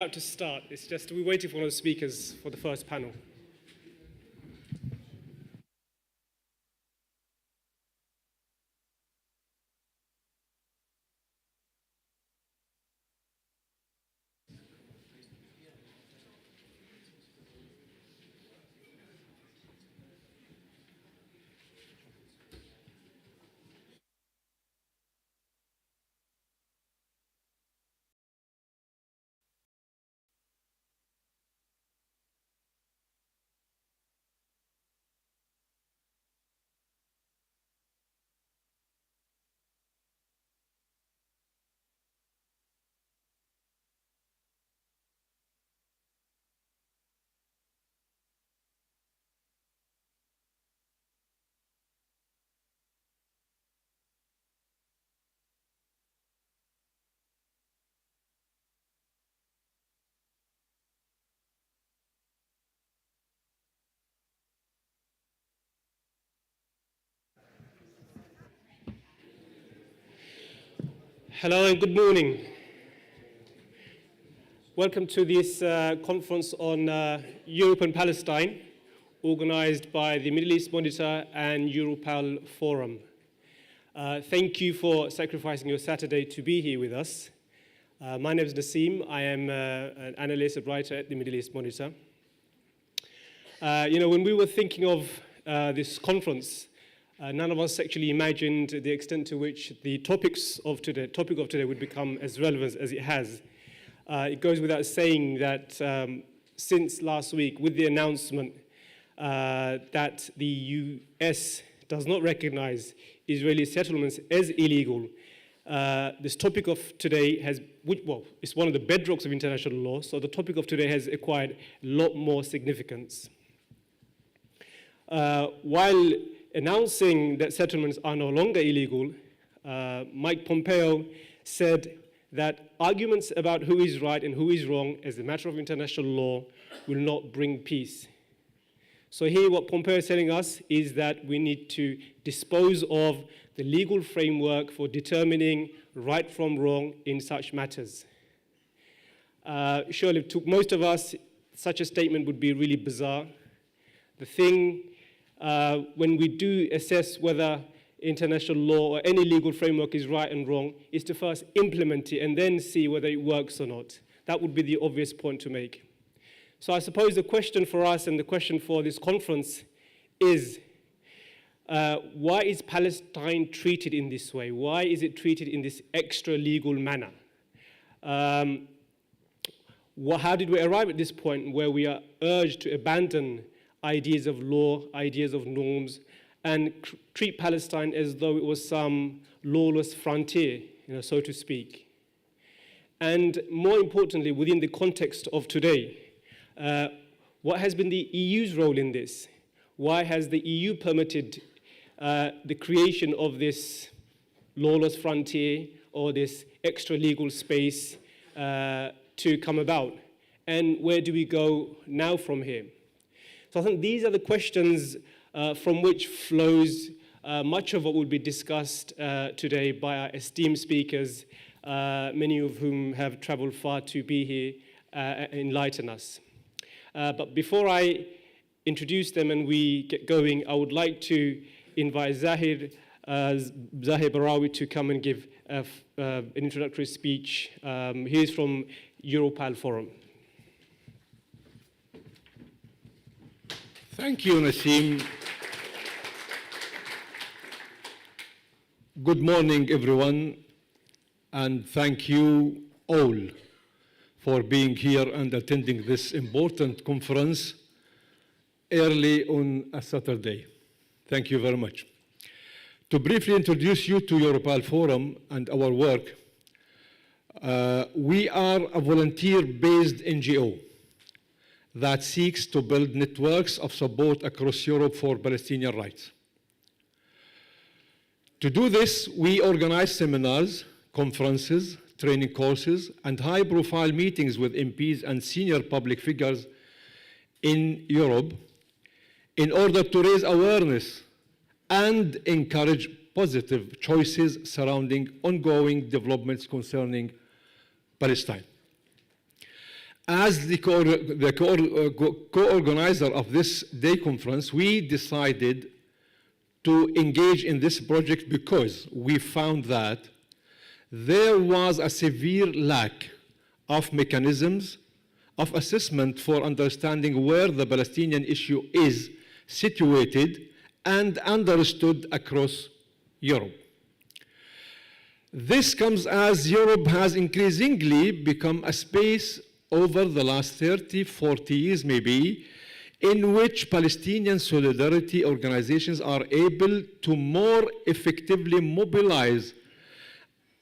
About to start. It's just we're waiting for one of the speakers for the first panel. Hello and good morning. Welcome to this conference on Europe and Palestine, organized by the Middle East Monitor and EuroPal Forum. Thank you for sacrificing your Saturday to be here with us. My name is Naseem. I am an analyst and writer at the Middle East Monitor. When we were thinking of this conference, none of us actually imagined the extent to which the topic of today would become as relevant as it has. It goes without saying that since last week, with the announcement that the US does not recognize Israeli settlements as illegal, this topic of today it's one of the bedrocks of international law, so the topic of today has acquired a lot more significance. While announcing that settlements are no longer illegal, Mike Pompeo said that arguments about who is right and who is wrong as a matter of international law will not bring peace. So here what Pompeo is telling us is that we need to dispose of the legal framework for determining right from wrong in such matters. Surely to most of us, such a statement would be really bizarre. The thing when we do assess whether international law or any legal framework is right and wrong is to first implement it and then see whether it works or not. That would be the obvious point to make. So I suppose the question for us and the question for this conference is, why is Palestine treated in this way? Why is it treated in this extra legal manner? How did we arrive at this point where we are urged to abandon ideas of law, ideas of norms, and treat Palestine as though it was some lawless frontier, so to speak? And more importantly, within the context of today, what has been the EU's role in this? Why has the EU permitted the creation of this lawless frontier or this extra legal space to come about? And where do we go now from here? So I think these are the questions from which flows much of what will be discussed today by our esteemed speakers, many of whom have traveled far to be here and enlighten us. But before I introduce them and we get going, I would like to invite Zahir Barawi to come and give an introductory speech. He is from EuroPal Forum. Thank you, Naseem. Good morning, everyone, and thank you all for being here and attending this important conference early on a Saturday. Thank you very much. To briefly introduce you to EuroPal Forum and our work, we are a volunteer-based NGO that seeks to build networks of support across Europe for Palestinian rights. To do this, we organize seminars, conferences, training courses, and high-profile meetings with MPs and senior public figures in Europe in order to raise awareness and encourage positive choices surrounding ongoing developments concerning Palestine. As the co-organizer of this day conference, we decided to engage in this project because we found that there was a severe lack of mechanisms of assessment for understanding where the Palestinian issue is situated and understood across Europe. This comes as Europe has increasingly become a space over the last 30, 40 years maybe, in which Palestinian solidarity organizations are able to more effectively mobilize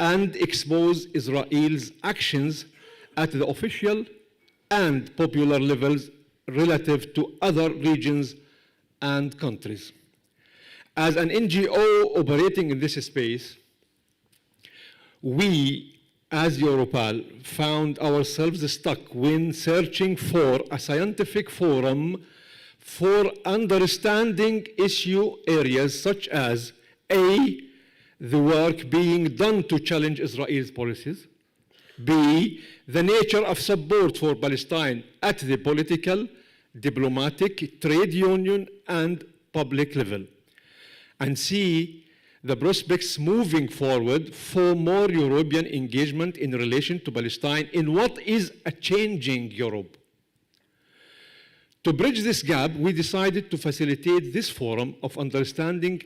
and expose Israel's actions at the official and popular levels relative to other regions and countries. As an NGO operating in this space, we, as EuroPal, found ourselves stuck when searching for a scientific forum for understanding issue areas such as A, the work being done to challenge Israel's policies, B, the nature of support for Palestine at the political, diplomatic, trade union, and public level, and C, the prospects moving forward for more European engagement in relation to Palestine in what is a changing Europe. To bridge this gap, we decided to facilitate this forum of understanding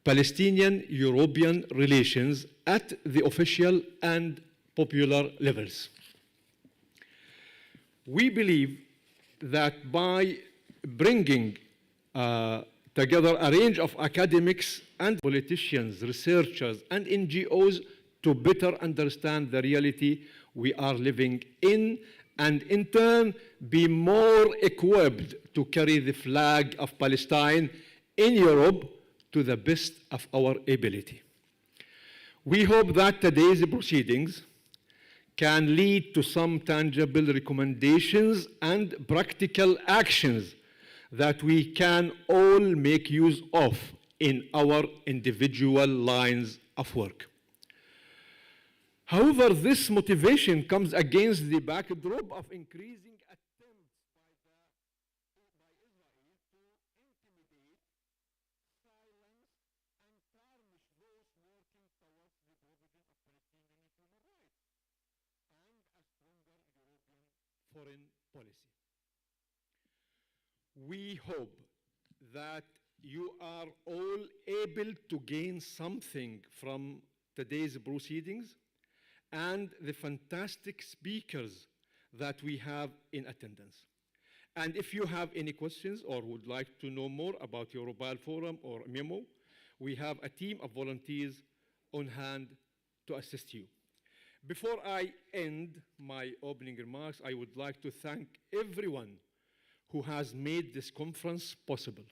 Palestinian-European relations at the official and popular levels. We believe that by bringing together a range of academics and politicians, researchers, and NGOs to better understand the reality we are living in, and in turn be more equipped to carry the flag of Palestine in Europe to the best of our ability. We hope that today's proceedings can lead to some tangible recommendations and practical actions that we can all make use of in our individual lines of work. However, this motivation comes against the backdrop of increasing attempts by Israel to intimidate, silence, and tarnish those working towards the provision of Palestinian human rights and a stronger European foreign policy. We hope that you are all able to gain something from today's proceedings and the fantastic speakers that we have in attendance. And if you have any questions or would like to know more about EuroPal Forum or MEMO, we have a team of volunteers on hand to assist you. Before I end my opening remarks, I would like to thank everyone who has made this conference possible.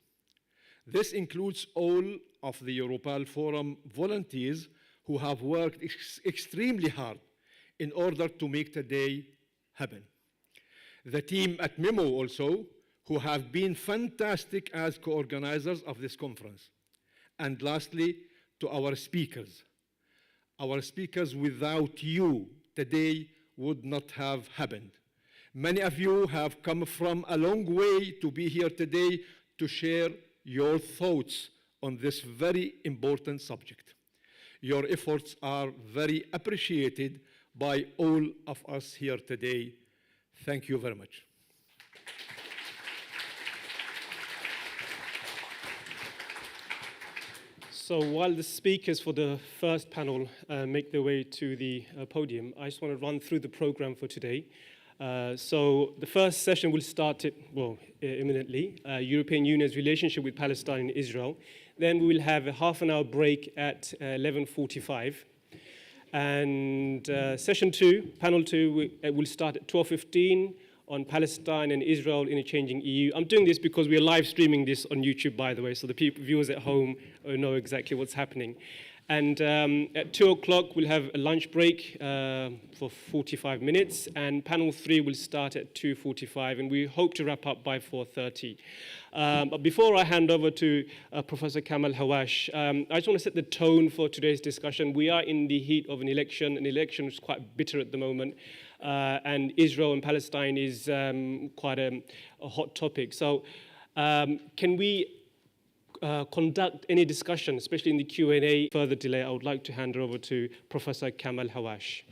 This includes all of the EuroPal Forum volunteers who have worked extremely hard in order to make today happen. The team at MEMO also, who have been fantastic as co-organizers of this conference. And lastly, to our speakers. Our speakers, without you, today would not have happened. Many of you have come from a long way to be here today to share your thoughts on this very important subject. Your efforts are very appreciated by all of us here today. Thank you very much. So while the speakers for the first panel make their way to the podium, I just want to run through the program for today. So the first session will start imminently, European Union's relationship with Palestine and Israel. Then we will have a half an hour break at 11:45. And session two, panel two, will start at 12:15 on Palestine and Israel in a changing EU. I'm doing this because we are live streaming this on YouTube, by the way, so the viewers at home know exactly what's happening. And at 2 o'clock, we'll have a lunch break for 45 minutes, and panel 3 will start at 2:45, and we hope to wrap up by 4:30. But before I hand over to Professor Kamal Hawash, I just want to set the tone for today's discussion. We are in the heat of an election. An election is quite bitter at the moment. and Israel and Palestine is quite a hot topic. So can we conduct any discussion, especially in the Q&A? Further delay, I would like to hand over to Professor Kamal Hawash.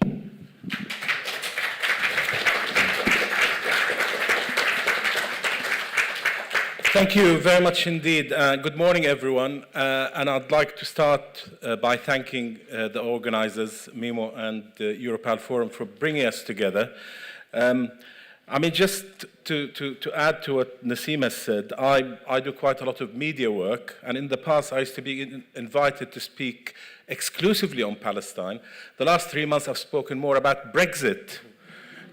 Thank you very much indeed. Good morning, everyone. And I'd like to start by thanking the organizers, MIMO and the EuroPal Forum, for bringing us together. I mean, just to add to what Nassim has said, I do quite a lot of media work, and in the past I used to be invited to speak exclusively on Palestine. The last 3 months I've spoken more about Brexit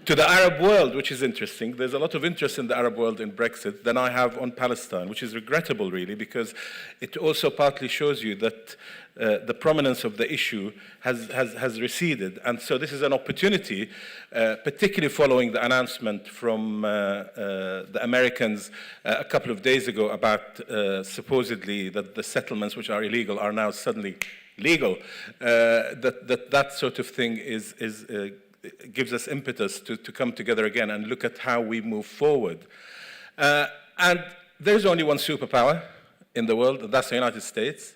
to the Arab world, which is interesting. There's a lot of interest in the Arab world in Brexit than I have on Palestine, which is regrettable, really, because it also partly shows you that the prominence of the issue has receded. And so this is an opportunity, particularly following the announcement from the Americans a couple of days ago about supposedly that the settlements which are illegal are now suddenly legal. That sort of thing gives us impetus to come together again and look at how we move forward. And there's only one superpower in the world, and that's the United States.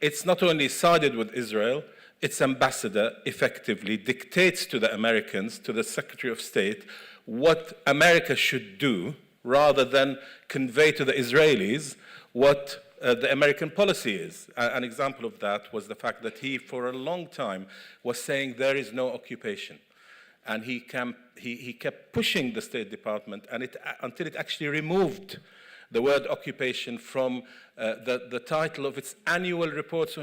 It's not only sided with Israel, its ambassador effectively dictates to the Americans, to the Secretary of State, what America should do rather than convey to the Israelis what the American policy is. An example of that was the fact that he, for a long time, was saying there is no occupation. And he kept pushing the State Department until it actually removed the word occupation from the title of its annual report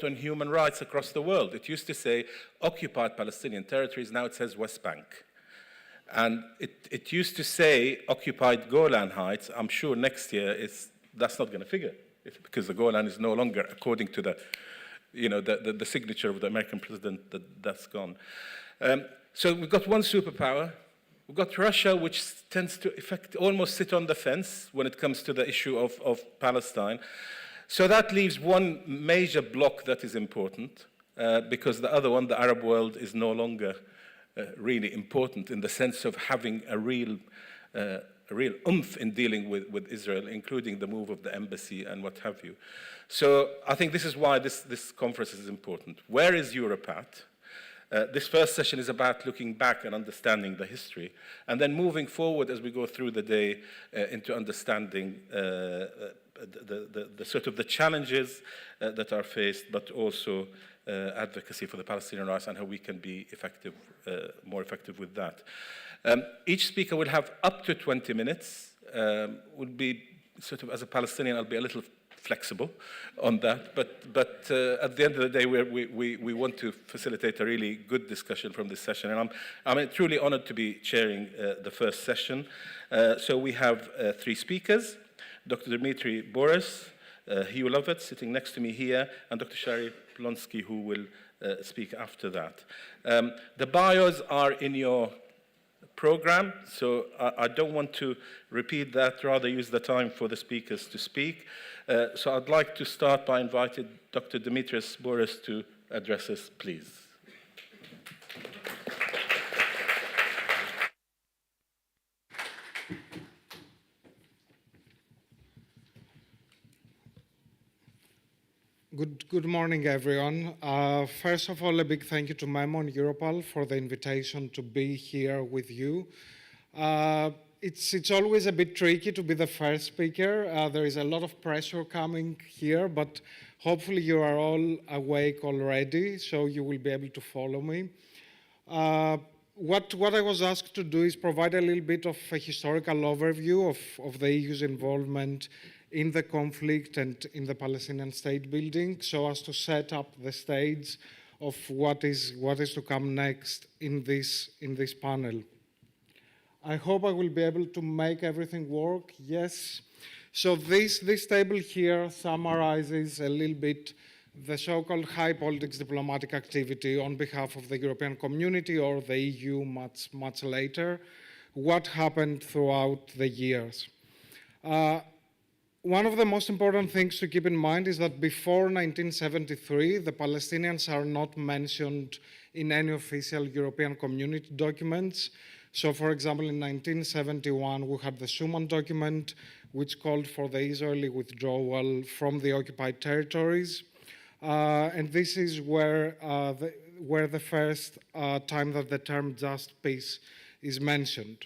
on human rights across the world. It used to say occupied Palestinian territories, now it says West Bank. And it used to say occupied Golan Heights. I'm sure next year that's not going to figure, because the Golan is no longer, according to the signature of the American president, that's gone. So we've got one superpower. We've got Russia, which tends to almost sit on the fence when it comes to the issue of Palestine. So that leaves one major block that is important, because the other one, the Arab world, is no longer really important in the sense of having a real oomph in dealing with Israel, including the move of the embassy and what have you. So I think this is why this conference is important. Where is Europe at? This first session is about looking back and understanding the history, and then moving forward as we go through the day into understanding the sort of the challenges that are faced, but also advocacy for the Palestinian rights and how we can be effective, more effective with that. Each speaker will have up to 20 minutes. Would be sort of, as a Palestinian, I'll be a little flexible on that, but at the end of the day, we want to facilitate a really good discussion from this session, and I'm truly honored to be chairing the first session. So we have 3 speakers: Dr. Dmitry Boris, Hugh Lovett, sitting next to me here, and Dr. Shari Plonsky, who will speak after that. The bios are in your program, so I don't want to repeat that, rather use the time for the speakers to speak. So I'd like to start by inviting Dr. Dimitris Boris to address us, please. Good morning, everyone. First of all, a big thank you to Memo and EuroPal for the invitation to be here with you. It's always a bit tricky to be the first speaker. There is a lot of pressure coming here, but hopefully you are all awake already, so you will be able to follow me. What I was asked to do is provide a little bit of a historical overview of the EU's involvement in the conflict and in the Palestinian state building, so as to set up the stage of what is to come next in this panel. I hope I will be able to make everything work. Yes. So this table here summarizes a little bit the so-called high politics diplomatic activity on behalf of the European community, or the EU much later, what happened throughout the years. One of the most important things to keep in mind is that before 1973, the Palestinians are not mentioned in any official European community documents. So, for example, in 1971, we had the Schuman document, which called for the Israeli withdrawal from the occupied territories. And this is where the first time that the term just peace is mentioned.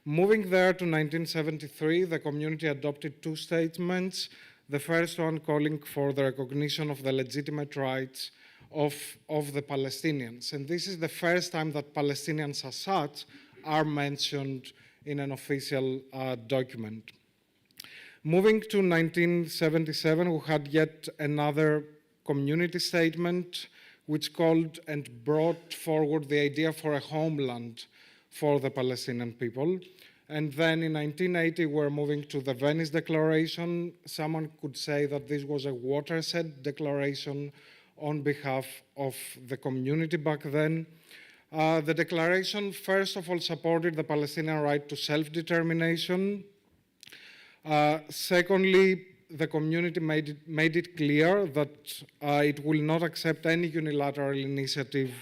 Moving there to 1973, the community adopted two statements. The first one calling for the recognition of the legitimate rights of the Palestinians. And this is the first time that Palestinians as such are mentioned in an official document. Moving to 1977, we had yet another community statement which called and brought forward the idea for a homeland for the Palestinian people. And then in 1980, we're moving to the Venice Declaration. Someone could say that this was a watershed declaration on behalf of the community back then. The declaration, first of all, supported the Palestinian right to self-determination. Secondly, the community made it clear that it will not accept any unilateral initiative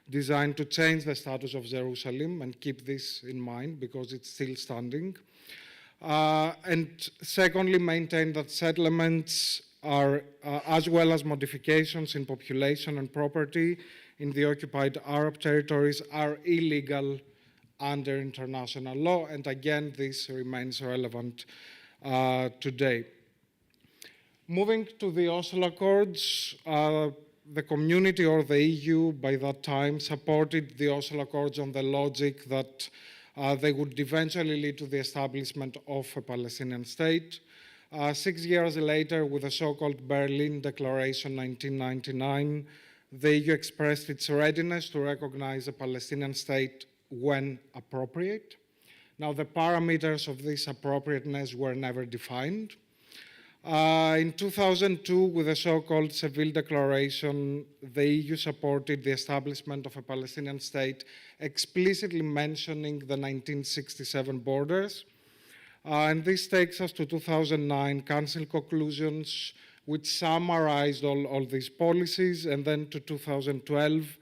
designed to change the status of Jerusalem, and keep this in mind because it's still standing. And secondly, maintain that settlements are, as well as modifications in population and property in the occupied Arab territories, are illegal under international law. And again, this remains relevant today. Moving to the Oslo Accords, the community or the EU by that time supported the Oslo Accords on the logic that they would eventually lead to the establishment of a Palestinian state. 6 years later, with the so-called Berlin Declaration 1999, the EU expressed its readiness to recognize a Palestinian state when appropriate. Now, the parameters of this appropriateness were never defined. In 2002, with the so-called Seville Declaration, the EU supported the establishment of a Palestinian state, explicitly mentioning the 1967 borders. And this takes us to 2009 Council conclusions, which summarized all these policies, and then to 2012,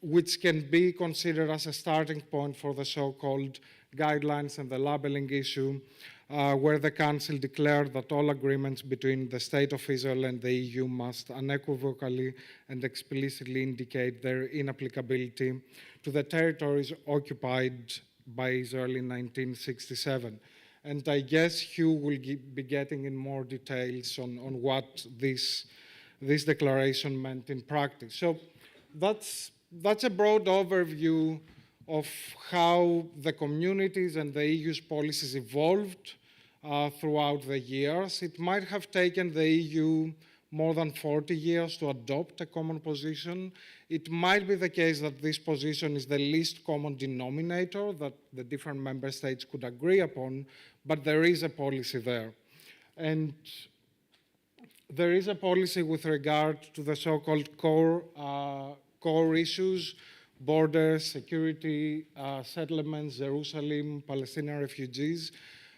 which can be considered as a starting point for the so-called guidelines and the labeling issue, where the Council declared that all agreements between the State of Israel and the EU must unequivocally and explicitly indicate their inapplicability to the territories occupied by Israel in 1967. And I guess Hugh will be getting in more details on what this declaration meant in practice. So that's a broad overview of how the communities and the EU's policies evolved throughout the years. It might have taken the EU more than 40 years to adopt a common position. It might be the case that this position is the least common denominator that the different member states could agree upon, but there is a policy there. And there is a policy with regard to the so-called core issues: borders, security, settlements, Jerusalem, Palestinian refugees.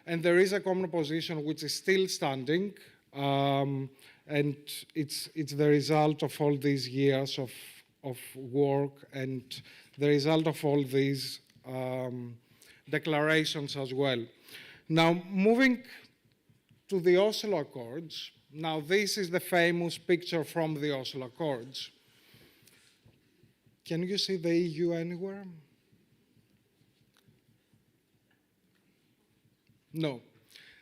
And there is a common position which is still standing, and it's the result of all these years of work and the result of all these declarations as well. Now, moving to the Oslo Accords, now this is the famous picture from the Oslo Accords. Can you see the EU anywhere? No.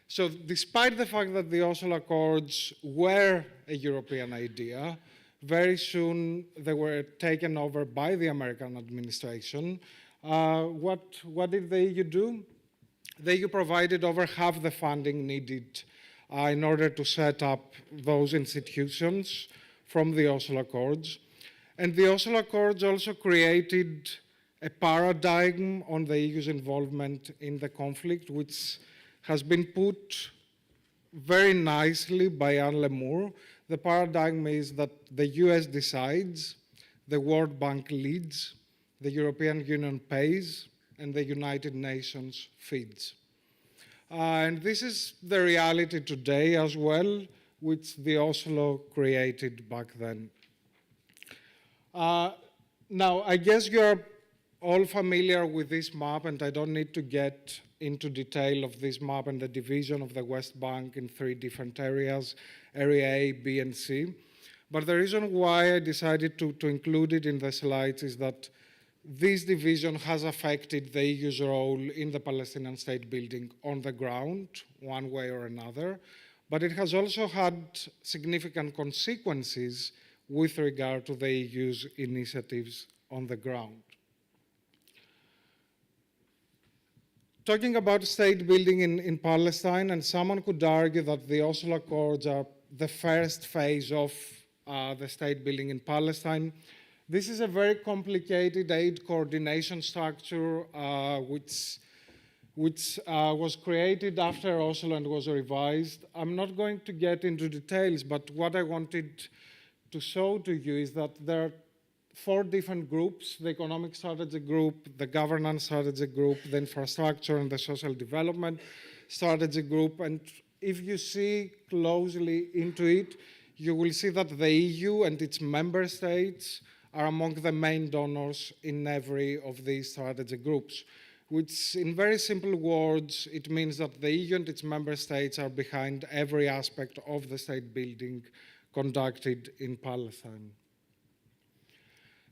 So despite the fact that the Oslo Accords were a European idea, very soon they were taken over by the American administration. What did the EU do? The EU provided over half the funding needed in order to set up those institutions from the Oslo Accords. And the Oslo Accords also created a paradigm on the EU's involvement in the conflict, which has been put very nicely by Anne Lemur. The paradigm is that the US decides, the World Bank leads, the European Union pays, and the United Nations feeds. And this is the reality today as well, which the Oslo created back then. Now, I guess you're all familiar with this map, and I don't need to get into detail of this map and the division of the West Bank in 3 different areas, Area A, B, and C. But the reason why I decided to include it in the slides is that this division has affected the EU's role in the Palestinian state building on the ground, one way or another, but it has also had significant consequences with regard to the EU's initiatives on the ground. Talking about state building in Palestine, and someone could argue that the Oslo Accords are the first phase of the state building in Palestine. This is a very complicated aid coordination structure which was created after Oslo and was revised. I'm not going to get into details, but what I wanted to show to you is that there are 4 different groups: the economic strategy group, the governance strategy group, the infrastructure and the social development strategy group. And if you see closely into it, you will see that the EU and its member states are among the main donors in every of these strategy groups, which in very simple words, it means that the EU and its member states are behind every aspect of the state building conducted in Palestine.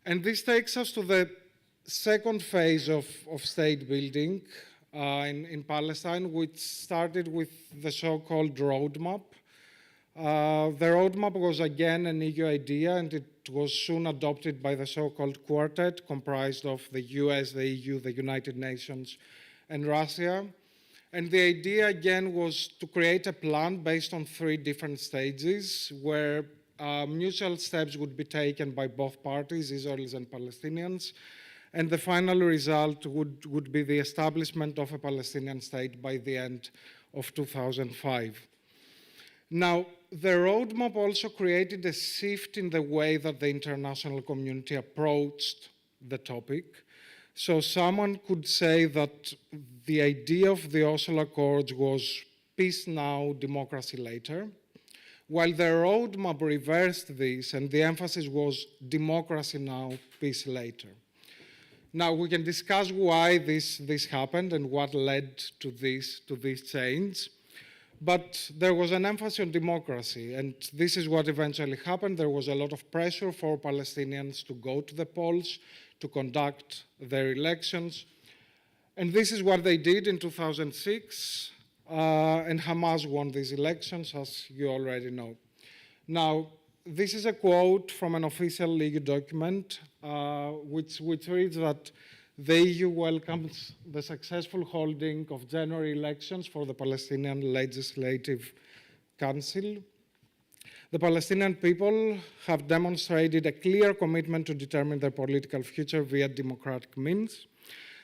And this takes us to the second phase of state building in Palestine, which started with the so-called roadmap. The roadmap was again an EU idea, and it was soon adopted by the so-called quartet, comprised of the US, the EU, the United Nations, and Russia. And the idea again was to create a plan based on 3 different stages where mutual steps would be taken by both parties, Israelis and Palestinians, and the final result would be the establishment of a Palestinian state by the end of 2005. Now, the roadmap also created a shift in the way that the international community approached the topic. So someone could say that the idea of the Oslo Accords was peace now, democracy later, while the roadmap reversed this, and the emphasis was democracy now, peace later. Now, we can discuss why this happened and what led to this change. But there was an emphasis on democracy, and this is what eventually happened. There was a lot of pressure for Palestinians to go to the polls, to conduct their elections. And this is what they did in 2006, and Hamas won these elections, as you already know. Now, this is a quote from an official legal document, which reads that the EU welcomes the successful holding of January elections for the Palestinian Legislative Council. The Palestinian people have demonstrated a clear commitment to determine their political future via democratic means.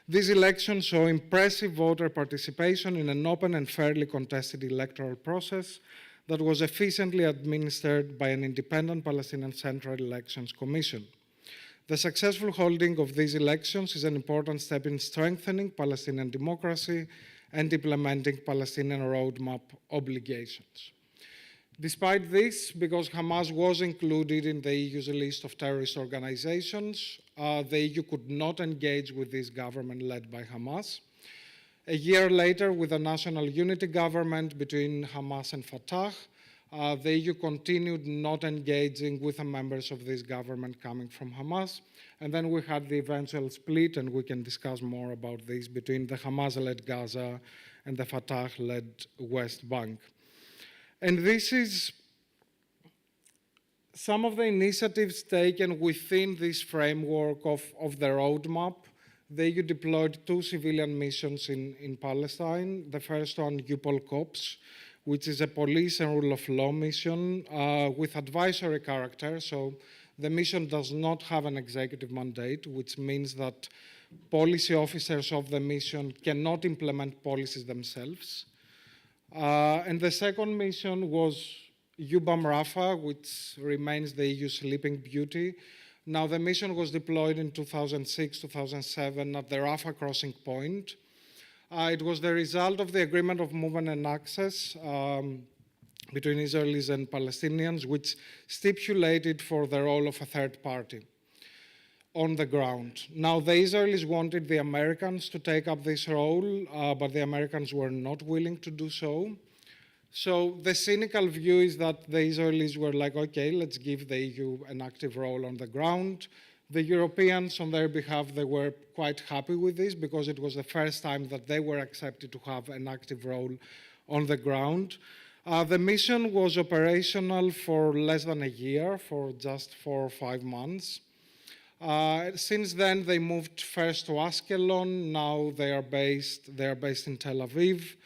These elections show impressive voter participation in an open and fairly contested electoral process that was efficiently administered by an independent Palestinian Central Elections Commission. The successful holding of these elections is an important step in strengthening Palestinian democracy and implementing Palestinian roadmap obligations. Despite this, because Hamas was included in the EU's list of terrorist organizations, the EU could not engage with this government led by Hamas. A year later, with a national unity government between Hamas and Fatah, the EU continued not engaging with the members of this government coming from Hamas. And then we had the eventual split, and we can discuss more about this, between the Hamas-led Gaza and the Fatah-led West Bank. And this is some of the initiatives taken within this framework of the roadmap. The EU deployed 2 civilian missions in Palestine. The first one, EuroPal COPS, which is a police and rule of law mission with advisory character. So the mission does not have an executive mandate, which means that policy officers of the mission cannot implement policies themselves. And the second mission was EUBAM Rafah, which remains the EU's sleeping beauty. Now, the mission was deployed in 2006, 2007 at the Rafah crossing point. It was the result of the agreement of movement and access between Israelis and Palestinians, which stipulated for the role of a third party. on the ground. Now, the Israelis wanted the Americans to take up this role, but the Americans were not willing to do so. So the cynical view is that the Israelis were like, okay, let's give the EU an active role on the ground. The Europeans, on their behalf, they were quite happy with this because it was the first time that they were accepted to have an active role on the ground. The mission was operational for less than a year, for just 4 or 5 months. Since then, they moved first to Ashkelon. Now they are based in Tel Aviv.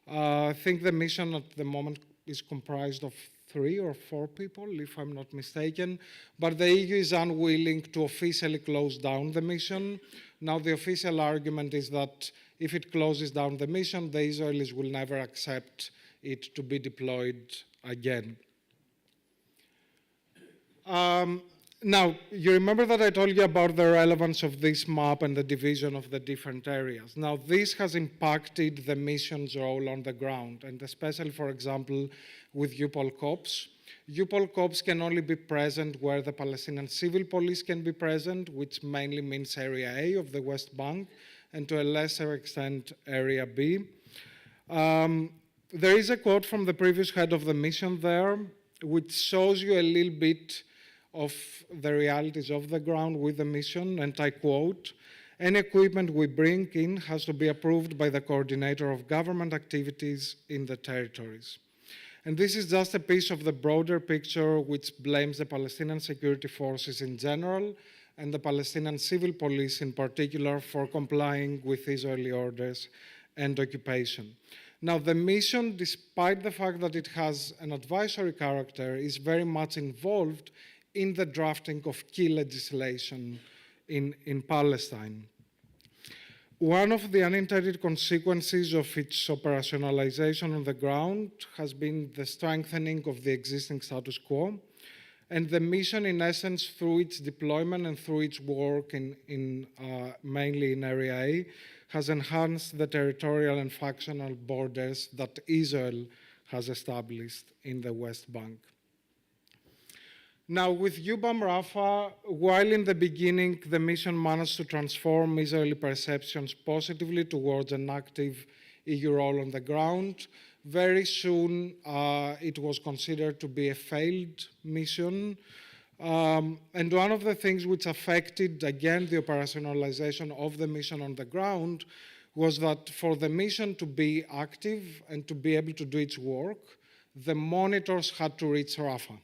I think the mission at the moment is comprised of 3 or 4 people, if I'm not mistaken. But the EU is unwilling to officially close down the mission. Now, the official argument is that if it closes down the mission, the Israelis will never accept it to be deployed again. Now, you remember that I told you about the relevance of this map and the division of the different areas. Now, this has impacted the mission's role on the ground, and especially, for example, with EuroPal Corps. EuroPal Corps can only be present where the Palestinian civil police can be present, which mainly means Area A of the West Bank, and to a lesser extent, Area B. There is a quote from the previous head of the mission there, which shows you a little bit of the realities of the ground with the mission, and I quote, "Any equipment we bring in has to be approved by the coordinator of government activities in the territories." And this is just a piece of the broader picture which blames the Palestinian security forces in general and the Palestinian civil police in particular for complying with Israeli orders and occupation. Now, the mission, despite the fact that it has an advisory character, is very much involved in the drafting of key legislation in Palestine. One of the unintended consequences of its operationalization on the ground has been the strengthening of the existing status quo, and the mission, in essence, through its deployment and through its work mainly in Area A, has enhanced the territorial and factional borders that Israel has established in the West Bank. Now, with UBAM Rafah, while in the beginning the mission managed to transform Israeli perceptions positively towards an active EU role on the ground, very soon it was considered to be a failed mission. And one of the things which affected, again, the operationalization of the mission on the ground was that for the mission to be active and to be able to do its work, the monitors had to reach Rafah.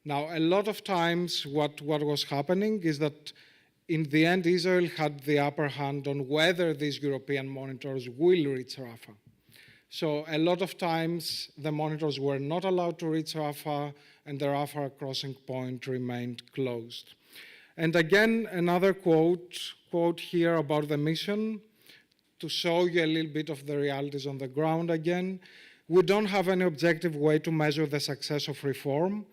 Now, a lot of times what was happening is that in the end, Israel had the upper hand on whether these European monitors will reach Rafah. So a lot of times the monitors were not allowed to reach Rafah, and the Rafah crossing point remained closed. And again, another quote here about the mission to show you a little bit of the realities on the ground again. "We don't have any objective way to measure the success of reform.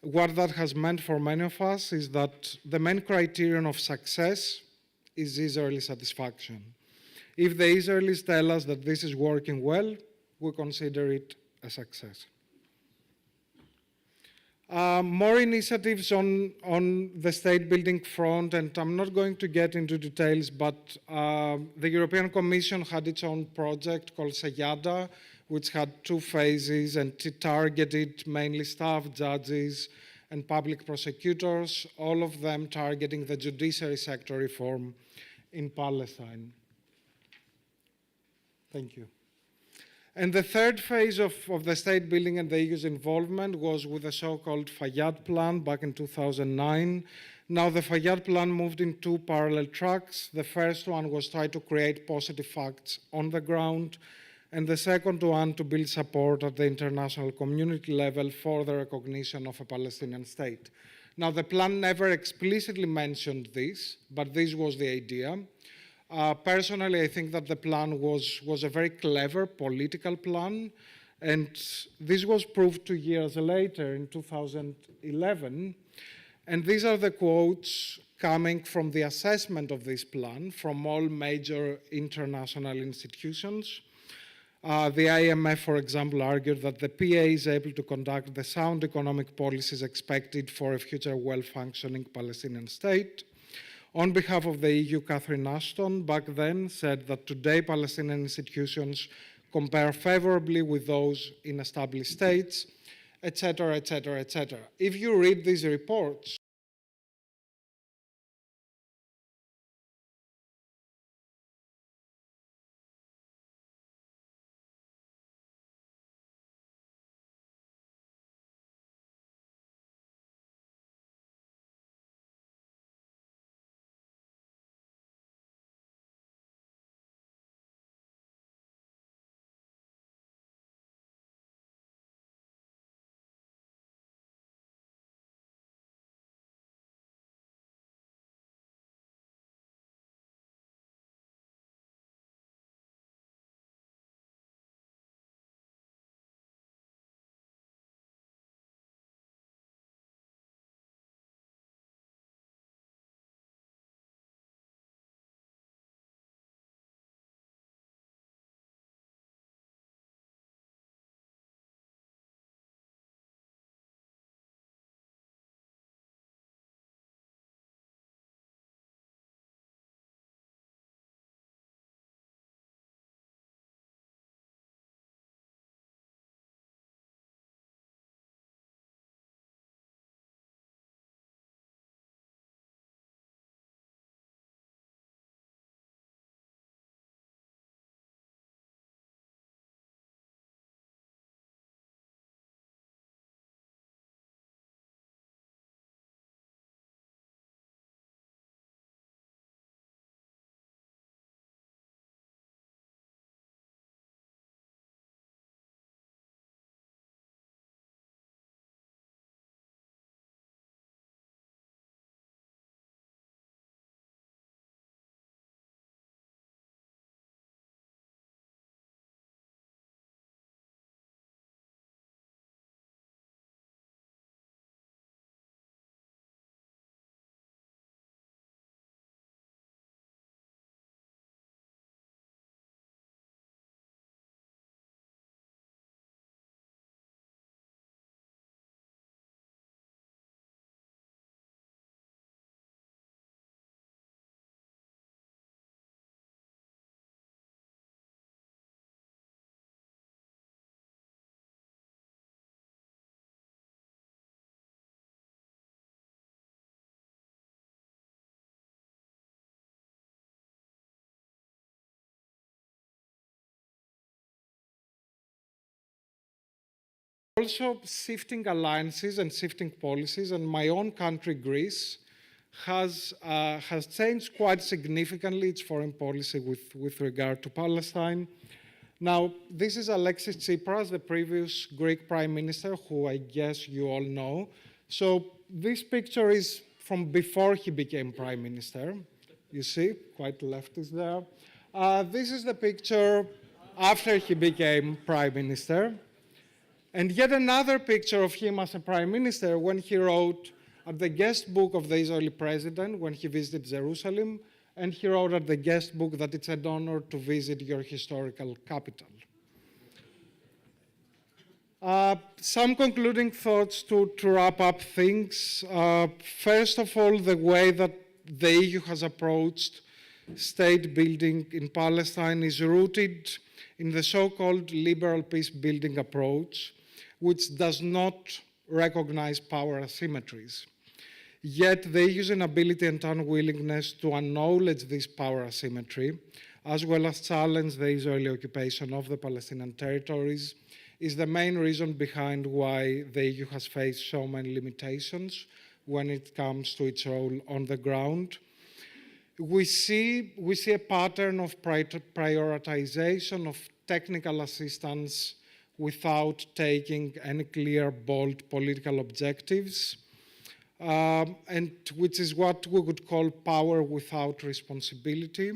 What that has meant for many of us is that the main criterion of success is Israeli satisfaction. If the Israelis tell us that this is working well, we consider it a success." More initiatives on the state building front, and I'm not going to get into details, but the European Commission had its own project called Sayada, which had 2 phases, and it targeted mainly staff, judges, and public prosecutors, all of them targeting the judiciary sector reform in Palestine. Thank you. And the third phase of the state building and the EU's involvement was with the so-called Fayyad Plan back in 2009. Now, the Fayyad Plan moved in 2 parallel tracks. The first one was try to create positive facts on the ground, and the second one to build support at the international community level for the recognition of a Palestinian state. Now, the plan never explicitly mentioned this, but this was the idea. Personally, I think that the plan was a very clever political plan, and this was proved 2 years later in 2011. And these are the quotes coming from the assessment of this plan from all major international institutions. The IMF, for example, argued that the PA is able to conduct the sound economic policies expected for a future well-functioning Palestinian state. On behalf of the EU, Catherine Ashton back then said that today Palestinian institutions compare favorably with those in established states, etc., etc., etc. If you read these reports, also shifting alliances and shifting policies, and my own country, Greece, has changed quite significantly its foreign policy with regard to Palestine. Now, this is Alexis Tsipras, the previous Greek prime minister, who I guess you all know. So this picture is from before he became prime minister. You see, quite leftist there. This is the picture after he became prime minister. And yet another picture of him as a prime minister when he wrote at the guest book of the Israeli president when he visited Jerusalem, and he wrote at the guest book that it's an honor to visit your historical capital. Some concluding thoughts to wrap up things. First of all, the way that the EU has approached state building in Palestine is rooted in the so-called liberal peace-building approach, which does not recognize power asymmetries. Yet the EU's inability and unwillingness to acknowledge this power asymmetry, as well as challenge the Israeli occupation of the Palestinian territories, is the main reason behind why the EU has faced so many limitations when it comes to its role on the ground. We see a pattern of prioritization of technical assistance without taking any clear, bold political objectives, and which is what we would call power without responsibility.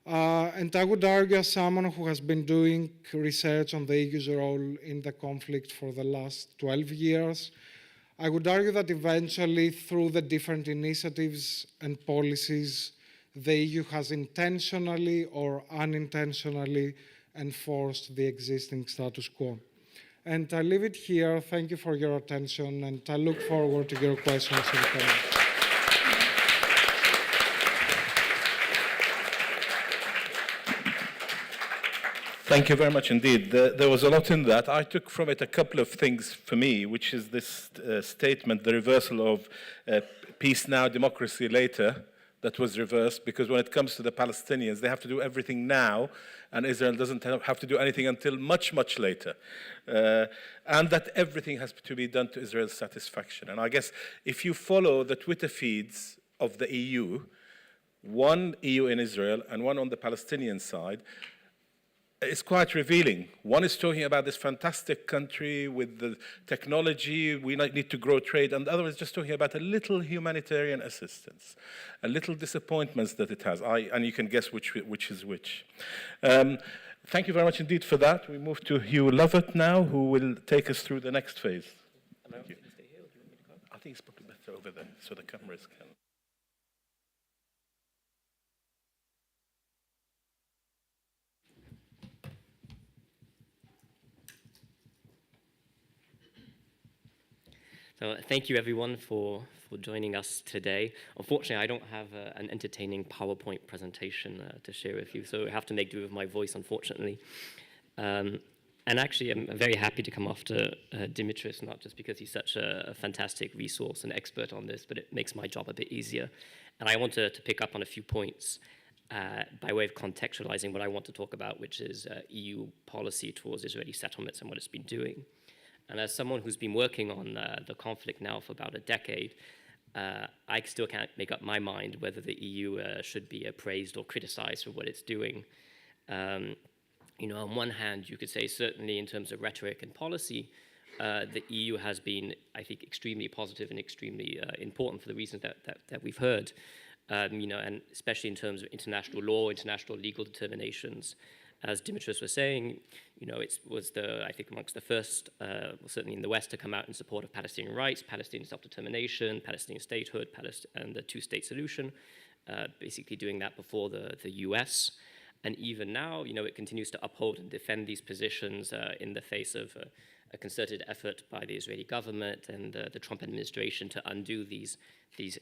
And I would argue, as someone who has been doing research on the EU's role in the conflict for the last 12 years, I would argue that eventually, through the different initiatives and policies, the EU has intentionally or unintentionally enforced the existing status quo. And I leave it here. Thank you for your attention, and I look forward to your questions and comments. Thank you very much indeed. There was a lot in that. I took from it a couple of things for me, which is this statement, the reversal of peace now, democracy later, that was reversed, because when it comes to the Palestinians, they have to do everything now, and Israel doesn't have to do anything until much, much later. And that everything has to be done to Israel's satisfaction. And I guess if you follow the Twitter feeds of the EU, one EU in Israel and one on the Palestinian side, it's quite revealing. One is talking about this fantastic country with the technology, we need to grow trade, and the other is just talking about a little humanitarian assistance, a little disappointments that it has, and you can guess which is which. Thank you very much indeed for that. We move to Hugh Lovett now, who will take us through the next phase. Thank you. I think it's probably better over there, so the cameras can. So thank you everyone for joining us today. Unfortunately, I don't have an entertaining PowerPoint presentation to share with you, so I have to make do with my voice, unfortunately. And actually, I'm very happy to come after Dimitris, not just because he's such a fantastic resource and expert on this, but it makes my job a bit easier. And I want to pick up on a few points by way of contextualizing what I want to talk about, which is EU policy towards Israeli settlements and what it's been doing. And as someone who's been working on the conflict now for about a decade, I still can't make up my mind whether the EU should be praised or criticized for what it's doing. You know, on one hand, you could say certainly in terms of rhetoric and policy, the EU has been, I think, extremely positive and extremely important for the reasons that we've heard. You know, and especially in terms of international law, international legal determinations. As Dimitris was saying, you know, it was I think amongst the first, certainly in the West, to come out in support of Palestinian rights, Palestinian self-determination, Palestinian statehood, and the two-state solution, basically doing that before the US. And even now, you know, it continues to uphold and defend these positions in the face of a concerted effort by the Israeli government and the Trump administration to undo these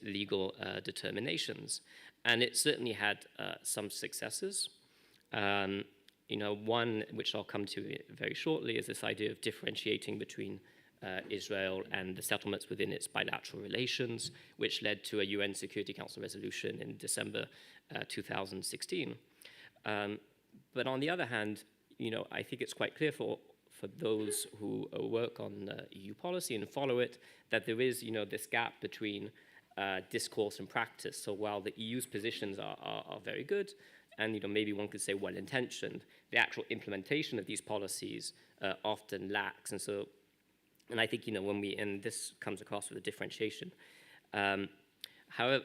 legal determinations. And it certainly had some successes. You know, one, which I'll come to very shortly, is this idea of differentiating between Israel and the settlements within its bilateral relations, which led to a UN Security Council resolution in December 2016. But on the other hand, you know, I think it's quite clear for those who work on EU policy and follow it, that there is, you know, this gap between discourse and practice. So while the EU's positions are very good, and you know, maybe one could say well-intentioned, the actual implementation of these policies often lacks. And I think, you know, and this comes across with a differentiation. However,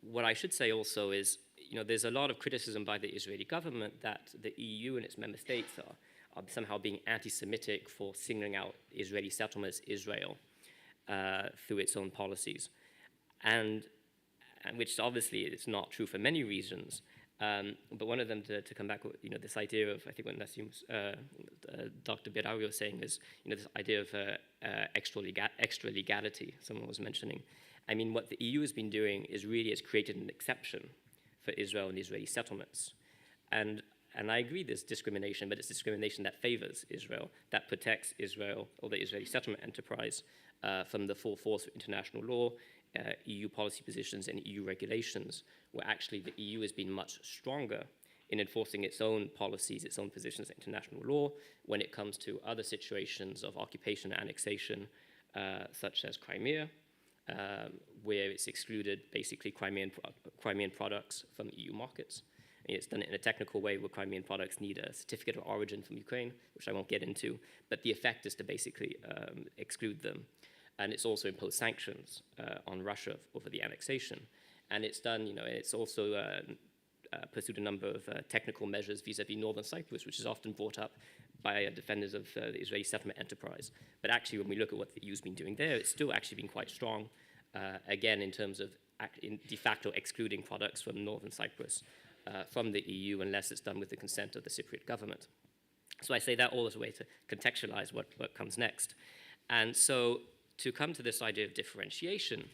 what I should say also is, you know, there's a lot of criticism by the Israeli government that the EU and its member states are somehow being anti-Semitic for singling out Israeli settlements, Israel, through its own policies. And which obviously is not true for many reasons. But one of them, to come back, you know, this idea of, I think what Nassim's, Dr. Birawi was saying is, you know, this idea of extra legality, someone was mentioning. I mean, what the EU has been doing is really has created an exception for Israel and Israeli settlements. And I agree there's discrimination, but it's discrimination that favors Israel, that protects Israel or the Israeli settlement enterprise from the full force of international law, EU policy positions and EU regulations, where actually the EU has been much stronger in enforcing its own policies, its own positions in international law when it comes to other situations of occupation and annexation, such as Crimea, where it's excluded basically Crimean products from EU markets. And it's done it in a technical way where Crimean products need a certificate of origin from Ukraine, which I won't get into, but the effect is to basically exclude them. And it's also imposed sanctions on Russia over the annexation. And it's done, you know, it's also pursued a number of technical measures vis-a-vis Northern Cyprus, which is often brought up by defenders of the Israeli settlement enterprise. But actually, when we look at what the EU's been doing there, it's still actually been quite strong, again, in terms of de facto excluding products from Northern Cyprus from the EU unless it's done with the consent of the Cypriot government. So I say that all as a way to contextualize what comes next. And so to come to this idea of differentiation,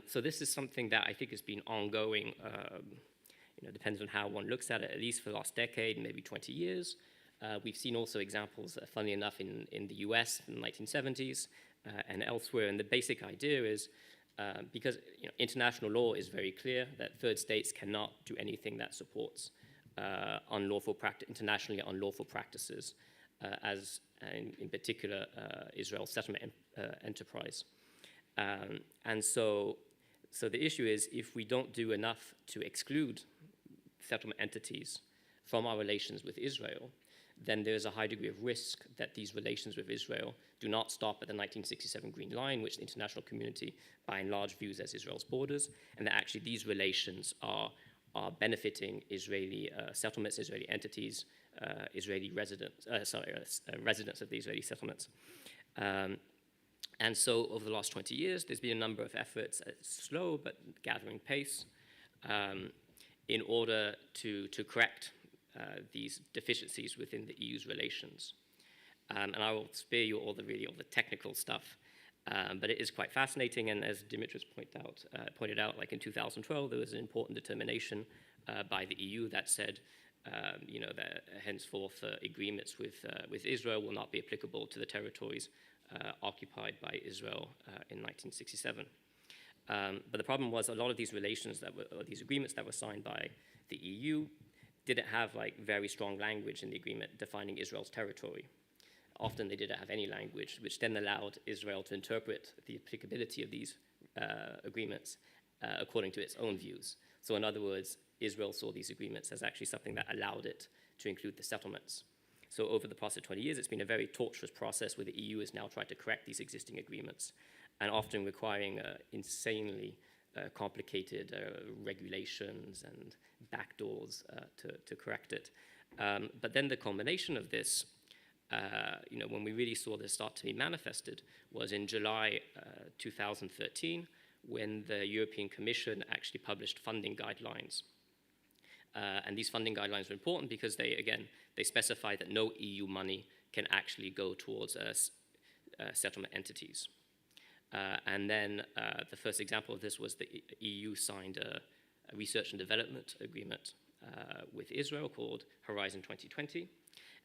so this is something that I think has been ongoing, depends on how one looks at it, at least for the last decade, maybe 20 years. We've seen also examples, funnily enough, in the US in the 1970s and elsewhere. And the basic idea is because international law is very clear that third states cannot do anything that supports internationally unlawful practices, as in particular Israel's settlement enterprise. And so the issue is, if we don't do enough to exclude settlement entities from our relations with Israel, then there's a high degree of risk that these relations with Israel do not stop at the 1967 Green Line, which the international community by and large views as Israel's borders, and that actually these relations are benefiting Israeli settlements, Israeli entities, Israeli residents of the Israeli settlements. And so over the last 20 years, there's been a number of efforts, slow but gathering pace, in order to correct these deficiencies within the EU's relations. And I will spare you all the technical stuff, but it is quite fascinating. And as Dimitris pointed out, like in 2012, there was an important determination by the EU that said, that henceforth agreements with Israel will not be applicable to the territories occupied by Israel in 1967. But the problem was a lot of these these agreements that were signed by the EU didn't have very strong language in the agreement defining Israel's territory. Often they didn't have any language, which then allowed Israel to interpret the applicability of these agreements according to its own views. So in other words, Israel saw these agreements as actually something that allowed it to include the settlements. So over the past 20 years, it's been a very tortuous process where the EU has now tried to correct these existing agreements, and often requiring insanely complicated regulations and backdoors to correct it. But then the culmination of this, when we really saw this start to be manifested, was in July 2013, when the European Commission actually published funding guidelines. And these funding guidelines were important because they specify that no EU money can actually go towards settlement entities. And then the first example of this was the EU signed a research and development agreement with Israel called Horizon 2020.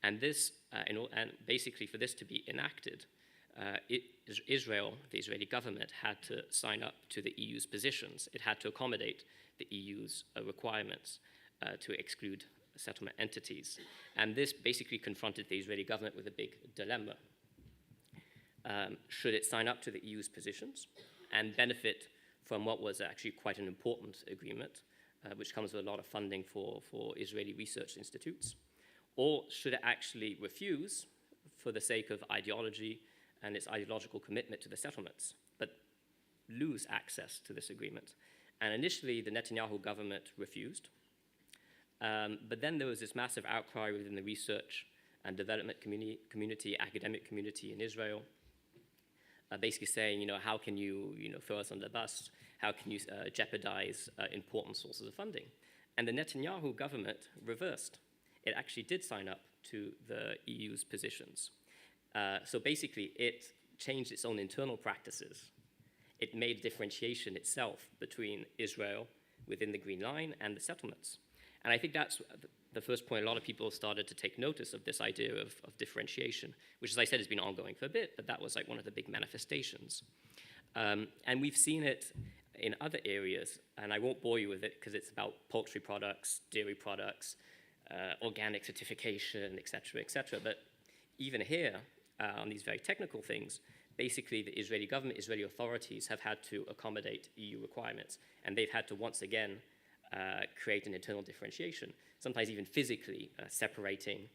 And this, and basically for this to be enacted, Israel, the Israeli government, had to sign up to the EU's positions. It had to accommodate the EU's requirements to exclude settlement entities. And this basically confronted the Israeli government with a big dilemma. Should it sign up to the EU's positions and benefit from what was actually quite an important agreement, which comes with a lot of funding for Israeli research institutes? Or should it actually refuse for the sake of ideology and its ideological commitment to the settlements, but lose access to this agreement? And initially, the Netanyahu government refused. But then there was this massive outcry within the research and development community, academic community in Israel, basically saying, how can you, throw us under the bus? How can you jeopardize important sources of funding? And the Netanyahu government reversed. It actually did sign up to the EU's positions. So basically, it changed its own internal practices. It made differentiation itself between Israel within the Green Line and the settlements. And I think that's the first point. A lot of people started to take notice of this idea of differentiation, which, as I said, has been ongoing for a bit, but that was one of the big manifestations. And we've seen it in other areas, and I won't bore you with it because it's about poultry products, dairy products, organic certification, et cetera, but even here, on these very technical things, basically the Israeli government, Israeli authorities have had to accommodate EU requirements, and they've had to once again create an internal differentiation, sometimes even physically separating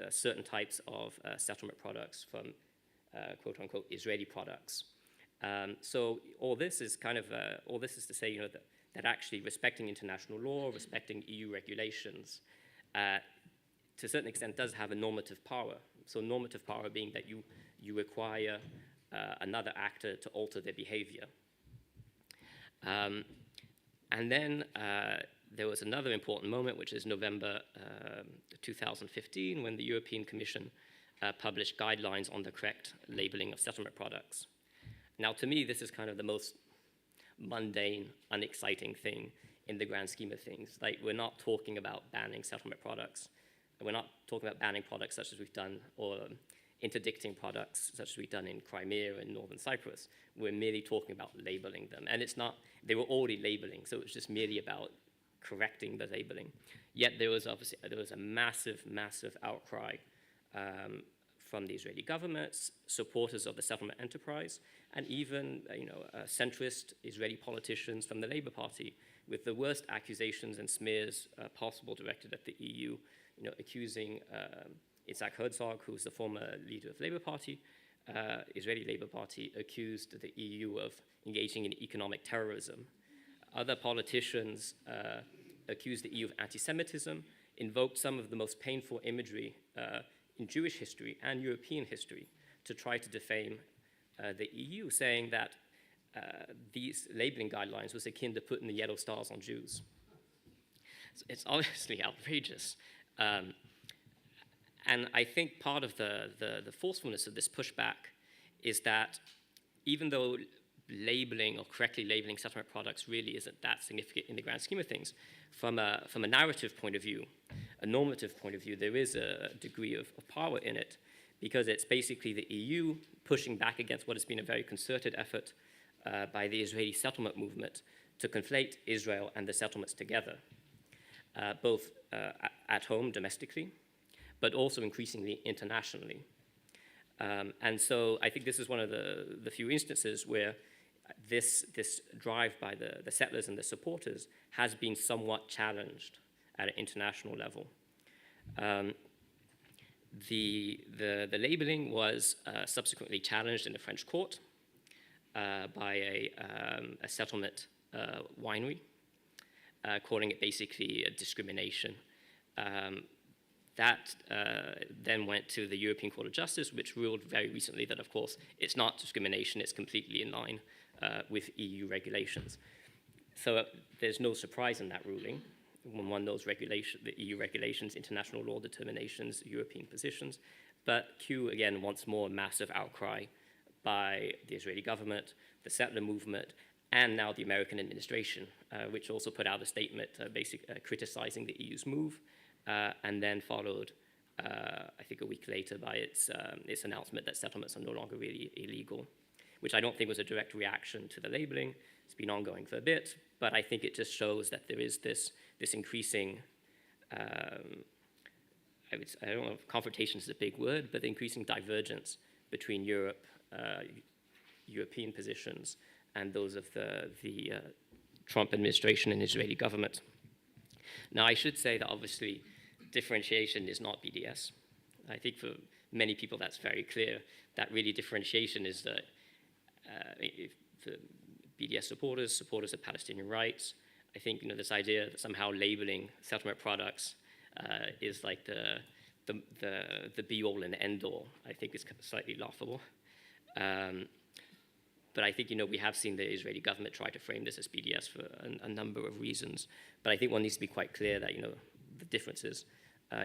certain types of settlement products from quote-unquote Israeli products. So all this is to say that actually respecting international law, respecting EU regulations, to a certain extent does have a normative power. So normative power being that you require another actor to alter their behavior. And then there was another important moment, which is November 2015, when the European Commission published guidelines on the correct labeling of settlement products. Now, to me, this is kind of the most mundane, unexciting thing in the grand scheme of things. Like, we're not talking about banning settlement products. We're not talking about banning products such as we've done, or interdicting products such as we've done in Crimea and Northern Cyprus. We're merely talking about labeling them. And it's not, they were already labeling, so it was just merely about correcting the labeling. Yet there was a massive, massive outcry from the Israeli government, supporters of the settlement enterprise, and even centrist Israeli politicians from the Labour Party, with the worst accusations and smears possible directed at the EU, accusing Isaac Herzog, who's the former leader of the Labour Party, Israeli Labour Party, accused the EU of engaging in economic terrorism. Other politicians accused the EU of anti-Semitism, invoked some of the most painful imagery in Jewish history and European history to try to defame the EU, saying that these labeling guidelines was akin to putting the yellow stars on Jews. So it's obviously outrageous. And I think part of the forcefulness of this pushback is that even though labeling or correctly labeling settlement products really isn't that significant in the grand scheme of things, from a narrative point of view, a normative point of view, there is a degree of power in it, because it's basically the EU pushing back against what has been a very concerted effort by the Israeli settlement movement to conflate Israel and the settlements together, both at home, domestically, but also increasingly internationally. And so I think this is one of the few instances where this drive by the settlers and the supporters has been somewhat challenged at an international level. The labeling was subsequently challenged in the French court by a settlement winery, calling it basically a discrimination. That then went to the European Court of Justice, which ruled very recently that, of course, it's not discrimination, it's completely in line with EU regulations. So there's no surprise in that ruling when one knows the EU regulations, international law determinations, European positions. But cue, again, once more, a massive outcry by the Israeli government, the settler movement, and now the American administration, which also put out a statement criticizing the EU's move, and then followed, I think a week later, by its announcement that settlements are no longer really illegal, which I don't think was a direct reaction to the labeling. It's been ongoing for a bit, but I think it just shows that there is this increasing, I don't know if confrontation is a big word, but the increasing divergence between European positions and those of the Trump administration and Israeli government. Now, I should say that obviously differentiation is not BDS. I think for many people that's very clear, that really differentiation is that for BDS supporters of Palestinian rights, I think this idea that somehow labeling settlement products is like the be-all and end-all, I think is slightly laughable. But I think, we have seen the Israeli government try to frame this as BDS for a number of reasons. But I think one needs to be quite clear that, the differences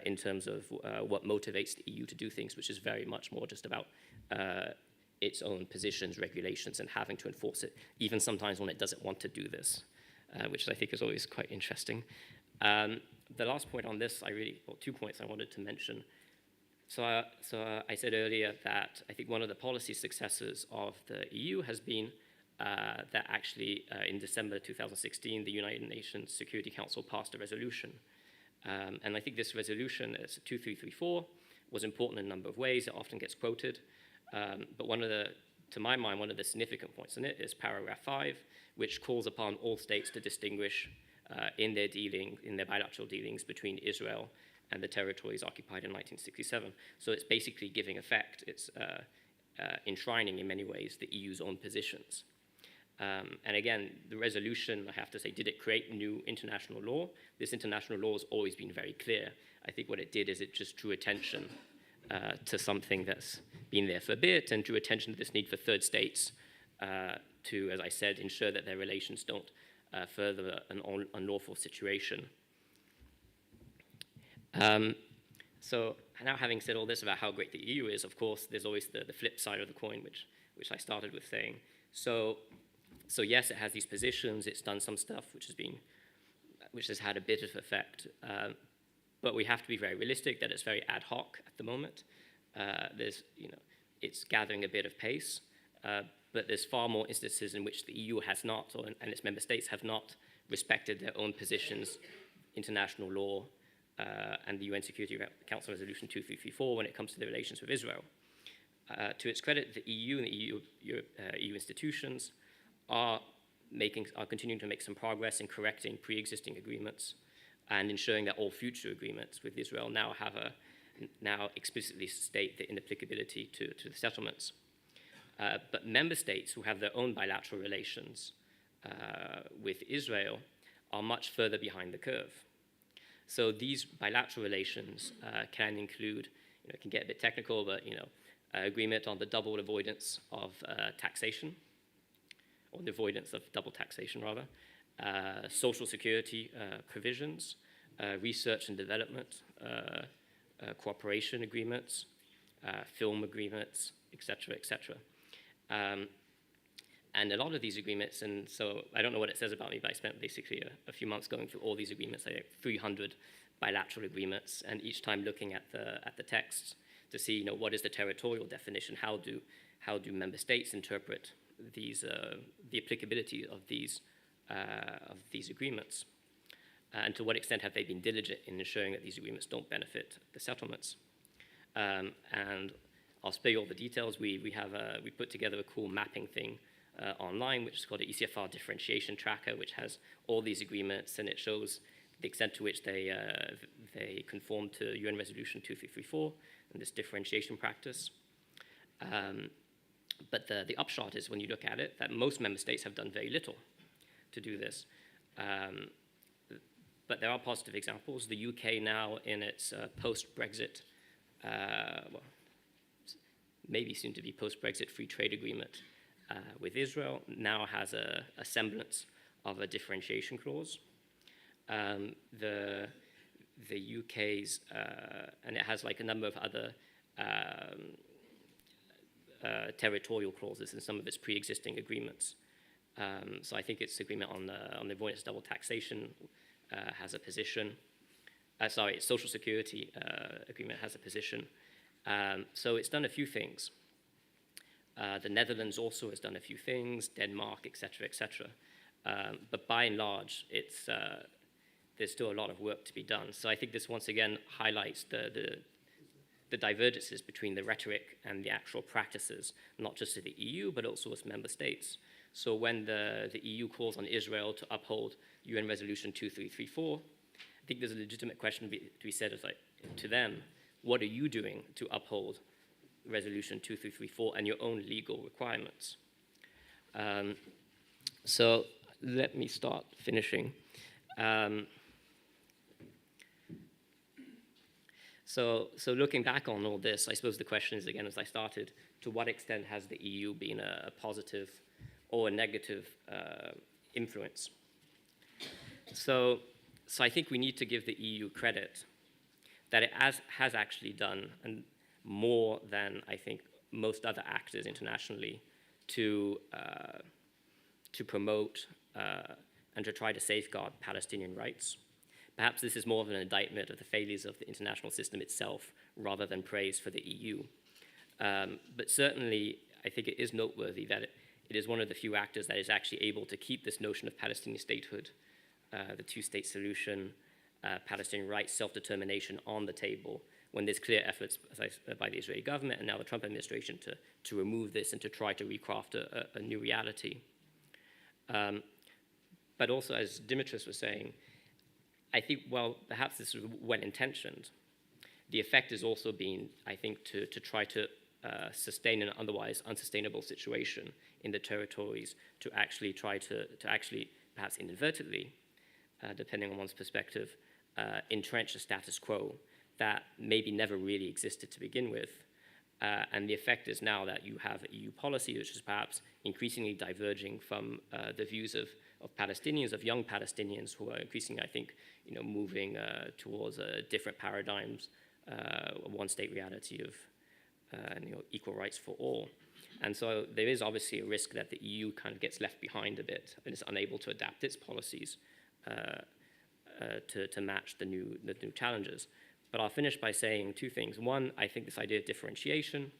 in terms of what motivates the EU to do things, which is very much more just about its own positions, regulations, and having to enforce it, even sometimes when it doesn't want to do this, which I think is always quite interesting. The last point on this, 2 points I wanted to mention. So I said earlier that I think one of the policy successes of the EU has been that actually in December 2016, the United Nations Security Council passed a resolution. And I think this resolution, it's 2334, was important in a number of ways. It often gets quoted. But to my mind, one of the significant points in it is paragraph 5, which calls upon all states to distinguish in their bilateral dealings between Israel and the territories occupied in 1967. So it's basically giving effect, it's enshrining in many ways the EU's own positions. And again, the resolution, I have to say, did it create new international law? This international law has always been very clear. I think what it did is it just drew attention to something that's been there for a bit, and drew attention to this need for third states to, as I said, ensure that their relations don't further an unlawful situation. So now, having said all this about how great the EU is, of course, there's always the flip side of the coin, which I started with saying. So yes, it has these positions. It's done some stuff which has been which has had a bit of effect. But we have to be very realistic that it's very ad hoc at the moment. It's gathering a bit of pace, but there's far more instances in which the EU has not, and its member states have not respected their own positions, international law, and the UN Security Council Resolution 2334 when it comes to the relations with Israel. To its credit, the EU and the EU institutions are continuing to make some progress in correcting pre-existing agreements and ensuring that all future agreements with Israel now explicitly state the inapplicability to the settlements. But member states who have their own bilateral relations with Israel are much further behind the curve. So these bilateral relations can include, it can get a bit technical, but agreement on the double avoidance of taxation, or the avoidance of double taxation rather, social security provisions, research and development, cooperation agreements, film agreements, etc., etc. And a lot of these agreements, and so I don't know what it says about me, but I spent basically a few months going through all these agreements, 300 bilateral agreements, and each time looking at the texts to see, what is the territorial definition? How do member states interpret these the applicability of these agreements, and to what extent have they been diligent in ensuring that these agreements don't benefit the settlements? And I'll spare you all the details. We put together a cool mapping thing online, which is called the ECFR differentiation tracker, which has all these agreements, and it shows the extent to which they conform to UN Resolution 2334 and this differentiation practice. But the upshot is, when you look at it, that most member states have done very little to do this. But there are positive examples. The UK now, in its post-Brexit, maybe soon to be post-Brexit free trade agreement with Israel, now has a semblance of a differentiation clause. The UK's, and it has like a number of other territorial clauses in some of its pre-existing agreements. So I think its agreement on the avoidance of double taxation has a position. Its social security agreement has a position. So it's done a few things. The Netherlands also has done a few things, Denmark, et cetera, but by and large, there's still a lot of work to be done. So I think this once again highlights the divergences between the rhetoric and the actual practices, not just of the EU, but also its member states. So when the EU calls on Israel to uphold UN Resolution 2334, I think there's a legitimate question to be said to them, what are you doing to uphold Resolution 2334 and your own legal requirements? So let me start finishing. So looking back on all this, I suppose the question is, again, as I started, to what extent has the EU been a positive or a negative influence? So I think we need to give the EU credit that it has actually done and more than I think most other actors internationally to promote and to try to safeguard Palestinian rights. Perhaps this is more of an indictment of the failures of the international system itself rather than praise for the EU. But certainly, I think it is noteworthy that it is one of the few actors that is actually able to keep this notion of Palestinian statehood, the two-state solution, Palestinian rights, self-determination on the table when there's clear efforts by the Israeli government and now the Trump administration to remove this and to try to recraft a new reality. But also, as Dimitris was saying, I think, well, perhaps this is well-intentioned. The effect has also been, I think, to try to sustain an otherwise unsustainable situation in the territories, to actually try to perhaps inadvertently, depending on one's perspective, entrench a status quo that maybe never really existed to begin with. And the effect is now that you have EU policy, which is perhaps increasingly diverging from the views of Palestinians, of young Palestinians who are increasingly, I think, moving towards different paradigms, a one-state reality of equal rights for all. And so there is obviously a risk that the EU kind of gets left behind a bit and is unable to adapt its policies to match the new challenges. But I'll finish by saying two things. One, I think this idea of differentiation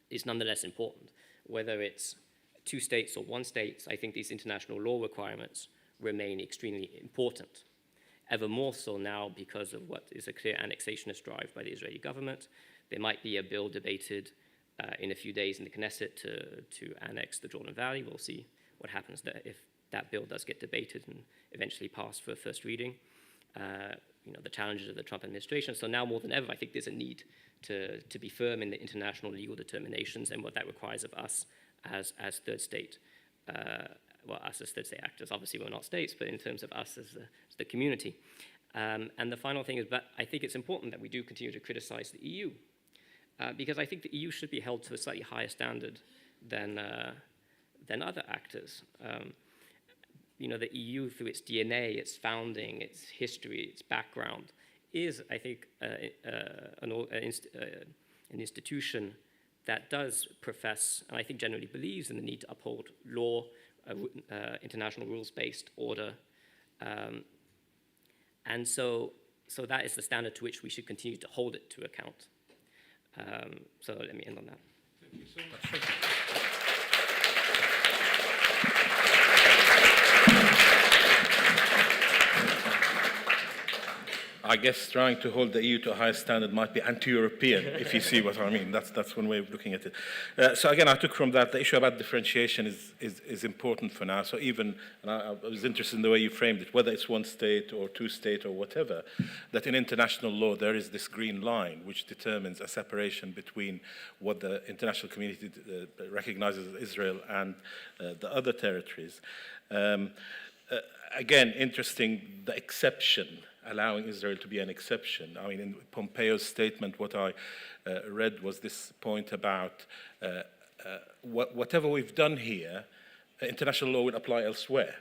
is nonetheless important. Whether it's 2 states or 1 state, I think these international law requirements remain extremely important. Ever more so now because of what is a clear annexationist drive by the Israeli government. There might be a bill debated in a few days in the Knesset to annex the Jordan Valley. We'll see what happens there if that bill does get debated and eventually passed for a first reading. The challenges of the Trump administration. So now more than ever, I think there's a need to be firm in the international legal determinations and what that requires of us as third state, us as third state actors. Obviously, we're not states, but in terms of us as the community. And the final thing is that I think it's important that we do continue to criticize the EU, because I think the EU should be held to a slightly higher standard than other actors. The EU, through its DNA, its founding, its history, its background, is, I think, an institution that does profess, and I think generally believes in the need to uphold law, international rules-based order. And so that is the standard to which we should continue to hold it to account. So let me end on that. Thank you so much. I guess trying to hold the EU to a higher standard might be anti-European, if you see what I mean. That's one way of looking at it. So again, I took from that the issue about differentiation is important for now. So even, and I was interested in the way you framed it, whether it's 1 state or 2 state or whatever, that in international law there is this green line which determines a separation between what the international community recognizes as Israel and the other territories. Again, interesting, the exception, allowing Israel to be an exception. I mean, in Pompeo's statement, what I read was this point about whatever we've done here, international law would apply elsewhere,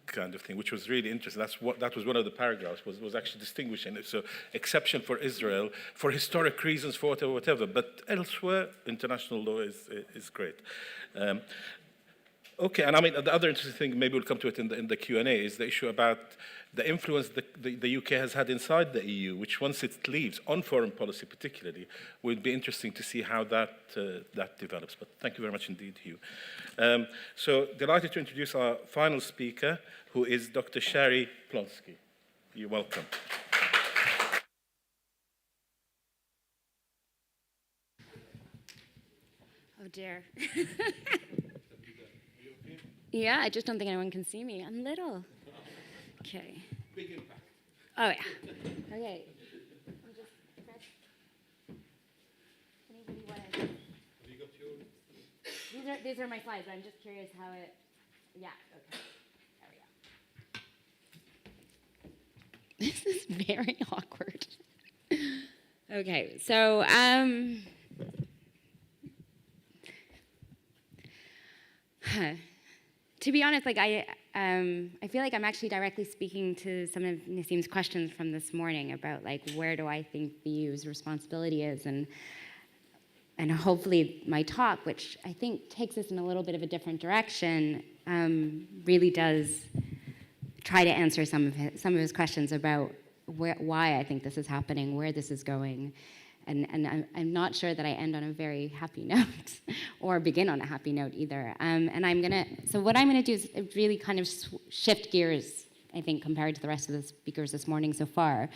kind of thing, which was really interesting. That was one of the paragraphs, was actually distinguishing it. So exception for Israel, for historic reasons, for whatever, but elsewhere, international law is great. Okay, and I mean, the other interesting thing, maybe we'll come to it in the Q&A, is the issue about the influence the UK has had inside the EU, which once it leaves, on foreign policy particularly, would be interesting to see how that develops. But thank you very much indeed, Hugh. So delighted to introduce our final speaker, who is Dr. Shari Plonsky. You're welcome. Oh dear. Yeah, I just don't think anyone can see me. I'm little. Okay. Big impact. Oh yeah. Okay. I'll just press. Anybody want to? Have you got your? These are my slides. I'm just curious how it. Yeah. Okay. There we go. This is very awkward. Okay. So to be honest, like I feel like I'm actually directly speaking to some of Nassim's questions from this morning about like where do I think the EU's responsibility is, and hopefully my talk, which I think takes us in a little bit of a different direction, really does try to answer some of his questions about why I think this is happening, where this is going. And I'm not sure that I end on a very happy note or begin on a happy note either. So what I'm gonna do is really kind of shift gears, I think, compared to the rest of the speakers this morning so far.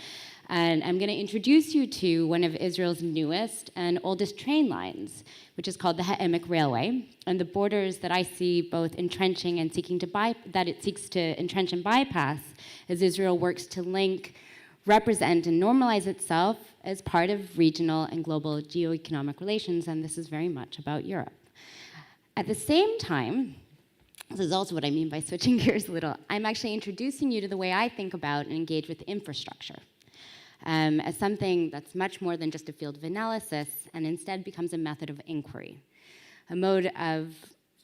And I'm gonna introduce you to one of Israel's newest and oldest train lines, which is called the Ha'emek Railway, and the borders that I see both entrenching and that it seeks to entrench and bypass as Israel works to link, represent, and normalize itself as part of regional and global geo-economic relations, and this is very much about Europe. At the same time, this is also what I mean by switching gears a little, I'm actually introducing you to the way I think about and engage with infrastructure as something that's much more than just a field of analysis and instead becomes a method of inquiry, a mode of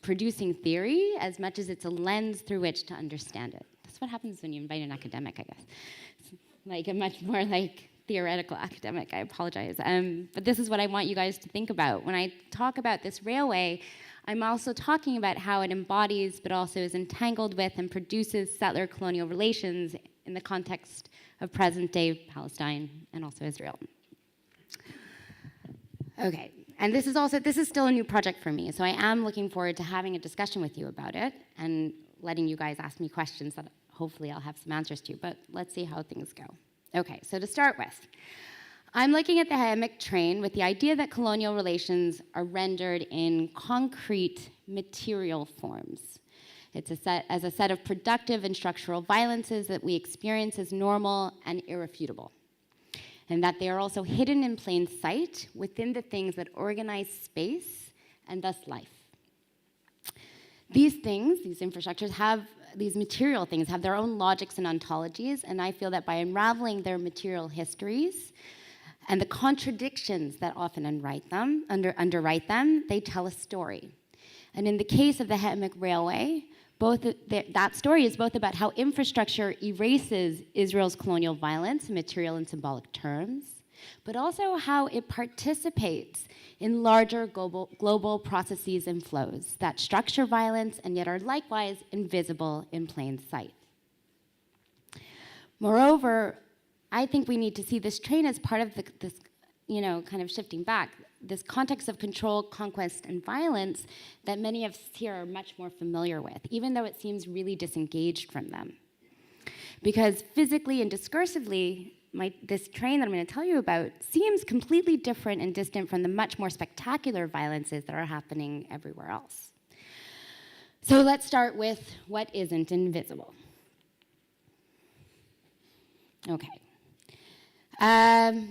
producing theory as much as it's a lens through which to understand it. That's what happens when you invite an academic, I guess. Like a much more like theoretical academic, I apologize. But this is what I want you guys to think about. When I talk about this railway, I'm also talking about how it embodies but also is entangled with and produces settler colonial relations in the context of present-day Palestine and also Israel. Okay, and this is still a new project for me, so I am looking forward to having a discussion with you about it and letting you guys ask me questions that hopefully I'll have some answers to, but let's see how things go. Okay, so to start with, I'm looking at the Ha'emek train with the idea that colonial relations are rendered in concrete material forms. It's as a set of productive and structural violences that we experience as normal and irrefutable, and that they are also hidden in plain sight within the things that organize space and thus life. These things, these infrastructures, these material things have their own logics and ontologies, and I feel that by unraveling their material histories and the contradictions that often underwrite them, they tell a story. And in the case of the Ha'emek Railway, that story is both about how infrastructure erases Israel's colonial violence in material and symbolic terms, but also how it participates in larger global processes and flows that structure violence and yet are likewise invisible in plain sight. Moreover, I think we need to see this train as part of this, kind of shifting back, this context of control, conquest, and violence that many of us here are much more familiar with, even though it seems really disengaged from them. Because physically and discursively, this train that I'm going to tell you about seems completely different and distant from the much more spectacular violences that are happening everywhere else. So let's start with what isn't invisible. Okay.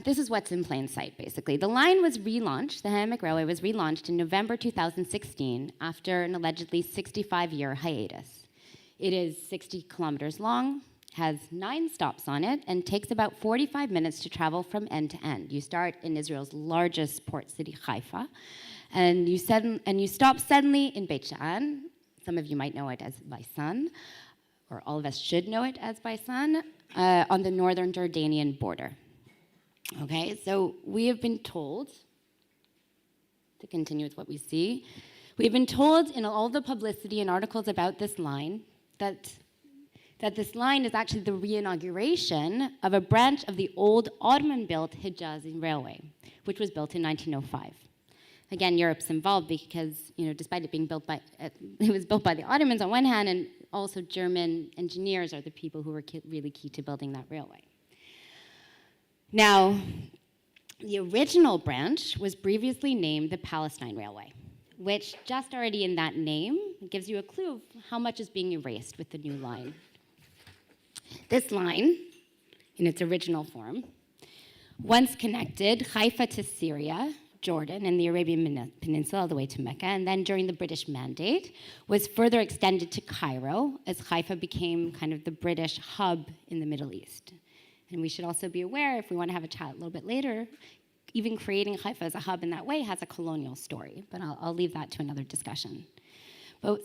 This is what's in plain sight, basically. The line was relaunched, the Ha'emek Railway was relaunched in November 2016 after an allegedly 65-year hiatus. It is 60 kilometers long, has 9 stops on it, and takes about 45 minutes to travel from end to end. You start in Israel's largest port city, Haifa, and you stop suddenly in Beit She'an. Some of you might know it as Baisan, or all of us should know it as Baisan, on the northern Jordanian border. Okay, so we have been told, to continue with what we see, we've been told in all the publicity and articles about this line that this line is actually the re-inauguration of a branch of the old Ottoman-built Hijazi Railway, which was built in 1905. Again, Europe's involved because, despite it being built it was built by the Ottomans on one hand, and also German engineers are the people who were really key to building that railway. Now, the original branch was previously named the Palestine Railway, which just already in that name gives you a clue of how much is being erased with the new line. This line, in its original form, once connected Haifa to Syria, Jordan, and the Arabian Peninsula all the way to Mecca, and then during the British Mandate, was further extended to Cairo as Haifa became kind of the British hub in the Middle East. And we should also be aware, if we want to have a chat a little bit later, even creating Haifa as a hub in that way has a colonial story, but I'll leave that to another discussion.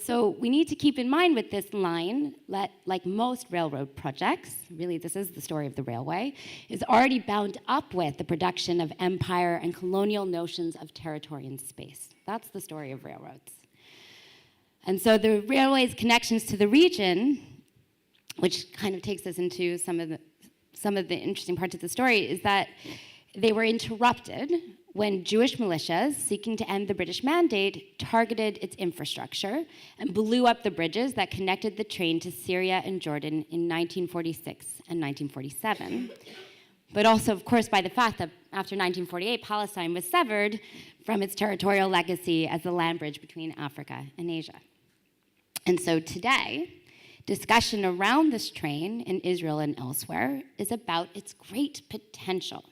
So we need to keep in mind with this line, like most railroad projects, really this is the story of the railway, is already bound up with the production of empire and colonial notions of territory and space. That's the story of railroads. And so the railway's connections to the region, which kind of takes us into some of the interesting parts of the story, is that they were interrupted when Jewish militias seeking to end the British Mandate targeted its infrastructure and blew up the bridges that connected the train to Syria and Jordan in 1946 and 1947. But also, of course, by the fact that after 1948, Palestine was severed from its territorial legacy as the land bridge between Africa and Asia. And so today, discussion around this train in Israel and elsewhere is about its great potential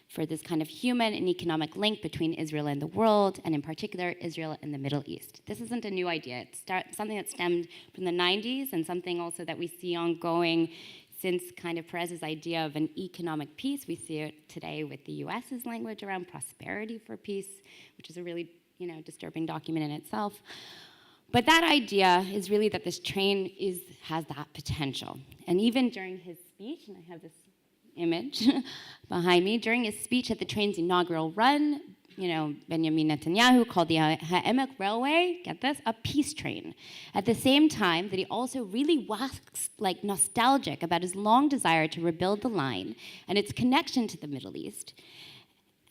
for this kind of human and economic link between Israel and the world, and in particular, Israel and the Middle East. This isn't a new idea. It's something that stemmed from the 90s and something also that we see ongoing since kind of Perez's idea of an economic peace. We see it today with the US's language around prosperity for peace, which is a really disturbing document in itself. But that idea is really that this train has that potential. And even during his speech, and I have this image behind me, during his speech at the train's inaugural run, Benjamin Netanyahu called the Ha'emek Railway, get this, a peace train. At the same time that he also really waxed nostalgic about his long desire to rebuild the line and its connection to the Middle East.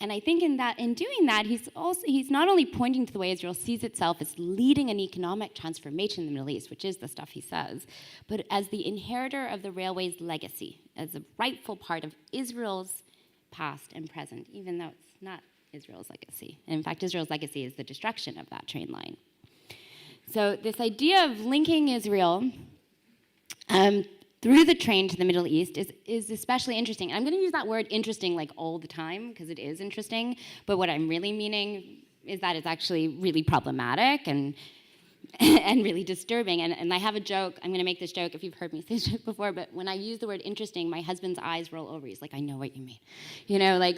And I think in doing that, he's not only pointing to the way Israel sees itself as leading an economic transformation in the Middle East, which is the stuff he says, but as the inheritor of the railway's legacy, as a rightful part of Israel's past and present, even though it's not Israel's legacy. And in fact, Israel's legacy is the destruction of that train line. So this idea of linking Israel through the train to the Middle East is especially interesting. And I'm going to use that word interesting like all the time because it is interesting. But what I'm really meaning is that it's actually really problematic and really disturbing. And I have a joke. I'm going to make this joke if you've heard me say this joke before. But when I use the word interesting, my husband's eyes roll over. He's like, I know what you mean.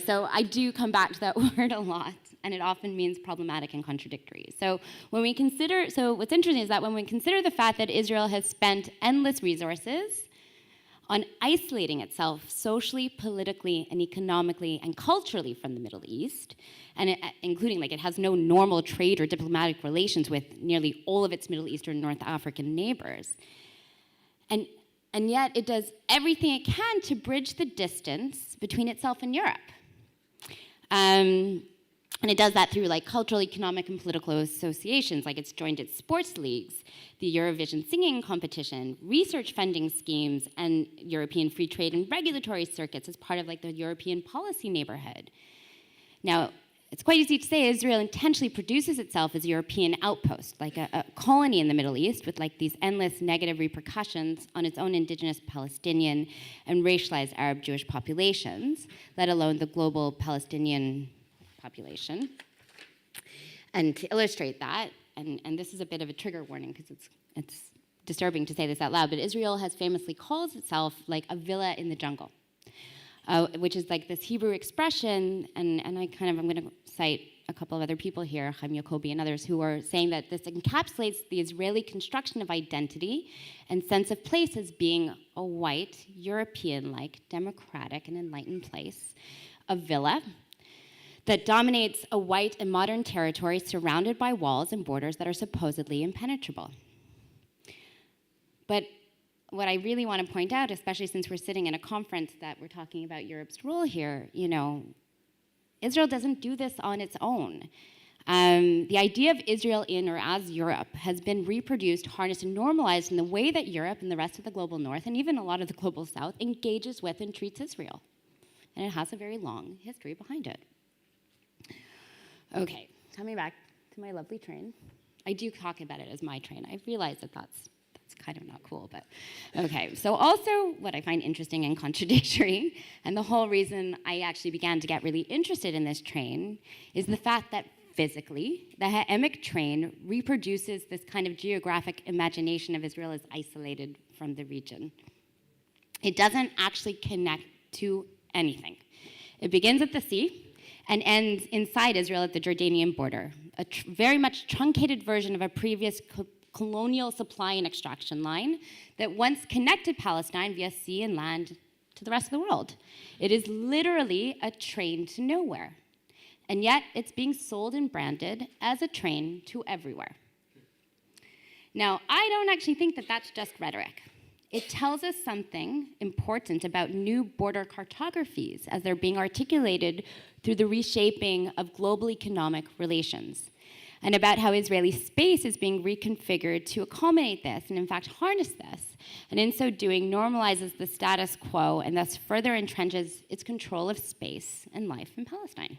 So I do come back to that word a lot. And it often means problematic and contradictory. So what's interesting is that when we consider the fact that Israel has spent endless resources on isolating itself socially, politically, and economically, and culturally from the Middle East, and including it has no normal trade or diplomatic relations with nearly all of its Middle Eastern North African neighbors. And yet it does everything it can to bridge the distance between itself and Europe. And it does that through cultural, economic, and political associations, it's joined its sports leagues, the Eurovision singing competition, research funding schemes, and European free trade and regulatory circuits as part of the European policy neighborhood. Now, it's quite easy to say Israel intentionally produces itself as a European outpost, a colony in the Middle East with these endless negative repercussions on its own indigenous Palestinian and racialized Arab Jewish populations, let alone the global Palestinian population. And to illustrate that, and this is a bit of a trigger warning because it's disturbing to say this out loud, but Israel has famously called itself a villa in the jungle, which is this Hebrew expression, and I'm going to cite a couple of other people here, Chaim Yacobi and others, who are saying that this encapsulates the Israeli construction of identity and sense of place as being a white, European-like, democratic, and enlightened place, a villa that dominates a white and modern territory surrounded by walls and borders that are supposedly impenetrable. But what I really want to point out, especially since we're sitting in a conference that we're talking about Europe's role here, Israel doesn't do this on its own. The idea of Israel in or as Europe has been reproduced, harnessed, and normalized in the way that Europe and the rest of the global north, and even a lot of the global south, engages with and treats Israel. And it has a very long history behind it. Okay, coming back to my lovely train. I do talk about it as my train. I realize that that's kind of not cool, but okay. So also what I find interesting and contradictory, and the whole reason I actually began to get really interested in this train, is the fact that physically, the Ha'emek train reproduces this kind of geographic imagination of Israel as isolated from the region. It doesn't actually connect to anything. It begins at the sea, and ends inside Israel at the Jordanian border, a very much truncated version of a previous colonial supply and extraction line that once connected Palestine via sea and land to the rest of the world. It is literally a train to nowhere, and yet it's being sold and branded as a train to everywhere. Now, I don't actually think that that's just rhetoric. It tells us something important about new border cartographies as they're being articulated through the reshaping of global economic relations, and about how Israeli space is being reconfigured to accommodate this and in fact harness this, and in so doing normalizes the status quo and thus further entrenches its control of space and life in Palestine.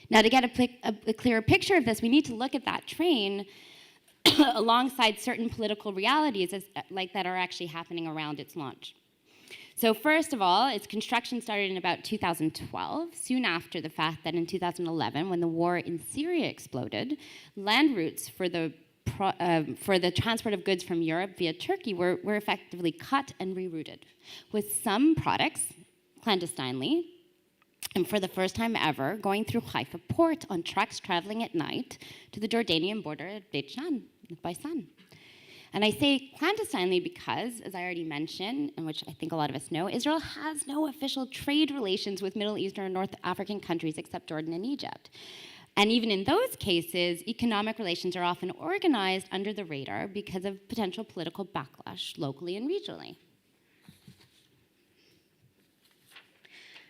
Now, to get a clearer picture of this, we need to look at that train alongside certain political realities that are actually happening around its launch. So first of all, its construction started in about 2012, soon after the fact that in 2011, when the war in Syria exploded, land routes for the transport of goods from Europe via Turkey were effectively cut and rerouted, with some products clandestinely, and for the first time ever, going through Haifa port on trucks traveling at night to the Jordanian border at Beit Shan, by sun. And I say clandestinely because, as I already mentioned, and which I think a lot of us know, Israel has no official trade relations with Middle Eastern and North African countries except Jordan and Egypt. And even in those cases, economic relations are often organized under the radar because of potential political backlash locally and regionally.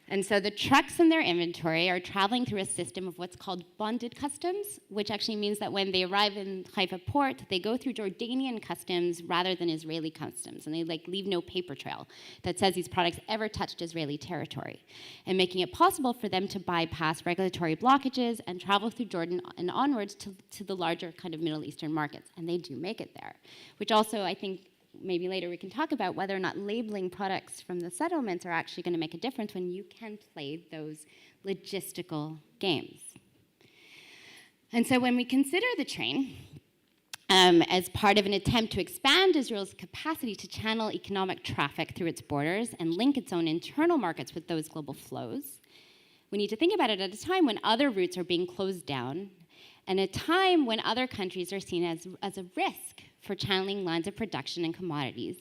And so the trucks in their inventory are traveling through a system of what's called bonded customs, which actually means that when they arrive in Haifa port, they go through Jordanian customs rather than Israeli customs, and they leave no paper trail that says these products ever touched Israeli territory, and making it possible for them to bypass regulatory blockages and travel through Jordan and onwards to the larger kind of Middle Eastern markets, and they do make it there, which also I think maybe later we can talk about whether or not labeling products from the settlements are actually going to make a difference when you can play those logistical games. And so when we consider the train as part of an attempt to expand Israel's capacity to channel economic traffic through its borders and link its own internal markets with those global flows, we need to think about it at a time when other routes are being closed down and a time when other countries are seen as a risk for channeling lines of production and commodities,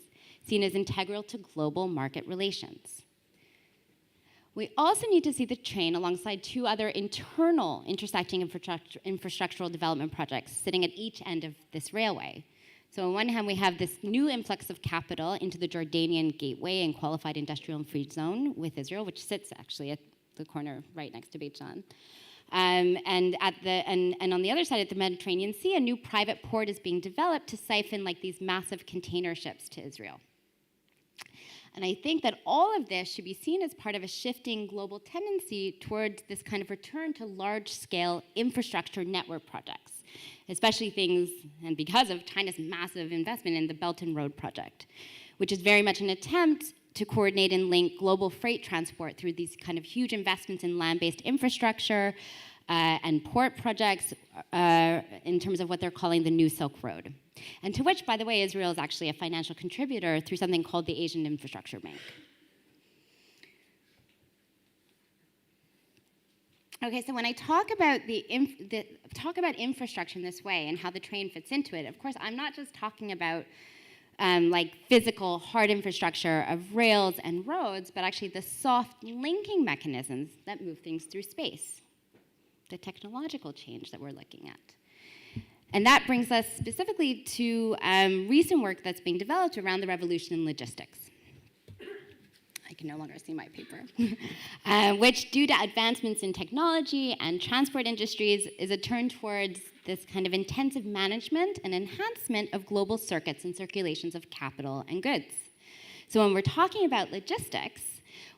seen as integral to global market relations. We also need to see the train alongside two other internal intersecting infrastructural development projects sitting at each end of this railway. So on one hand, we have this new influx of capital into the Jordanian gateway and qualified industrial and free zone with Israel, which sits actually at the corner right next to Beit Shan. And on the other side of the Mediterranean Sea, a new private port is being developed to siphon these massive container ships to Israel. And I think that all of this should be seen as part of a shifting global tendency towards this kind of return to large-scale infrastructure network projects, especially things, and because of China's massive investment in the Belt and Road project, which is very much an attempt to coordinate and link global freight transport through these kind of huge investments in land-based infrastructure and port projects in terms of what they're calling the New Silk Road. And to which, by the way, Israel is actually a financial contributor through something called the Asian Infrastructure Bank. Okay, so when I talk about infrastructure in this way and how the train fits into it, of course, I'm not just talking about physical hard infrastructure of rails and roads, but actually the soft linking mechanisms that move things through space, the technological change that we're looking at. And that brings us specifically to recent work that's being developed around the revolution in logistics. I can no longer see my paper, which, due to advancements in technology and transport industries, is a turn towards this kind of intensive management and enhancement of global circuits and circulations of capital and goods. So when we're talking about logistics,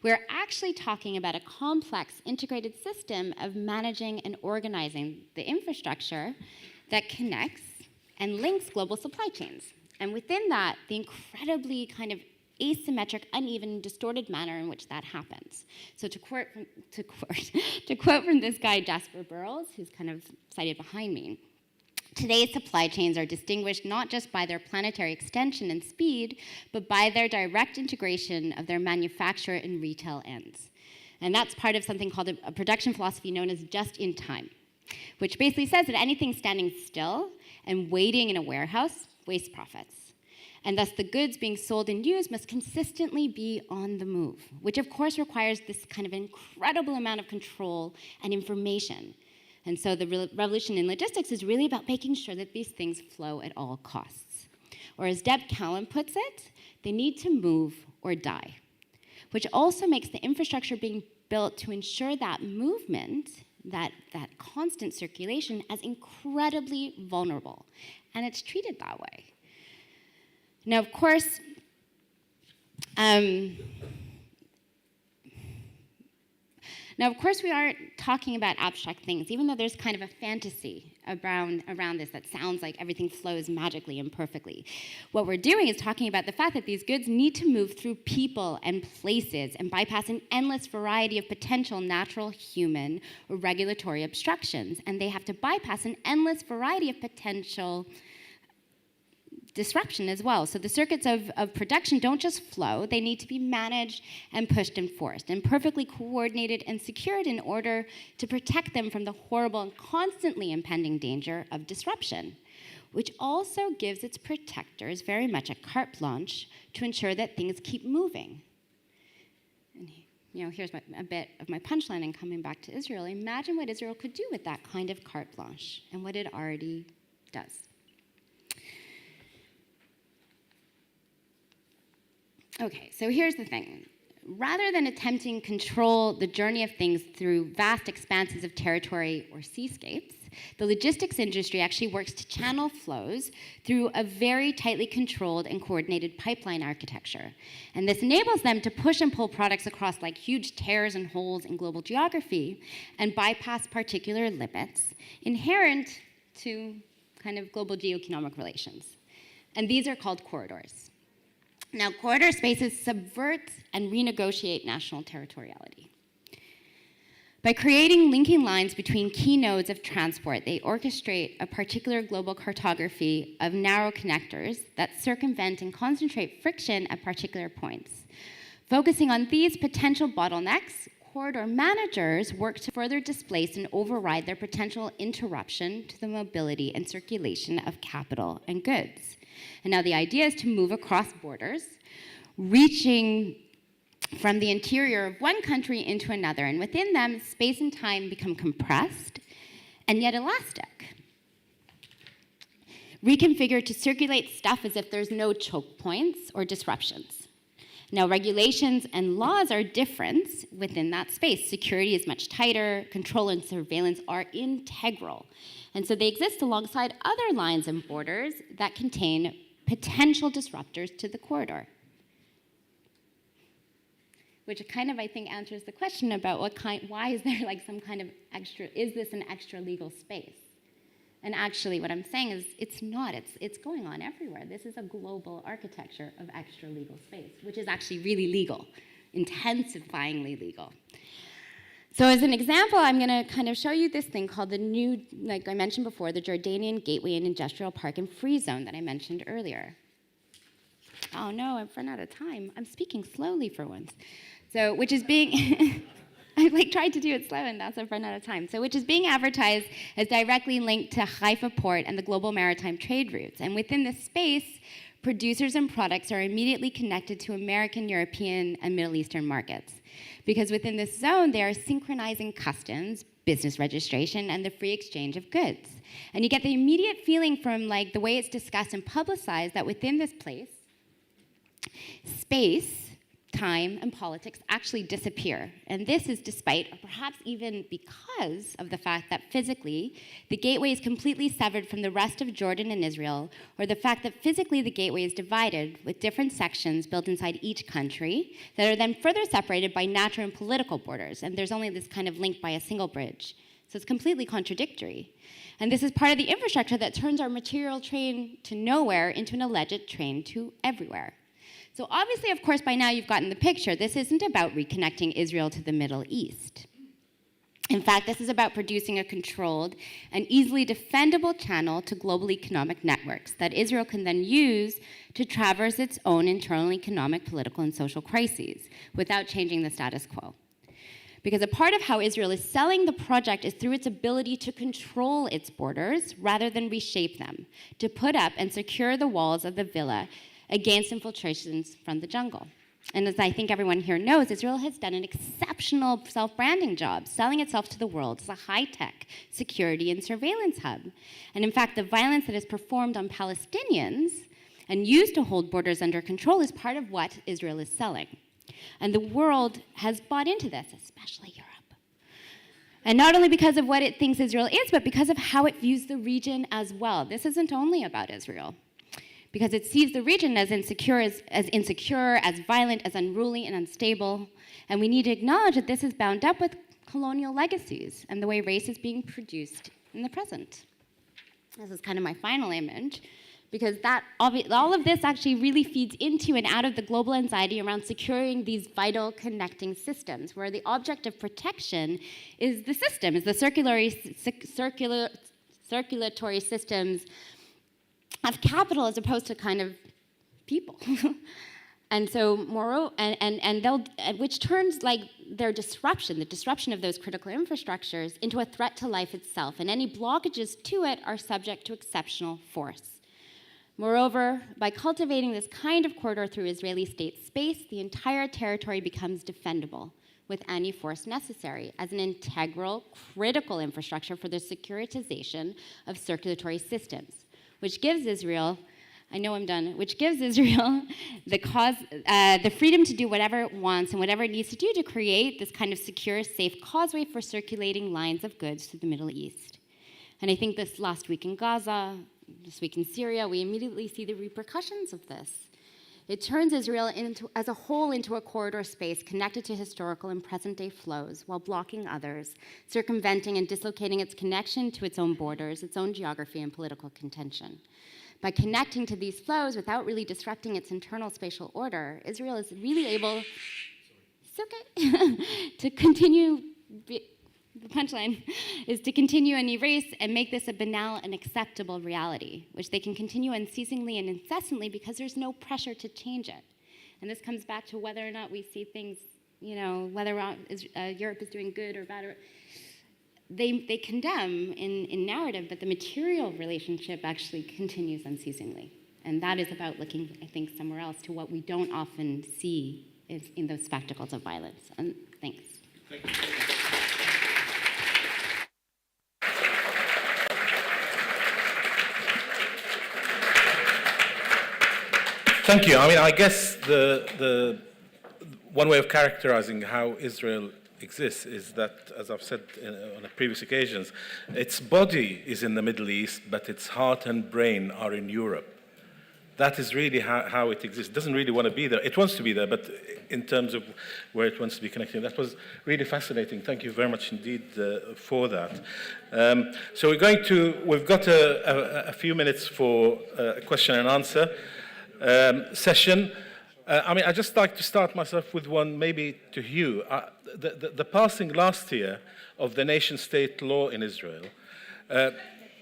we're actually talking about a complex integrated system of managing and organizing the infrastructure that connects and links global supply chains. And within that, the incredibly kind of asymmetric, uneven, distorted manner in which that happens. So to quote from this guy, Jasper Burrells, who's kind of cited behind me, today's supply chains are distinguished not just by their planetary extension and speed, but by their direct integration of their manufacture and retail ends. And that's part of something called a production philosophy known as just-in-time, which basically says that anything standing still and waiting in a warehouse wastes profits. And thus the goods being sold and used must consistently be on the move, which of course requires this kind of incredible amount of control and information. And so the revolution in logistics is really about making sure that these things flow at all costs. Or as Deb Cowan puts it, they need to move or die, which also makes the infrastructure being built to ensure that movement, that constant circulation, as incredibly vulnerable. And it's treated that way. Now, of course, we aren't talking about abstract things, even though there's kind of a fantasy around this that sounds like everything flows magically and perfectly. What we're doing is talking about the fact that these goods need to move through people and places and bypass an endless variety of potential natural, human, or regulatory obstructions. And they have to bypass an endless variety of potential disruption as well. So the circuits of production don't just flow, they need to be managed and pushed and forced and perfectly coordinated and secured in order to protect them from the horrible and constantly impending danger of disruption, which also gives its protectors very much a carte blanche to ensure that things keep moving. And here's a bit of my punchline and coming back to Israel. Imagine what Israel could do with that kind of carte blanche and what it already does. Okay, so here's the thing. Rather than attempting to control the journey of things through vast expanses of territory or seascapes, the logistics industry actually works to channel flows through a very tightly controlled and coordinated pipeline architecture. And this enables them to push and pull products across like huge tears and holes in global geography and bypass particular limits inherent to kind of global geoeconomic relations. And these are called corridors. Now, corridor spaces subvert and renegotiate national territoriality. By creating linking lines between key nodes of transport, they orchestrate a particular global cartography of narrow connectors that circumvent and concentrate friction at particular points. Focusing on these potential bottlenecks, corridor managers work to further displace and override their potential interruption to the mobility and circulation of capital and goods. And now the idea is to move across borders, reaching from the interior of one country into another, and within them, space and time become compressed and yet elastic. Reconfigured to circulate stuff as if there's no choke points or disruptions. Now, regulations and laws are different within that space. Security is much tighter, control and surveillance are integral. And so they exist alongside other lines and borders that contain potential disruptors to the corridor. Which kind of, I think, answers the question about why is there like some kind of extra, is this an extra legal space? And actually what I'm saying is it's not, it's going on everywhere. This is a global architecture of extra legal space, which is actually really legal, intensifyingly legal. So as an example, I'm going to kind of show you this thing called the new, like I mentioned before, the Jordanian Gateway and Industrial Park and Free Zone that I mentioned earlier. Oh no, I've run out of time. I'm speaking slowly for once. So, which is being, I tried to do it slow and that's I've run out of time. So, which is being advertised as directly linked to Haifa Port and the global maritime trade routes. And within this space, producers and products are immediately connected to American, European, and Middle Eastern markets. Because within this zone, they are synchronizing customs, business registration, and the free exchange of goods. And you get the immediate feeling from like the way it's discussed and publicized that within this place, space, time, and politics actually disappear. And this is despite, or perhaps even because of the fact that physically, the gateway is completely severed from the rest of Jordan and Israel, or the fact that physically the gateway is divided with different sections built inside each country that are then further separated by natural and political borders. And there's only this kind of link by a single bridge. So it's completely contradictory. And this is part of the infrastructure that turns our material train to nowhere into an alleged train to everywhere. So obviously, of course, by now you've gotten the picture. This isn't about reconnecting Israel to the Middle East. In fact, this is about producing a controlled and easily defendable channel to global economic networks that Israel can then use to traverse its own internal economic, political, and social crises without changing the status quo. Because a part of how Israel is selling the project is through its ability to control its borders rather than reshape them, to put up and secure the walls of the villa against infiltrations from the jungle. And as I think everyone here knows, Israel has done an exceptional self-branding job, selling itself to the world as a high-tech security and surveillance hub. And in fact, the violence that is performed on Palestinians and used to hold borders under control is part of what Israel is selling. And the world has bought into this, especially Europe. And not only because of what it thinks Israel is, but because of how it views the region as well. This isn't only about Israel, because it sees the region as insecure, as violent, as unruly and unstable. And we need to acknowledge that this is bound up with colonial legacies and the way race is being produced in the present. This is kind of my final image, because all of this actually really feeds into and out of the global anxiety around securing these vital connecting systems, where the object of protection is the system, is the circulatory systems of capital as opposed to kind of people. And so, which turns like their disruption, the disruption of those critical infrastructures, into a threat to life itself. And any blockages to it are subject to exceptional force. Moreover, by cultivating this kind of corridor through Israeli state space, the entire territory becomes defendable with any force necessary as an integral, critical infrastructure for the securitization of circulatory systems, which gives Israel, I know I'm done, which gives Israel the freedom to do whatever it wants and whatever it needs to do to create this kind of secure, safe causeway for circulating lines of goods through the Middle East. And I think this last week in Gaza, this week in Syria, we immediately see the repercussions of this. It turns Israel as a whole into a corridor space connected to historical and present-day flows while blocking others, circumventing and dislocating its connection to its own borders, its own geography and political contention. By connecting to these flows without really disrupting its internal spatial order, Israel is really able, it's okay, to continue, the punchline is to continue and erase and make this a banal and acceptable reality, which they can continue unceasingly and incessantly because there's no pressure to change it. And this comes back to whether or not we see things, whether Europe is doing good or bad. They condemn in narrative, but the material relationship actually continues unceasingly. And that is about looking, I think, somewhere else to what we don't often see in those spectacles of violence. And thanks. Thank you. Thank you. I mean, I guess the one way of characterizing how Israel exists is that, as I've said on previous occasions, its body is in the Middle East, but its heart and brain are in Europe. That is really how it exists. It doesn't really want to be there. It wants to be there, but in terms of where it wants to be connected. That was really fascinating. Thank you very much indeed for that. So we've got a few minutes for a question and answer session. I'd just like to start myself with one, maybe to Hugh. The passing last year of the nation-state law in Israel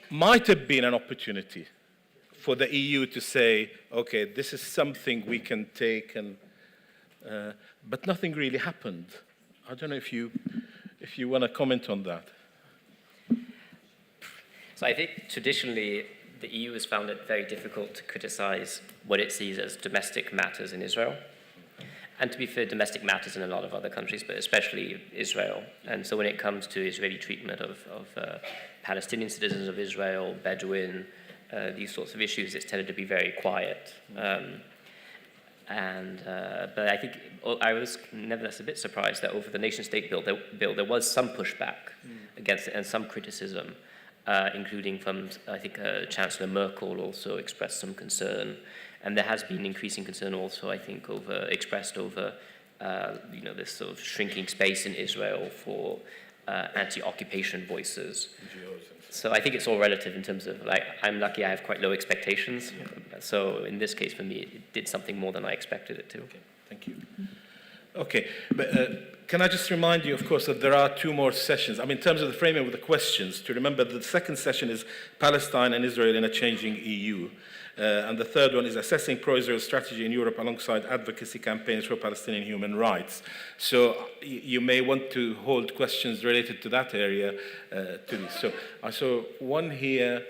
might have been an opportunity for the EU to say, okay, this is something we can take, but nothing really happened. I don't know if you want to comment on that. So I think traditionally, the EU has found it very difficult to criticize what it sees as domestic matters in Israel. And to be fair, domestic matters in a lot of other countries, but especially Israel. And so when it comes to Israeli treatment of Palestinian citizens of Israel, Bedouin, these sorts of issues, it's tended to be very quiet. But I think I was nevertheless a bit surprised that over the nation-state bill, there was some pushback against it and some criticism. Including from, I think, Chancellor Merkel also expressed some concern. And there has been increasing concern also, I think, expressed over this sort of shrinking space in Israel for anti-occupation voices. So I think it's all relative in terms of, I'm lucky I have quite low expectations. So in this case, for me, it did something more than I expected it to. Okay, thank you. Okay, but can I just remind you, of course, that there are two more sessions. In terms of the framing of the questions, to remember that the second session is Palestine and Israel in a changing EU. And the third one is assessing pro-Israel strategy in Europe alongside advocacy campaigns for Palestinian human rights. So you may want to hold questions related to that area to this. So I saw one here,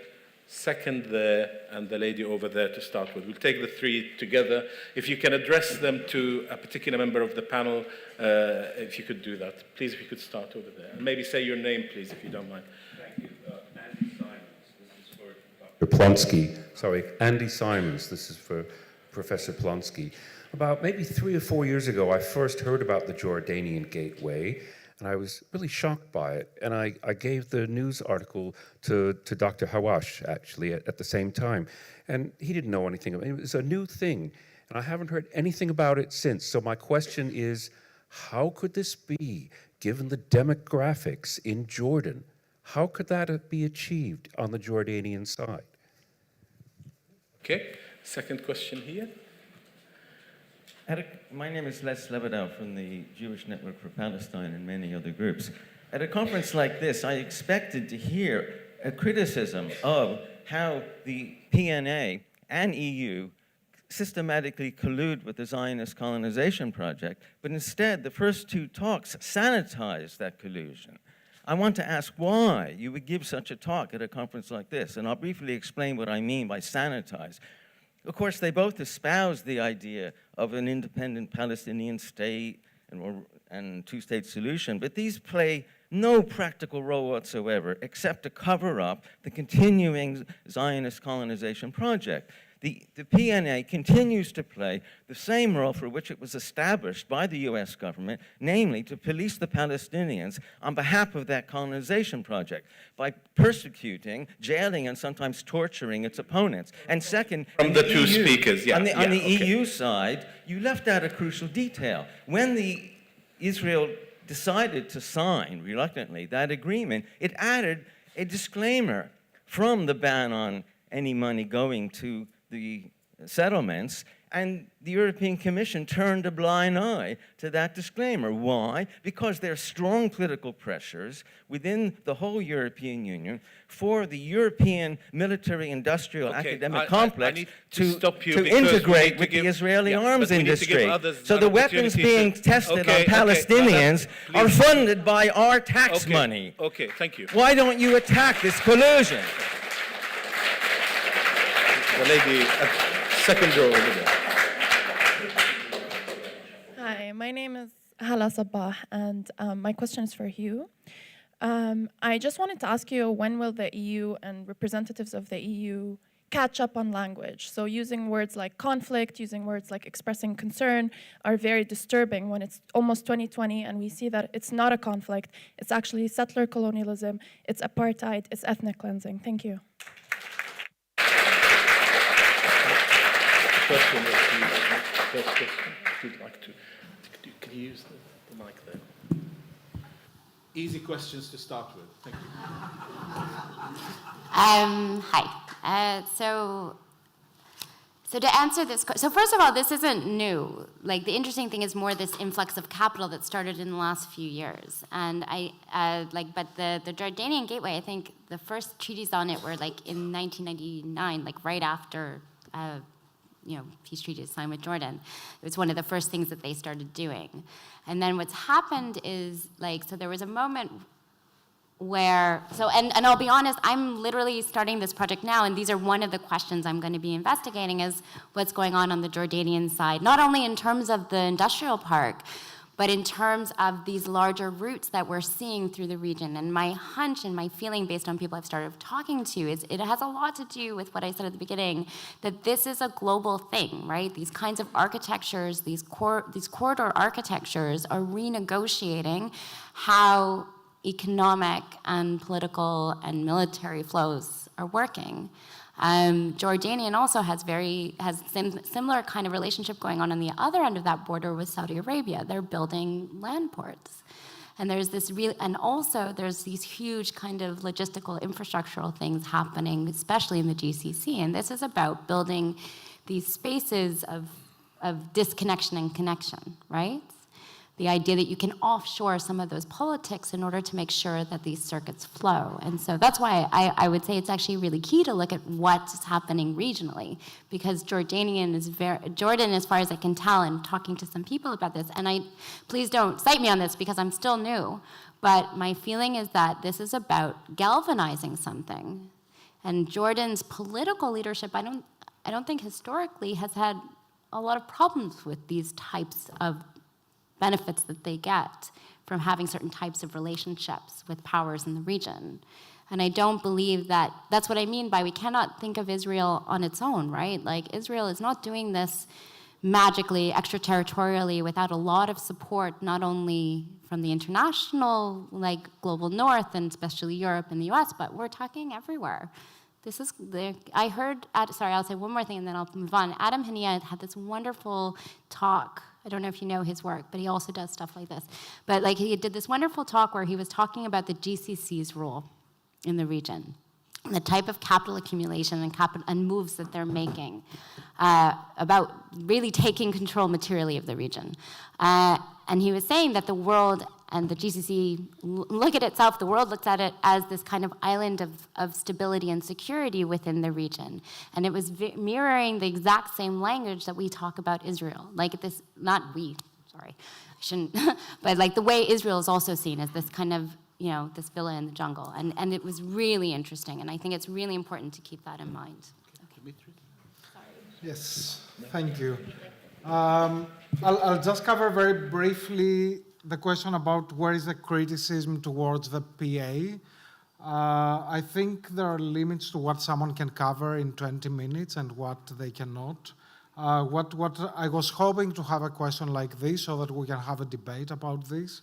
second there, and the lady over there to start with. We'll take the three together. If you can address them to a particular member of the panel, if you could do that. Please, if you could start over there. And maybe say your name, please, if you don't mind. Thank you. Andy Simons. This is for Dr. Plonsky. Sorry, Andy Simons. This is for Professor Plonsky. About maybe 3 or 4 years ago, I first heard about the Jordanian Gateway, and I was really shocked by it. And I gave the news article to Dr. Hawash, actually, at the same time. And he didn't know anything about it. It was a new thing, and I haven't heard anything about it since. So my question is, how could this be, given the demographics in Jordan? How could that be achieved on the Jordanian side? Okay, second question here. My name is Les Lebedev from the Jewish Network for Palestine and many other groups. At a conference like this, I expected to hear a criticism of how the PNA and EU systematically collude with the Zionist colonization project, but instead the first two talks sanitized that collusion. I want to ask why you would give such a talk at a conference like this, and I'll briefly explain what I mean by sanitize. Of course, they both espouse the idea of an independent Palestinian state and two-state solution, but these play no practical role whatsoever except to cover up the continuing Zionist colonization project. The PNA continues to play the same role for which it was established by the US government, namely to police the Palestinians on behalf of that colonization project by persecuting, jailing, and sometimes torturing its opponents. And second, from the two speakers, on the EU side, you left out a crucial detail. When Israel decided to sign, reluctantly, that agreement, it added a disclaimer from the ban on any money going to the settlements, and the European Commission turned a blind eye to that disclaimer. Why? Because there are strong political pressures within the whole European Union for the European military-industrial academic complex to integrate with the Israeli arms industry. So the weapons being tested on Palestinians are funded by our tax money. Okay, thank you. Why don't you attack this collusion? The lady at second row over there. Hi, my name is Hala Sabah, and my question is for Hugh. I just wanted to ask you, when will the EU and representatives of the EU catch up on language? So using words like conflict, using words like expressing concern are very disturbing when it's almost 2020 and we see that it's not a conflict, it's actually settler colonialism, it's apartheid, it's ethnic cleansing. Thank you. Question is, first question, if you'd like to. Can you use the mic there? Easy questions to start with. Thank you. Hi. So to answer this question, so first of all, this isn't new. Like, the interesting thing is more this influx of capital that started in the last few years. And but the Jordanian Gateway, I think the first treaties on it were like in 1999, like right after peace treaty signed with Jordan. It was one of the first things that they started doing. And then what's happened is, so there was a moment where, and I'll be honest, I'm literally starting this project now, and these are one of the questions I'm going to be investigating, is what's going on the Jordanian side, not only in terms of the industrial park, but in terms of these larger roots that we're seeing through the region. And my hunch and my feeling, based on people I've started talking to, is it has a lot to do with what I said at the beginning, that this is a global thing, right? These kinds of architectures, these corridor architectures are renegotiating how economic and political and military flows are working. Jordanian also has similar kind of relationship going on the other end of that border with Saudi Arabia. They're building land ports. And there's these huge kind of logistical infrastructural things happening, especially in the GCC. And this is about building these spaces of disconnection and connection, right? The idea that you can offshore some of those politics in order to make sure that these circuits flow. And so that's why I would say it's actually really key to look at what's happening regionally, because Jordan, as far as I can tell, and talking to some people about this, and please don't cite me on this because I'm still new, but my feeling is that this is about galvanizing something. And Jordan's political leadership, I don't think historically has had a lot of problems with these types of benefits that they get from having certain types of relationships with powers in the region. And I don't believe that's what I mean by we cannot think of Israel on its own, right? Like, Israel is not doing this magically, extraterritorially, without a lot of support, not only from the international, global north, and especially Europe and the US, but we're talking everywhere. I heard, sorry, I'll say one more thing and then I'll move on. Adam Hania had this wonderful talk. I don't know if you know his work, but he also does stuff like this. But he did this wonderful talk where he was talking about the GCC's role in the region, the type of capital accumulation and moves that they're making, about really taking control materially of the region. And he was saying that the world and the GCC look at itself, the world looks at it as this kind of island of stability and security within the region. And it was mirroring the exact same language that we talk about Israel. Like this, not we, sorry, I shouldn't, but like the way Israel is also seen as this kind of, you know, this villa in the jungle. And it was really interesting, and I think it's really important to keep that in mind. Yes, thank you. I'll just cover very briefly the question about where is the criticism towards the PA. I think there are limits to what someone can cover in 20 minutes and what they cannot. What I was hoping to have a question like this so that we can have a debate about this.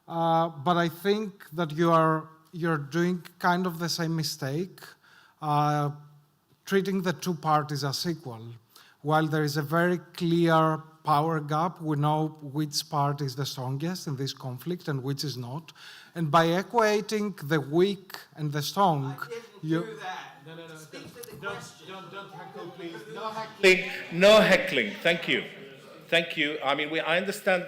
But I think that you're doing kind of the same mistake, treating the two parties as equal. While there is a very clear power gap, we know which party is the strongest in this conflict and which is not. And by equating the weak and the strong, you... No. Speak to the question. Don't heckle, please. No heckling. No heckling. Thank you. Thank you. I mean, I understand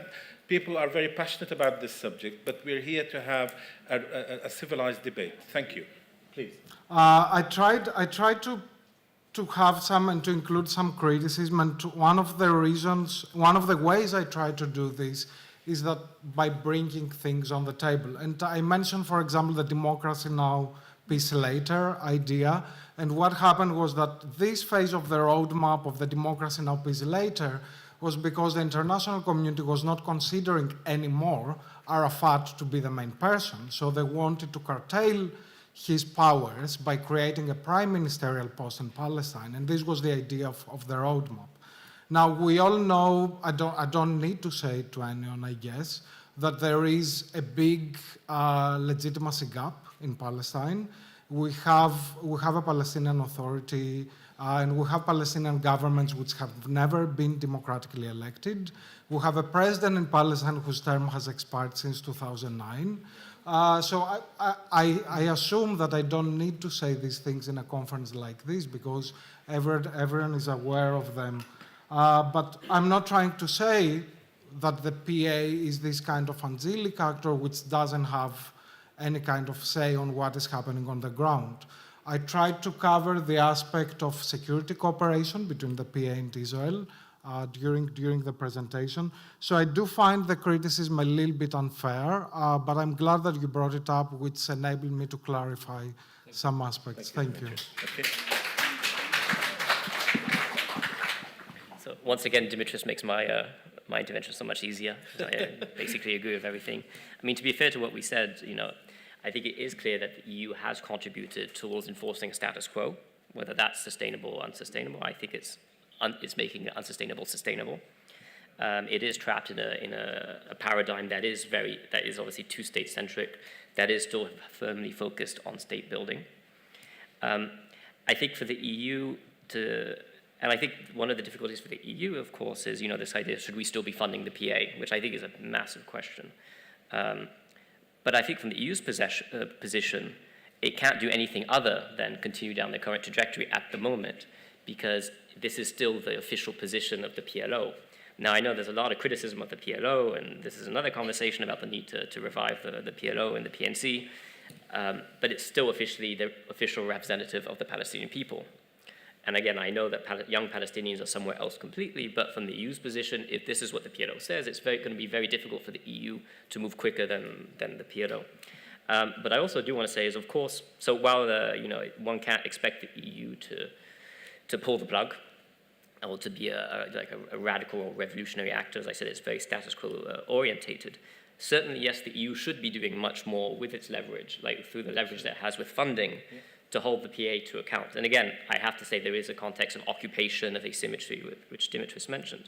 people are very passionate about this subject, but we're here to have a civilized debate. Thank you. Please. I tried to have some and to include some criticism, and one of the ways I try to do this is that by bringing things on the table. And I mentioned, for example, the democracy now, peace later idea, and what happened was that this phase of the roadmap of the democracy now, peace later was because the international community was not considering anymore Arafat to be the main person, so they wanted to curtail his powers by creating a prime ministerial post in Palestine, and this was the idea of the roadmap. Now, we all know, I don't need to say it to anyone, I guess, that there is a big legitimacy gap in Palestine. We have a Palestinian Authority, and we have Palestinian governments which have never been democratically elected. We have a president in Palestine whose term has expired since 2009. So I assume that I don't need to say these things in a conference like this because everyone is aware of them. But I'm not trying to say that the PA is this kind of angelic actor which doesn't have any kind of say on what is happening on the ground. I tried to cover the aspect of security cooperation between the PA and Israel during the presentation. So I do find the criticism a little bit unfair, but I'm glad that you brought it up, which enabled me to clarify some aspects. Thank you. Okay. So once again, Dimitris makes my intervention so much easier. I basically agree with everything. I mean, to be fair to what we said, you know, I think it is clear that the EU has contributed towards enforcing status quo, whether that's sustainable or unsustainable. I think it's making it unsustainable sustainable. It is trapped in a paradigm that is obviously two-state centric, that is still firmly focused on state building. I think for the EU and I think one of the difficulties for the EU, of course, is this idea: should we still be funding the PA, which I think is a massive question. But I think from the EU's position, it can't do anything other than continue down the current trajectory at the moment, because this is still the official position of the PLO. Now, I know there's a lot of criticism of the PLO, and this is another conversation about the need to revive the PLO and the PNC, but it's still officially the official representative of the Palestinian people. And again, I know that young Palestinians are somewhere else completely, but from the EU's position, if this is what the PLO says, it's going to be very difficult for the EU to move quicker than the PLO. But I also do want to say is, of course, so while one can't expect the EU to pull the plug or to be a radical or revolutionary actor, as I said, it's very status quo orientated. Certainly, yes, the EU should be doing much more with its leverage, like through the leverage that it has with funding, to hold the PA to account. And again, I have to say there is a context of occupation, of asymmetry, which Dimitris mentioned.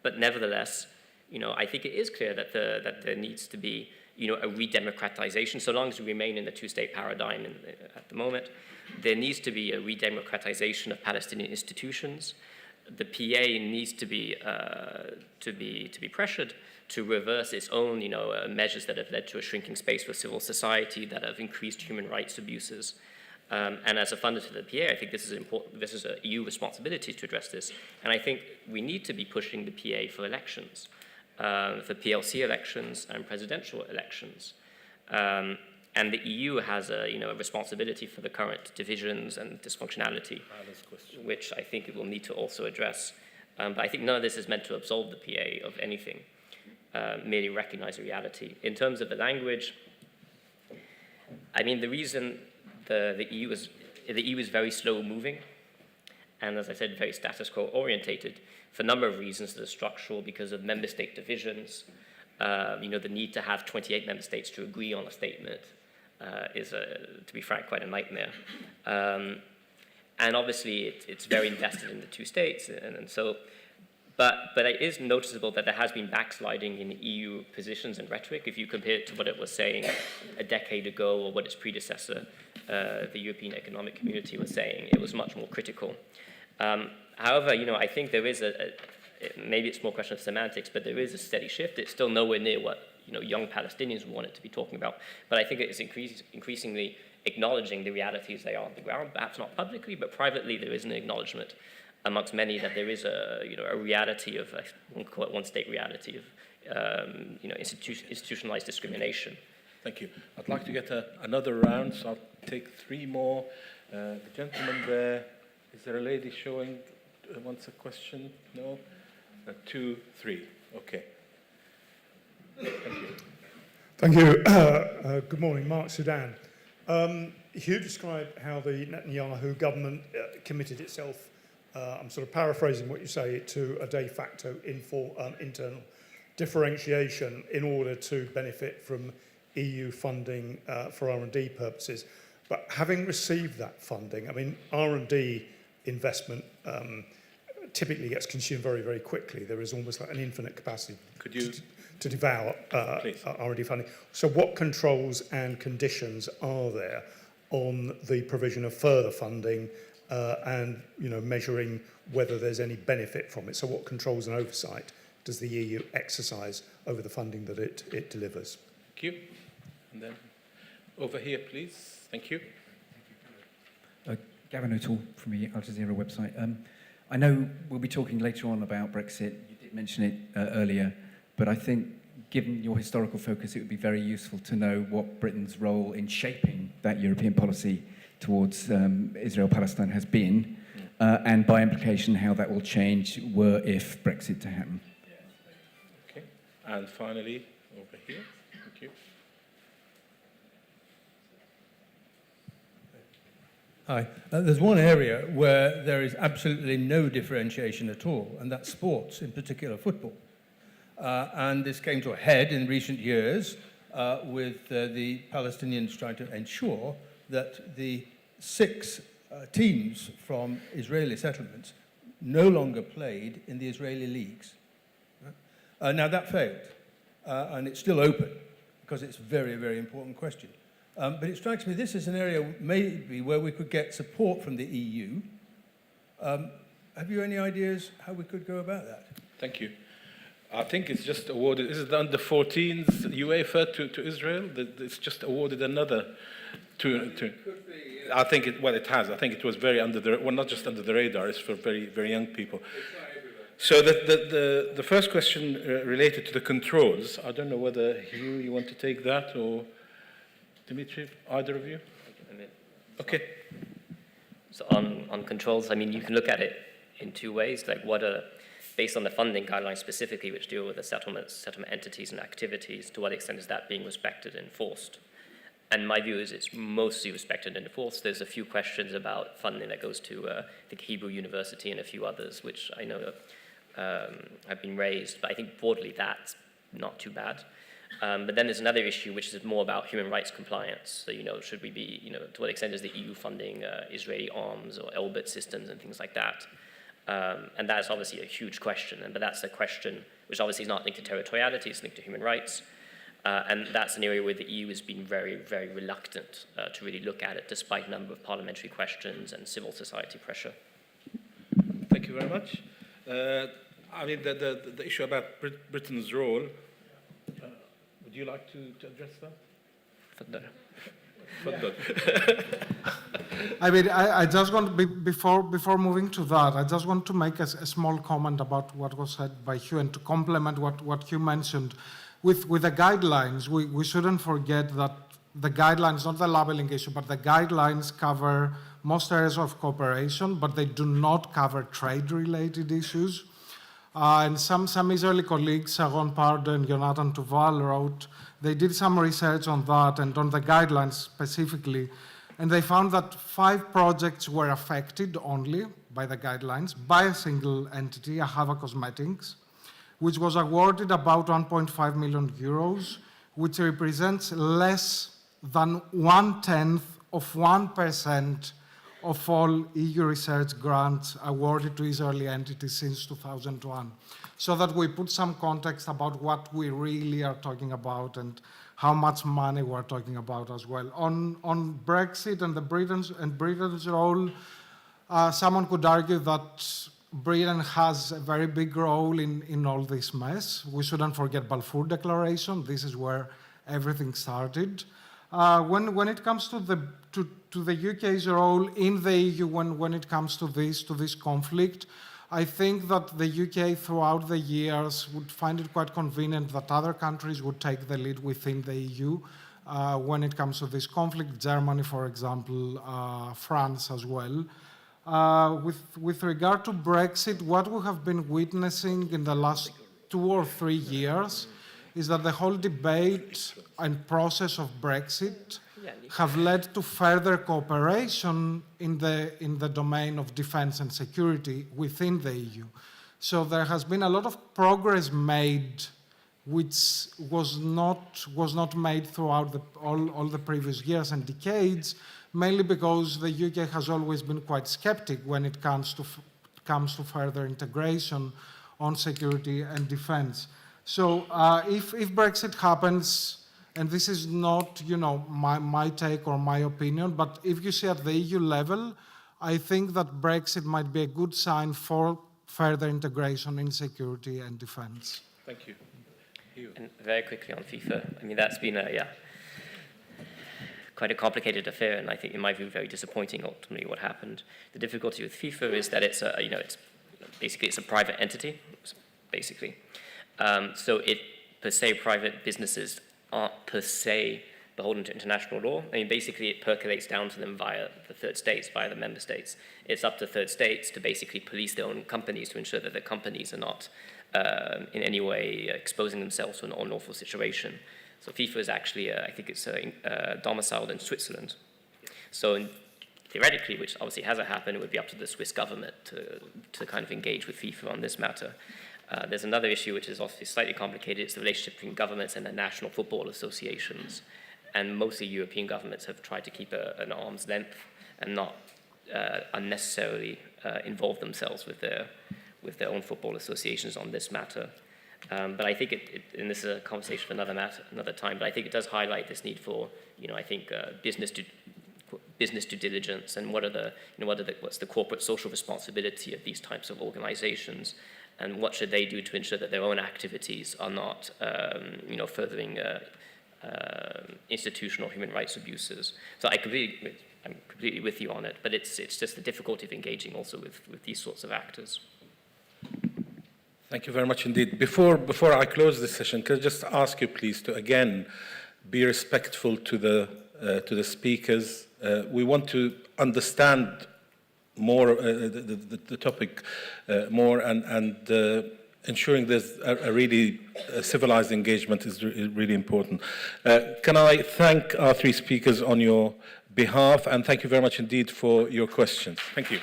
But nevertheless, I think it is clear that there needs to be, a re-democratization. So long as we remain in the two-state paradigm at the moment, there needs to be a re-democratization of Palestinian institutions. The PA needs to be pressured to reverse its own, measures that have led to a shrinking space for civil society, that have increased human rights abuses. And as a funder to the PA, I think this is important. This is an EU responsibility to address this. And I think we need to be pushing the PA for elections. for PLC elections and presidential elections. And the EU has a responsibility for the current divisions and dysfunctionality, which I think it will need to also address. But I think none of this is meant to absolve the PA of anything, merely recognize the reality. In terms of the language, I mean, the reason the EU is very slow moving, and as I said, very status quo orientated, for a number of reasons that are structural, because of member state divisions. The need to have 28 member states to agree on a statement is, to be frank, quite a nightmare. And obviously, it's very invested in the two states, and so. But it is noticeable that there has been backsliding in EU positions and rhetoric. If you compare it to what it was saying a decade ago, or what its predecessor, the European Economic Community, was saying, it was much more critical. However, I think there is maybe it's more a question of semantics, but there is a steady shift. It's still nowhere near what young Palestinians want it to be talking about. But I think it is increasingly acknowledging the realities they are on the ground, perhaps not publicly, but privately there is an acknowledgement amongst many that there is a reality of, I won't call it one state reality of institutionalized discrimination. Thank you. I'd like to get another round, so I'll take three more. The gentleman there, is there a lady showing, wants a question? No? 2, 3, okay. Thank you. Thank you. Good morning, Mark Sudan. Hugh described how the Netanyahu government committed itself, I'm sort of paraphrasing what you say, to a de facto internal differentiation in order to benefit from EU funding for R&D purposes. But having received that funding, I mean, R&D investment typically gets consumed very, very quickly. There is almost like an infinite capacity to devour R&D funding. So what controls and conditions are there on the provision of further funding and measuring whether there's any benefit from it? So what controls and oversight does the EU exercise over the funding that it delivers? Thank you. And then over here, please. Thank you. Gavin O'Toole from the Al Jazeera website. I know we'll be talking later on about Brexit. You did mention it earlier, but I think given your historical focus, it would be very useful to know what Britain's role in shaping that European policy towards Israel-Palestine has been, and by implication, how that will change if Brexit to happen. Okay. And finally, over here. Thank you. Hi. There's one area where there is absolutely no differentiation at all, and that's sports, in particular football. And this came to a head in recent years with the Palestinians trying to ensure that the 6 teams from Israeli settlements no longer played in the Israeli leagues. Now that failed, and it's still open because it's a very, very important question. But it strikes me this is an area maybe where we could get support from the EU. Have you any ideas how we could go about that? Thank you. I think it's just awarded, this is the under-14s UEFA to Israel. It's just awarded another to I think it has. I think it was very not just under the radar, it's for very, very young people. So the first question related to the controls, I don't know whether you want to take that or Dimitri, either of you? Okay. So on controls, I mean, you can look at it in two ways, like based on the funding guidelines specifically, which deal with the settlement entities and activities, to what extent is that being respected and enforced? And my view is it's mostly respected and enforced. There's a few questions about funding that goes to the Hebrew University and a few others, which I know have been raised, but I think broadly that's not too bad. But then there's another issue, which is more about human rights compliance. So, should we be, to what extent is the EU funding Israeli arms or Elbit systems and things like that? And that's obviously a huge question. But that's a question which obviously is not linked to territoriality, it's linked to human rights. And that's an area where the EU has been very, very reluctant to really look at it, despite a number of parliamentary questions and civil society pressure. Thank you very much. I mean, the issue about Britain's role, would you like to address that? Faddal. Faddal. I mean, I just want to before moving to that, I just want to make a small comment about what was said by Hugh and to complement what Hugh mentioned. With the guidelines, we shouldn't forget that the guidelines, not the labeling issue, but the guidelines cover most areas of cooperation, but they do not cover trade-related issues. And some Israeli colleagues, Sharon Pardo and Jonathan Tuval, wrote, they did some research on that and on the guidelines specifically, and they found that 5 projects were affected only by the guidelines by a single entity, Ahava Cosmetics, which was awarded about 1.5 million euros, which represents less than 1/10 of 1% of all EU research grants awarded to Israeli entities since 2001. So that we put some context about what we really are talking about and how much money we're talking about as well. On Brexit and Britain's role, someone could argue that Britain has a very big role in all this mess. We shouldn't forget Balfour Declaration. This is where everything started. When it comes to the UK's role in the EU when it comes to this conflict, I think that the UK throughout the years would find it quite convenient that other countries would take the lead within the EU when it comes to this conflict. Germany, for example, France as well. With regard to Brexit, what we have been witnessing in the last 2 or 3 years is that the whole debate and process of Brexit have led to further cooperation in the domain of defense and security within the EU. So there has been a lot of progress made which was not made throughout all the previous years and decades, mainly because the UK has always been quite skeptic when it comes to further integration on security and defense. So if Brexit happens, and this is not, my take or my opinion, but if you see at the EU level, I think that Brexit might be a good sign for further integration in security and defense. Thank you. And very quickly on FIFA, I mean, that's been quite a complicated affair, and I think, in my view, very disappointing ultimately what happened. The difficulty with FIFA is that it's a private entity, basically. So per se, private businesses aren't per se beholden to international law. I mean, basically, it percolates down to them via the third states, via the member states. It's up to third states to basically police their own companies to ensure that their companies are not in any way exposing themselves to an unlawful situation. So FIFA is actually, I think it's domiciled in Switzerland. So theoretically, which obviously hasn't happened, it would be up to the Swiss government to kind of engage with FIFA on this matter. There's another issue which is obviously slightly complicated. It's the relationship between governments and the national football associations. And mostly European governments have tried to keep an arm's length and not unnecessarily involve themselves with their own football associations on this matter. But I think and this is a conversation for another time, but I think it does highlight this need for, business due diligence and what's the corporate social responsibility of these types of organizations, and what should they do to ensure that their own activities are not, furthering institutional human rights abuses. So I'm completely with you on it, but it's just the difficulty of engaging also with these sorts of actors. Thank you very much indeed. Before I close this session, can I just ask you, please, to again be respectful to the speakers. We want to understand more the topic more, and ensuring there's a really civilized engagement is really important. Can I thank our 3 speakers on your behalf, and thank you very much indeed for your questions. Thank you.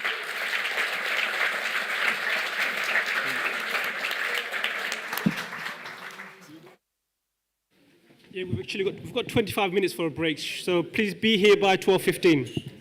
Yeah, we've got 25 minutes for a break, so please be here by 12:15.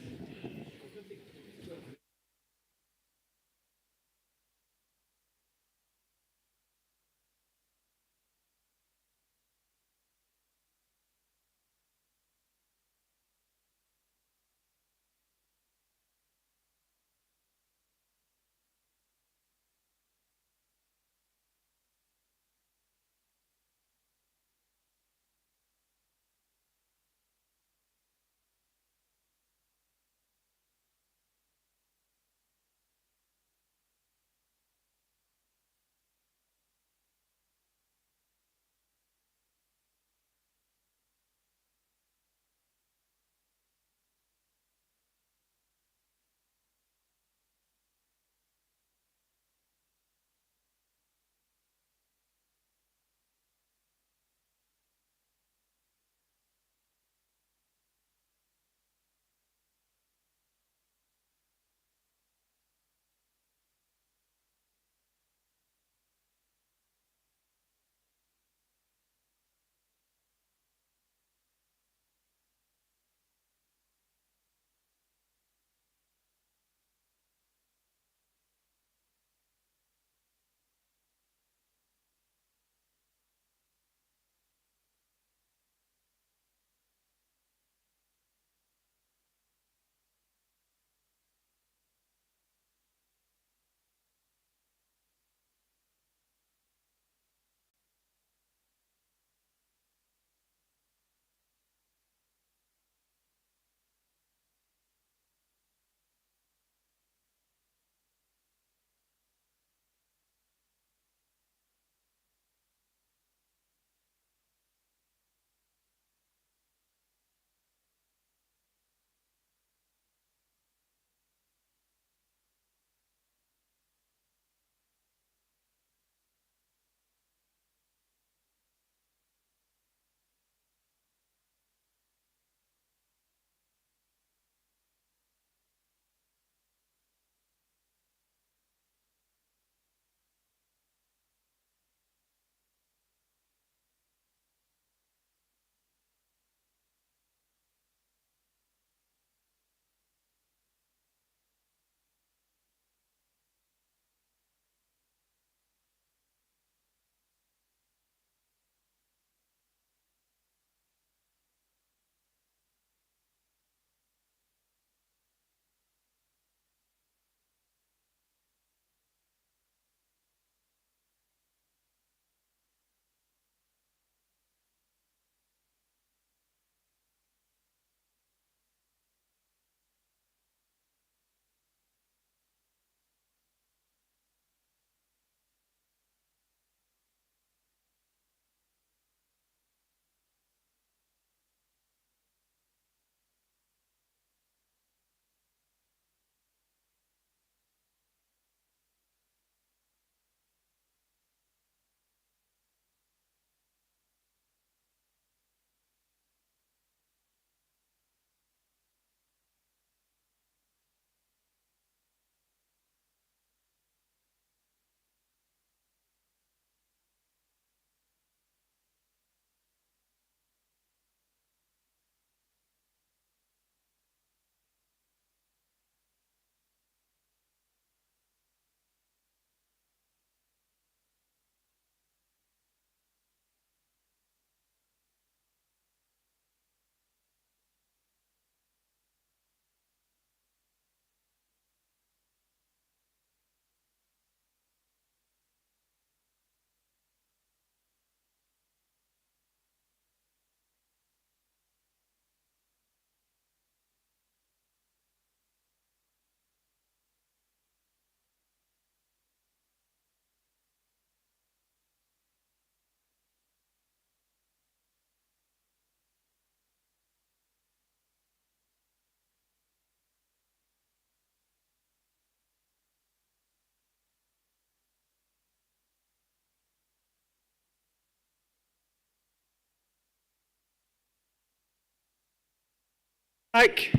Back.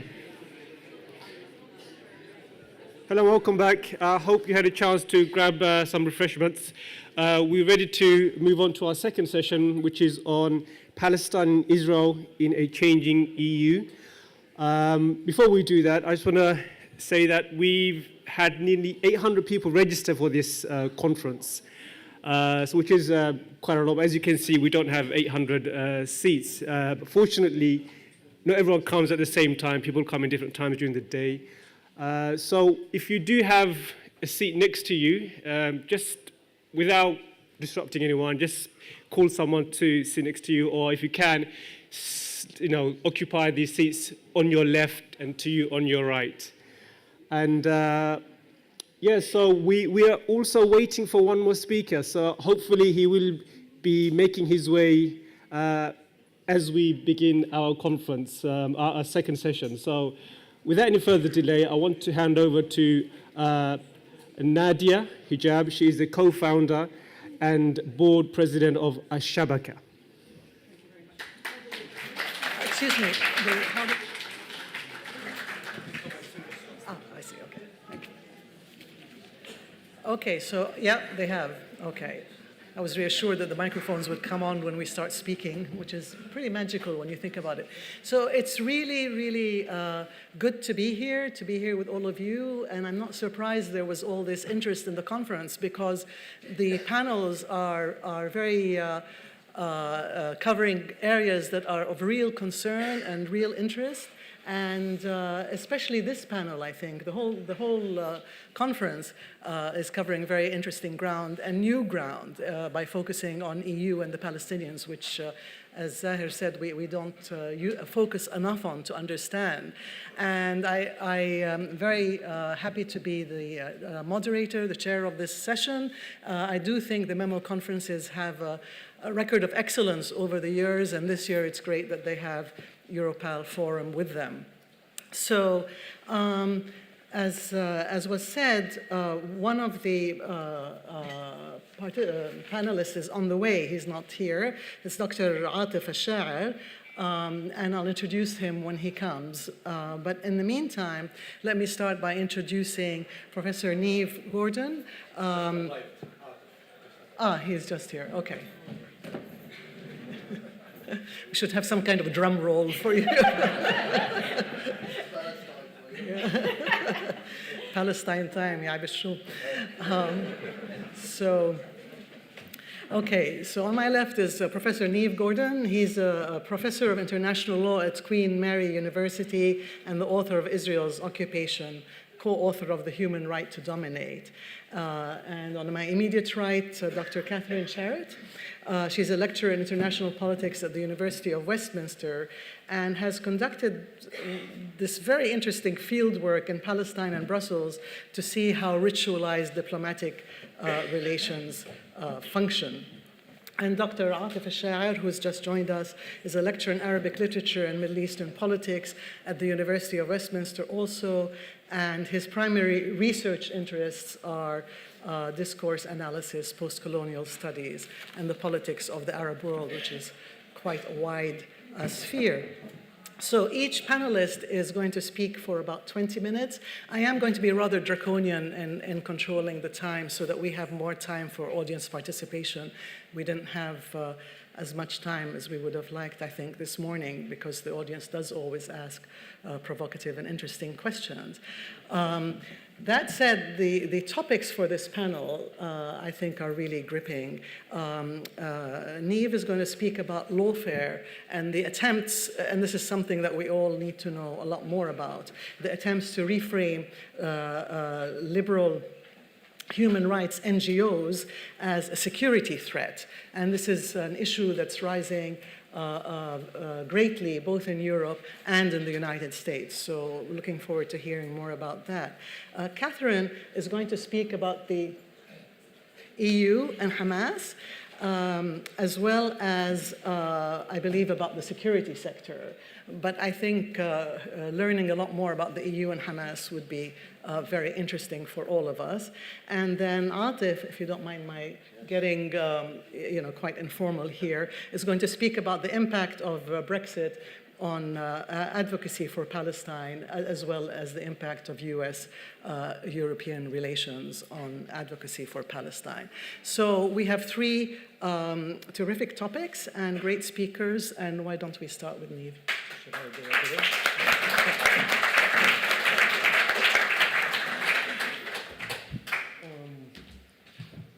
Hello, welcome back. I hope you had a chance to grab some refreshments. We're ready to move on to our second session, which is on Palestine and Israel in a changing EU. Before we do that, I just want to say that we've had nearly 800 people register for this conference, which is quite a lot. As you can see, we don't have 800 seats. But fortunately, not everyone comes at the same time. People come in different times during the day. So if you do have a seat next to you, just without disrupting anyone, just call someone to sit next to you, or if you can, occupy these seats on your left and to you on your right. And so we are also waiting for one more speaker. So hopefully he will be making his way as we begin our conference, our second session. So without any further delay, I want to hand over to Nadia Hijab. She is the co-founder and board president of Ashabaka. Excuse me. I see. Okay. Thank you. Okay. So yeah, they have. Okay. I was reassured that the microphones would come on when we start speaking, which is pretty magical when you think about it. So it's really, really good to be here with all of you. And I'm not surprised there was all this interest in the conference, because the panels are very covering areas that are of real concern and real interest. And especially this panel, I think, the whole conference is covering very interesting ground and new ground by focusing on EU and the Palestinians, which, as Zahir said, we don't focus enough on to understand. And I am very happy to be the moderator, the chair of this session. I do think the memo conferences have a record of excellence over the years, and this year it's great that they have EuroPal forum with them. So, as was said, one of the panelists is on the way. He's not here. It's Dr. Atif al-Sha'ir, and I'll introduce him when he comes. But in the meantime, let me start by introducing Professor Neve Gordon. He's just here. Okay. We should have some kind of a drum roll for you. Palestine time, yeah, so on my left is Professor Neve Gordon. He's a professor of international law at Queen Mary University and the author of Israel's Occupation, co-author of The Human Right to Dominate. And on my immediate right, Dr. Catherine Sharrett. She's a lecturer in international politics at the University of Westminster and has conducted this very interesting field work in Palestine and Brussels to see how ritualized diplomatic relations function. And Dr. Atif al-Sha'ir, who has just joined us, is a lecturer in Arabic literature and Middle Eastern politics at the University of Westminster also, and his primary research interests are discourse analysis, post-colonial studies, and the politics of the Arab world, which is quite a wide sphere. So each panelist is going to speak for about 20 minutes. I am going to be rather draconian in controlling the time so that we have more time for audience participation. We didn't have as much time as we would have liked, I think, this morning, because the audience does always ask provocative and interesting questions. That said, the topics for this panel, I think, are really gripping. Neve is going to speak about lawfare and the attempts, and this is something that we all need to know a lot more about, the attempts to reframe liberal human rights NGOs as a security threat. And this is an issue that's rising greatly, both in Europe and in the United States. So looking forward to hearing more about that. Catherine is going to speak about the EU and Hamas, as well as, I believe, about the security sector. But I think learning a lot more about the EU and Hamas would be very interesting for all of us. And then Atif, if you don't mind my getting quite informal here, is going to speak about the impact of Brexit on advocacy for Palestine, as well as the impact of US-European relations on advocacy for Palestine. So we have three terrific topics and great speakers, and why don't we start with Niamh? Should I do it again?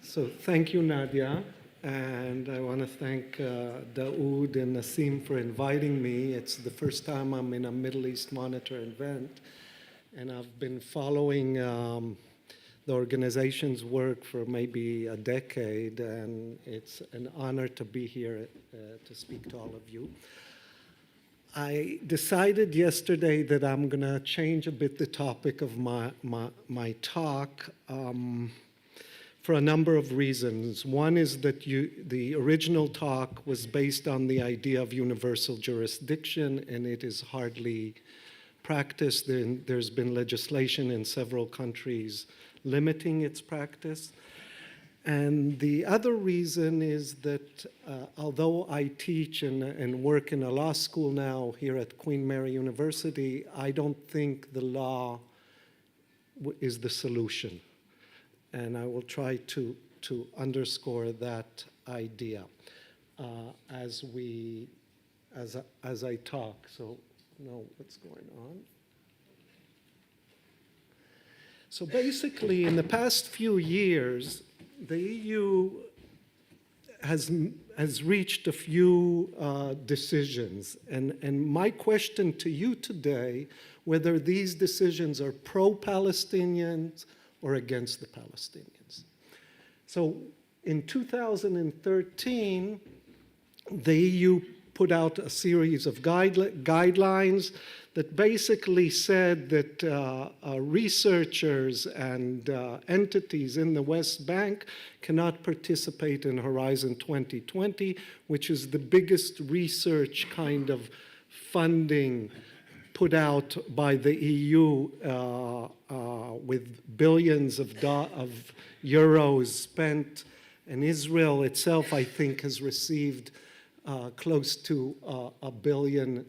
So thank you, Nadia. And I want to thank Daoud and Nassim for inviting me. It's the first time I'm in a Middle East Monitor event. And I've been following the organization's work for maybe a decade. And it's an honor to be here to speak to all of you. I decided yesterday that I'm going to change a bit the topic of my talk. For a number of reasons. One is that the original talk was based on the idea of universal jurisdiction, and it is hardly practiced. There's been legislation in several countries limiting its practice. And the other reason is that although I teach and work in a law school now here at Queen Mary University, I don't think the law is the solution. And I will try to underscore that idea as I talk. So know what's going on. So basically, in the past few years, the EU has reached a few decisions. And my question to you today, whether these decisions are pro-Palestinians or against the Palestinians. So in 2013, the EU put out a series of guidelines that basically said that researchers and entities in the West Bank cannot participate in Horizon 2020, which is the biggest research kind of funding put out by the EU with billions of euros spent, and Israel itself, I think, has received close to $1 billion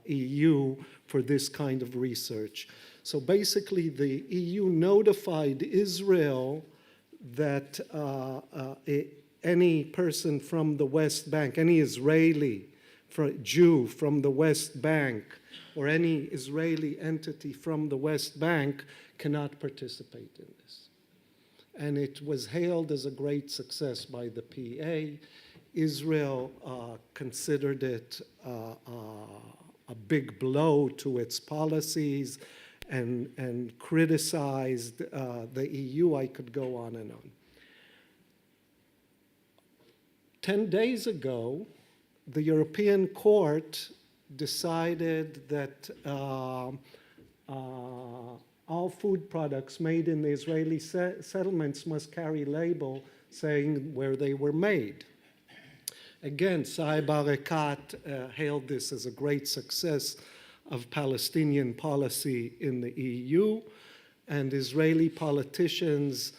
EU for this kind of research. So basically, the EU notified Israel that any person from the West Bank, any Israeli Jew from the West Bank, or any Israeli entity from the West Bank cannot participate in this. And it was hailed as a great success by the PA. Israel considered it a big blow to its policies and criticized the EU. I could go on and on. 10 days ago, the European Court decided that all food products made in the Israeli settlements must carry a label saying where they were made. Again, Saeb Erekat hailed this as a great success of Palestinian policy in the EU, and Israeli politicians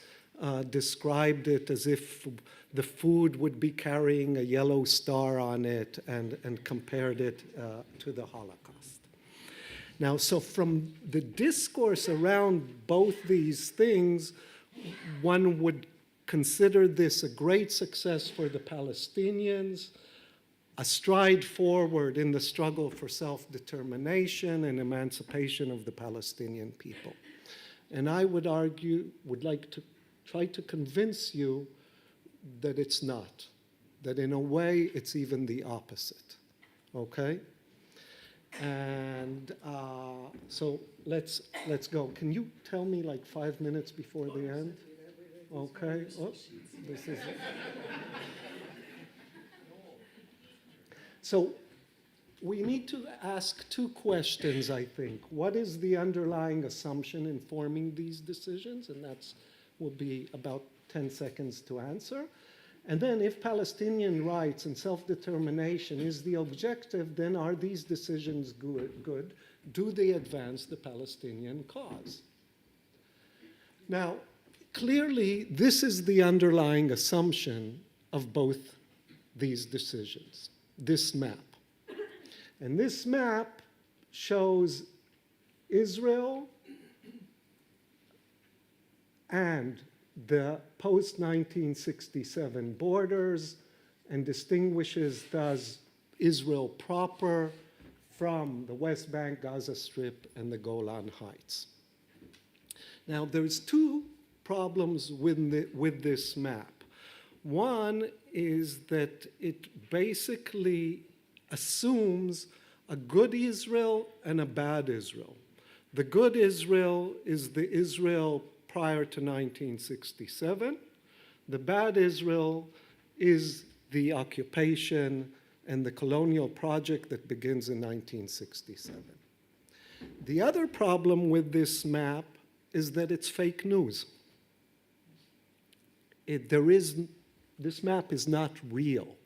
described it as if the food would be carrying a yellow star on it and compared it to the Holocaust. Now, so from the discourse around both these things, one would consider this a great success for the Palestinians, a stride forward in the struggle for self-determination and emancipation of the Palestinian people. And I would like to try to convince you that it's not, that in a way it's even the opposite, okay? And so let's go. Can you tell me like 5 minutes before the end? Okay. Oh, this is it. So we need to ask two questions, I think. What is the underlying assumption informing these decisions? And that will be about 10 seconds to answer. And then if Palestinian rights and self-determination is the objective, then are these decisions good? Do they advance the Palestinian cause? Now, clearly, this is the underlying assumption of both these decisions, this map. And this map shows Israel and the post-1967 borders and distinguishes thus Israel proper from the West Bank, Gaza Strip, and the Golan Heights. Now, there's two problems with this map. One is that it basically assumes a good Israel and a bad Israel. The good Israel is the Israel prior to 1967. The bad Israel is the occupation and the colonial project that begins in 1967. The other problem with this map is that it's fake news. This map is not real.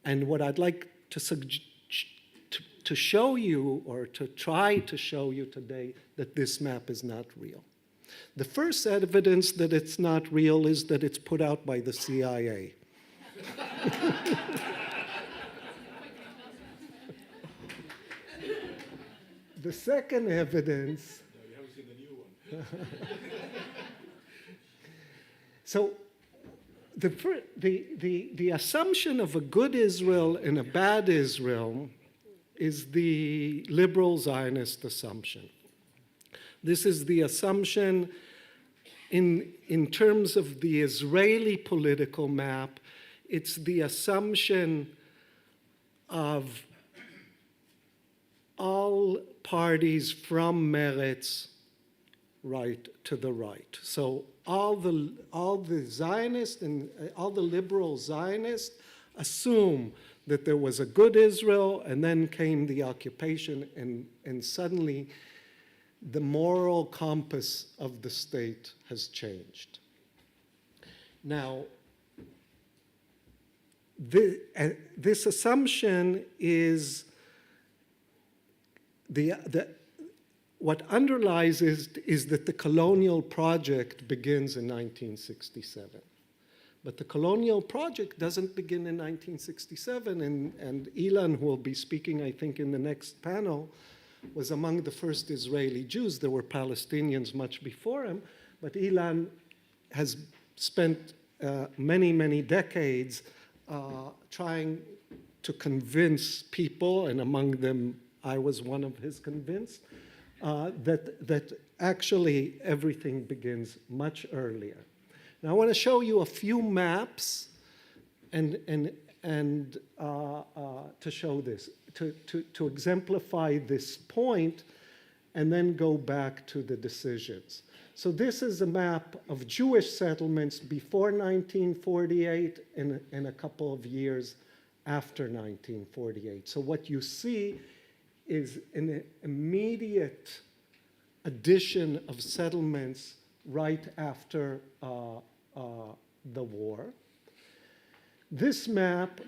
And what I'd like to show you, or to try to show you today, that this map is not real. The first evidence that it's not real is that it's put out by the CIA. The second evidence. No, you haven't seen the new one. So the assumption of a good Israel and a bad Israel is the liberal Zionist assumption. This is the assumption in terms of the Israeli political map. It's the assumption of all parties from Meretz right to the right. So all the Zionists and all the liberal Zionists assume that there was a good Israel, and then came the occupation, and suddenly the moral compass of the state has changed. Now, this assumption is what underlies is that the colonial project begins in 1967. But the colonial project doesn't begin in 1967, and Ilan, who will be speaking, I think, in the next panel, was among the first Israeli Jews. There were Palestinians much before him, but Ilan has spent many, many decades trying to convince people, and among them I was one of his convinced, that actually everything begins much earlier. Now I want to show you a few maps and to show this, to exemplify this point, and then go back to the decisions. So this is a map of Jewish settlements before 1948 and a couple of years after 1948. So what you see is an immediate addition of settlements right after the war. This map,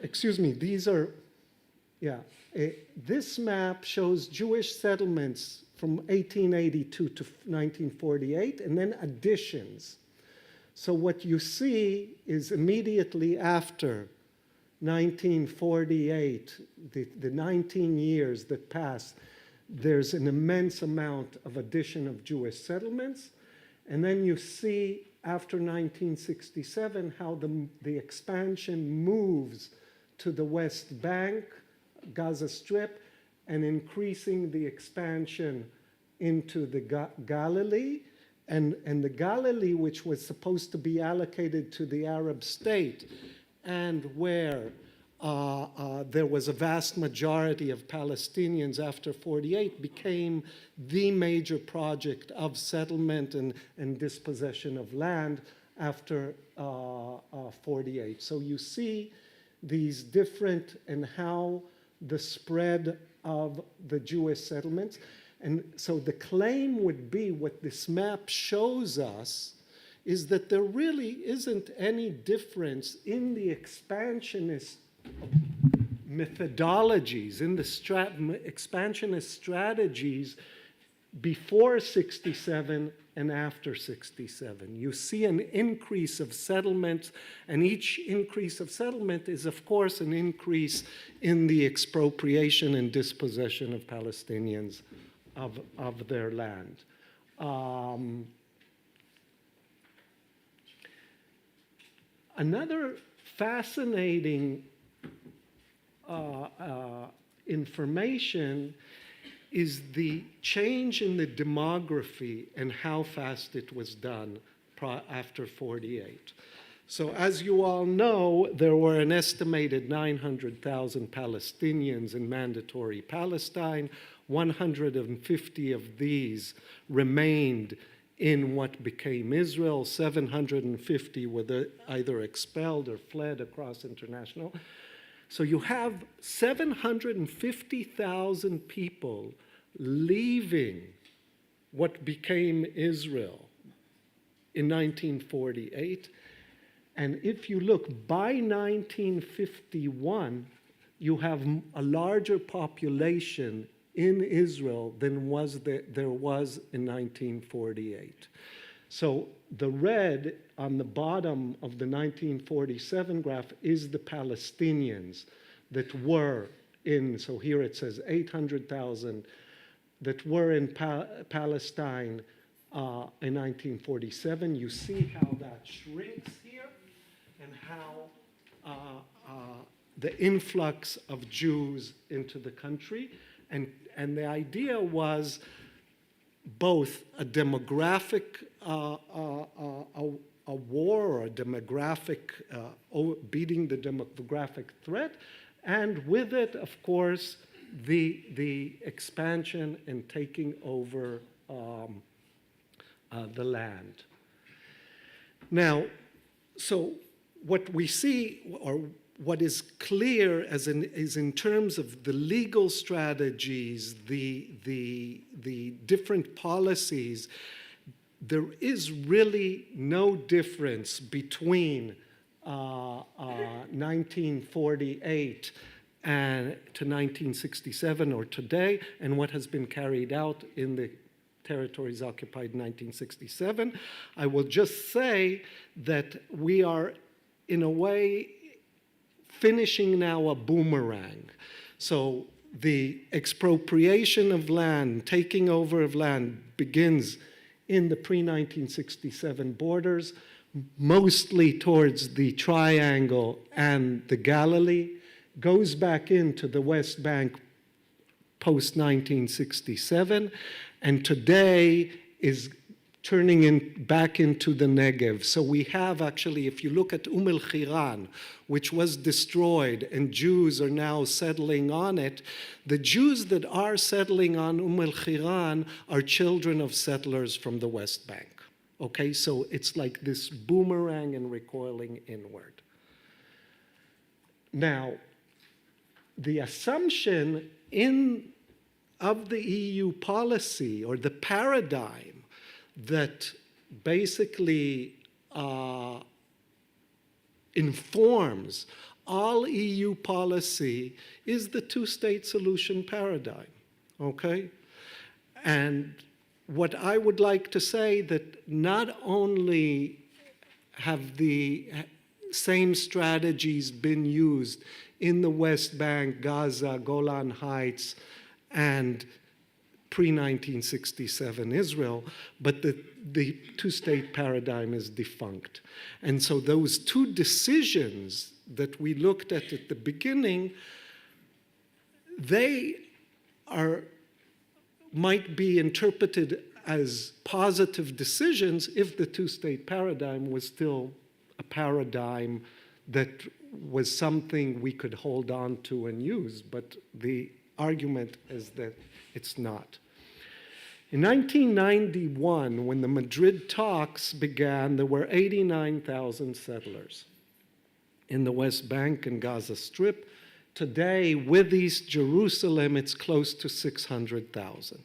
this map shows Jewish settlements from 1882 to 1948, and then additions. So what you see is immediately after 1948, the 19 years that passed, there's an immense amount of addition of Jewish settlements. And then you see after 1967 how the expansion moves to the West Bank, Gaza Strip, and increasing the expansion into the Galilee. And the Galilee, which was supposed to be allocated to the Arab state, and where there was a vast majority of Palestinians after 48, became the major project of settlement and dispossession of land after 48. So you see these different, and how the spread of the Jewish settlements. And so the claim would be, what this map shows us is that there really isn't any difference in the expansionist methodologies, in the expansionist strategies before 67 and after 67. You see an increase of settlements, and each increase of settlement is, of course, an increase in the expropriation and dispossession of Palestinians of their land. Another fascinating information is the change in the demography and how fast it was done after 48. So as you all know, there were an estimated 900,000 Palestinians in mandatory Palestine. 150 of these remained in what became Israel. 750 were either expelled or fled across international. So you have 750,000 people leaving what became Israel in 1948. And if you look, by 1951, you have a larger population in Israel than there was in 1948. So the red on the bottom of the 1947 graph is the Palestinians that were in, so here it says 800,000 that were in Palestine in 1947. You see how that shrinks here and how the influx of Jews into the country. And the idea was both a demographic a war or a demographic, beating the demographic threat, and with it, of course, the expansion and taking over the land. Now, so what we see, or what is clear is in terms of the legal strategies, the different policies, there is really no difference between 1948 to 1967 or today and what has been carried out in the territories occupied in 1967. I will just say that we are, in a way, finishing now a boomerang. So the expropriation of land, taking over of land, begins in the pre-1967 borders, mostly towards the Triangle and the Galilee, goes back into the West Bank post-1967, and today is turning back into the Negev. So we have actually, if you look at el-Khiran, which was destroyed and Jews are now settling on it, the Jews that are settling on el-Khiran are children of settlers from the West Bank. Okay, so it's like this boomerang and recoiling inward. Now, the assumption of the EU policy, or the paradigm, that basically informs all EU policy is the two-state solution paradigm, okay? And what I would like to say that not only have the same strategies been used in the West Bank, Gaza, Golan Heights, and pre-1967 Israel, but the two-state paradigm is defunct. And so those two decisions that we looked at the beginning, they might be interpreted as positive decisions if the two-state paradigm was still a paradigm that was something we could hold on to and use, but the argument is that it's not. In 1991, when the Madrid talks began, there were 89,000 settlers in the West Bank and Gaza Strip. Today, with East Jerusalem, it's close to 600,000.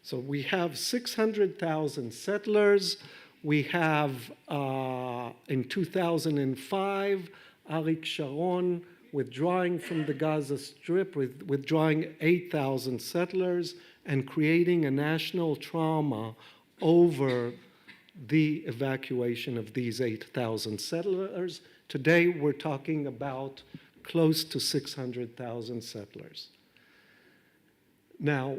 So we have 600,000 settlers. We have, in 2005, Arik Sharon withdrawing from the Gaza Strip, withdrawing 8,000 settlers, and creating a national trauma over the evacuation of these 8,000 settlers. Today, we're talking about close to 600,000 settlers. Now,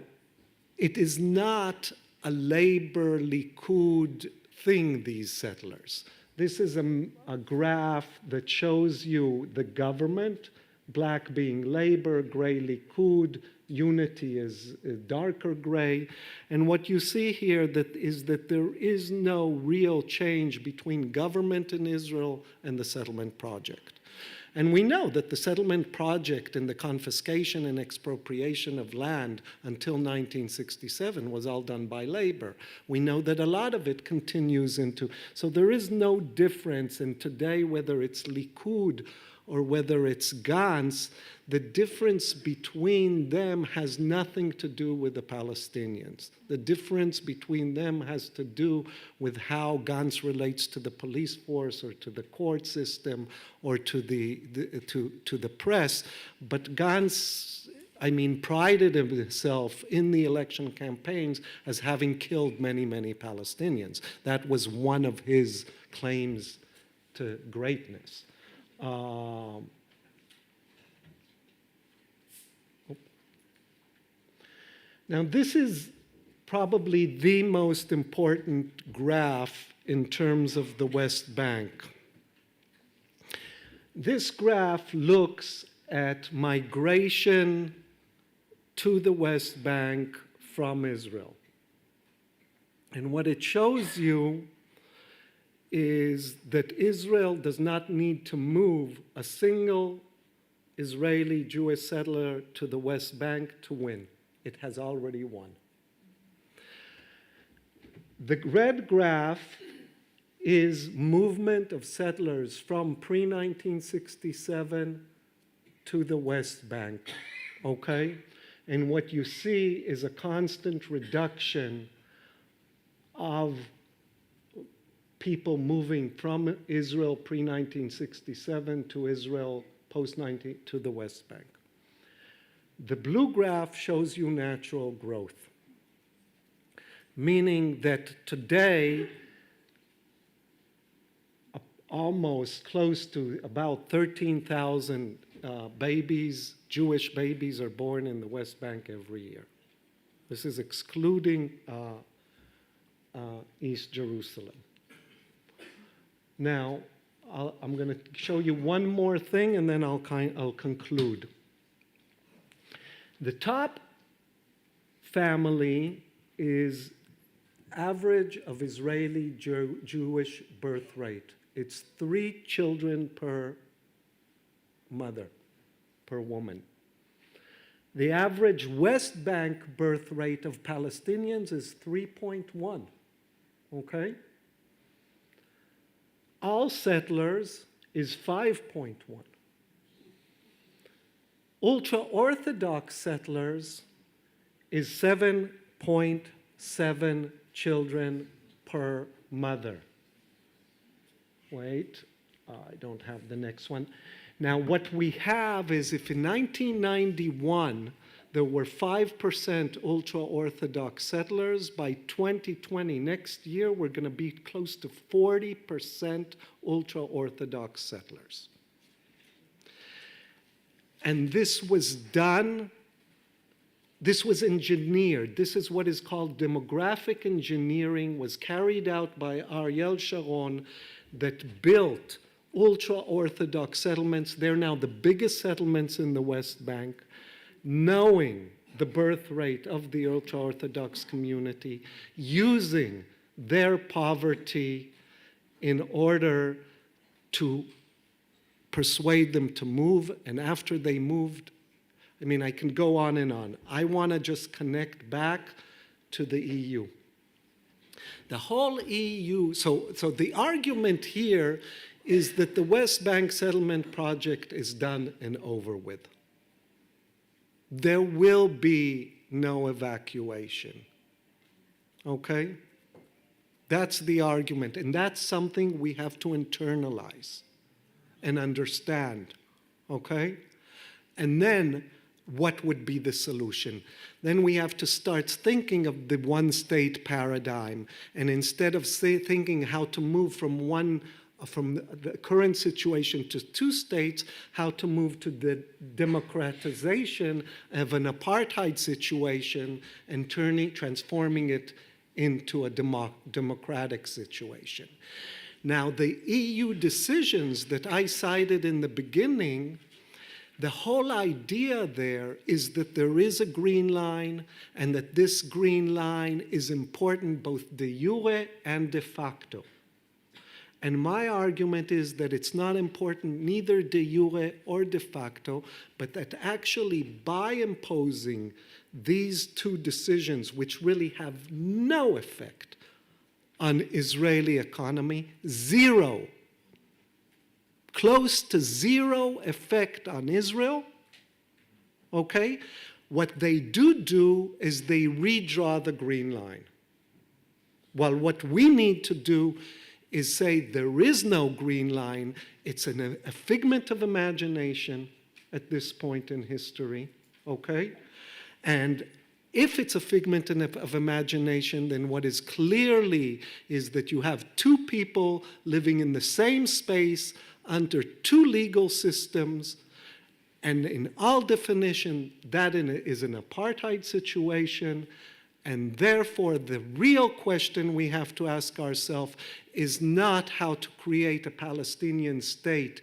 it is not a labor Likud thing, these settlers. This is a graph that shows you the government, black being labor, gray Likud, unity is darker gray. And what you see here is that there is no real change between government in Israel and the settlement project. And we know that the settlement project and the confiscation and expropriation of land until 1967 was all done by labor. We know that a lot of it continues into, so there is no difference in today whether it's Likud or whether it's Gantz. The difference between them has nothing to do with the Palestinians. The difference between them has to do with how Gantz relates to the police force or to the court system or to the press. But Gantz, prided himself in the election campaigns as having killed many, many Palestinians. That was one of his claims to greatness. Now, this is probably the most important graph in terms of the West Bank. This graph looks at migration to the West Bank from Israel. And what it shows you is that Israel does not need to move a single Israeli Jewish settler to the West Bank to win. It has already won. The red graph is movement of settlers from pre-1967 to the West Bank, okay? And what you see is a constant reduction of people moving from Israel pre-1967 to Israel post-19 to the West Bank. The blue graph shows you natural growth, meaning that today, almost close to about 13,000 babies, Jewish babies, are born in the West Bank every year. This is excluding East Jerusalem. Now, I'm going to show you one more thing, and then I'll conclude. The top family is average of Israeli Jewish birth rate. It's 3 children per mother, per woman. The average West Bank birth rate of Palestinians is 3.1, okay? All settlers is 5.1. Ultra-Orthodox settlers is 7.7 children per mother. Wait, I don't have the next one. Now, what we have is if in 1991 there were 5% ultra-Orthodox settlers, by 2020, next year, we're going to be close to 40% ultra-Orthodox settlers. And this was done, this was engineered. This is what is called demographic engineering, was carried out by Ariel Sharon, that built ultra-Orthodox settlements. They're now the biggest settlements in the West Bank, knowing the birth rate of the ultra-Orthodox community, using their poverty in order to persuade them to move, and after they moved, I can go on and on. I want to just connect back to the EU. The whole EU, so the argument here is that the West Bank settlement project is done and over with. There will be no evacuation, okay? That's the argument, and that's something we have to internalize and understand, okay? And then what would be the solution? Then we have to start thinking of the one-state paradigm, and instead of thinking how to move from the current situation to two states, how to move to the democratization of an apartheid situation and transforming it into a democratic situation. Now, the EU decisions that I cited in the beginning, the whole idea there is that there is a green line, and that this green line is important both de jure and de facto. And my argument is that it's not important neither de jure or de facto, but that actually by imposing these two decisions, which really have no effect on Israeli economy, zero, close to zero effect on Israel, okay? What they do is they redraw the green line. While what we need to do is say there is no green line, it's a figment of imagination at this point in history, okay? And if it's a figment of imagination, then what is clearly is that you have two people living in the same space under two legal systems, and in all definition, that is an apartheid situation, and therefore the real question we have to ask ourselves is not how to create a Palestinian state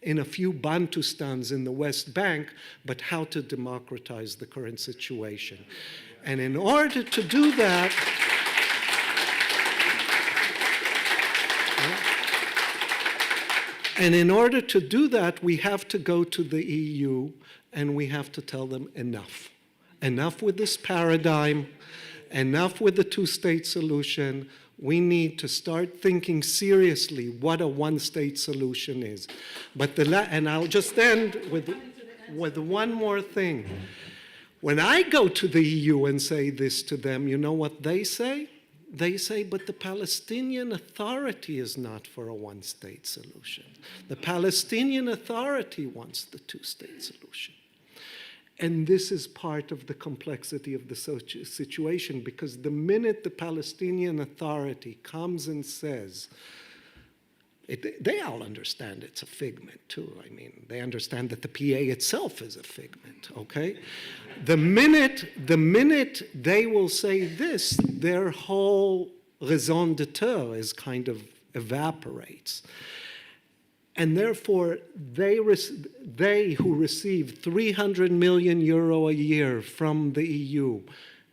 in a few Bantustans in the West Bank, but how to democratize the current situation. And in order to do that, we have to go to the EU and we have to tell them enough. Enough with this paradigm, enough with the two-state solution. We need to start thinking seriously what a one-state solution is. And I'll just end with one more thing. When I go to the EU and say this to them, you know what they say? They say, but the Palestinian Authority is not for a one-state solution. The Palestinian Authority wants the two-state solution. And this is part of the complexity of the situation, because the minute the Palestinian Authority comes and says, they all understand it's a figment too. I mean, they understand that the PA itself is a figment, okay? The minute they will say this, their whole raison d'etre is kind of evaporates. And therefore, they who receive 300 million euro a year from the EU,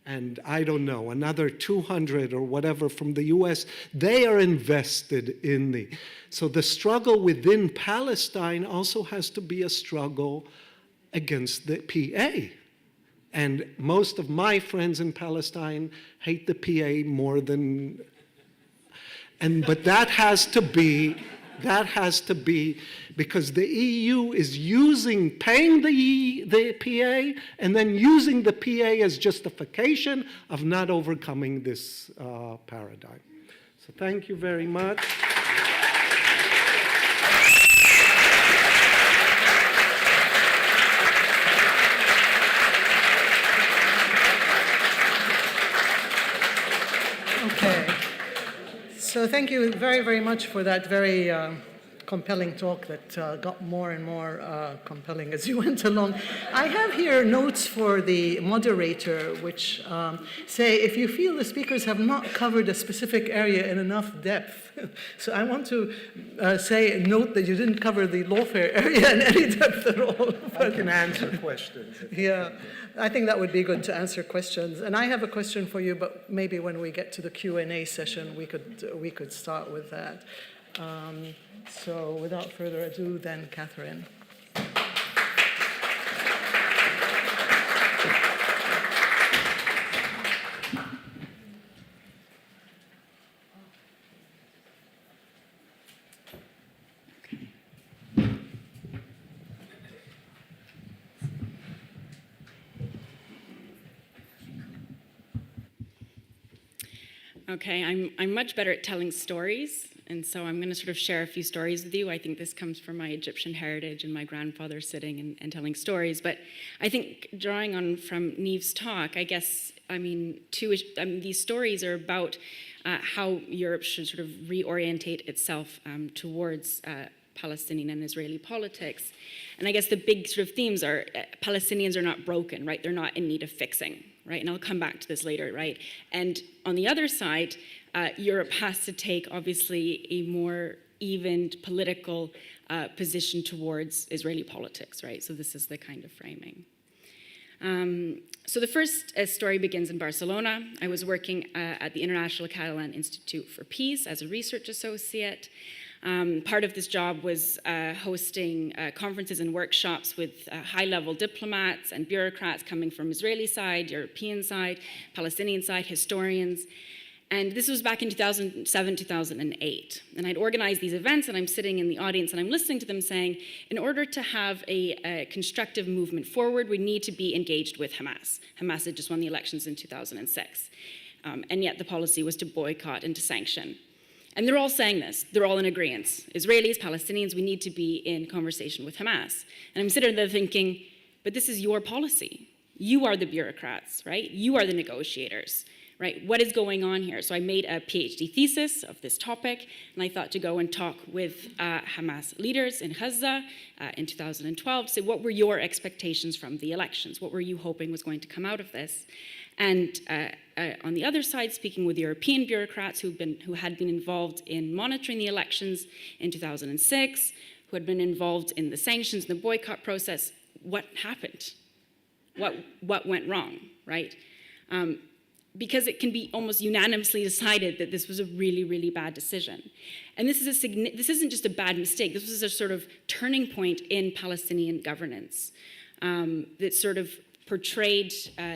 and I don't know, another 200 or whatever from the US, they are invested in the. So the struggle within Palestine also has to be a struggle against the PA. And most of my friends in Palestine hate the PA more than, but that has to be because the EU is paying the PA and then using the PA as justification of not overcoming this paradigm. So thank you very much. Okay. So thank you very, very much for that very compelling talk that got more and more compelling as you went along. I have here notes for the moderator, which say if you feel the speakers have not covered a specific area in enough depth. So I want to note that you didn't cover the lawfare area in any depth at all. I can answer questions. Yeah, I think that would be good to answer questions. And I have a question for you, but maybe when we get to the Q&A session, we could start with that. So without further ado, then Catherine. Okay, I'm much better at telling stories And so I'm going to sort of share a few stories with you. I think this comes from my Egyptian heritage and my grandfather sitting and telling stories. But I think drawing on from Niamh's talk, I guess, these stories are about how Europe should sort of reorientate itself towards Palestinian and Israeli politics. And I guess the big sort of themes are Palestinians are not broken, right? They're not in need of fixing, right? And I'll come back to this later, right? And on the other side, Europe has to take, obviously, a more evened political position towards Israeli politics, right? So this is the kind of framing. So the first story begins in Barcelona. I was working at the International Catalan Institute for Peace as a research associate. Part of this job was hosting conferences and workshops with high-level diplomats and bureaucrats coming from Israeli side, European side, Palestinian side, historians. And this was back in 2007, 2008. And I'd organized these events, and I'm sitting in the audience, and I'm listening to them saying, in order to have a constructive movement forward, we need to be engaged with Hamas. Hamas had just won the elections in 2006. And yet the policy was to boycott and to sanction. And they're all saying this. They're all in agreement. Israelis, Palestinians, we need to be in conversation with Hamas. And I'm sitting there thinking, but this is your policy. You are the bureaucrats, right? You are the negotiators, right? What is going on here? So I made a PhD thesis of this topic, and I thought to go and talk with Hamas leaders in Gaza in 2012, say, what were your expectations from the elections? What were you hoping was going to come out of this? And on the other side, speaking with European bureaucrats who had been involved in monitoring the elections in 2006, who had been involved in the sanctions and the boycott process, what happened? What went wrong, right? Because it can be almost unanimously decided that this was a really, really bad decision. And this isn't just a bad mistake. This was a sort of turning point in Palestinian governance that sort of portrayed,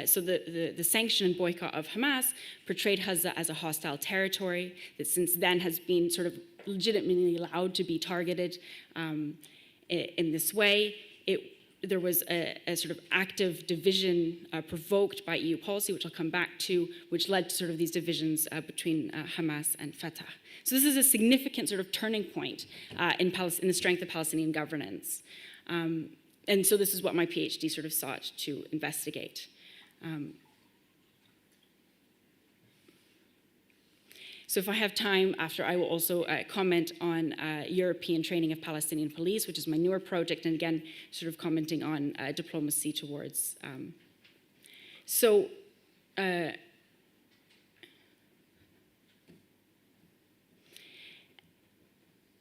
so the sanction and boycott of Hamas portrayed Gaza as a hostile territory that since then has been sort of legitimately allowed to be targeted in this way. There was a sort of active division provoked by EU policy, which I'll come back to, which led to sort of these divisions between Hamas and Fatah. So this is a significant sort of turning point in the strength of Palestinian governance. And so this is what my PhD sort of sought to investigate. So if I have time after, I will also comment on European training of Palestinian police, which is my newer project, and again, sort of commenting on diplomacy towards.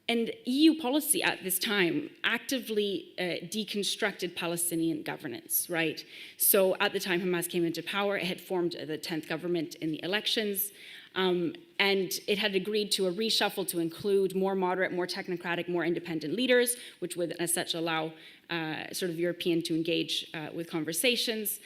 And EU policy at this time actively deconstructed Palestinian governance, right? So at the time Hamas came into power, it had formed the 10th government in the elections, and it had agreed to a reshuffle to include more moderate, more technocratic, more independent leaders, which would as such allow sort of European to engage with conversations.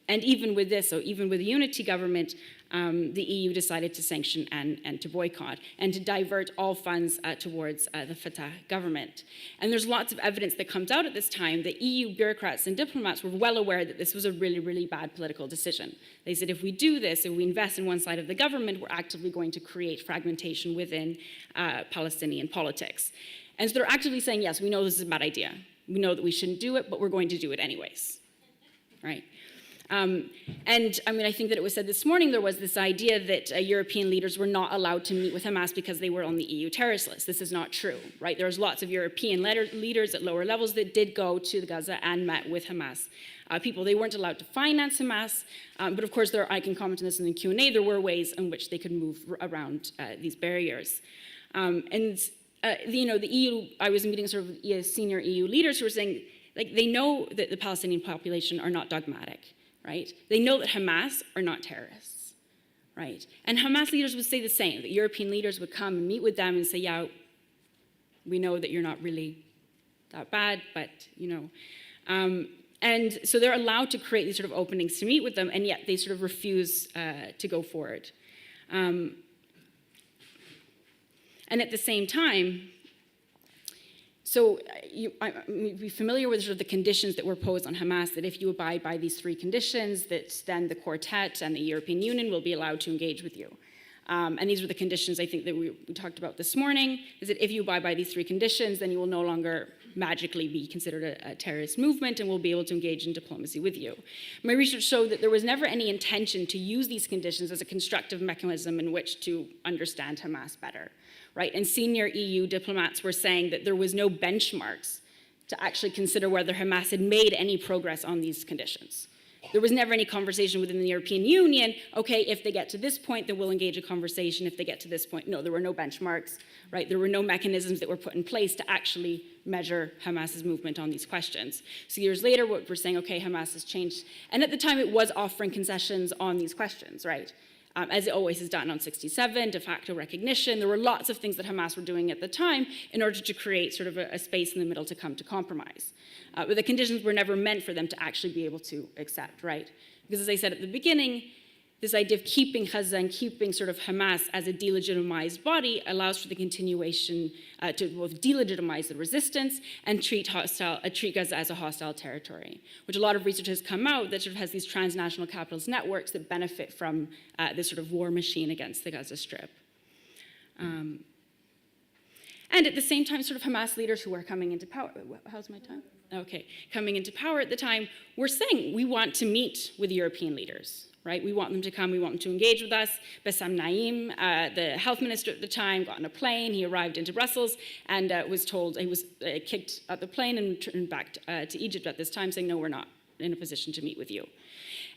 And even with this, so even with the unity government, the EU decided to sanction and to boycott and to divert all funds towards the Fatah government. And there's lots of evidence that comes out at this time that EU bureaucrats and diplomats were well aware that this was a really, really bad political decision. They said, if we do this, if we invest in one side of the government, we're actively going to create fragmentation within Palestinian politics. And so they're actively saying, yes, we know this is a bad idea. We know that we shouldn't do it, but we're going to do it anyways, right? And I mean, I think that it was said this morning, there was this idea that European leaders were not allowed to meet with Hamas because they were on the EU terrorist list. This is not true, right? There's lots of European leaders at lower levels that did go to Gaza and met with Hamas people. They weren't allowed to finance Hamas, but of course, I can comment on this in the Q&A, there were ways in which they could move around these barriers. The EU, I was meeting sort of senior EU leaders who were saying, like, they know that the Palestinian population are not dogmatic. Right? They know that Hamas are not terrorists, right? And Hamas leaders would say the same, that European leaders would come and meet with them and say, yeah, we know that you're not really that bad, but, you know. And so they're allowed to create these sort of openings to meet with them, and yet they sort of refuse to go forward. And at the same time, so be familiar with sort of the conditions that were posed on Hamas, that if you abide by these three conditions, that then the quartet and the European Union will be allowed to engage with you. And these were the conditions I think that we talked about this morning, is that if you abide by these 3 conditions, then you will no longer magically be considered a terrorist movement and will be able to engage in diplomacy with you. My research showed that there was never any intention to use these conditions as a constructive mechanism in which to understand Hamas better, right? And senior EU diplomats were saying that there was no benchmarks to actually consider whether Hamas had made any progress on these conditions. There was never any conversation within the European Union, okay, if they get to this point, then we'll engage a conversation. If they get to this point, no, there were no benchmarks, right? There were no mechanisms that were put in place to actually measure Hamas's movement on these questions. So years later, we're saying, okay, Hamas has changed. And at the time, it was offering concessions on these questions, right? As it always has done on 67, de facto recognition. There were lots of things that Hamas were doing at the time in order to create sort of a space in the middle to come to compromise. But the conditions were never meant for them to actually be able to accept, right? Because as I said at the beginning, this idea of keeping Gaza and keeping sort of Hamas as a delegitimized body allows for the continuation to both delegitimize the resistance and treat Gaza as a hostile territory, which a lot of research has come out that sort of has these transnational capitalist networks that benefit from this sort of war machine against the Gaza Strip. And at the same time, sort of Hamas leaders who are coming into power, how's my time? Okay, coming into power at the time, we're saying we want to meet with European leaders, right? We want them to come, we want them to engage with us. Bassam Naim, the health minister at the time, got on a plane, he arrived into Brussels and was told, he was kicked out the plane and returned back to Egypt at this time, saying, no, we're not in a position to meet with you.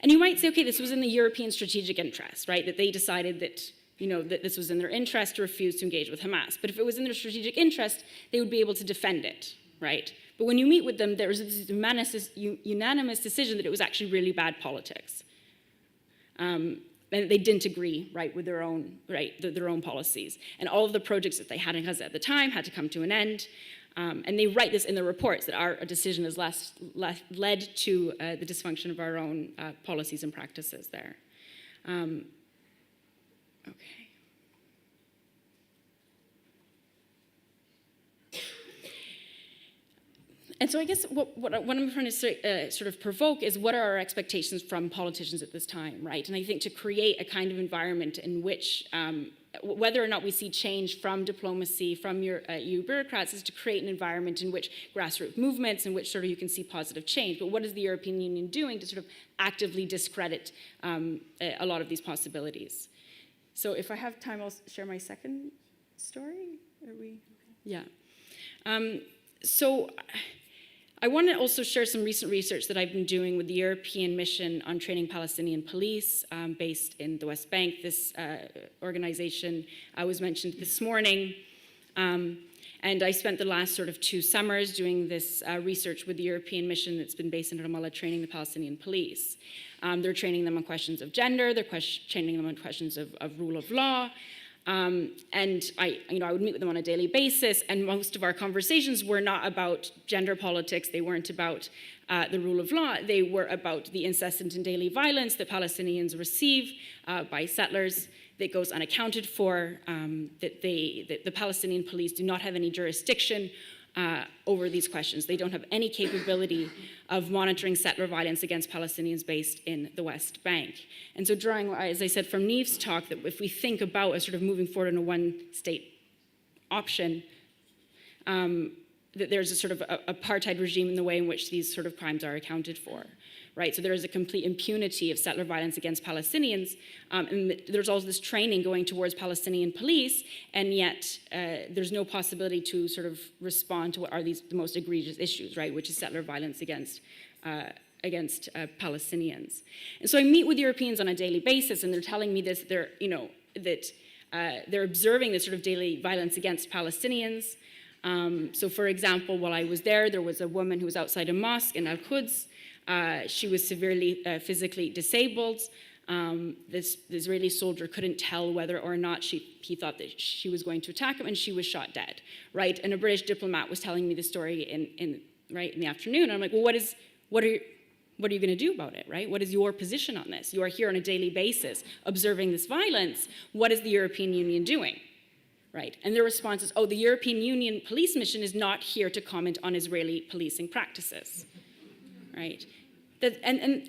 And you might say, okay, this was in the European strategic interest, right? That they decided that that this was in their interest to refuse to engage with Hamas. But if it was in their strategic interest, they would be able to defend it, right? But when you meet with them, there was this unanimous decision that it was actually really bad politics. And they didn't agree, right, with their own, their own policies. And all of the projects that they had in Gaza at the time had to come to an end. And they write this in their reports, that our decision has led to the dysfunction of our own policies and practices there. Okay. And so I guess what I'm trying to sort of provoke is, what are our expectations from politicians at this time, right? And I think to create a kind of environment in which, whether or not we see change from diplomacy, from your EU bureaucrats, is to create an environment in which grassroots movements, in which sort of you can see positive change. But what is the European Union doing to sort of actively discredit a lot of these possibilities? So if I have time, I'll share my second story. Are we? Yeah. So I want to also share some recent research that I've been doing with the European Mission on Training Palestinian Police, based in the West Bank. This organization was mentioned this morning. And I spent the last sort of 2 summers doing this research with the European Mission that's been based in Ramallah, training the Palestinian police. They're training them on questions of gender, they're training them on questions of rule of law. And I would meet with them on a daily basis, and most of our conversations were not about gender politics, they weren't about the rule of law, they were about the incessant and daily violence that Palestinians receive by settlers that goes unaccounted for, that the Palestinian police do not have any jurisdiction over these questions. They don't have any capability of monitoring settler violence against Palestinians based in the West Bank. And so drawing, as I said, from Neve's talk, that if we think about a sort of moving forward in a one-state option, that there's a sort of apartheid regime in the way in which these sort of crimes are accounted for. Right, so there is a complete impunity of settler violence against Palestinians, and there's also this training going towards Palestinian police, and yet there's no possibility to sort of respond to what are the most egregious issues, right, which is settler violence against Palestinians. And so I meet with Europeans on a daily basis, and they're telling me this, that they're observing this sort of daily violence against Palestinians. So for example, while I was there was a woman who was outside a mosque in Al-Quds. She was severely physically disabled. This Israeli soldier couldn't tell whether or not he thought that she was going to attack him, and she was shot dead, right? And a British diplomat was telling me the story in the afternoon. And I'm like, well, what are you going to do about it, right? What is your position on this? You are here on a daily basis observing this violence. What is the European Union doing? Right, and their response is, oh, the European Union police mission is not here to comment on Israeli policing practices, right? And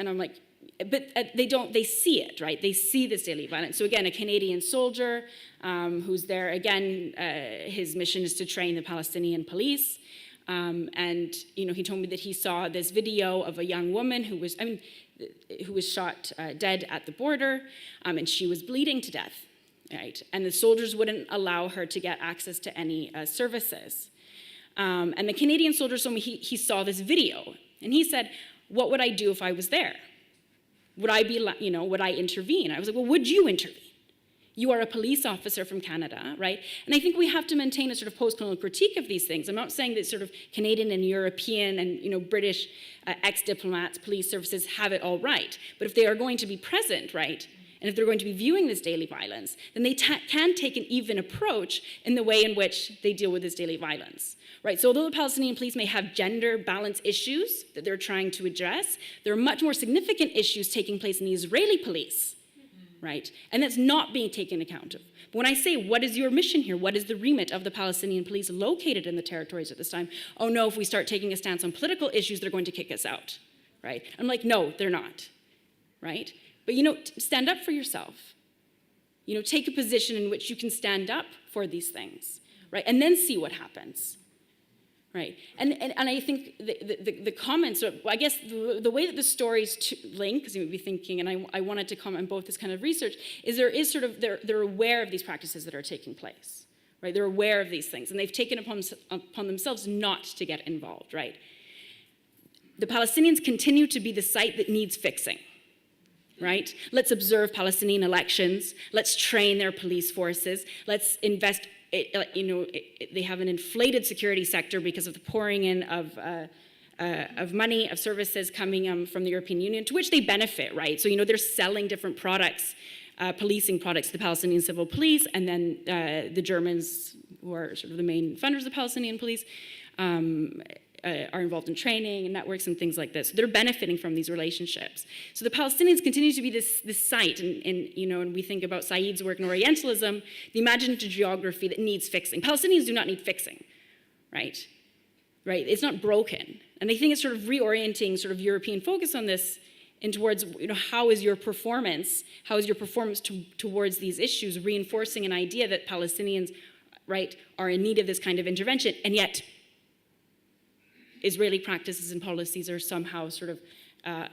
I'm like, they see it, right? They see this daily violence. So again, a Canadian soldier who's there, again, his mission is to train the Palestinian police. And, he told me that he saw this video of a young woman who was shot dead at the border, and she was bleeding to death, right? And the soldiers wouldn't allow her to get access to any services. And the Canadian soldier told me he saw this video, and he said, what would I do if I was there? Would I would I intervene? I was like, well, would you intervene? You are a police officer from Canada, right? And I think we have to maintain a sort of post-colonial critique of these things. I'm not saying that sort of Canadian and European and British ex-diplomats, police services have it all right. But if they are going to be present, right, and if they're going to be viewing this daily violence, then they can take an even approach in the way in which they deal with this daily violence, right? So although the Palestinian police may have gender balance issues that they're trying to address, there are much more significant issues taking place in the Israeli police, right? And that's not being taken account of. But when I say, what is your mission here? What is the remit of the Palestinian police located in the territories at this time? Oh no, if we start taking a stance on political issues, they're going to kick us out, right? I'm like, no, they're not, right? But stand up for yourself. Take a position in which you can stand up for these things, right? And then see what happens. Right, and I think the comments, or I guess the way that the stories link, because you would be thinking, and I wanted to comment on both this kind of research, is there is sort of, they're aware of these practices that are taking place, right? They're aware of these things, and they've taken upon themselves not to get involved, right? The Palestinians continue to be the site that needs fixing, right? Let's observe Palestinian elections, let's train their police forces, let's invest. They have an inflated security sector because of the pouring in of money, of services coming from the European Union, to which they benefit, right? So, they're selling different products, policing products to the Palestinian civil police, and then the Germans, who are sort of the main funders of the Palestinian police, are involved in training and networks and things like this. So they're benefiting from these relationships. So the Palestinians continue to be this site, and we think about Said's work in Orientalism, the imaginative geography that needs fixing. Palestinians do not need fixing, right? It's not broken. And I think it's sort of reorienting sort of European focus on this and towards, how is your performance towards these issues, reinforcing an idea that Palestinians, right, are in need of this kind of intervention, and yet Israeli practices and policies are somehow sort of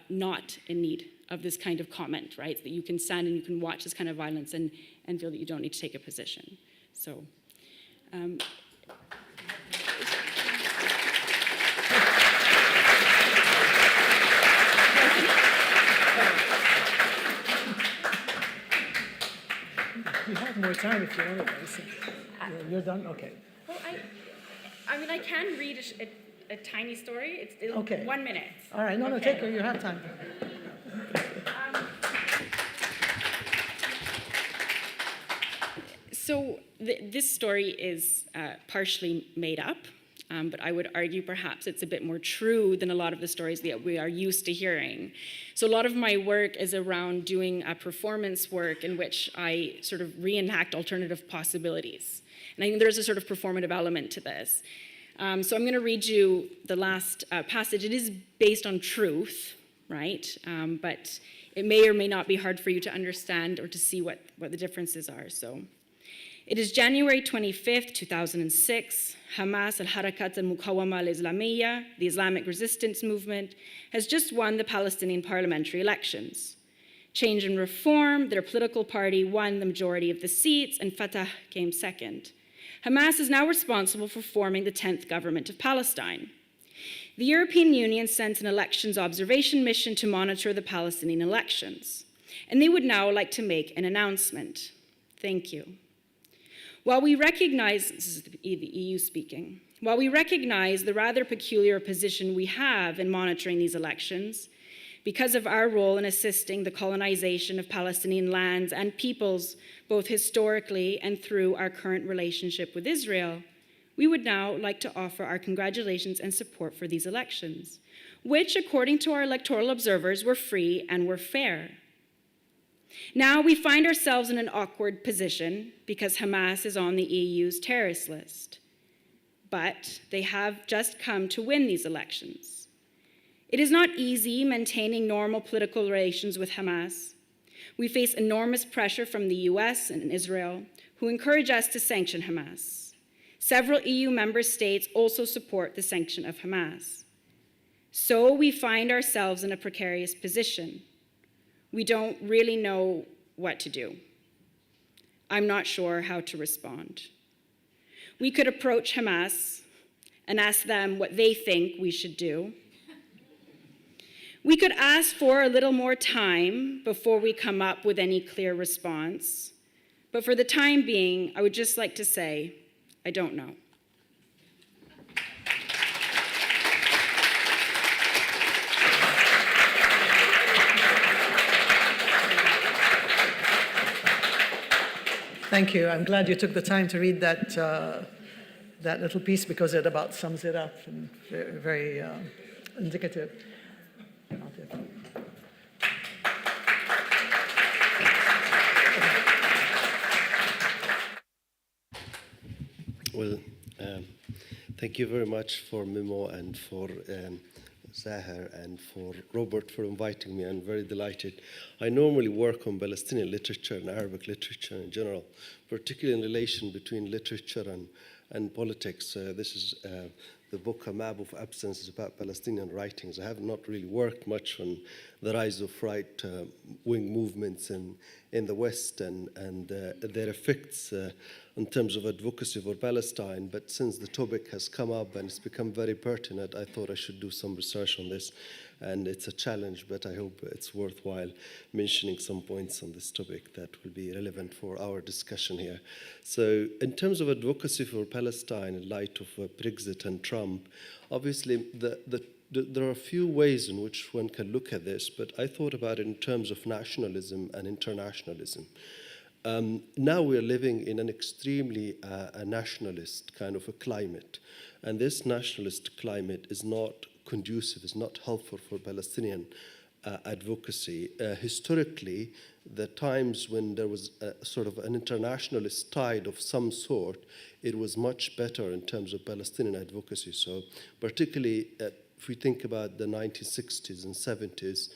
not in need of this kind of comment, right? That you can stand and you can watch this kind of violence and feel that you don't need to take a position. So. You have more time if you want to. You're done? Okay. Well, I can read a tiny story. It's okay. 1 minute. All right. No, okay. Take it. You have time. So this story is partially made up, but I would argue perhaps it's a bit more true than a lot of the stories that we are used to hearing. So a lot of my work is around doing performance work in which I sort of reenact alternative possibilities. And I think there's a sort of performative element to this. So I'm going to read you the last passage. It is based on truth, right? But it may or may not be hard for you to understand or to see what the differences are. So it is January 25th, 2006. Hamas al-Harakat al-Muqawama al-Islamiyya, the Islamic resistance movement, has just won the Palestinian parliamentary elections. Change and Reform, their political party, won the majority of the seats, and Fatah came second. Hamas is now responsible for forming the 10th government of Palestine. The European Union sent an elections observation mission to monitor the Palestinian elections, and they would now like to make an announcement. Thank you. While we recognize, this is the EU speaking, while we recognize the rather peculiar position we have in monitoring these elections, because of our role in assisting the colonization of Palestinian lands and peoples, both historically and through our current relationship with Israel, we would now like to offer our congratulations and support for these elections, which, according to our electoral observers, were free and were fair. Now we find ourselves in an awkward position because Hamas is on the EU's terrorist list, but they have just come to win these elections. It is not easy maintaining normal political relations with Hamas. We face enormous pressure from the US and Israel, who encourage us to sanction Hamas. Several EU member states also support the sanction of Hamas. So we find ourselves in a precarious position. We don't really know what to do. I'm not sure how to respond. We could approach Hamas and ask them what they think we should do. We could ask for a little more time before we come up with any clear response. But for the time being, I would just like to say, I don't know. Thank you. I'm glad you took the time to read that, that little piece because it about sums it up and very indicative. Well, thank you very much for Mimo and for Zahar and for Robert for inviting me. I'm very delighted. I normally work on Palestinian literature and Arabic literature in general, particularly in relation between literature and politics. This is the book, A Map of Absence, is about Palestinian writings. I have not really worked much on the rise of right-wing movements in the West and their effects in terms of advocacy for Palestine. But since the topic has come up and it's become very pertinent, I thought I should do some research on this. And it's a challenge, but I hope it's worthwhile mentioning some points on this topic that will be relevant for our discussion here. So in terms of advocacy for Palestine in light of Brexit and Trump, obviously there are a few ways in which one can look at this, but I thought about it in terms of nationalism and internationalism. Now we're living in an extremely nationalist kind of a climate, and this nationalist climate is not conducive, is not helpful for Palestinian advocacy. Historically, the times when there was sort of an internationalist tide of some sort, it was much better in terms of Palestinian advocacy. So particularly if we think about the 1960s and 70s,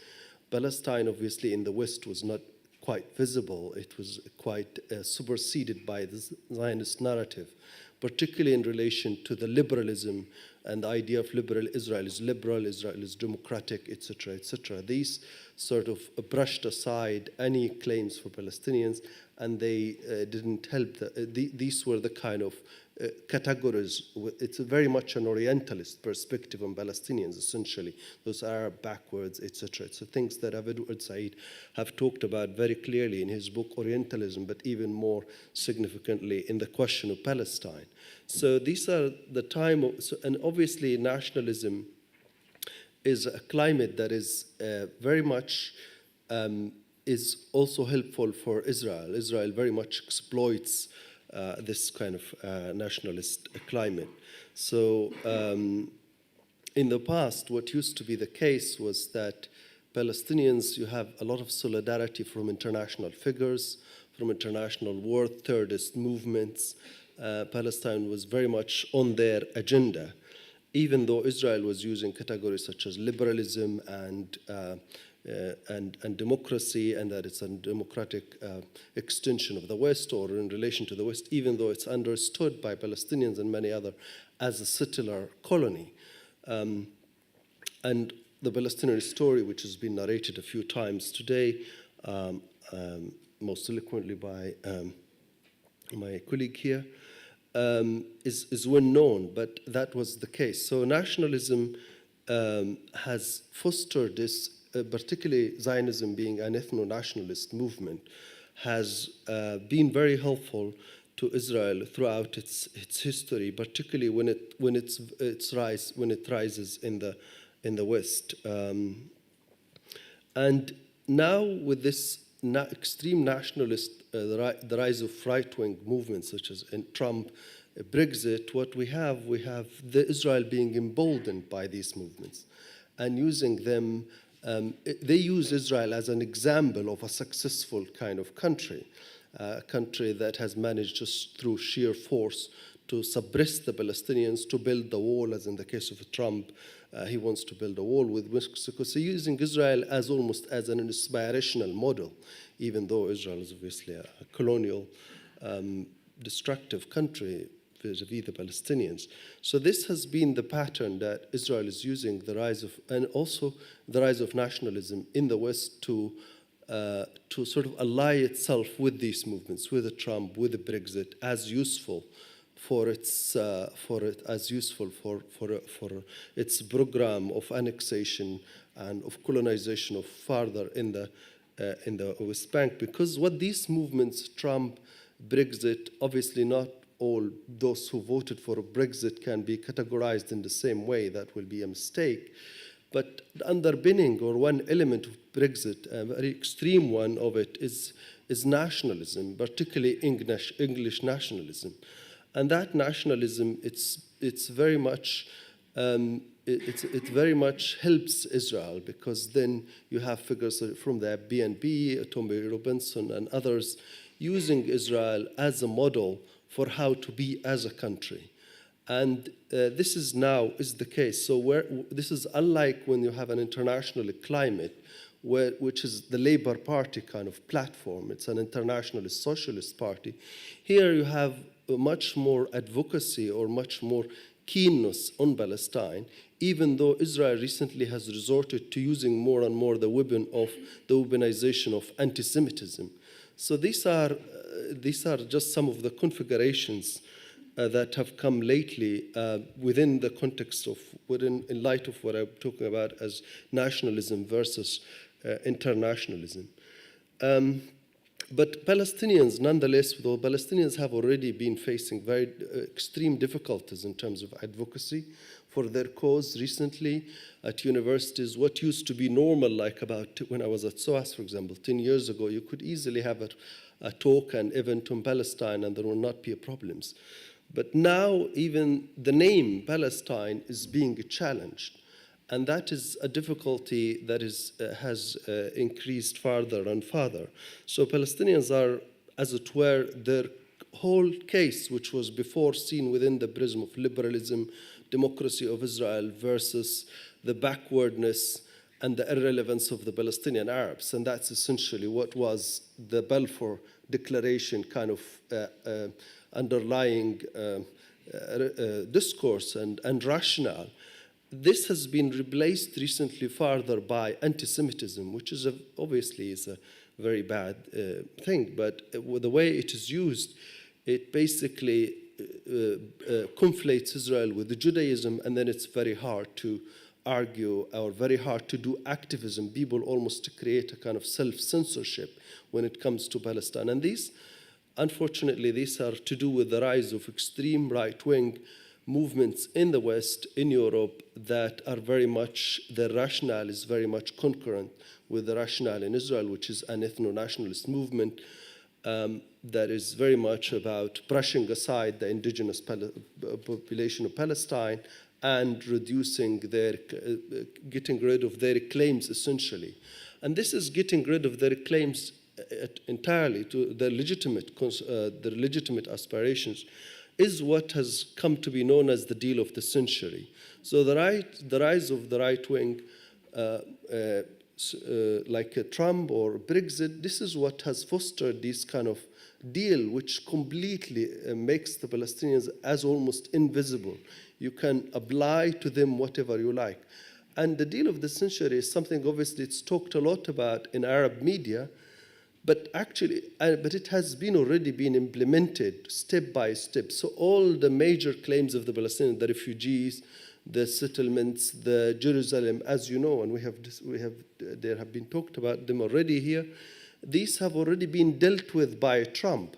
Palestine obviously in the West was not quite visible. It was quite superseded by the Zionist narrative, particularly in relation to the liberalism and the idea of Israel is democratic, etc., etc. These sort of brushed aside any claims for Palestinians, and they didn't help. These were the kind of categories. It's very much an Orientalist perspective on Palestinians, essentially. Those are backwards, etc. It's things that Edward Said have talked about very clearly in his book Orientalism, but even more significantly in the question of Palestine. So these are the time of, and obviously nationalism is a climate that is very much is also helpful for Israel. Israel very much exploits this kind of nationalist climate. So in the past, what used to be the case was that Palestinians, you have a lot of solidarity from international figures, from international world thirdist movements. Palestine was very much on their agenda, even though Israel was using categories such as liberalism and democracy, and that it's a democratic extension of the West or in relation to the West, even though it's understood by Palestinians and many others as a settler colony. And the Palestinian story, which has been narrated a few times today, most eloquently by my colleague here, is well known, but that was the case. So nationalism has fostered this, particularly Zionism being an ethno-nationalist movement, has been very helpful to Israel throughout its history, particularly when it rises in the West. And now with this extreme nationalist, the rise of right-wing movements such as in Trump, Brexit, what we have the Israel being emboldened by these movements and using them. They use Israel as an example of a successful kind of country, a country that has managed just through sheer force to suppress the Palestinians, to build the wall, as in the case of Trump, He wants to build a wall with Mexico. So using Israel as almost as an inspirational model, even though Israel is obviously a colonial, destructive country vis-a-vis the Palestinians. So this has been the pattern that Israel is using, and also the rise of nationalism in the West to sort of ally itself with these movements, with the Trump, with the Brexit, as useful for its program of annexation and of colonization of farther in the West Bank. Because what these movements, Trump, Brexit, obviously not all those who voted for Brexit can be categorized in the same way. That will be a mistake. But the underpinning or one element of Brexit, a very extreme one of it, is nationalism, particularly English nationalism. And that nationalism, it very much helps Israel, because then you have figures from the BNP, Tommy Robinson, and others using Israel as a model for how to be as a country. And this is now the case. So this is unlike when you have an international climate, which is the Labour Party kind of platform. It's an internationalist socialist party. Here you have much more advocacy or much more keenness on Palestine, even though Israel recently has resorted to using more and more the weaponization of anti-Semitism. So these are just some of the configurations that have come lately within the context of, in light of what I'm talking about as nationalism versus internationalism. But Palestinians, nonetheless, though Palestinians have already been facing very extreme difficulties in terms of advocacy for their cause recently at universities. What used to be normal, like about when I was at SOAS, for example, 10 years ago, you could easily have a talk and event on Palestine and there will not be problems. But now even the name Palestine is being challenged. And that is a difficulty that has increased farther and farther. So Palestinians are, as it were, their whole case, which was before seen within the prism of liberalism, democracy of Israel versus the backwardness and the irrelevance of the Palestinian Arabs. And that's essentially what was the Balfour Declaration kind of underlying discourse and rationale. This has been replaced recently further by anti-Semitism, which is obviously is a very bad thing, but the way it is used, it basically conflates Israel with Judaism, and then it's very hard to argue or very hard to do activism. People almost create a kind of self-censorship when it comes to Palestine. And these, unfortunately, these are to do with the rise of extreme right-wing movements in the West, in Europe, that are very much, their rationale is very much concurrent with the rationale in Israel, which is an ethno-nationalist movement that is very much about brushing aside the indigenous population of Palestine and reducing getting rid of their claims, essentially. And this is getting rid of their claims entirely to the legitimate aspirations, is what has come to be known as the deal of the century. So the rise of the right wing, like Trump or Brexit, this is what has fostered this kind of deal, which completely makes the Palestinians as almost invisible. You can apply to them whatever you like. And the deal of the century is something, obviously, it's talked a lot about in Arab media, but actually, but it has already been implemented step by step. So all the major claims of the Palestinians, the refugees, the settlements, the Jerusalem, as you know, and there have been talked about them already here. These have already been dealt with by Trump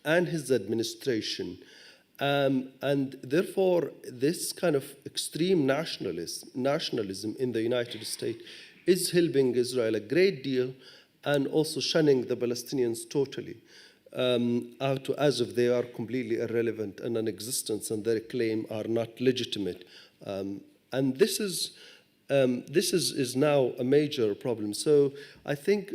and his administration. And therefore, this kind of extreme nationalism in the United States is helping Israel a great deal, and also shunning the Palestinians totally, as if they are completely irrelevant and non-existent, and their claim are not legitimate. And this is now a major problem. So I think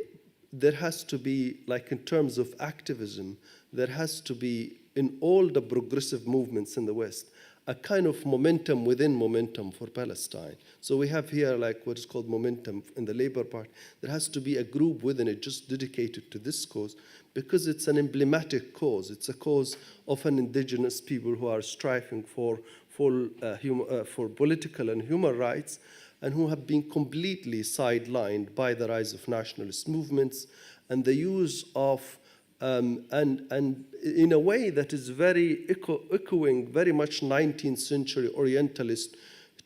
there has to be, like in terms of activism, there has to be in all the progressive movements in the West, a kind of momentum within momentum for Palestine. So we have here like what is called momentum in the Labour Party. There has to be a group within it just dedicated to this cause because it's an emblematic cause. It's a cause of an indigenous people who are striving for political and human rights and who have been completely sidelined by the rise of nationalist movements and the use of and in a way that is very echoing very much 19th century Orientalist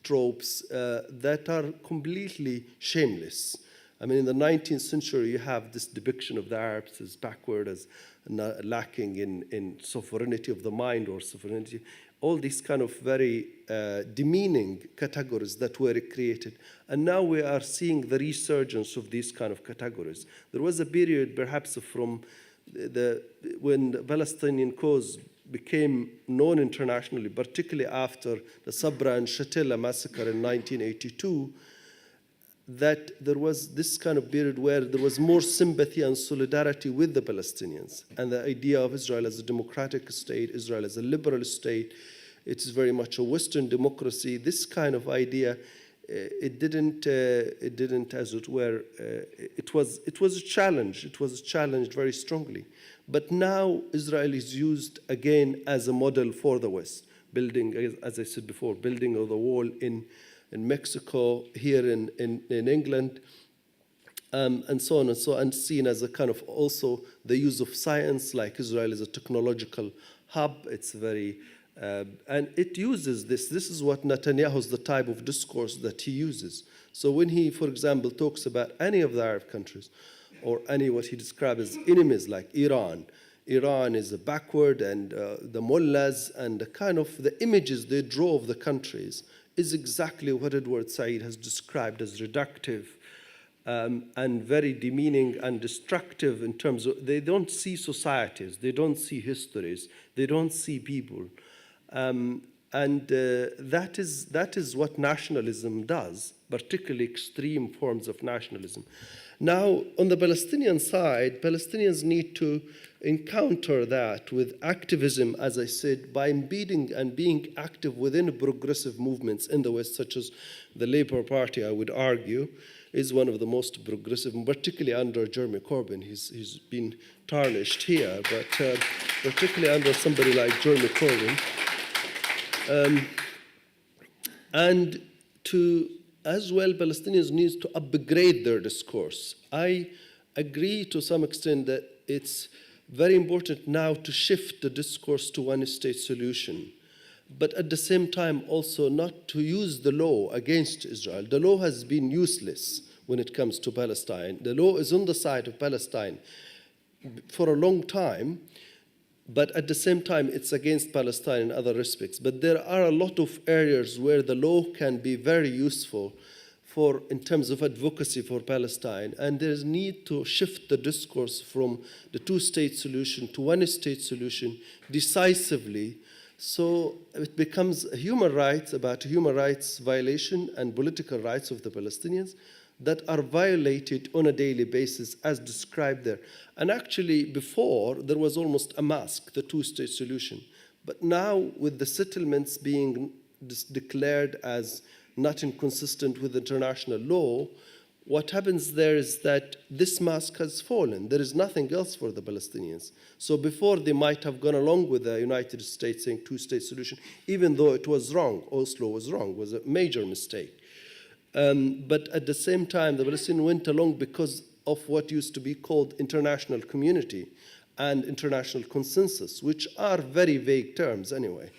tropes that are completely shameless. I mean, in the 19th century, you have this depiction of the Arabs as backward, as lacking in sovereignty of the mind or sovereignty, all these kind of very demeaning categories that were created. And now we are seeing the resurgence of these kind of categories. There was a period, perhaps from when the Palestinian cause became known internationally, particularly after the Sabra and Shatila massacre in 1982, that there was this kind of period where there was more sympathy and solidarity with the Palestinians. And the idea of Israel as a democratic state, Israel as a liberal state, it's very much a Western democracy. This kind of idea, it didn't, as it were, it was a challenge. It was challenged very strongly. But now Israel is used again as a model for the West, building, as I said before, building of the wall in Mexico, here in England, and so on and so on, and seen as a kind of also the use of science, like Israel is a technological hub. It's very, and it uses this. This is what Netanyahu's the type of discourse that he uses. So when he, for example, talks about any of the Arab countries, or any what he describes as enemies like Iran is a backward, and the mullahs, and the kind of the images they draw of the countries is exactly what Edward Said has described as reductive and very demeaning and destructive in terms of they don't see societies, they don't see histories, they don't see people. That is what nationalism does, particularly extreme forms of nationalism. Now, on the Palestinian side, Palestinians need to encounter that with activism, as I said, by embedding and being active within progressive movements in the West, such as the Labour Party, I would argue, is one of the most progressive, particularly under Jeremy Corbyn. He's been tarnished here, but particularly under somebody like Jeremy Corbyn. And to, as well, Palestinians need to upgrade their discourse. I agree to some extent that it's very important now to shift the discourse to one-state solution, but at the same time also not to use the law against Israel. The law has been useless when it comes to Palestine. The law is on the side of Palestine for a long time, but at the same time it's against Palestine in other respects. But there are a lot of areas where the law can be very useful in terms of advocacy for Palestine, and there's need to shift the discourse from the two-state solution to one-state solution decisively, so it becomes human rights, about human rights violation and political rights of the Palestinians that are violated on a daily basis as described there. And actually before, there was almost a mask, the two-state solution. But now with the settlements being declared as not inconsistent with international law, what happens there is that this mask has fallen. There is nothing else for the Palestinians. So before they might have gone along with the United States saying two-state solution, even though it was wrong, Oslo was wrong, was a major mistake. But at the same time, the Palestinians went along because of what used to be called international community and international consensus, which are very vague terms anyway.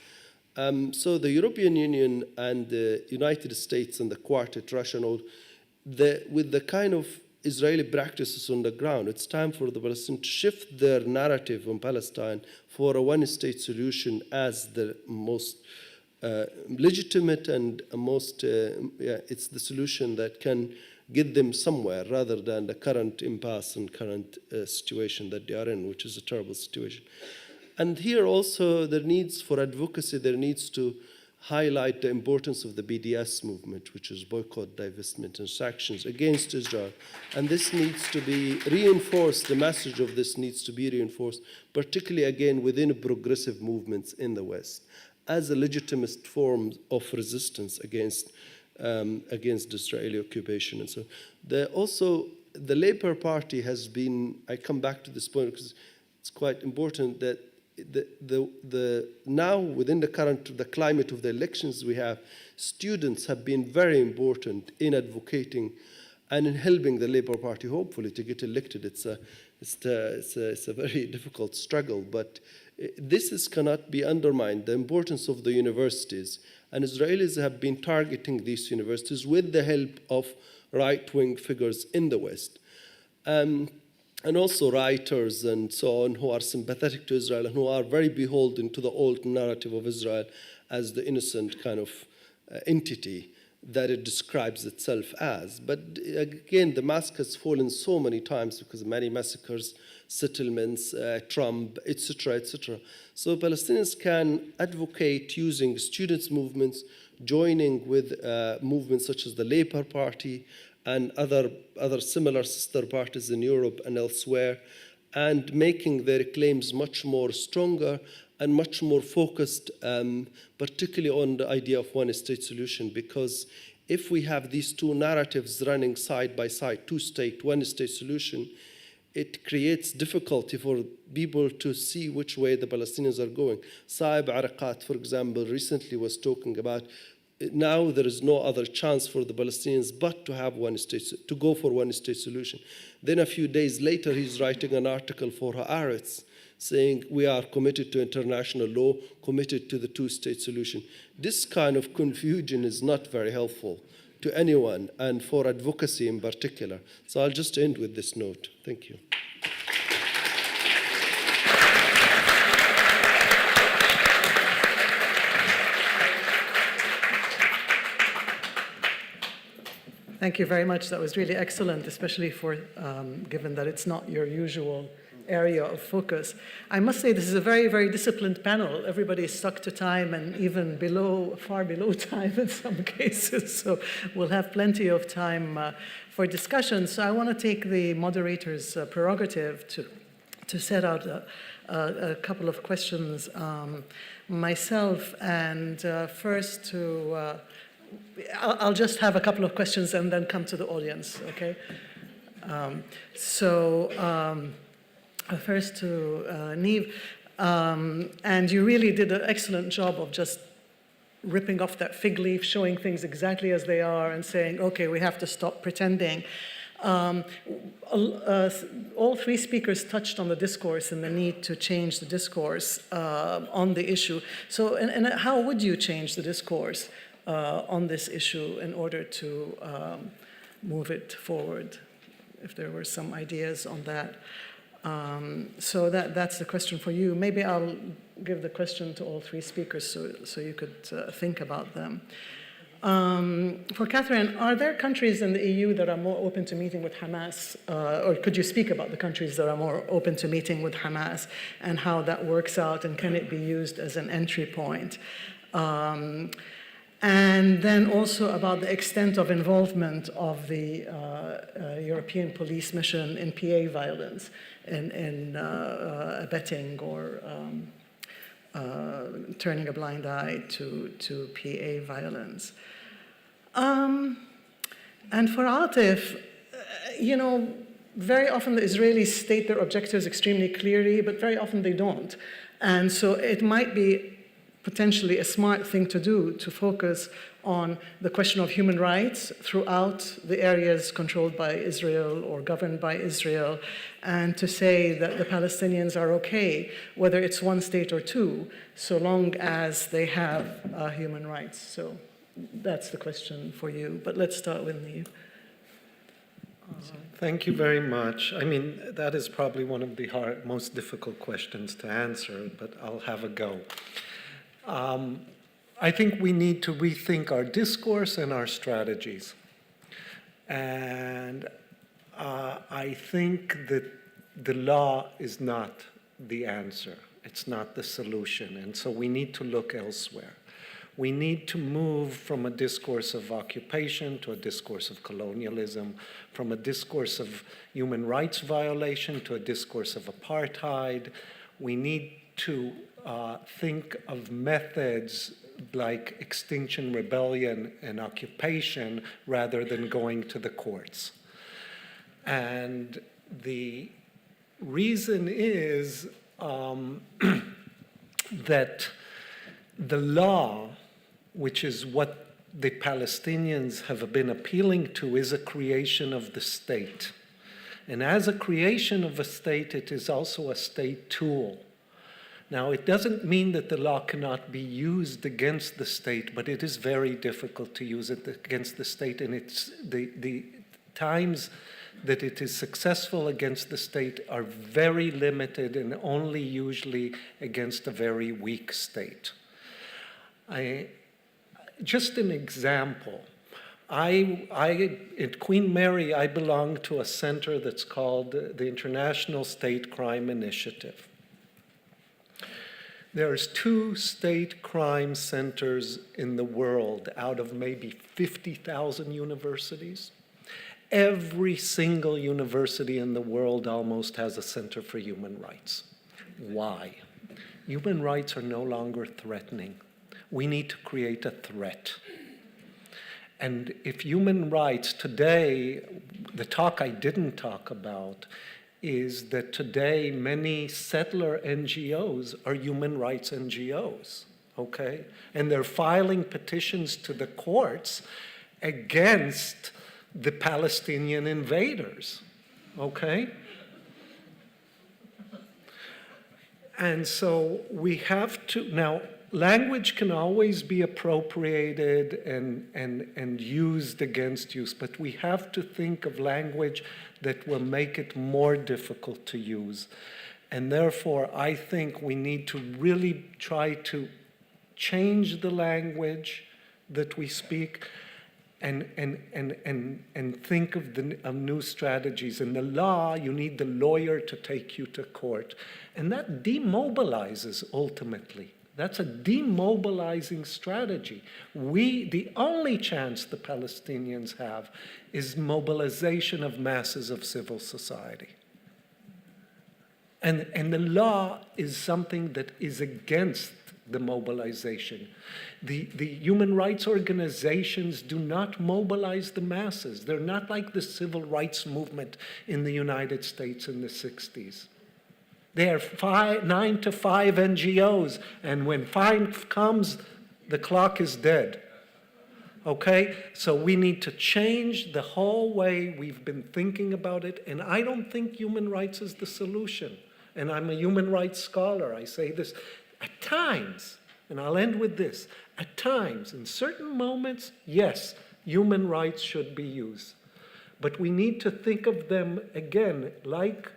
So the European Union and the United States and the Quartet, Russia and all, with the kind of Israeli practices on the ground, it's time for the Palestinians to shift their narrative on Palestine for a one-state solution as the most legitimate and most, it's the solution that can get them somewhere rather than the current impasse and current situation that they are in, which is a terrible situation. And here also there needs for advocacy, there needs to highlight the importance of the BDS movement, which is boycott, divestment, and sanctions against Israel. And this needs to be reinforced, the message of this needs to be reinforced, particularly again within progressive movements in the West. as a legitimate form of resistance against Israeli occupation. And so the Labour Party has been, I come back to this point because it's quite important that now within the climate of the elections we have, students have been very important in advocating and in helping the Labour Party hopefully to get elected. It's a very difficult struggle, but this cannot be undermined, the importance of the universities. And Israelis have been targeting these universities with the help of right-wing figures in the West. And also writers and so on who are sympathetic to Israel and who are very beholden to the old narrative of Israel as the innocent kind of entity that it describes itself as. But again, the mask has fallen so many times because of many massacres, settlements, Trump, etc., etc. So Palestinians can advocate using students' movements, joining with movements such as the Labour Party and other similar sister parties in Europe and elsewhere, and making their claims much more stronger and much more focused, particularly on the idea of one-state solution, because if we have these two narratives running side by side, two-state, one-state solution, it creates difficulty for people to see which way the Palestinians are going. Saeb Arakat, for example, recently was talking about now there is no other chance for the Palestinians but to have to go for one-state solution. Then a few days later, he's writing an article for Haaretz saying we are committed to international law, committed to the two-state solution. This kind of confusion is not very helpful to anyone, and for advocacy in particular. So I'll just end with this note. Thank you. Thank you very much. That was really excellent, especially for given that it's not your usual area of focus. I must say this is a very, very disciplined panel. Everybody is stuck to time and even far below time in some cases. So we'll have plenty of time for discussion. So I want to take the moderator's prerogative to set out a couple of questions myself. And first to, I'll just have a couple of questions and then come to the audience, okay? First to Niamh, and you really did an excellent job of just ripping off that fig leaf, showing things exactly as they are and saying, okay, we have to stop pretending. All three speakers touched on the discourse and the need to change the discourse on the issue. So, and how would you change the discourse on this issue in order to move it forward, if there were some ideas on that? So that's the question for you. Maybe I'll give the question to all three speakers so you could think about them. For Catherine, are there countries in the EU that are more open to meeting with Hamas, or could you speak about the countries that are more open to meeting with Hamas and how that works out, and can it be used as an entry point? And then also about the extent of involvement of the European police mission in PA violence, in abetting or turning a blind eye to PA violence. And for Atif, you know, very often the Israelis state their objectives extremely clearly, but very often they don't. And so it might be potentially a smart thing to do to focus on the question of human rights throughout the areas controlled by Israel or governed by Israel, and to say that the Palestinians are okay, whether it's one state or two, so long as they have human rights. So that's the question for you. But let's start with Niamh. Thank you very much. I mean, that is probably one of the most difficult questions to answer, but I'll have a go. I think we need to rethink our discourse and our strategies. And I think that the law is not the answer. It's not the solution. And so we need to look elsewhere. We need to move from a discourse of occupation to a discourse of colonialism, from a discourse of human rights violation to a discourse of apartheid. We need to think of methods like extinction rebellion and occupation rather than going to the courts. And the reason is that the law, which is what the Palestinians have been appealing to, is a creation of the state. And as a creation of a state, it is also a state tool. Now, it doesn't mean that the law cannot be used against the state, but it is very difficult to use it against the state, and it's the times that it is successful against the state are very limited and only usually against a very weak state. Just an example. At Queen Mary, I belong to a center that's called the International State Crime Initiative. There's 2 state crime centers in the world out of maybe 50,000 universities. Every single university in the world almost has a center for human rights. Why? Human rights are no longer threatening. We need to create a threat. And if human rights today, the talk I didn't talk about, is that today many settler NGOs are human rights NGOs, okay? And they're filing petitions to the courts against the Palestinian invaders, okay? And so we have to, now, language can always be appropriated and used against use, but we have to think of language that will make it more difficult to use. And therefore, I think we need to really try to change the language that we speak and think of new strategies. In the law, you need the lawyer to take you to court. And that demobilizes ultimately. That's a demobilizing strategy. The only chance the Palestinians have is mobilization of masses of civil society. And the law is something that is against the mobilization. The human rights organizations do not mobilize the masses. They're not like the civil rights movement in the United States in the 60s. They are 9 to 5 NGOs, and when 5 comes, the clock is dead. Okay? So we need to change the whole way we've been thinking about it, and I don't think human rights is the solution. And I'm a human rights scholar. I say this at times, and I'll end with this. At times, in certain moments, yes, human rights should be used. But we need to think of them, again, like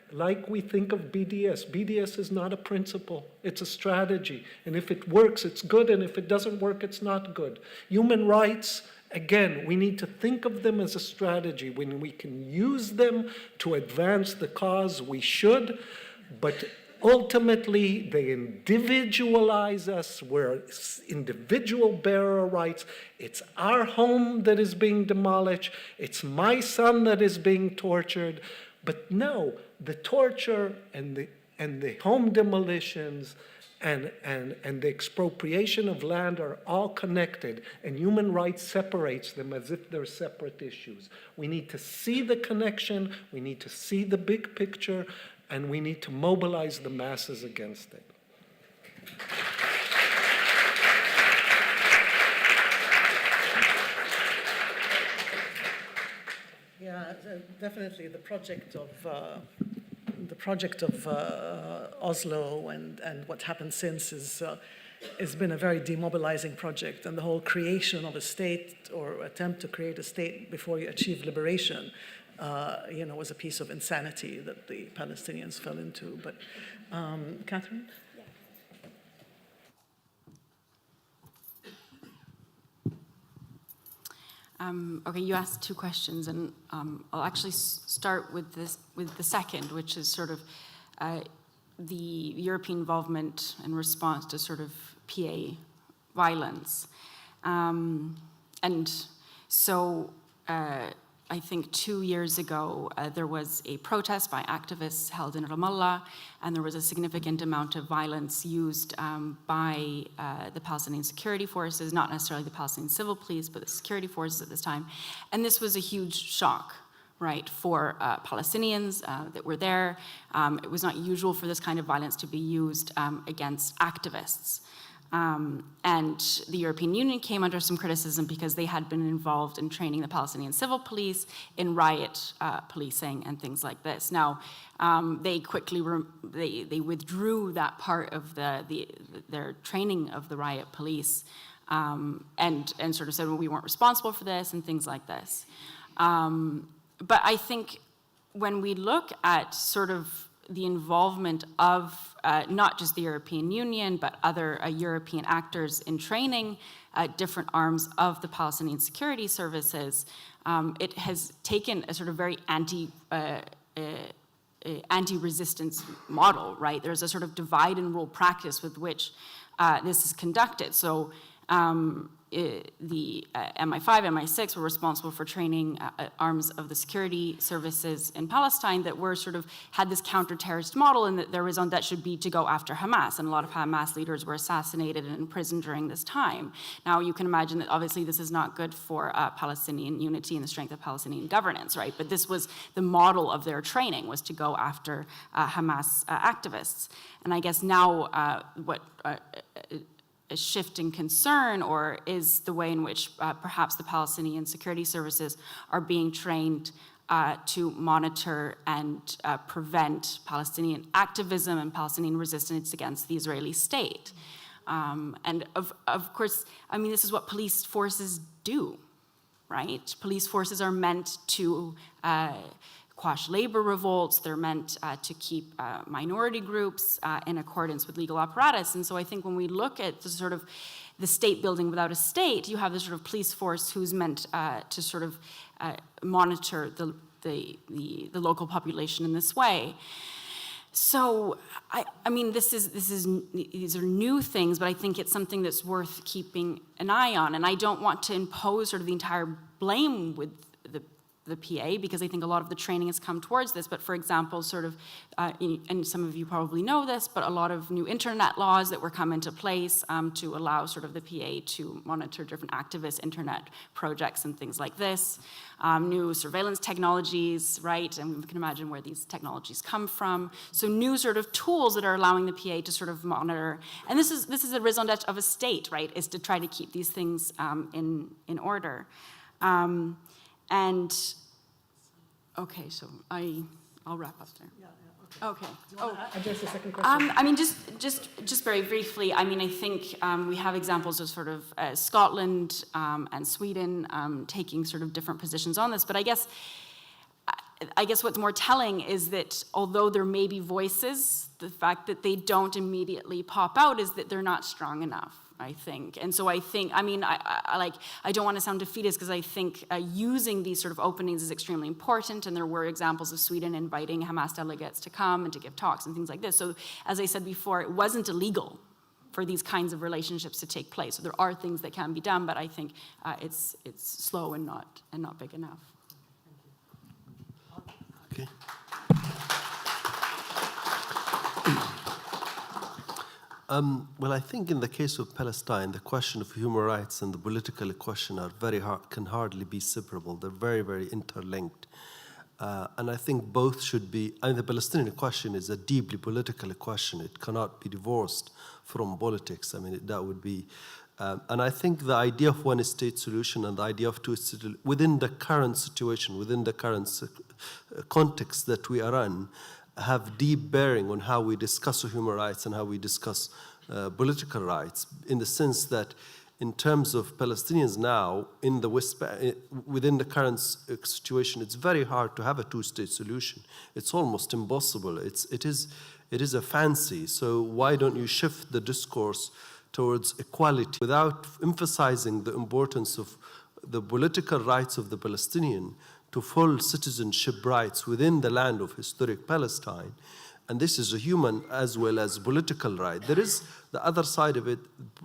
we think of BDS. BDS is not a principle, it's a strategy. And if it works, it's good, and if it doesn't work, it's not good. Human rights, again, we need to think of them as a strategy. When we can use them to advance the cause, we should, but ultimately, they individualize us. We're individual bearer rights. It's our home that is being demolished. It's my son that is being tortured. But no, the torture and the home demolitions and the expropriation of land are all connected, and human rights separates them as if they're separate issues. We need to see the connection. We need to see the big picture. And we need to mobilize the masses against it. Yeah, definitely the project of Oslo and what happened since has been a very demobilizing project, and the whole creation of a state or attempt to create a state before you achieve liberation was a piece of insanity that the Palestinians fell into. But, Catherine? Okay, you asked 2 questions, and I'll actually start with the second, which is sort of the European involvement and response to sort of PA violence. And so I think 2 years ago, there was a protest by activists held in Ramallah, and there was a significant amount of violence used by the Palestinian security forces, not necessarily the Palestinian civil police, but the security forces at this time. And this was a huge shock, right, for Palestinians that were there. It was not usual for this kind of violence to be used against activists. And the European Union came under some criticism because they had been involved in training the Palestinian civil police in riot policing and things like this. Now, they quickly they withdrew that part of their training of the riot police and sort of said, well, we weren't responsible for this and things like this. But I think when we look at sort of the involvement of not just the European Union, but other European actors in training different arms of the Palestinian security services, it has taken a sort of very anti-resistance model, right? There's a sort of divide and rule practice with which this is conducted. So the MI5, MI6 were responsible for training arms of the security services in Palestine that were sort of had this counter-terrorist model, and that their raison d'etre should be to go after Hamas. And a lot of Hamas leaders were assassinated and imprisoned during this time. Now, you can imagine that obviously this is not good for Palestinian unity and the strength of Palestinian governance, right? But this was the model of their training, was to go after Hamas activists. And I guess now a shift in concern, or is the way in which perhaps the Palestinian security services are being trained to monitor and prevent Palestinian activism and Palestinian resistance against the Israeli state. And of course, I mean, this is what police forces do, right? Police forces are meant to quash labor revolts. They're meant to keep minority groups in accordance with legal apparatus. And so I think when we look at the sort of the state building without a state, you have this sort of police force who's meant to sort of monitor the local population in this way. So I mean, these are new things, but I think it's something that's worth keeping an eye on. And I don't want to impose sort of the entire blame with the PA, because I think a lot of the training has come towards this. But for example, sort of, and some of you probably know this, but a lot of new internet laws that were come into place to allow sort of the PA to monitor different activist internet projects and things like this. New surveillance technologies, right? And we can imagine where these technologies come from. So new sort of tools that are allowing the PA to sort of monitor. And this is a raison d'etre of a state, right? Is to try to keep these things in order. And okay, so I'll wrap up there. Yeah, okay. Do you want to address the second question? I mean, just very briefly. I mean, I think we have examples of sort of Scotland and Sweden taking sort of different positions on this. But I guess what's more telling is that although there may be voices, the fact that they don't immediately pop out is that they're not strong enough, I think. And so I think, I mean, I don't want to sound defeatist, because I think using these sort of openings is extremely important, and there were examples of Sweden inviting Hamas delegates to come and to give talks and things like this. So as I said before, it wasn't illegal for these kinds of relationships to take place. So there are things that can be done, but I think it's slow and not big enough. Okay. Well, I think in the case of Palestine, the question of human rights and the political question are can hardly be separable. They're very, very interlinked. And I think both should be, the Palestinian question is a deeply political question. It cannot be divorced from politics. I mean, that would be, and I think the idea of one state solution and the idea of two state within the current situation, within the current context that we are in, have deep bearing on how we discuss human rights and how we discuss political rights, in the sense that in terms of Palestinians now in the West, within the current situation, it's very hard to have a two-state solution. It's almost impossible. It is a fancy. So why don't you shift the discourse towards equality without emphasizing the importance of the political rights of the Palestinian to full citizenship rights within the land of historic Palestine, And this is a human as well as political right. There is the other side of it.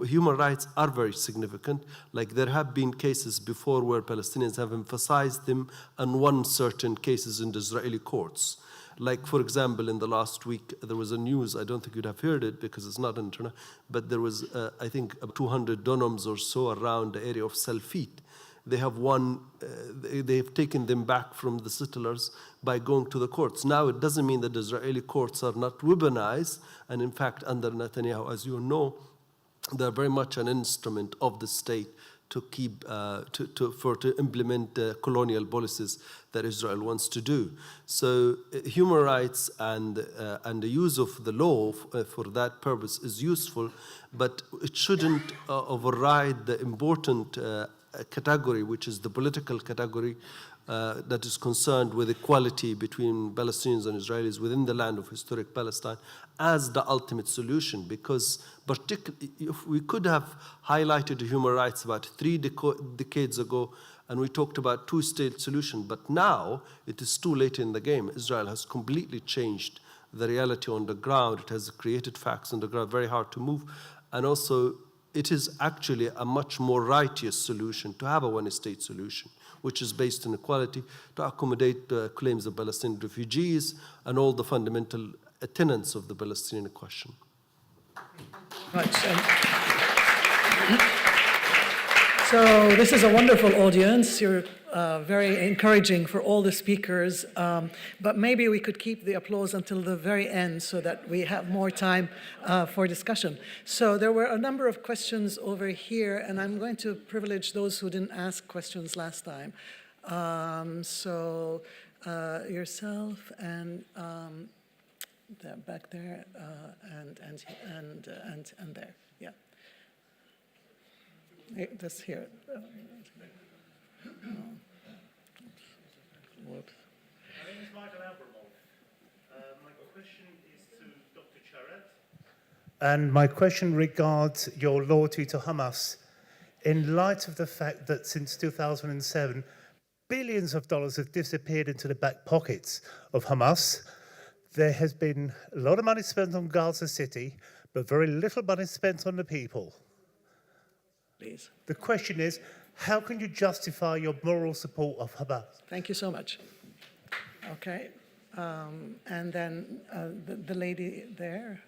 Human rights are very significant. Like there have been cases before where Palestinians have emphasized them and won certain cases in the Israeli courts. Like, for example, in the last week, there was a news, I don't think you'd have heard it because it's not on internet, but there was, I think, 200 dunams or so around the area of Salfit. They have won, they have taken them back from the settlers by going to the courts. Now, it doesn't mean that the Israeli courts are not weaponized, and in fact, under Netanyahu, as you know, they're very much an instrument of the state to keep, to implement colonial policies that Israel wants to do. So human rights and the use of the law for that purpose is useful, but it shouldn't override the important category, which is the political category that is concerned with equality between Palestinians and Israelis within the land of historic Palestine as the ultimate solution. Because particularly, if we could have highlighted human rights about 3 decades ago, and we talked about two-state solution, but now it is too late in the game. Israel has completely changed the reality on the ground. It has created facts on the ground, very hard to move. And also, it is actually a much more righteous solution to have a one-state solution, which is based on equality, to accommodate the claims of Palestinian refugees and all the fundamental tenets of the Palestinian question. Right. So this is a wonderful audience. You're very encouraging for all the speakers, but maybe we could keep the applause until the very end so that we have more time for discussion. So there were a number of questions over here, and I'm going to privilege those who didn't ask questions last time. So yourself and back there and there, yeah. This here. Whoops. My name is Michael Abramov. My question is to Dr. Charet. And my question regards your loyalty to Hamas. In light of the fact that since 2007, billions of dollars have disappeared into the back pockets of Hamas, there has been a lot of money spent on Gaza City, but very little money spent on the people. Please. The question is, how can you justify your moral support of Hamas? Thank you so much. Okay. And then the lady there.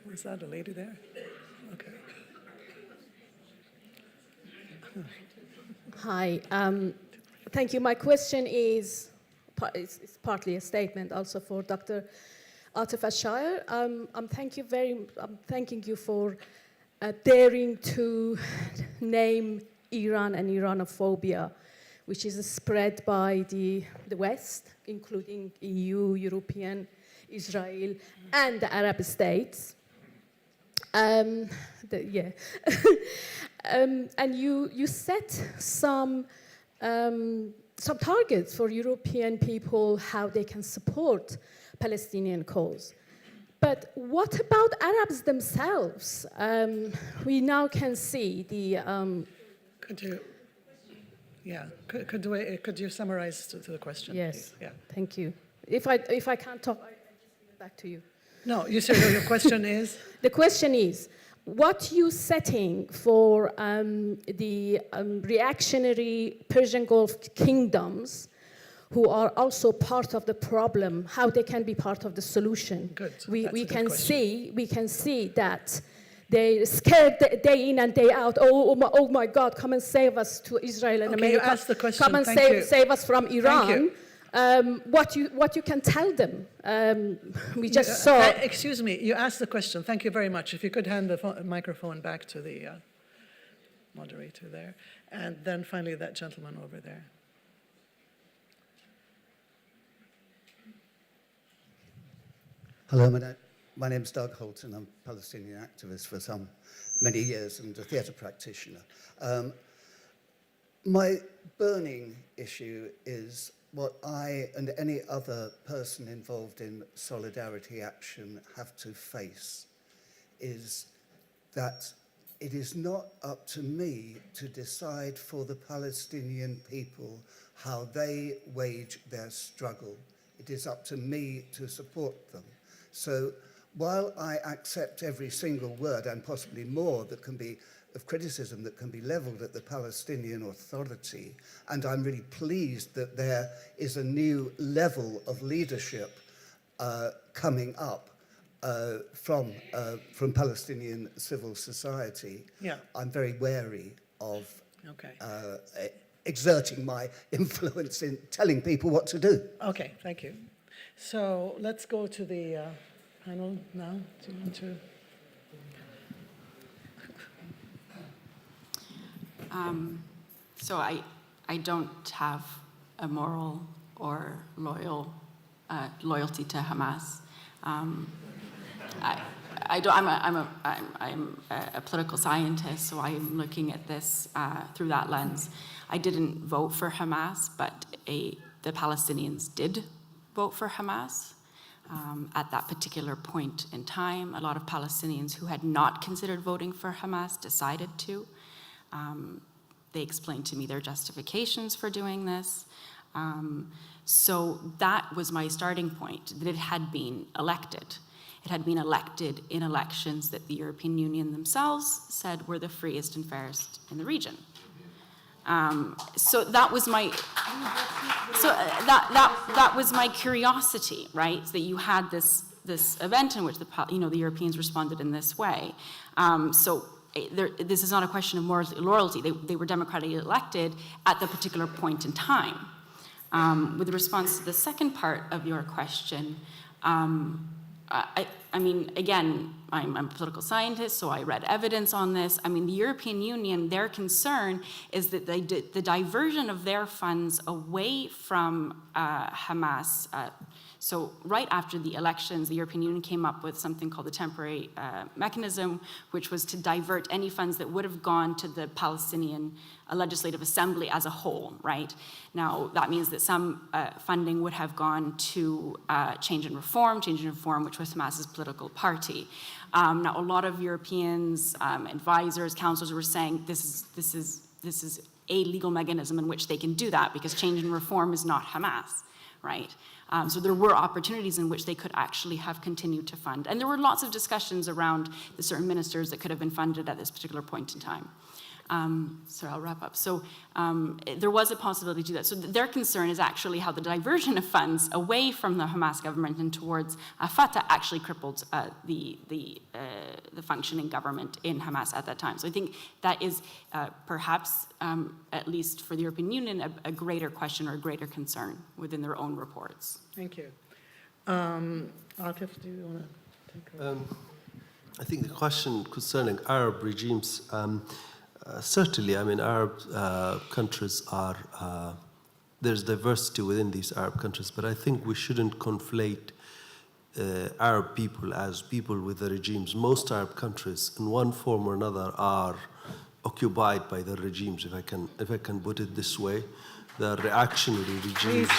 Was that a lady there? Okay. Hi. Thank you. My question is it's partly a statement also for Dr. Atif Ashayr. I'm thanking you for daring to name Iran and Iranophobia, which is spread by the West, including EU, European, Israel, and the Arab states. And you set some targets for European people, how they can support Palestinian cause. But what about Arabs themselves? We now can see the... Could you summarize to the question? Yes, please? Yeah. Thank you. If I can't talk, I just give it back to you. No, you said your question is? The question is, what you setting for the reactionary Persian Gulf kingdoms who are also part of the problem, how they can be part of the solution? Good. We can see that they're scared day in and day out. Oh my God, come and save us to Israel and America. You asked the question. Come and save us from Iran. What you can tell them? We just saw. Excuse me, you asked the question. Thank you very much. If you could hand the microphone back to the moderator there. And then finally that gentleman over there. Hello, my name is Doug Holt, and I'm a Palestinian activist for many years and a theatre practitioner. My burning issue is what I and any other person involved in solidarity action have to face, is that it is not up to me to decide for the Palestinian people how they wage their struggle it is up to me to support them. So while I accept every single word and possibly more that can be of criticism that can be leveled at the Palestinian Authority, and I'm really pleased that there is a new level of leadership coming up from Palestinian civil society, Yeah. I'm very wary of Okay. exerting my influence in telling people what to do. Okay, thank you. So let's go to the panel now. Do you want to? So I don't have a moral or loyalty to Hamas. I'm a political scientist, so I'm looking at this through that lens. I didn't vote for Hamas, but the Palestinians did vote for Hamas at that particular point in time. A lot of Palestinians who had not considered voting for Hamas decided to. They explained to me their justifications for doing this. So that was my starting point, that it had been elected. It had been elected in elections that the European Union themselves said were the freest and fairest in the region. So that was my, that was my curiosity, right? That you had this event in which the Europeans responded in this way. This is not a question of loyalty. They were democratically elected at the particular point in time. With response to the second part of your question, I mean, again, I'm a political scientist, so I read evidence on this. I mean, the European Union, their concern is that the diversion of their funds away from Hamas. So right after the elections, the European Union came up with something called the temporary mechanism, which was to divert any funds that would have gone to the Palestinian Legislative Assembly as a whole, right? Now, that means that some funding would have gone to Change and Reform, which was Hamas's political party. Now, a lot of Europeans, advisors, counselors were saying this is a legal mechanism in which they can do that because Change and Reform is not Hamas, right? So there were opportunities in which they could actually have continued to fund. And there were lots of discussions around the certain ministers that could have been funded at this particular point in time. So I'll wrap up. So there was a possibility to do that. So their concern is actually how the diversion of funds away from the Hamas government and towards Fatah actually crippled the functioning government in Hamas at that time. So I think that is perhaps, at least for the European Union, a greater question or a greater concern within their own reports. Thank you. Atif, do you want to take over? I think the question concerning Arab regimes, certainly, I mean, Arab countries are, there's diversity within these Arab countries, but I think we shouldn't conflate Arab people as people with the regimes. Most Arab countries, in one form or another, are occupied by the regimes, if I can put it this way. The reactionary regimes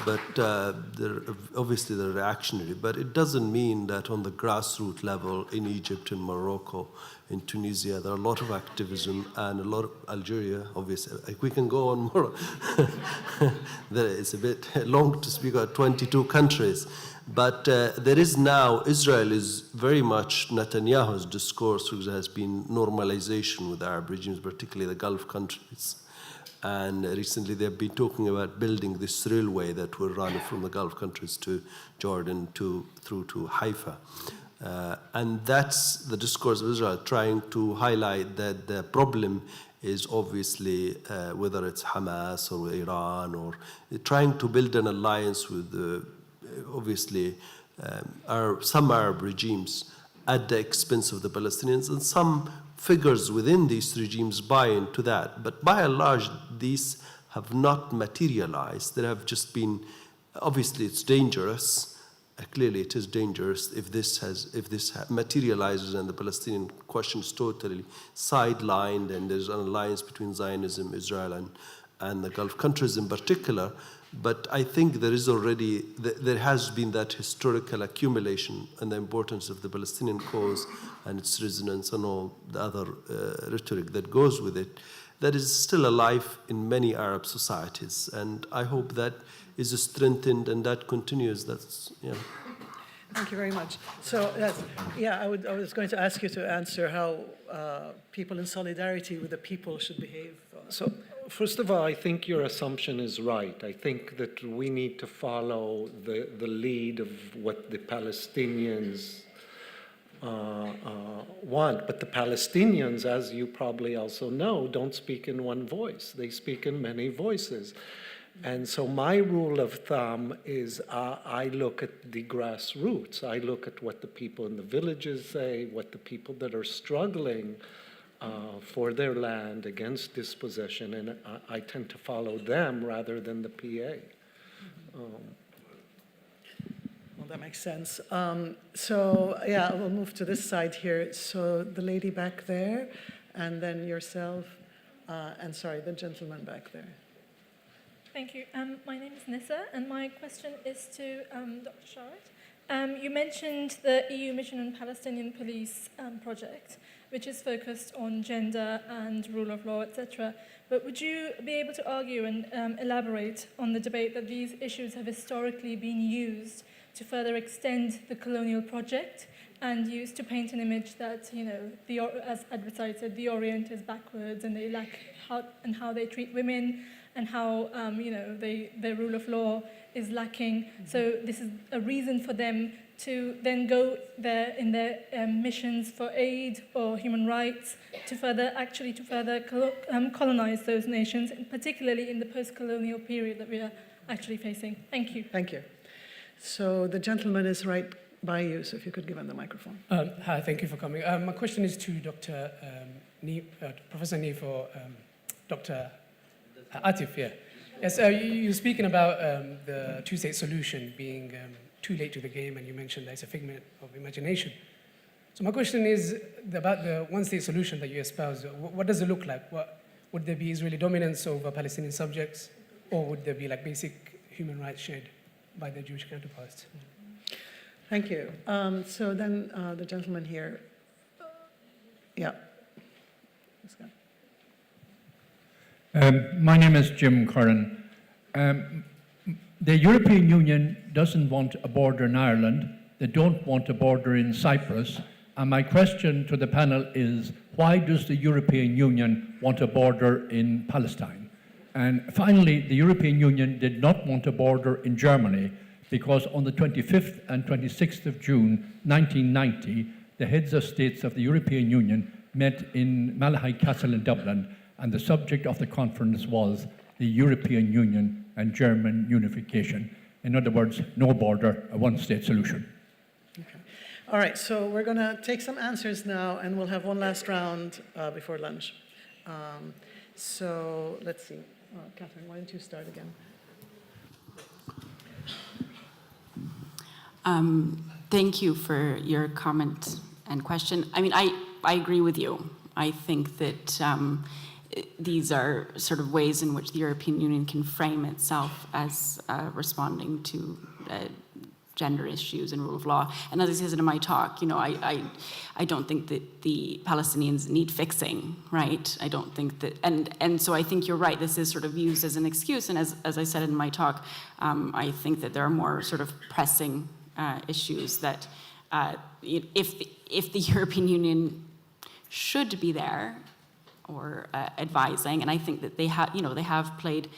they're obviously they're reactionary, but it doesn't mean that on the grassroots level in Egypt, in Morocco, in Tunisia, there are a lot of activism and a lot of Algeria, obviously. Like we can go on more. It's a bit long to speak about 22 countries. But there is now, Israel is very much, Netanyahu's discourse has been normalization with Arab regimes, particularly the Gulf countries. And recently they've been talking about building this railway that will run from the Gulf countries to Jordan through to Haifa. And that's the discourse of Israel, trying to highlight that the problem is obviously whether it's Hamas or Iran, or trying to build an alliance with obviously some Arab regimes at the expense of the Palestinians, and some figures within these regimes buy into that. But by and large, these have not materialized. There have just been, obviously it's dangerous. Clearly it is dangerous if this materializes and the Palestinian question is totally sidelined and there's an alliance between Zionism, Israel, and the Gulf countries in particular. But I think there has been that historical accumulation and the importance of the Palestinian cause and its resonance and all the other rhetoric that goes with it, that is still alive in many Arab societies. And I hope that is strengthened and that continues. That's, yeah. Thank you very much. So, I was going to ask you to answer how people in solidarity with the people should behave. So, first of all, I think your assumption is right. I think that we need to follow the lead of what the Palestinians want. But the Palestinians, as you probably also know, don't speak in one voice. They speak in many voices. And so my rule of thumb is I look at the grassroots. I look at what the people in the villages say, what the people that are struggling for their land against dispossession, and I tend to follow them rather than the PA. Well, that makes sense. We'll move to this side here. So the lady back there, and then yourself, and sorry, the gentleman back there. Thank you. My name is Nissa, and my question is to Dr. Sharat. You mentioned the EU Mission on Palestinian Police project, which is focused on gender and rule of law, etc. But would you be able to argue and elaborate on the debate that these issues have historically been used to further extend the colonial project and used to paint an image that, as advertised, the Orient is backwards and they lack how they treat women, and how their rule of law is lacking. So this is a reason for them to then go there in their missions for aid or human rights to further colonize those nations, and particularly in the post-colonial period that we are actually facing. Thank you. Thank you. So the gentleman is right by you, so if you could give him the microphone. Hi, thank you for coming. My question is to Dr. Professor Neef or Dr. Atif, yeah. Yes, you're speaking about the two-state solution being too late to the game, and you mentioned that it's a figment of imagination. So my question is about the one-state solution that you espouse. What does it look like? Would there be Israeli dominance over Palestinian subjects, or would there be like basic human rights shared by their Jewish counterparts? Thank you. So then the gentleman here. Yeah. Let's go. My name is Jim Curran. The European Union doesn't want a border in Ireland. They don't want a border in Cyprus. And my question to the panel is, why does the European Union want a border in Palestine? And finally, the European Union did not want a border in Germany because on the 25th and 26th of June 1990, the heads of states of the European Union met in Malahide Castle in Dublin, and the subject of the conference was the European Union and German unification. In other words, no border, a one-state solution. Okay. All right, so we're going to take some answers now, and we'll have one last round before lunch. So let's see. Catherine, why don't you start again? Thank you for your comment and question. I mean, I agree with you. I think that these are sort of ways in which the European Union can frame itself as responding to gender issues and rule of law. And as I said in my talk, I don't think that the Palestinians need fixing, right? I don't think that, and so I think you're right. This is sort of used as an excuse. And as I said in my talk, I think that there are more sort of pressing issues that if the European Union should be there or advising, and I think that they have played.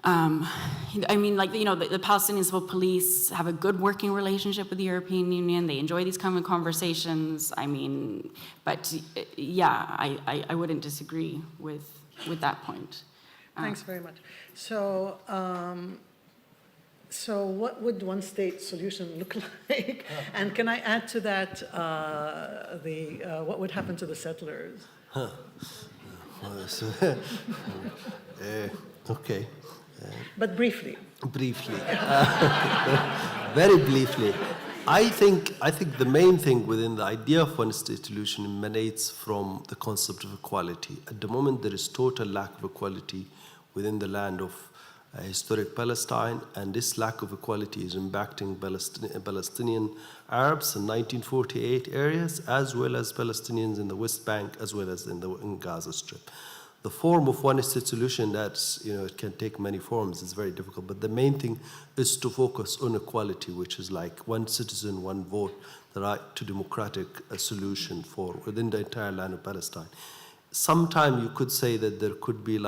I mean, like, the Palestinian civil police have a good working relationship with the European Union. They enjoy these kind of conversations. I mean, but yeah, I wouldn't disagree with that point. Thanks very much. So, so what would one-state solution look like? And can I add to that what would happen to the settlers? Huh. Okay. But briefly. Briefly. Very briefly. I think the main thing within the idea of one-state solution emanates from the concept of equality. At the moment, there is total lack of equality within the land of historic Palestine, and this lack of equality is impacting Palestinian Arabs in 1948 areas, as well as Palestinians in the West Bank, as well as in Gaza Strip. The form of one-state solution, that's, it can take many forms, it's very difficult. But the main thing is to focus on equality, which is like one citizen, one vote, the right to democratic solution for within the entire land of Palestine. Sometime you could say that there could be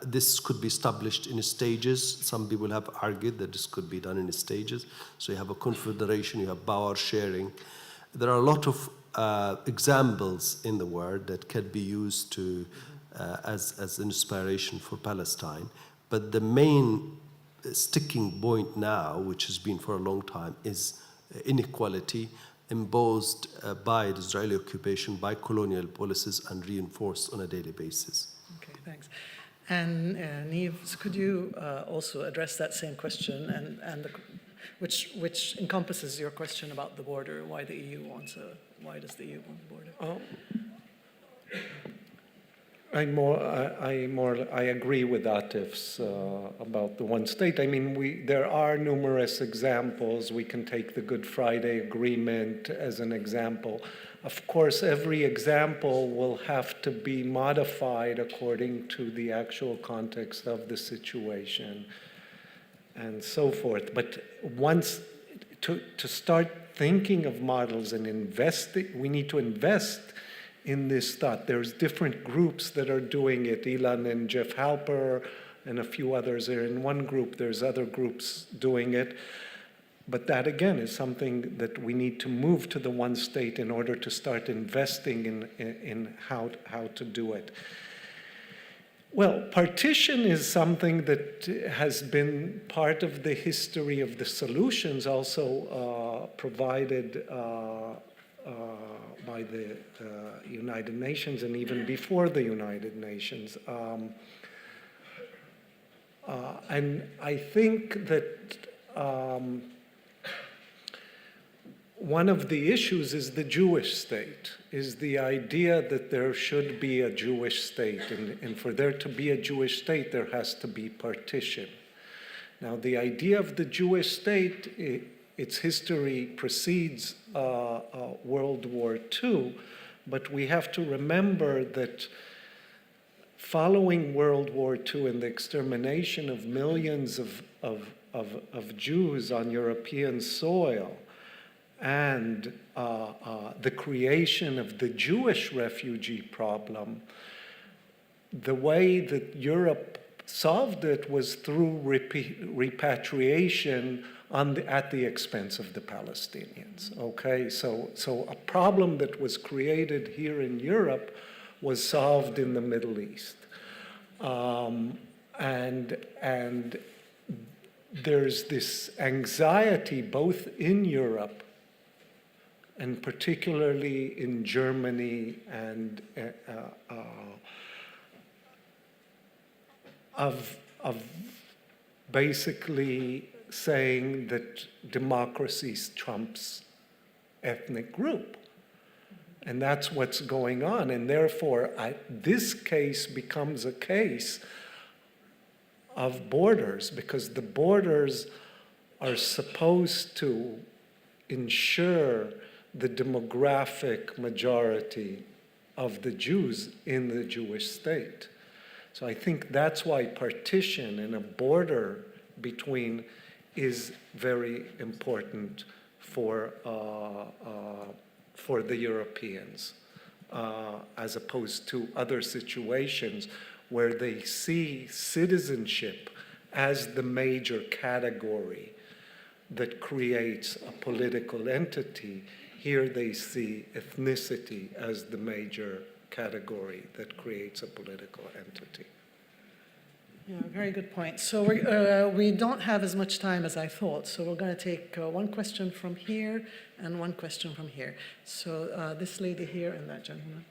this could be established in stages. Some people have argued that this could be done in stages. So you have a confederation, you have power sharing. There are a lot of examples in the world that can be used to as inspiration for Palestine. But the main sticking point now, which has been for a long time, is inequality imposed by the Israeli occupation, by colonial policies, and reinforced on a daily basis. Okay, thanks. And Niamh, could you also address that same question, which encompasses your question about the border? Why the EU wants why does the EU want the border? I agree with Atif's about the one state. I mean, there are numerous examples. We can take the Good Friday Agreement as an example. Of course, every example will have to be modified according to the actual context of the situation and so forth. But once, to start thinking of models and investing, we need to invest in this thought. There's different groups that are doing it. Ilan and Jeff Halper and a few others are in one group. There's other groups doing it. But that, again, is something that we need to move to the one state in order to start investing in how to do it. Well, partition is something that has been part of the history of the solutions, also provided by the United Nations and even before the United Nations. And I think that one of the issues is the Jewish state, is the idea that there should be a Jewish state. And for there to be a Jewish state, there has to be partition. Now, the idea of the Jewish state, its history precedes World War II, but we have to remember that following World War II and the extermination of millions of Jews on European soil, and the creation of the Jewish refugee problem, the way that Europe solved it was through repatriation at the expense of the Palestinians. Okay, so a problem that was created here in Europe was solved in the Middle East, and there's this anxiety both in Europe and particularly in Germany and of basically saying that democracy trumps ethnic group. And that's what's going on. And therefore, this case becomes a case of borders, because the borders are supposed to ensure the demographic majority of the Jews in the Jewish state. So I think that's why partition and a border between is very important for the Europeans, as opposed to other situations where they see citizenship as the major category that creates a political entity. Here they see ethnicity as the major category that creates a political entity. Yeah, very good point. So we don't have as much time as I thought, so we're going to take one question from here and one question from here. So this lady here and that gentleman.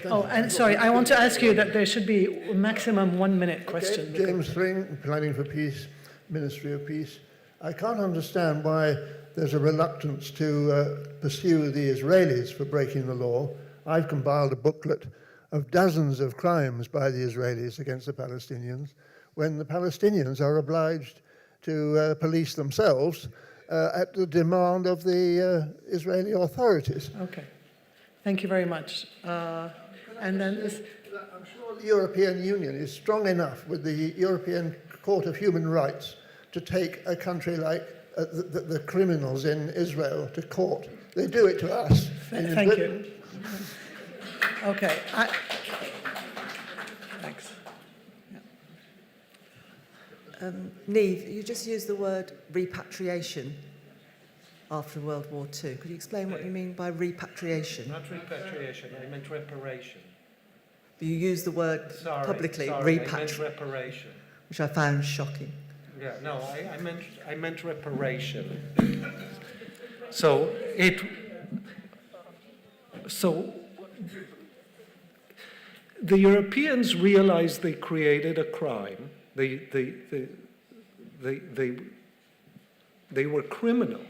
Oh, and sorry, I want to ask you that there should be a maximum 1 minute question. Okay, James Thring, Planning for Peace, Ministry of Peace. I can't understand why there's a reluctance to pursue the Israelis for breaking the law. I've compiled a booklet of dozens of crimes by the Israelis against the Palestinians, when the Palestinians are obliged to police themselves at the demand of the Israeli authorities. Okay. Thank you very much. And then this... I'm sure the European Union is strong enough with the European Court of Human Rights to take a country like the criminals in Israel to court. They do it to us. Thank you. Okay. Thanks. Niamh, you just used the word repatriation after World War II. Could you explain what you mean by repatriation? Not repatriation, I meant reparation. You used the word publicly, repatriation. I meant reparation. Which I found shocking. Yeah, no, I meant reparation. So the Europeans realized they created a crime. They were criminal,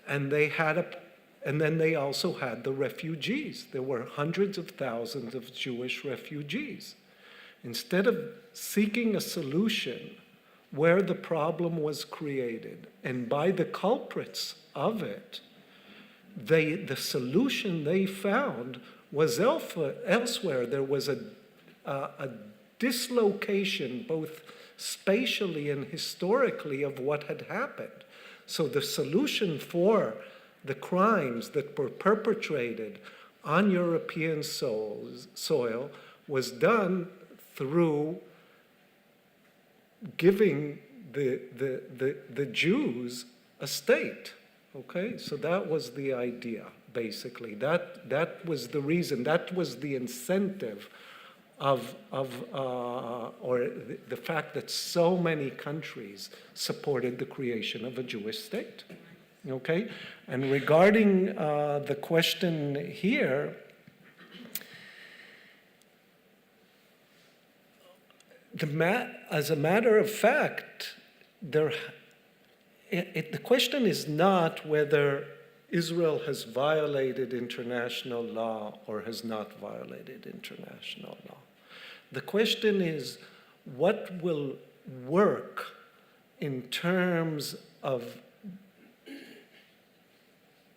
and then they also had the refugees. There were hundreds of thousands of Jewish refugees. Instead of seeking a solution where the problem was created and by the culprits of it, the solution they found was elsewhere. There was a dislocation, both spatially and historically, of what had happened. So the solution for the crimes that were perpetrated on European soil was done through giving the Jews a state. Okay, so that was the idea, basically. That was the reason. That was the incentive or the fact that so many countries supported the creation of a Jewish state. Okay, and regarding the question here, as a matter of fact, the question is not whether Israel has violated international law or has not violated international law. The question is what will work in terms of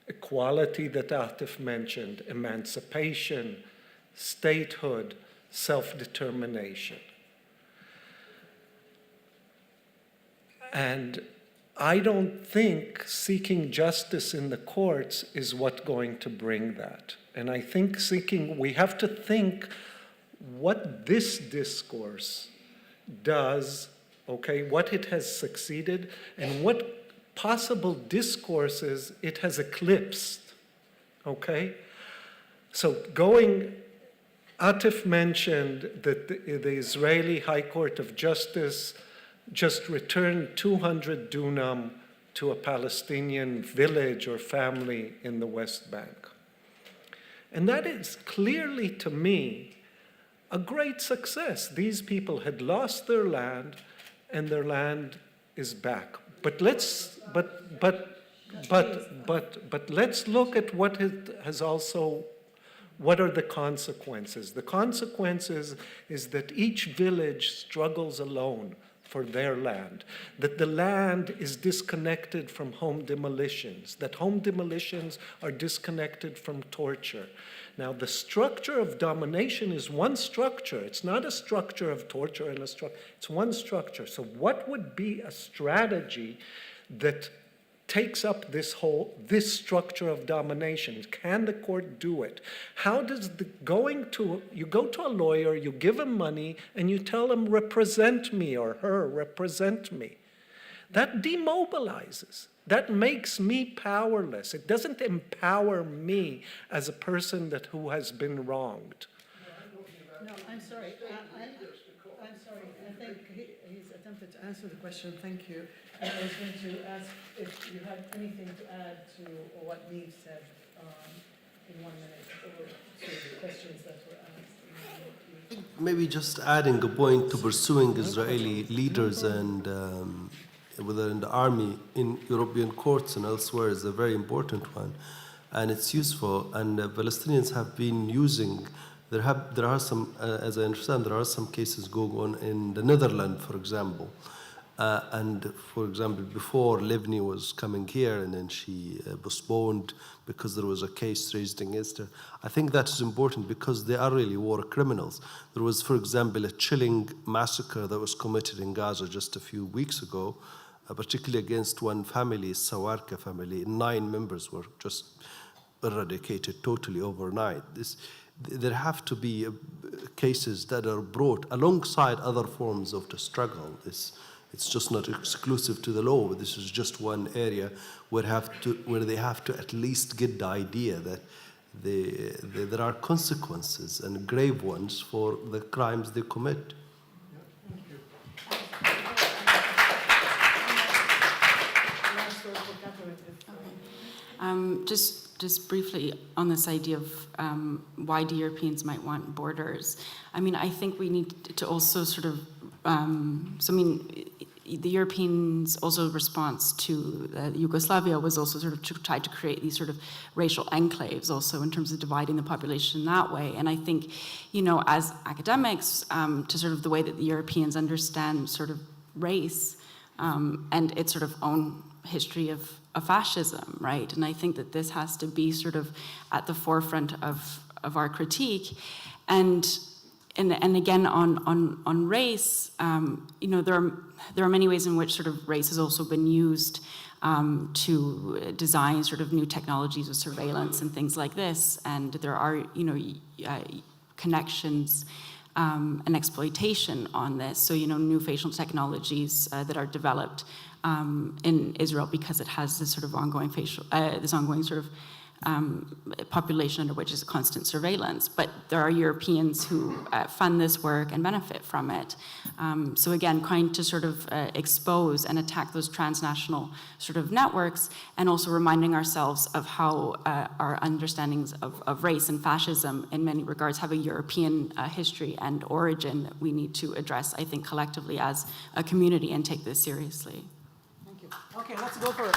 equality that Atif mentioned, emancipation, statehood, self-determination. And I don't think seeking justice in the courts is what's going to bring that. And I think we have to think what this discourse does, okay, what it has succeeded, and what possible discourses it has eclipsed, okay? So Atif mentioned that the Israeli High Court of Justice just returned 200 dunam to a Palestinian village or family in the West Bank. And that is clearly, to me, a great success. These people had lost their land, and their land is back. But let's look at what are the consequences? The consequences is that each village struggles alone for their land, that the land is disconnected from home demolitions, that home demolitions are disconnected from torture. Now, the structure of domination is one structure. It's not a structure of torture and it's one structure. So what would be a strategy that takes up this structure of domination? Can the court do it? How does you go to a lawyer, you give him money, and you tell him, represent me, or her, represent me. That demobilizes. That makes me powerless. It doesn't empower me as a person who has been wronged. No, I'm sorry. I'm sorry. I think he's attempted to answer the question. Thank you. I was going to ask if you had anything to add to what Niamh said in 1 minute, or to the questions that were asked. Maybe just adding a point to pursuing Israeli leaders and whether in the army, in European courts and elsewhere is a very important one, and it's useful. And Palestinians have been using. There are some, as I understand, there are some cases going on in the Netherlands, for example, And for example, before Livni was coming here and then she postponed because there was a case raised against her. I think that is important because they are really war criminals. There was, for example, a chilling massacre that was committed in Gaza just a few weeks ago, particularly against one family, Sawarka family. 9 members were just eradicated totally overnight. There have to be cases that are brought alongside other forms of the struggle. It's just not exclusive to the law. This is just one area where they have to at least get the idea that there are consequences and grave ones for the crimes they commit. Just briefly on this idea of why do Europeans might want borders. I mean, I think we need to also sort of, the Europeans' also response to Yugoslavia was also sort of to try to create these sort of racial enclaves also in terms of dividing the population that way. And I think, as academics, to sort of the way that the Europeans understand sort of race and its sort of own history of fascism, right? And I think that this has to be sort of at the forefront of our critique. And again, on race, there are many ways in which sort of race has also been used to design sort of new technologies of surveillance and things like this. And there are, connections and exploitation on this. So, new facial technologies that are developed in Israel because it has this sort of ongoing sort of population under which is a constant surveillance. But there are Europeans who fund this work and benefit from it. So again, trying to sort of expose and attack those transnational sort of networks, and also reminding ourselves of how our understandings of race and fascism in many regards have a European history and origin that we need to address, I think, collectively as a community and take this seriously. Thank you. Okay, let's go for it.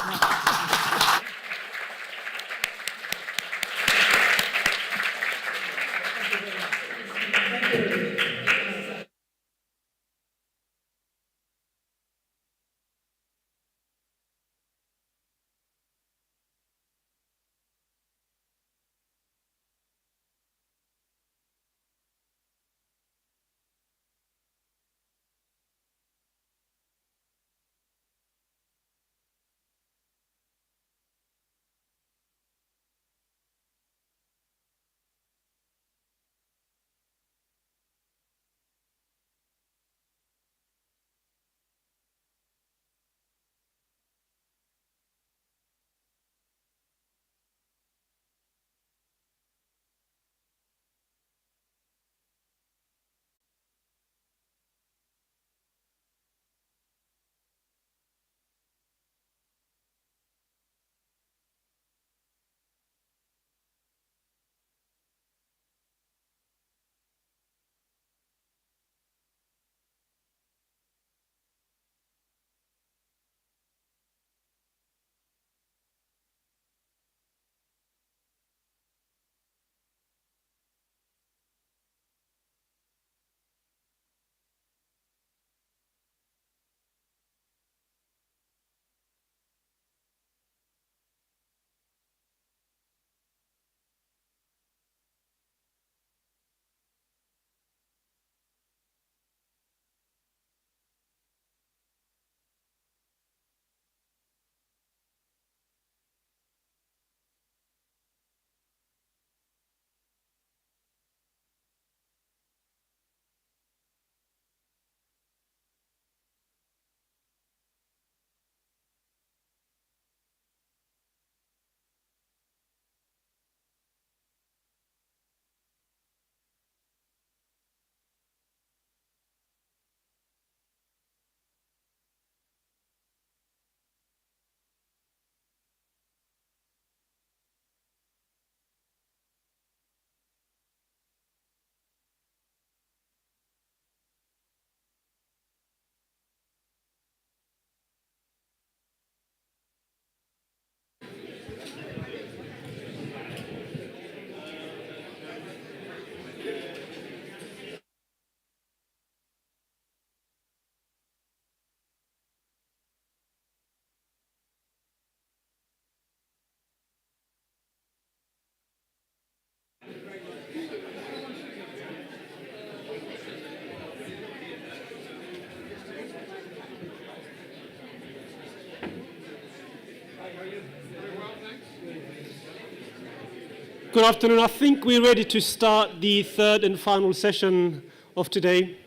Good afternoon. I think we're ready to start the third and final session of today.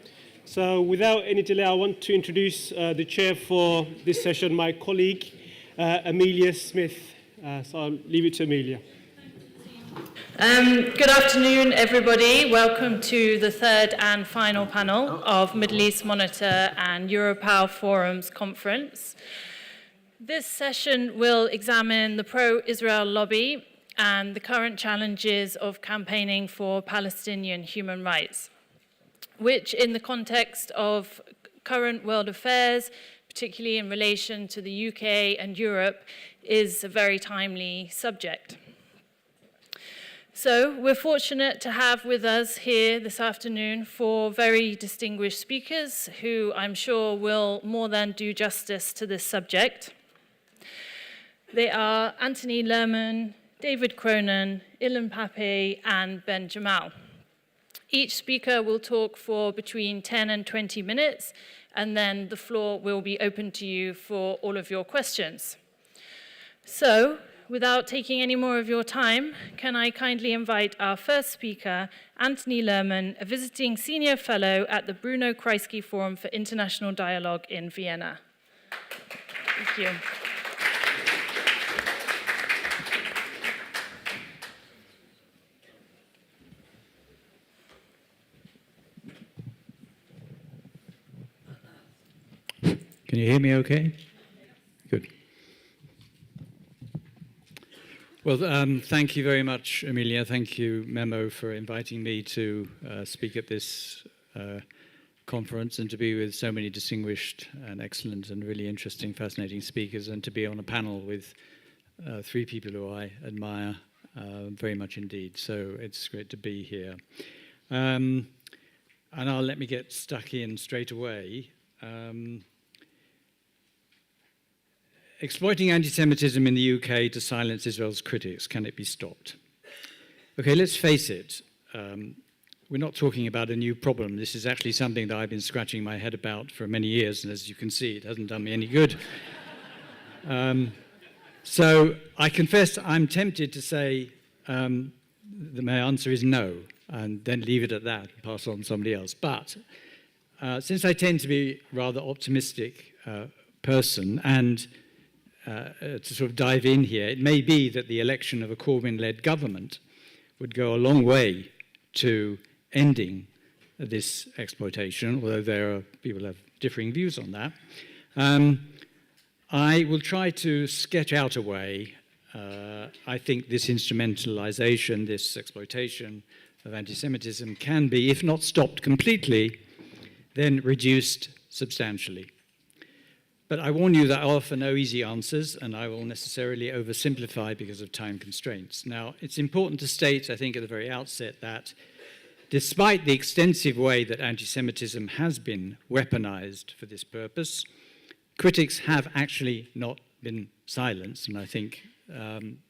So without any delay, I want to introduce the chair for this session, my colleague, Amelia Smith. So I'll leave it to Amelia. Good afternoon, everybody. Welcome to the third and final panel of Middle East Monitor and EuroPal Forum's conference. This session will examine the pro-Israel lobby and the current challenges of campaigning for Palestinian human rights, which in the context of current world affairs, particularly in relation to the UK and Europe, is a very timely subject. So we're fortunate to have with us here this afternoon 4 very distinguished speakers who I'm sure will more than do justice to this subject. They are Anthony Lerman, David Cronin, Ilan Pape, and Ben Jamal. Each speaker will talk for between 10 and 20 minutes, and then the floor will be open to you for all of your questions. So, without taking any more of your time, can I kindly invite our first speaker, Anthony Lerman, a visiting senior fellow at the Bruno Kreisky Forum for International Dialogue in Vienna. Thank you. Can you hear me okay? Good. Well, thank you very much, Amelia. Thank you, Memo, for inviting me to speak at this conference and to be with so many distinguished and excellent and really interesting, fascinating speakers, and to be on a panel with 3 people who I admire very much indeed. So it's great to be here. And let me get stuck in straight away. Exploiting anti-Semitism in the UK to silence Israel's critics, can it be stopped? Okay, let's face it. We're not talking about a new problem. This is actually something that I've been scratching my head about for many years, and as you can see, it hasn't done me any good. So I confess I'm tempted to say that my answer is no, and then leave it at that and pass on to somebody else. But since I tend to be a rather optimistic person, and to sort of dive in here, it may be that the election of a Corbyn-led government would go a long way to ending this exploitation, although there are people who have differing views on that. I will try to sketch out a way. I think this instrumentalization, this exploitation of anti-Semitism can be, if not stopped completely, then reduced substantially. But I warn you that I offer no easy answers, and I will necessarily oversimplify because of time constraints. Now, it's important to state, I think, at the very outset that despite the extensive way that anti-Semitism has been weaponized for this purpose, critics have actually not been silenced, and I think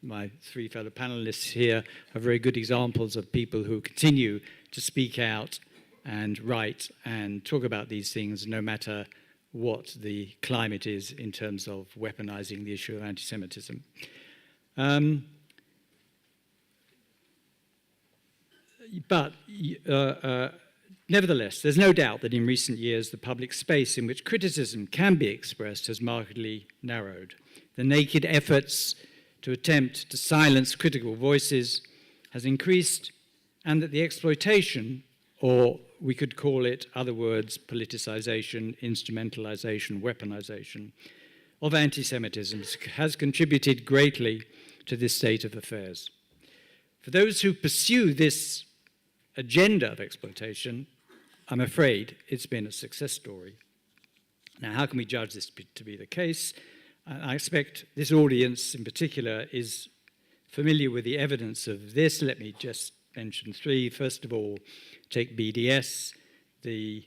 my 3 fellow panelists here are very good examples of people who continue to speak out and write and talk about these things no matter what the climate is in terms of weaponizing the issue of anti-Semitism. But nevertheless, there's no doubt that in recent years the public space in which criticism can be expressed has markedly narrowed. The naked efforts to attempt to silence critical voices has increased, and that the exploitation, or we could call it, other words, politicization, instrumentalization, weaponization of anti-Semitism has contributed greatly to this state of affairs. For those who pursue this agenda of exploitation, I'm afraid it's been a success story. Now, how can we judge this to be the case? I expect this audience in particular is familiar with the evidence of this. Let me just mention 3. First of all, take BDS, the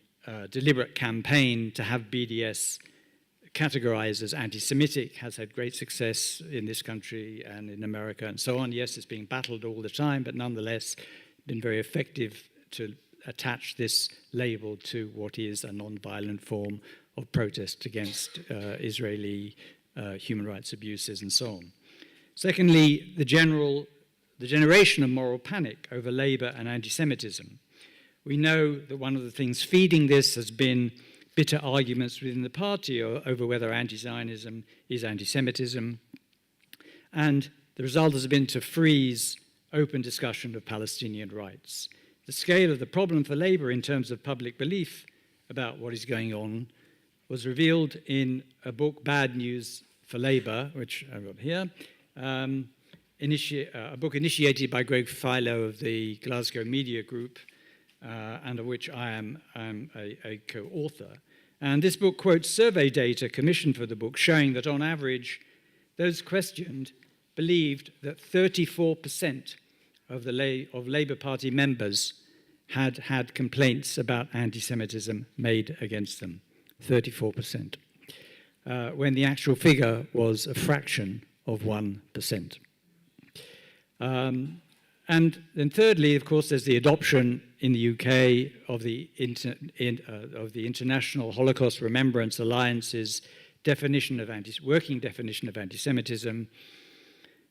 deliberate campaign to have BDS categorized as anti-Semitic has had great success in this country and in America and so on. Yes, it's being battled all the time, but nonetheless been very effective to attach this label to what is a non-violent form of protest against Israeli human rights abuses and so on. Secondly, the the generation of moral panic over Labour and anti-Semitism. We know that one of the things feeding this has been bitter arguments within the party over whether anti-Zionism is anti-Semitism. And the result has been to freeze open discussion of Palestinian rights. The scale of the problem for Labour in terms of public belief about what is going on was revealed in a book, Bad News for Labour, which I've got here, a book initiated by Greg Philo of the Glasgow Media Group, and of which I am a co-author. And this book quotes survey data commissioned for the book, showing that on average, those questioned believed that 34% of Labour Party members had had complaints about anti-Semitism made against them, 34%, when the actual figure was a fraction of 1%. And then thirdly, of course, there's the adoption in the UK of the International Holocaust Remembrance Alliance's working definition of anti-Semitism,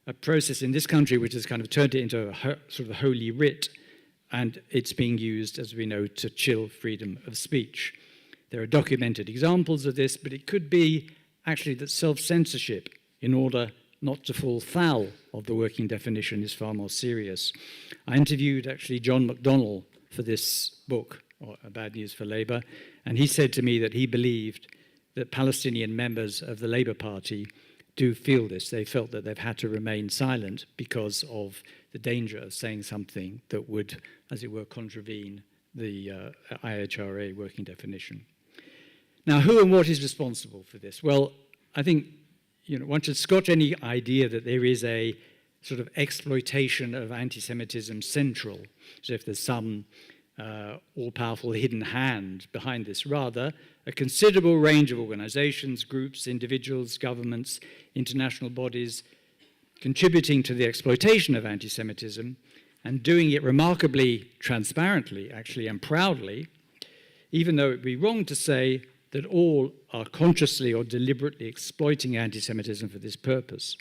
a process in this country which has kind of turned it into a sort of holy writ, and it's being used, as we know, to chill freedom of speech. There are documented examples of this, but it could be actually that self-censorship, in order not to fall foul of the working definition, is far more serious. I interviewed actually John McDonnell for this book, Bad News for Labour, and he said to me that he believed that Palestinian members of the Labour Party do feel this. They felt that they've had to remain silent because of the danger of saying something that would, as it were, contravene the IHRA working definition. Now, who and what is responsible for this? Well, I think one should scotch any idea that there is a sort of exploitation of anti-Semitism central, as if there's some all-powerful hidden hand behind this. Rather, a considerable range of organizations, groups, individuals, governments, international bodies contributing to the exploitation of anti-Semitism and doing it remarkably transparently, actually, and proudly, even though it would be wrong to say that all are consciously or deliberately exploiting anti-Semitism for this purpose.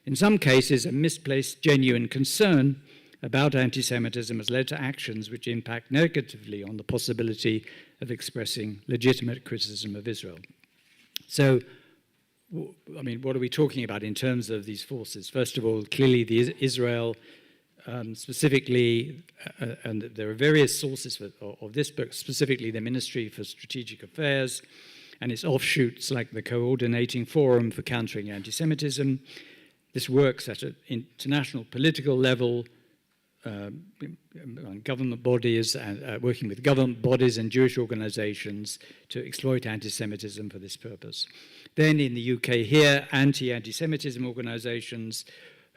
In some cases, a misplaced, genuine concern about anti-Semitism has led to actions which impact negatively on the possibility of expressing legitimate criticism of Israel. So, I mean, what are we talking about in terms of these forces? First of all, clearly Israel specifically, and there are various sources of this book, specifically the Ministry for Strategic Affairs and its offshoots like the Coordinating Forum for Countering Anti-Semitism. This works at an international political level, government bodies, and working with government bodies and Jewish organizations to exploit anti-Semitism for this purpose. Then in the UK here, anti-Semitism organizations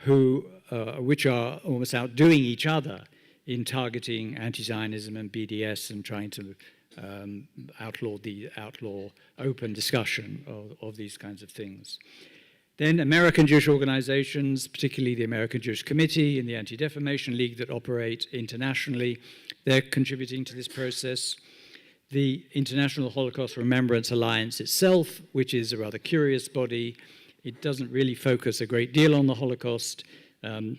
which are almost outdoing each other in targeting anti-Zionism and BDS and trying to outlaw open discussion of these kinds of things. Then American Jewish organizations, particularly the American Jewish Committee and the Anti-Defamation League that operate internationally, they're contributing to this process. The International Holocaust Remembrance Alliance itself, which is a rather curious body, it doesn't really focus a great deal on the Holocaust, and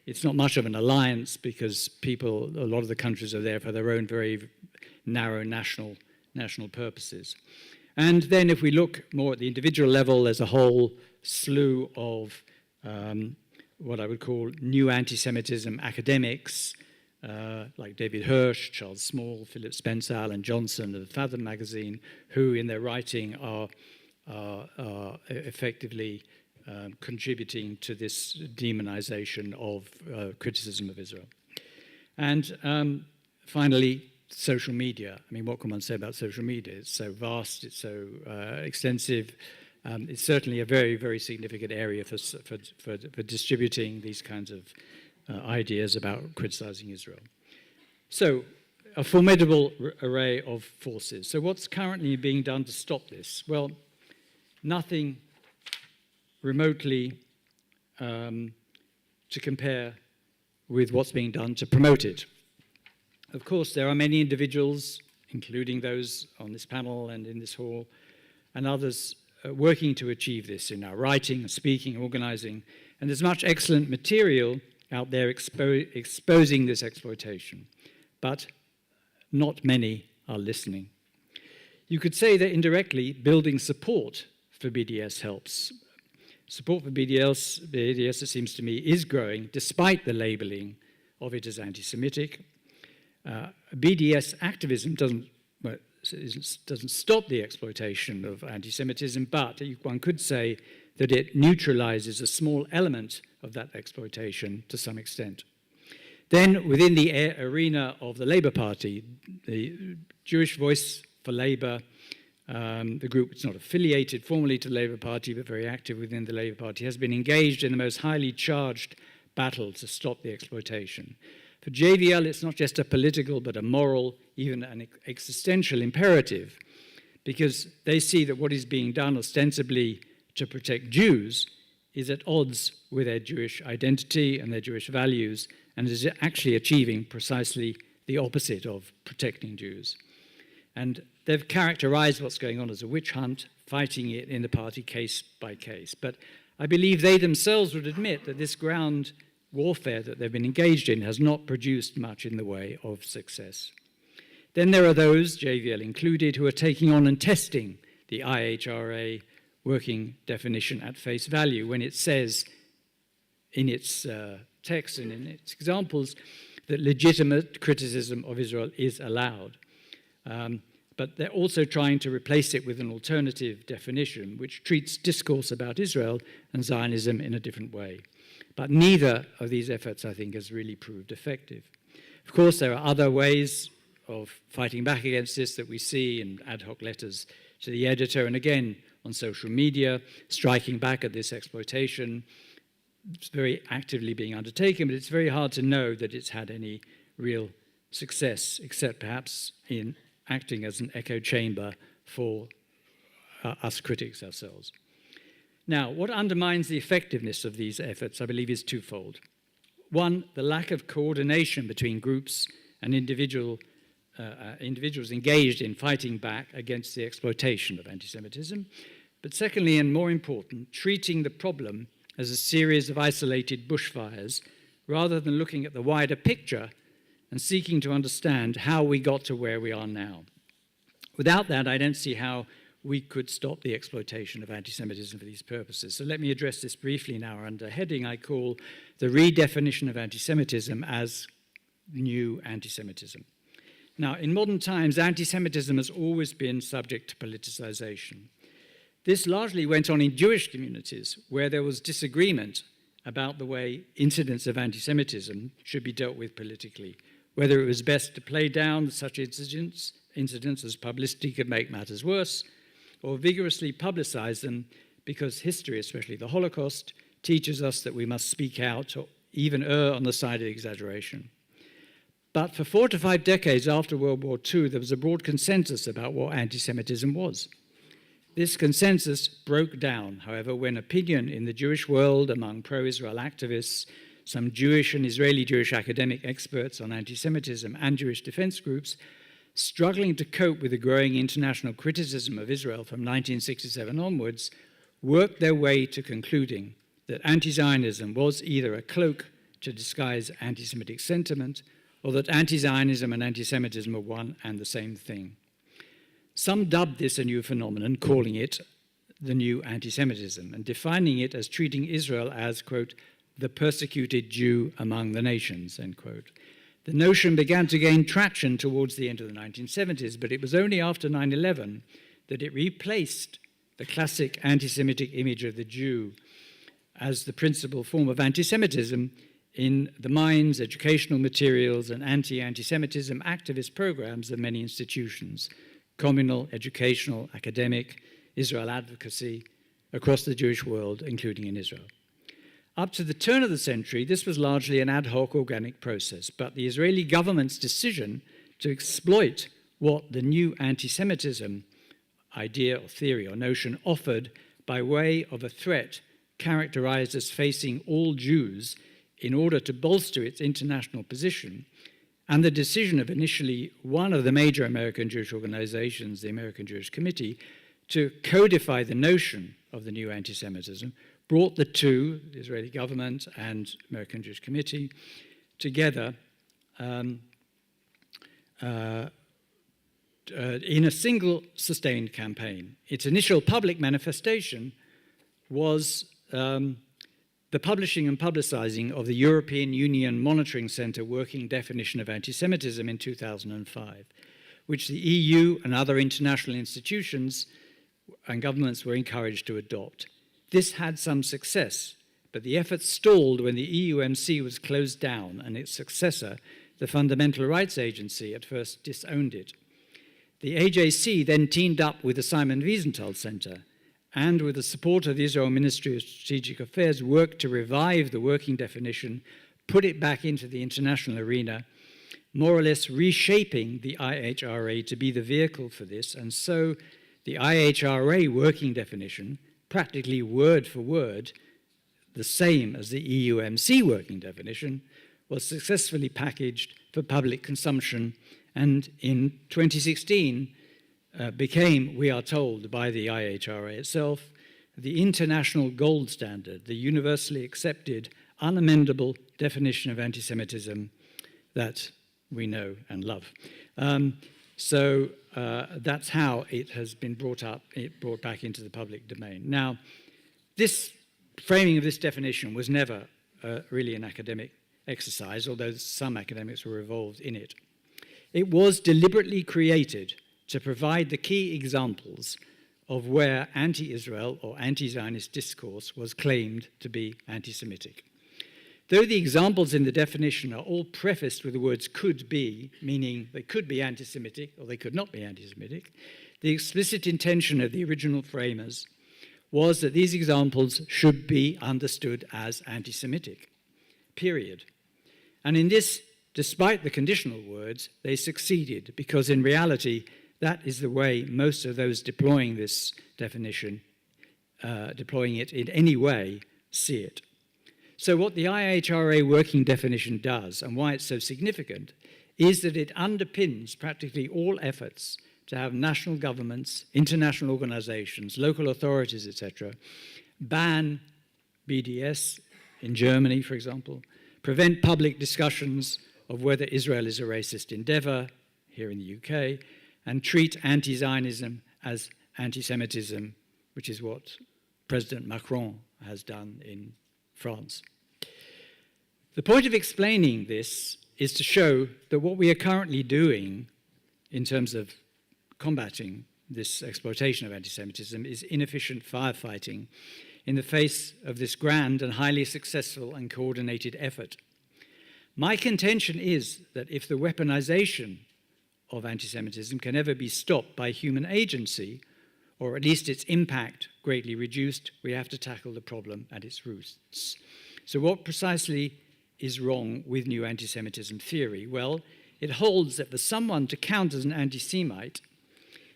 it's not much of an alliance because a lot of the countries are there for their own very narrow national purposes. And then if we look more at the individual level, there's a whole slew of what I would call new anti-Semitism academics, like David Hirsch, Charles Small, Philip Spencer, Alan Johnson of Fathom magazine, who in their writing are effectively contributing to this demonization of criticism of Israel. And finally, social media. I mean, what can one say about social media? It's so vast, it's so extensive. It's certainly a very, very significant area for distributing these kinds of ideas about criticizing Israel. So, a formidable array of forces. So what's currently being done to stop this? Well, nothing remotely to compare with what's being done to promote it. Of course, there are many individuals, including those on this panel and in this hall, and others working to achieve this in our writing, speaking, organizing, And there's much excellent material out there exposing this exploitation, but not many are listening. You could say that indirectly, building support for BDS helps. Support for BDS, it seems to me, is growing despite the labeling of it as anti-Semitic. BDS activism doesn't stop the exploitation of anti-Semitism, but one could say that it neutralizes a small element of that exploitation to some extent. Then, within the arena of the Labour Party, the Jewish Voice for Labour, the group is not affiliated formally to the Labour Party, but very active within the Labour Party, has been engaged in the most highly charged battle to stop the exploitation. For JVL, it's not just a political, but a moral, even an existential imperative, because they see that what is being done ostensibly to protect Jews is at odds with their Jewish identity and their Jewish values, and is actually achieving precisely the opposite of protecting Jews. And they've characterized what's going on as a witch hunt, fighting it in the party case by case. But I believe they themselves would admit that this ground warfare that they've been engaged in has not produced much in the way of success. Then there are those, JVL included, who are taking on and testing the IHRA working definition at face value when it says in its text and in its examples that legitimate criticism of Israel is allowed. But they're also trying to replace it with an alternative definition which treats discourse about Israel and Zionism in a different way. But neither of these efforts, I think, has really proved effective. Of course, there are other ways of fighting back against this that we see in ad hoc letters to the editor, and again on social media, striking back at this exploitation. It's very actively being undertaken, but it's very hard to know that it's had any real success, except perhaps in acting as an echo chamber for us critics ourselves. Now, what undermines the effectiveness of these efforts, I believe, is twofold. One, the lack of coordination between groups and individuals engaged in fighting back against the exploitation of anti-Semitism. But secondly, and more important, treating the problem as a series of isolated bushfires rather than looking at the wider picture and seeking to understand how we got to where we are now. Without that, I don't see how we could stop the exploitation of anti-Semitism for these purposes. So let me address this briefly now under a heading I call the redefinition of anti-Semitism as new anti-Semitism. Now, in modern times, anti-Semitism has always been subject to politicization. This largely went on in Jewish communities where there was disagreement about the way incidents of anti-Semitism should be dealt with politically, whether it was best to play down such incidents as publicity could make matters worse, or vigorously publicize them because history, especially the Holocaust, teaches us that we must speak out or even err on the side of exaggeration. But for 4 to 5 decades after World War II, there was a broad consensus about what anti-Semitism was. This consensus broke down, however, when opinion in the Jewish world among pro-Israel activists, some Jewish and Israeli Jewish academic experts on anti-Semitism and Jewish defense groups, struggling to cope with the growing international criticism of Israel from 1967 onwards, worked their way to concluding that anti-Zionism was either a cloak to disguise anti-Semitic sentiment, or that anti-Zionism and anti-Semitism are one and the same thing. Some dubbed this a new phenomenon, calling it the new anti-Semitism, and defining it as treating Israel as, quote, the persecuted Jew among the nations, end quote. The notion began to gain traction towards the end of the 1970s, but it was only after 9/11 that it replaced the classic anti-Semitic image of the Jew as the principal form of anti-Semitism in the minds, educational materials, and anti-Semitism activist programs of many institutions, communal, educational, academic, Israel advocacy across the Jewish world, including in Israel. Up to the turn of the century, this was largely an ad hoc organic process, but the Israeli government's decision to exploit what the new anti-Semitism idea or theory or notion offered by way of a threat characterized as facing all Jews in order to bolster its international position, and the decision of initially one of the major American Jewish organizations, the American Jewish Committee, to codify the notion of the new anti-Semitism, brought the two, the Israeli government and American Jewish Committee, together in a single sustained campaign. Its initial public manifestation was the publishing and publicizing of the European Union Monitoring Centre Working Definition of Anti-Semitism in 2005, which the EU and other international institutions and governments were encouraged to adopt. This had some success, but the effort stalled when the EUMC was closed down and its successor, the Fundamental Rights Agency, at first disowned it. The AJC then teamed up with the Simon Wiesenthal Center and with the support of the Israel Ministry of Strategic Affairs worked to revive the working definition, put it back into the international arena, more or less reshaping the IHRA to be the vehicle for this. And so the IHRA working definition, practically word for word, the same as the EUMC working definition, was successfully packaged for public consumption and in 2016 became, we are told by the IHRA itself, the international gold standard, the universally accepted, unamendable definition of anti-Semitism that we know and love. So that's how it has been brought back into the public domain. Now, this framing of this definition was never really an academic exercise, although some academics were involved in it. It was deliberately created to provide the key examples of where anti-Israel or anti-Zionist discourse was claimed to be anti-Semitic. Though the examples in the definition are all prefaced with the words could be, meaning they could be anti-Semitic or they could not be anti-Semitic, the explicit intention of the original framers was that these examples should be understood as anti-Semitic, period. And in this, despite the conditional words, they succeeded because in reality, that is the way most of those deploying this definition, deploying it in any way, see it. So what the IHRA working definition does, and why it's so significant, is that it underpins practically all efforts to have national governments, international organizations, local authorities, etc., ban BDS in Germany, for example, prevent public discussions of whether Israel is a racist endeavor here in the UK, and treat anti-Zionism as anti-Semitism, which is what President Macron has done in France. The point of explaining this is to show that what we are currently doing in terms of combating this exploitation of anti-Semitism is inefficient firefighting in the face of this grand and highly successful and coordinated effort. My contention is that if the weaponization of anti-Semitism can ever be stopped by human agency, or at least its impact greatly reduced, we have to tackle the problem at its roots. So what precisely is wrong with new anti-Semitism theory? Well, it holds that for someone to count as an anti-Semite,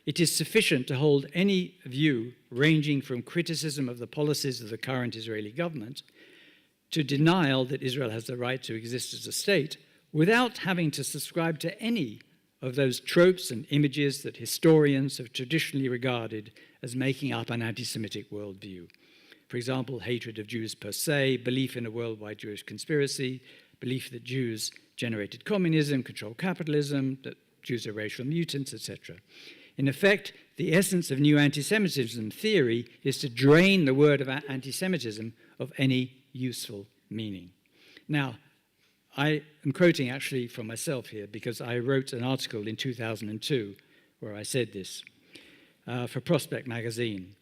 it is sufficient to hold any view ranging from criticism of the policies of the current Israeli government to denial that Israel has the right to exist as a state without having to subscribe to any of those tropes and images that historians have traditionally regarded as making up an anti-Semitic worldview. For example, hatred of Jews per se, belief in a worldwide Jewish conspiracy, belief that Jews generated communism, controlled capitalism, that Jews are racial mutants, etc. In effect, the essence of new anti-Semitism theory is to drain the word of anti-Semitism of any useful meaning. Now, I am quoting actually from myself here because I wrote an article in 2002 where I said this for Prospect magazine.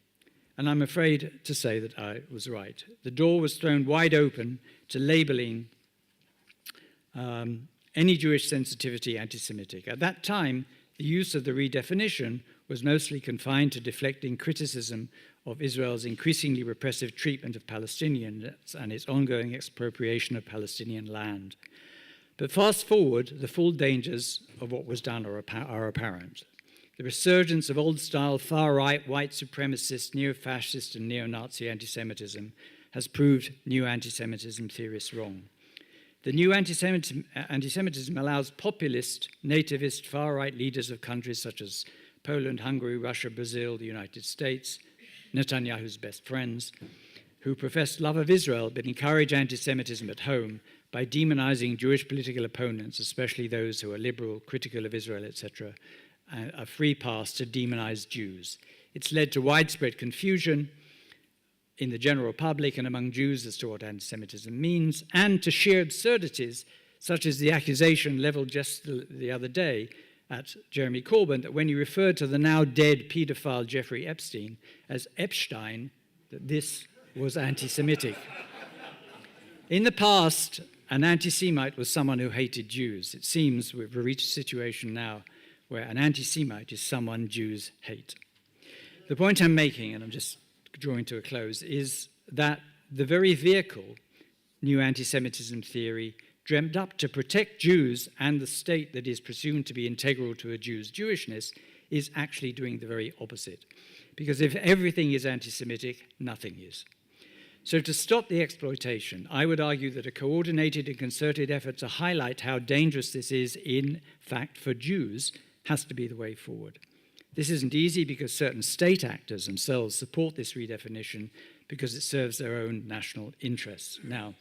And I'm afraid to say that I was right. The door was thrown wide open to labeling any Jewish sensitivity anti-Semitic. At that time, the use of the redefinition was mostly confined to deflecting criticism of Israel's increasingly repressive treatment of Palestinians and its ongoing expropriation of Palestinian land. But fast forward, the full dangers of what was done are apparent. The resurgence of old-style far-right, white supremacist, neo-fascist and neo-Nazi anti-Semitism has proved new anti-Semitism theorists wrong. The new anti-Semitism allows populist, nativist, far-right leaders of countries such as Poland, Hungary, Russia, Brazil, the United States, Netanyahu's best friends, who profess love of Israel but encourage anti-Semitism at home by demonizing Jewish political opponents, especially those who are liberal, critical of Israel, etc., a free pass to demonize Jews. It's led to widespread confusion in the general public and among Jews as to what anti-Semitism means, and to sheer absurdities, such as the accusation leveled just the other day at Jeremy Corbyn that when he referred to the now dead paedophile Jeffrey Epstein as Epstein, that this was anti-Semitic. In the past, an anti-Semite was someone who hated Jews. It seems we've reached a situation now where an anti-Semite is someone Jews hate. The point I'm making, and I'm just drawing to a close, is that the very vehicle, new anti-Semitism theory, dreamt up to protect Jews and the state that is presumed to be integral to a Jew's Jewishness, is actually doing the very opposite. Because if everything is anti-Semitic, nothing is. So to stop the exploitation, I would argue that a coordinated and concerted effort to highlight how dangerous this is, in fact, for Jews, has to be the way forward. This isn't easy because certain state actors themselves support this redefinition because it serves their own national interests. Now,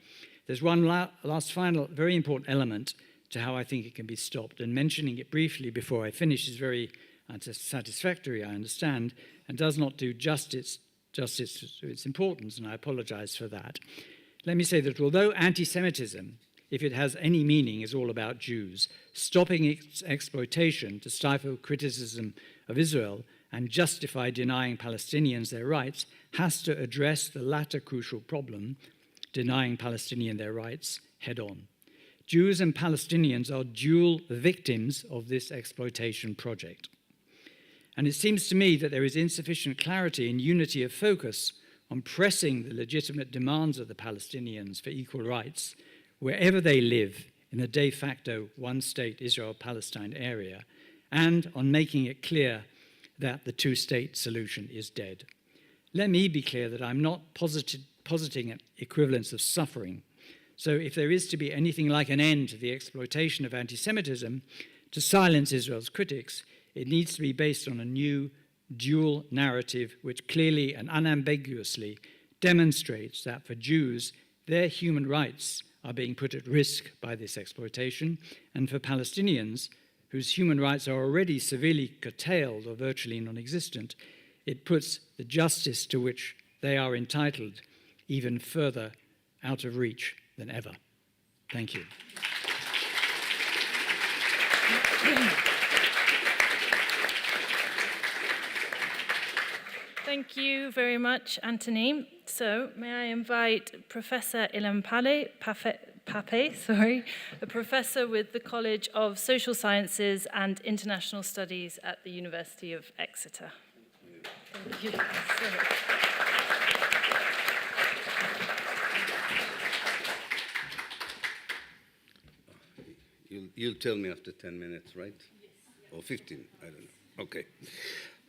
there's one last final, very important element to how I think it can be stopped, and mentioning it briefly before I finish is very unsatisfactory, I understand, and does not do justice to its importance, and I apologize for that. Let me say that although anti-Semitism, if it has any meaning, is all about Jews, stopping its exploitation to stifle criticism of Israel and justify denying Palestinians their rights has to address the latter crucial problem, denying Palestinians their rights, head on. Jews and Palestinians are dual victims of this exploitation project. And it seems to me that there is insufficient clarity and unity of focus on pressing the legitimate demands of the Palestinians for equal rights wherever they live in a de facto one-state Israel-Palestine area, and on making it clear that the two-state solution is dead. Let me be clear that I'm not positing an equivalence of suffering. So if there is to be anything like an end to the exploitation of anti-Semitism to silence Israel's critics, it needs to be based on a new dual narrative which clearly and unambiguously demonstrates that for Jews, their human rights are being put at risk by this exploitation, and for Palestinians, whose human rights are already severely curtailed or virtually non-existent, it puts the justice to which they are entitled even further out of reach than ever. Thank you. Thank you very much, Anthony. So, may I invite Professor Ilan Pape, a professor with the College of Social Sciences and International Studies at the University of Exeter. Thank you. You'll tell me after 10 minutes, right? Yes. Or 15, I don't know. Okay.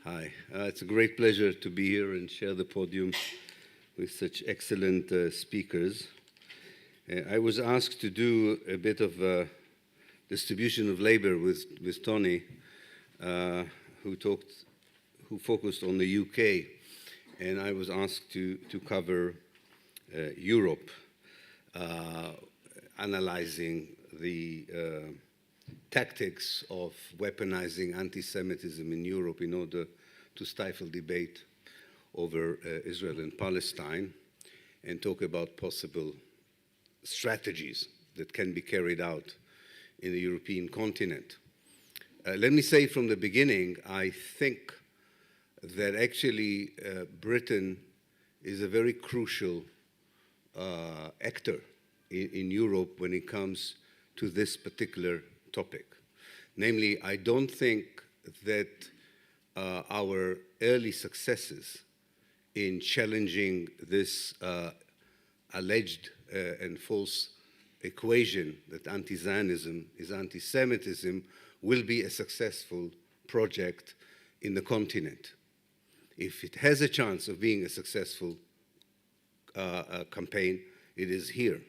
Hi. It's a great pleasure to be here and share the podium with such excellent speakers. I was asked to do a bit of distribution of labor with Tony, who focused on the UK, and I was asked to cover Europe, analyzing the tactics of weaponizing anti-Semitism in Europe in order to stifle debate over Israel and Palestine, and talk about possible strategies that can be carried out in the European continent. Let me say from the beginning, I think that actually Britain is a very crucial actor in Europe when it comes to this particular topic. Namely, I don't think that our early successes in challenging this alleged and false equation that anti-Zionism is anti-Semitism will be a successful project in the continent. If it has a chance of being a successful campaign, it is here.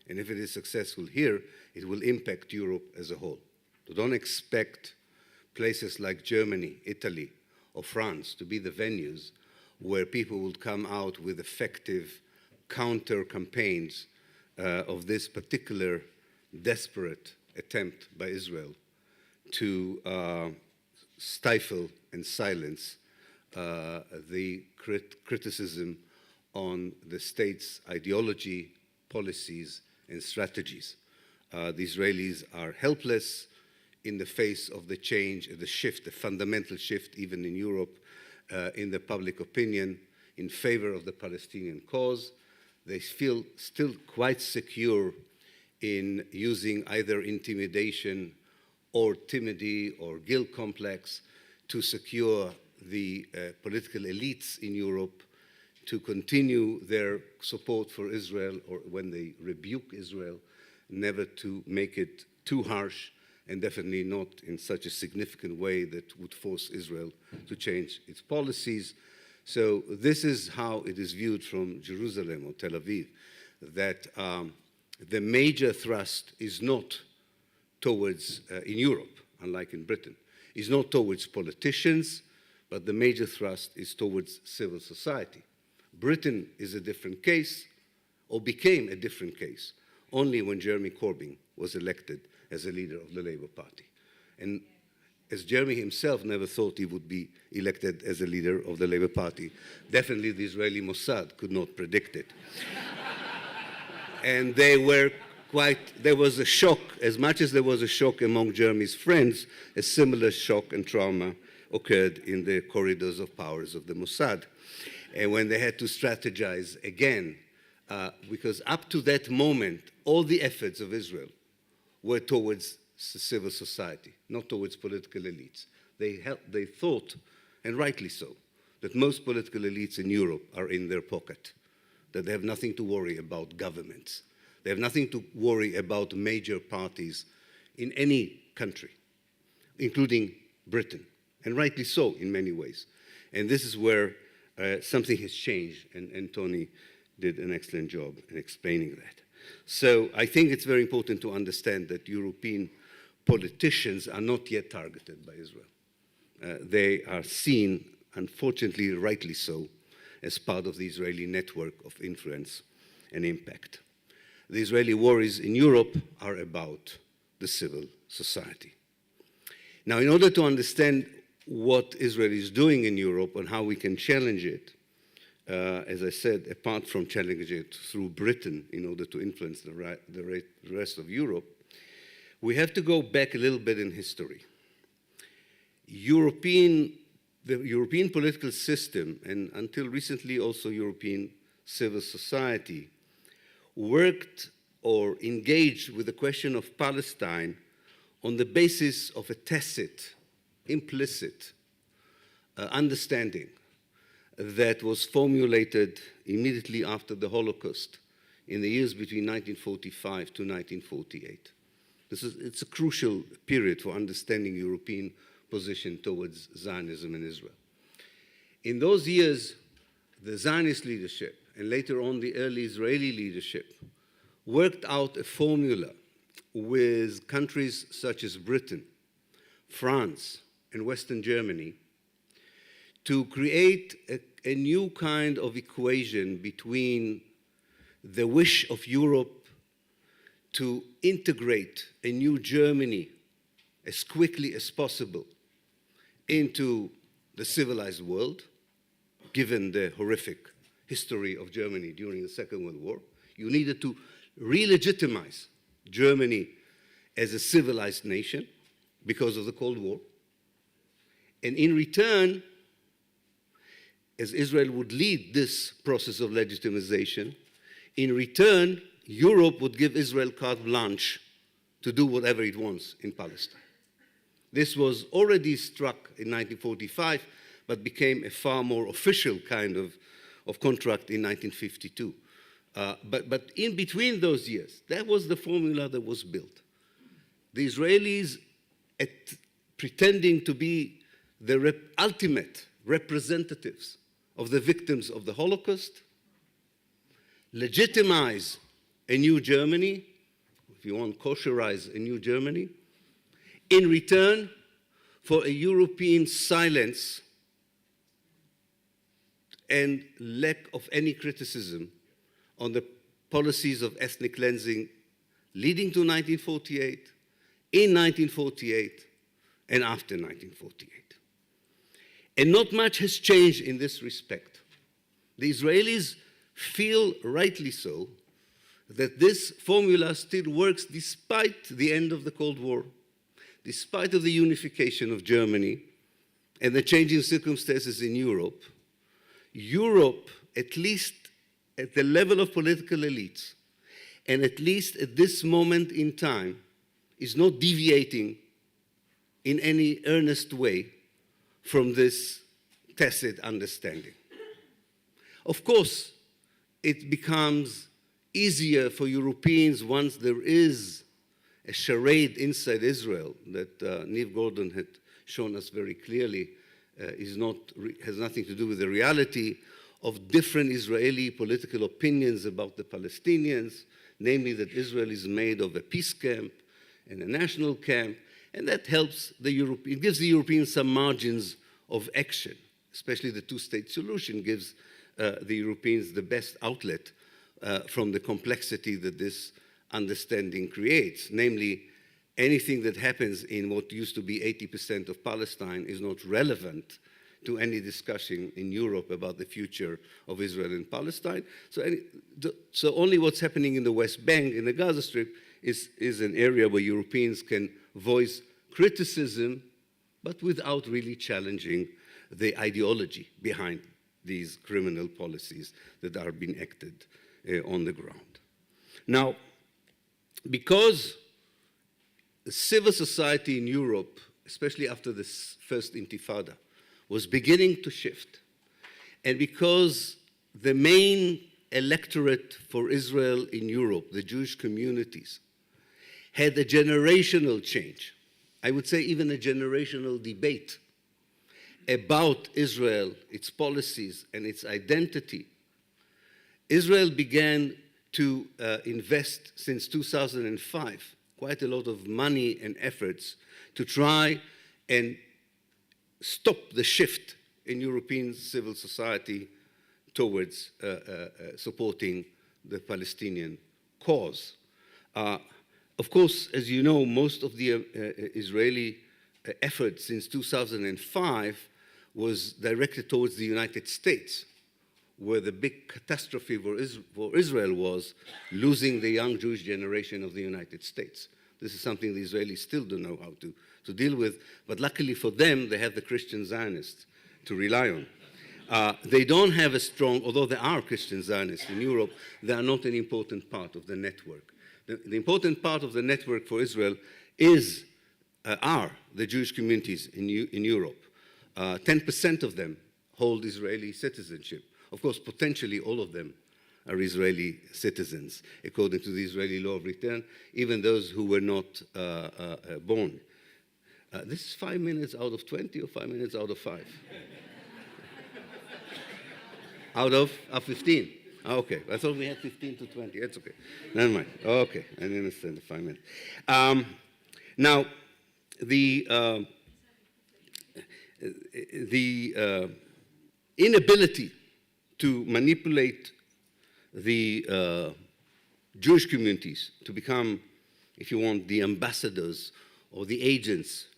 And if it is successful here, it will impact Europe as a whole. So don't expect places like Germany, Italy, or France to be the venues where people will come out with effective counter campaigns of this particular desperate attempt by Israel to stifle and silence the criticism on the state's ideology, policies, and strategies. The Israelis are helpless in the face of the change, the shift, the fundamental shift, even in Europe, in the public opinion in favor of the Palestinian cause. They feel still quite secure in using either intimidation or timidity or guilt complex to secure the political elites in Europe to continue their support for Israel, or when they rebuke Israel, never to make it too harsh, and definitely not in such a significant way that would force Israel to change its policies. So this is how it is viewed from Jerusalem or Tel Aviv, that the major thrust is not towards, in Europe, unlike in Britain, is not towards politicians, but the major thrust is towards civil society. Britain is a different case, or became a different case, only when Jeremy Corbyn was elected as a leader of the Labour Party. And as Jeremy himself never thought he would be elected as a leader of the Labour Party. Definitely the Israeli Mossad could not predict it. And there was a shock, as much as there was a shock among Jeremy's friends, a similar shock and trauma occurred in the corridors of powers of the Mossad. And when they had to strategize again, because up to that moment, all the efforts of Israel were towards civil society, not towards political elites. They thought, and rightly so, that most political elites in Europe are in their pocket, that they have nothing to worry about governments. They have nothing to worry about major parties in any country, including Britain, and rightly so in many ways. And this is where something has changed, and Tony did an excellent job in explaining that. So I think it's very important to understand that European politicians are not yet targeted by Israel. They are seen, unfortunately, rightly so, as part of the Israeli network of influence and impact. The Israeli worries in Europe are about the civil society. Now, in order to understand what Israel is doing in Europe and how we can challenge it, as I said, apart from challenging it through Britain in order to influence the rest of Europe, we have to go back a little bit in history. The European political system, and until recently also European civil society, worked or engaged with the question of Palestine on the basis of a tacit, implicit understanding that was formulated immediately after the Holocaust in the years between 1945 to 1948. It's a crucial period for understanding European position towards Zionism in Israel. In those years, the Zionist leadership, and later on the early Israeli leadership, worked out a formula with countries such as Britain, France, and Western Germany to create a new kind of equation between the wish of Europe to integrate a new Germany as quickly as possible into the civilized world, given the horrific history of Germany during the Second World War. You needed to re-legitimize Germany as a civilized nation because of the Cold War. And in return, as Israel would lead this process of legitimization, in return, Europe would give Israel carte blanche to do whatever it wants in Palestine. This was already struck in 1945, but became a far more official kind of contract in 1952. But in between those years, that was the formula that was built. The Israelis, pretending to be the ultimate representatives of the victims of the Holocaust, legitimize a new Germany, if you want, kosherize a new Germany, in return for a European silence and lack of any criticism on the policies of ethnic cleansing leading to 1948, in 1948, and after 1948. And not much has changed in this respect. The Israelis feel, rightly so, that this formula still works despite the end of the Cold War, despite of the unification of Germany and the changing circumstances in Europe. Europe, at least at the level of political elites, and at least at this moment in time, is not deviating in any earnest way from this tacit understanding. Of course, it becomes easier for Europeans once there is a charade inside Israel that Niamh Gordon had shown us very clearly has nothing to do with the reality of different Israeli political opinions about the Palestinians, namely that Israel is made of a peace camp and a national camp, and that helps it gives the Europeans some margins of action, especially the two-state solution gives the Europeans the best outlet from the complexity that this understanding creates. Namely, anything that happens in what used to be 80% of Palestine is not relevant to any discussion in Europe about the future of Israel and Palestine. So only what's happening in the West Bank, in the Gaza Strip, is an area where Europeans can voice criticism, but without really challenging the ideology behind these criminal policies that are being acted on the ground. Now, because civil society in Europe, especially after the first Intifada, was beginning to shift, and because the main electorate for Israel in Europe, the Jewish communities, had a generational change, I would say even a generational debate about Israel, its policies, and its identity, Israel began to invest since 2005 quite a lot of money and efforts to try and stop the shift in European civil society towards supporting the Palestinian cause. Of course, as you know, most of the Israeli effort since 2005 was directed towards the United States, where the big catastrophe for Israel was losing the young Jewish generation of the United States. This is something the Israelis still don't know how to deal with, but luckily for them, they have the Christian Zionists to rely on. They don't have a strong, although there are Christian Zionists in Europe, they are not an important part of the network. The important part of the network for Israel are the Jewish communities in Europe. 10% of them hold Israeli citizenship. Of course, potentially all of them are Israeli citizens, according to the Israeli law of return, even those who were not born. This is 5 minutes out of 20 or 5 minutes out of 5? Out of 15? Okay, I thought we had 15 to 20. That's okay. Never mind. Okay, I didn't understand the 5 minutes. Now, the inability to manipulate the Jewish communities to become, if you want, the ambassadors or the agents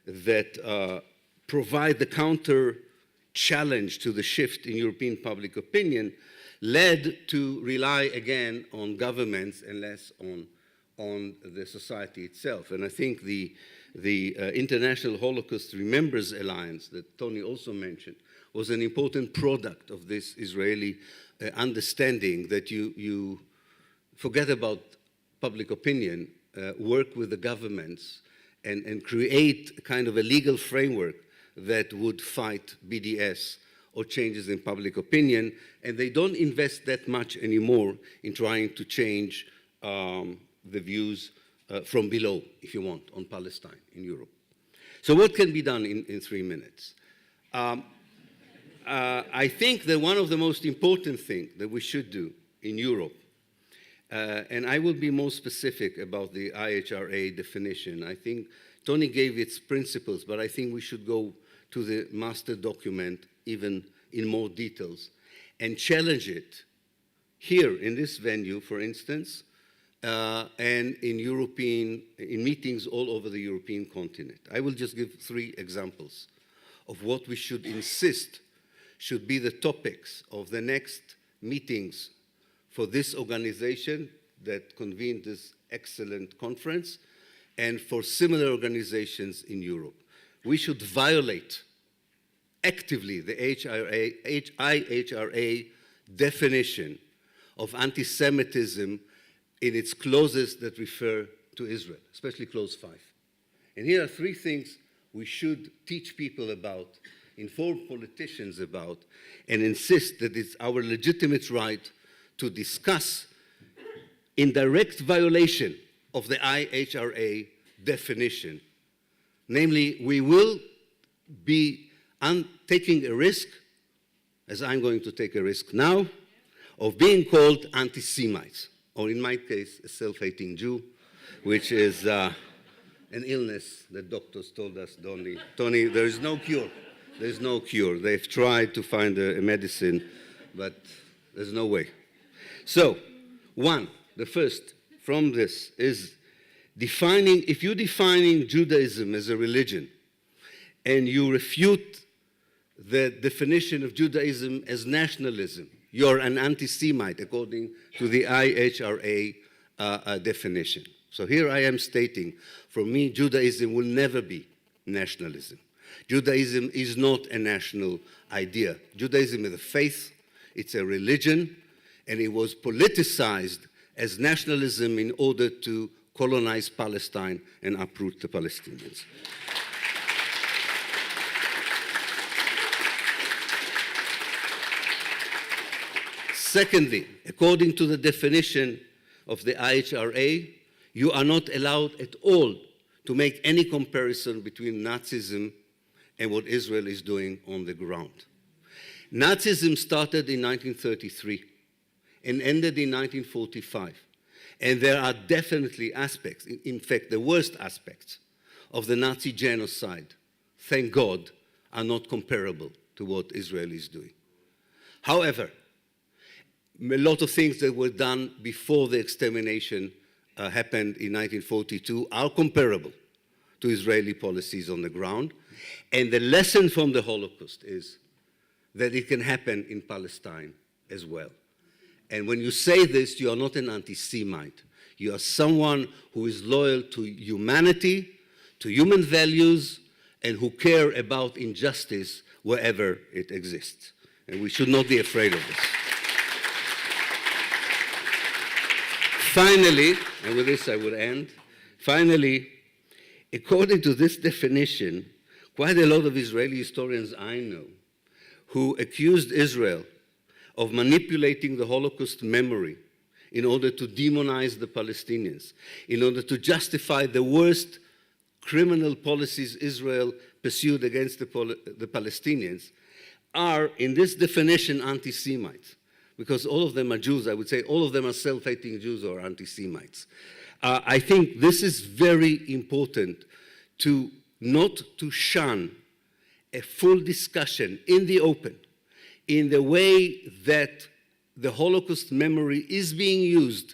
that provide the counter challenge to the shift in European public opinion led to rely again on governments and less on the society itself. And I think the International Holocaust Remembrance Alliance that Tony also mentioned was an important product of this Israeli understanding that you forget about public opinion, work with the governments, and create kind of a legal framework that would fight BDS or changes in public opinion. And they don't invest that much anymore in trying to change the views from below, if you want, on Palestine in Europe. So what can be done in 3 minutes? I think that one of the most important things that we should do in Europe, and I will be more specific about the IHRA definition. I think Tony gave its principles, but I think we should go to the master document even in more details and challenge it here in this venue, for instance, and in meetings all over the European continent. I will just give 3 examples of what we should insist should be the topics of the next meetings for this organization that convened this excellent conference and for similar organizations in Europe. We should violate actively the IHRA definition of anti-Semitism in its clauses that refer to Israel, especially clause 5. And here are 3 things we should teach people about, inform politicians about, and insist that it's our legitimate right to discuss in direct violation of the IHRA definition. Namely, we will be taking a risk, as I'm going to take a risk now, of being called anti-Semites, or in my case, a self-hating Jew, which is an illness that doctors told us, Tony, there is no cure. There's no cure. They've tried to find a medicine, but there's no way. So, the first from this is if you're defining Judaism as a religion, and you refute the definition of Judaism as nationalism, you're an anti-Semite according to the IHRA definition. So here I am stating, for me, Judaism will never be nationalism. Judaism is not a national idea. Judaism is a faith, it's a religion, and it was politicized as nationalism in order to colonize Palestine and uproot the Palestinians. Secondly, according to the definition of the IHRA, you are not allowed at all to make any comparison between Nazism and what Israel is doing on the ground. Nazism started in 1933 and ended in 1945. And there are definitely aspects, in fact, the worst aspects of the Nazi genocide, thank God, are not comparable to what Israel is doing. However, a lot of things that were done before the extermination happened in 1942 are comparable to Israeli policies on the ground. And the lesson from the Holocaust is that it can happen in Palestine as well. And when you say this, you are not an anti-Semite. You are someone who is loyal to humanity, to human values, and who care about injustice wherever it exists. And we should not be afraid of this. Finally, and with this I would end, finally, according to this definition, quite a lot of Israeli historians I know who accused Israel of manipulating the Holocaust memory in order to demonize the Palestinians, in order to justify the worst criminal policies Israel pursued against the Palestinians, are, in this definition, anti-Semites. Because all of them are Jews, I would say all of them are self-hating Jews or anti-Semites. I think this is very important not to shun a full discussion in the open in the way that the Holocaust memory is being used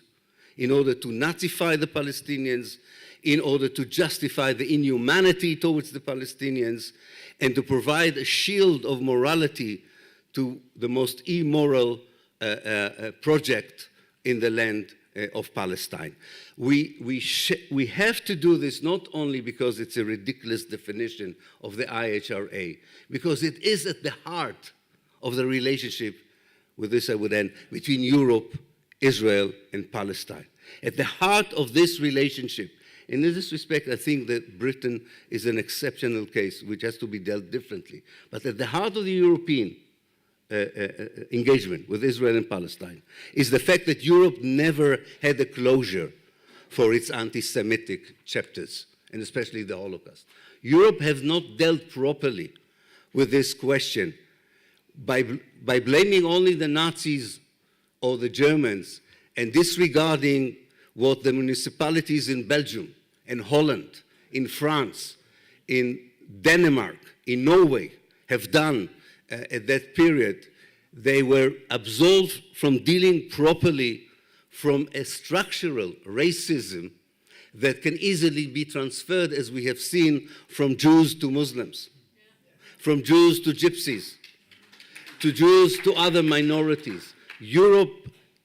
in order to Nazify the Palestinians, in order to justify the inhumanity towards the Palestinians, and to provide a shield of morality to the most immoral project in the land of Palestine. We have to do this not only because it's a ridiculous definition of the IHRA, because it is at the heart of the relationship, with this I would end, between Europe, Israel, and Palestine. At the heart of this relationship, in this respect, I think that Britain is an exceptional case which has to be dealt differently. But at the heart of the European engagement with Israel and Palestine is the fact that Europe never had a closure for its anti-Semitic chapters, and especially the Holocaust. Europe has not dealt properly with this question by blaming only the Nazis or the Germans and disregarding what the municipalities in Belgium, in Holland, in France, in Denmark, in Norway have done at that period, They were absolved from dealing properly from a structural racism that can easily be transferred, as we have seen, from Jews to Muslims, from Jews to Gypsies, to Jews to other minorities. Europe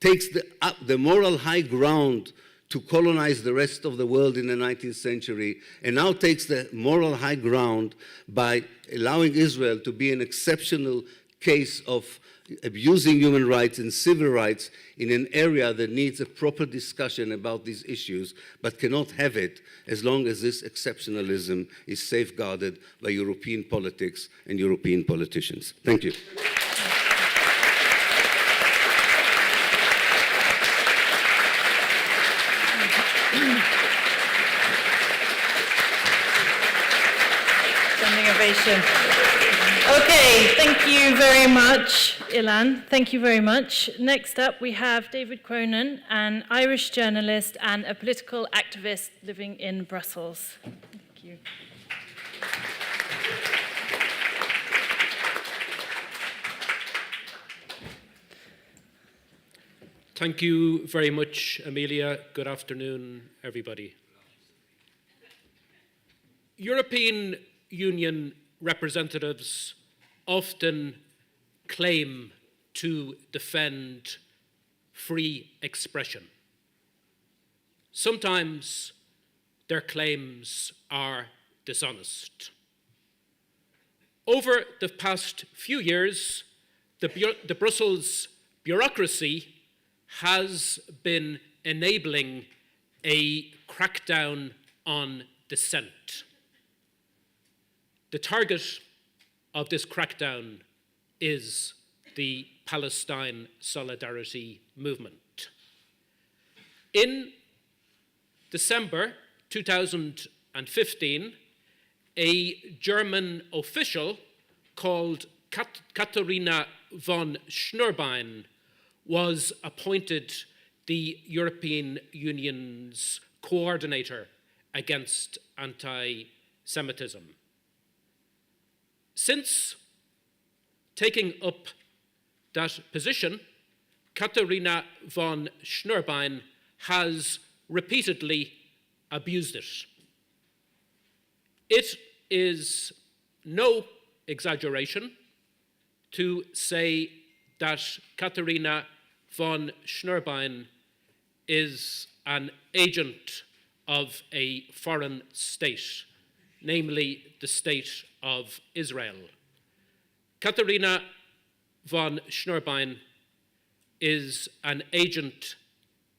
takes the moral high ground to colonize the rest of the world in the 19th century, and now takes the moral high ground by allowing Israel to be an exceptional case of abusing human rights and civil rights in an area that needs a proper discussion about these issues, but cannot have it as long as this exceptionalism is safeguarded by European politics and European politicians. Thank you. Standing ovation. Okay, thank you very much, Ilan. Thank you very much. Next up, we have David Cronin, an Irish journalist and a political activist living in Brussels. Thank you. Thank you very much, Amelia. Good afternoon, everybody. European Union representatives often claim to defend free expression. Sometimes their claims are dishonest. Over the past few years, the Brussels bureaucracy has been enabling a crackdown on dissent. The target of this crackdown is the Palestine solidarity movement. In December 2015, a German official called Katharina von Schnurbein was appointed the European Union's coordinator against anti-Semitism. Since taking up that position, Katharina von Schnurbein has repeatedly abused it. It is no exaggeration to say that Katharina von Schnurbein is an agent of a foreign state, namely the state of Israel. Katharina von Schnurbein is an agent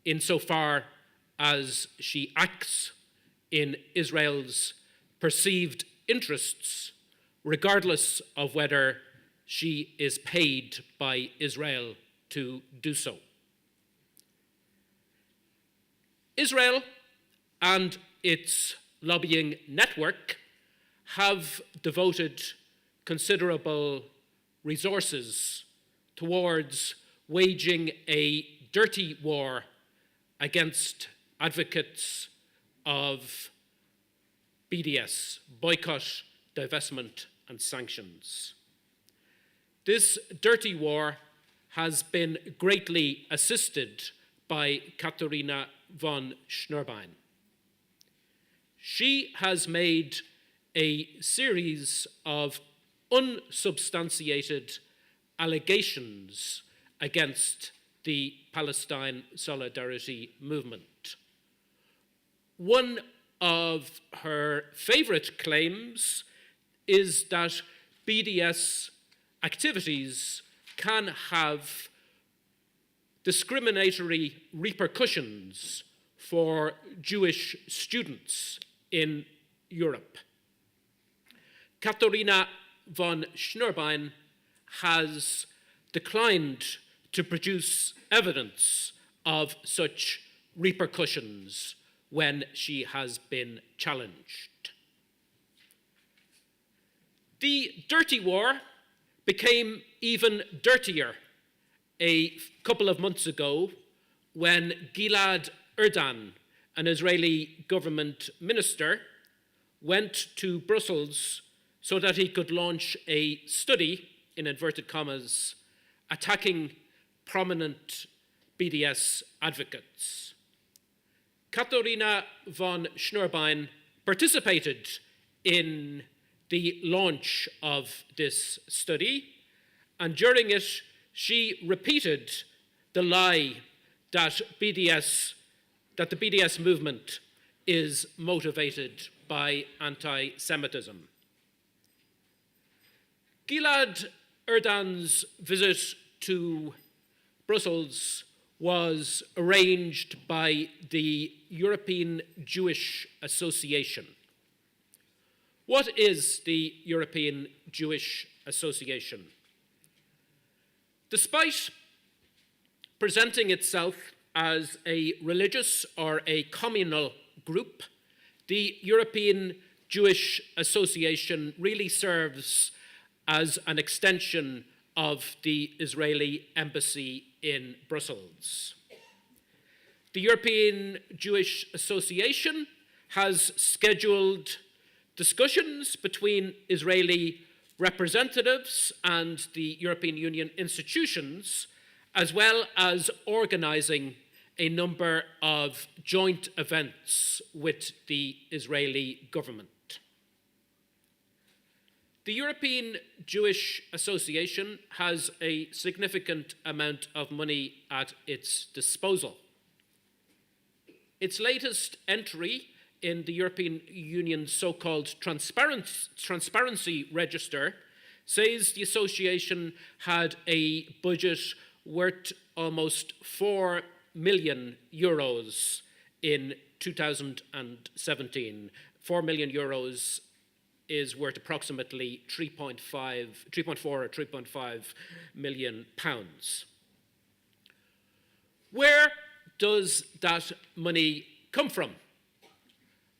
insofar as she acts in Israel's perceived interests, regardless of whether she is paid by Israel to do so. Israel and its lobbying network have devoted considerable resources towards waging a dirty war against advocates of BDS, boycott, divestment, and sanctions. This dirty war has been greatly assisted by Katharina von Schnurbein. She has made a series of unsubstantiated allegations against the Palestine solidarity movement. One of her favorite claims is that BDS activities can have discriminatory repercussions for Jewish students in Europe. Katharina von Schnurbein has declined to produce evidence of such repercussions when she has been challenged. The dirty war became even dirtier a couple of months ago when Gilad Erdan, an Israeli government minister, went to Brussels so that he could launch a study, in inverted commas, attacking prominent BDS advocates. Katharina von Schnurbein participated in the launch of this study, and during it, she repeated the lie that the BDS movement is motivated by anti-Semitism. Gilad Erdan's visit to Brussels was arranged by the European Jewish Association. What is the European Jewish Association? Despite presenting itself as a religious or a communal group, the European Jewish Association really serves as an extension of the Israeli embassy in Brussels. The European Jewish Association has scheduled discussions between Israeli representatives and the European Union institutions, as well as organizing a number of joint events with the Israeli government. The European Jewish Association has a significant amount of money at its disposal. Its latest entry in the European Union's so-called transparency register says the association had a budget worth almost 4 million euros in 2017. 4 million euros is worth approximately 3.4 or 3.5 million pounds. Where does that money come from?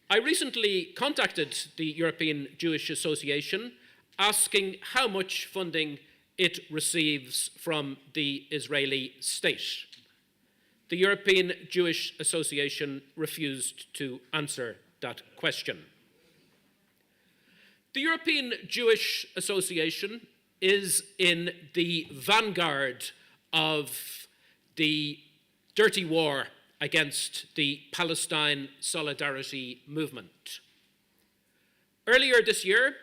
I recently contacted the European Jewish Association asking how much funding it receives from the Israeli state. The European Jewish Association refused to answer that question. The European Jewish Association is in the vanguard of the dirty war against the Palestine solidarity movement. Earlier this year,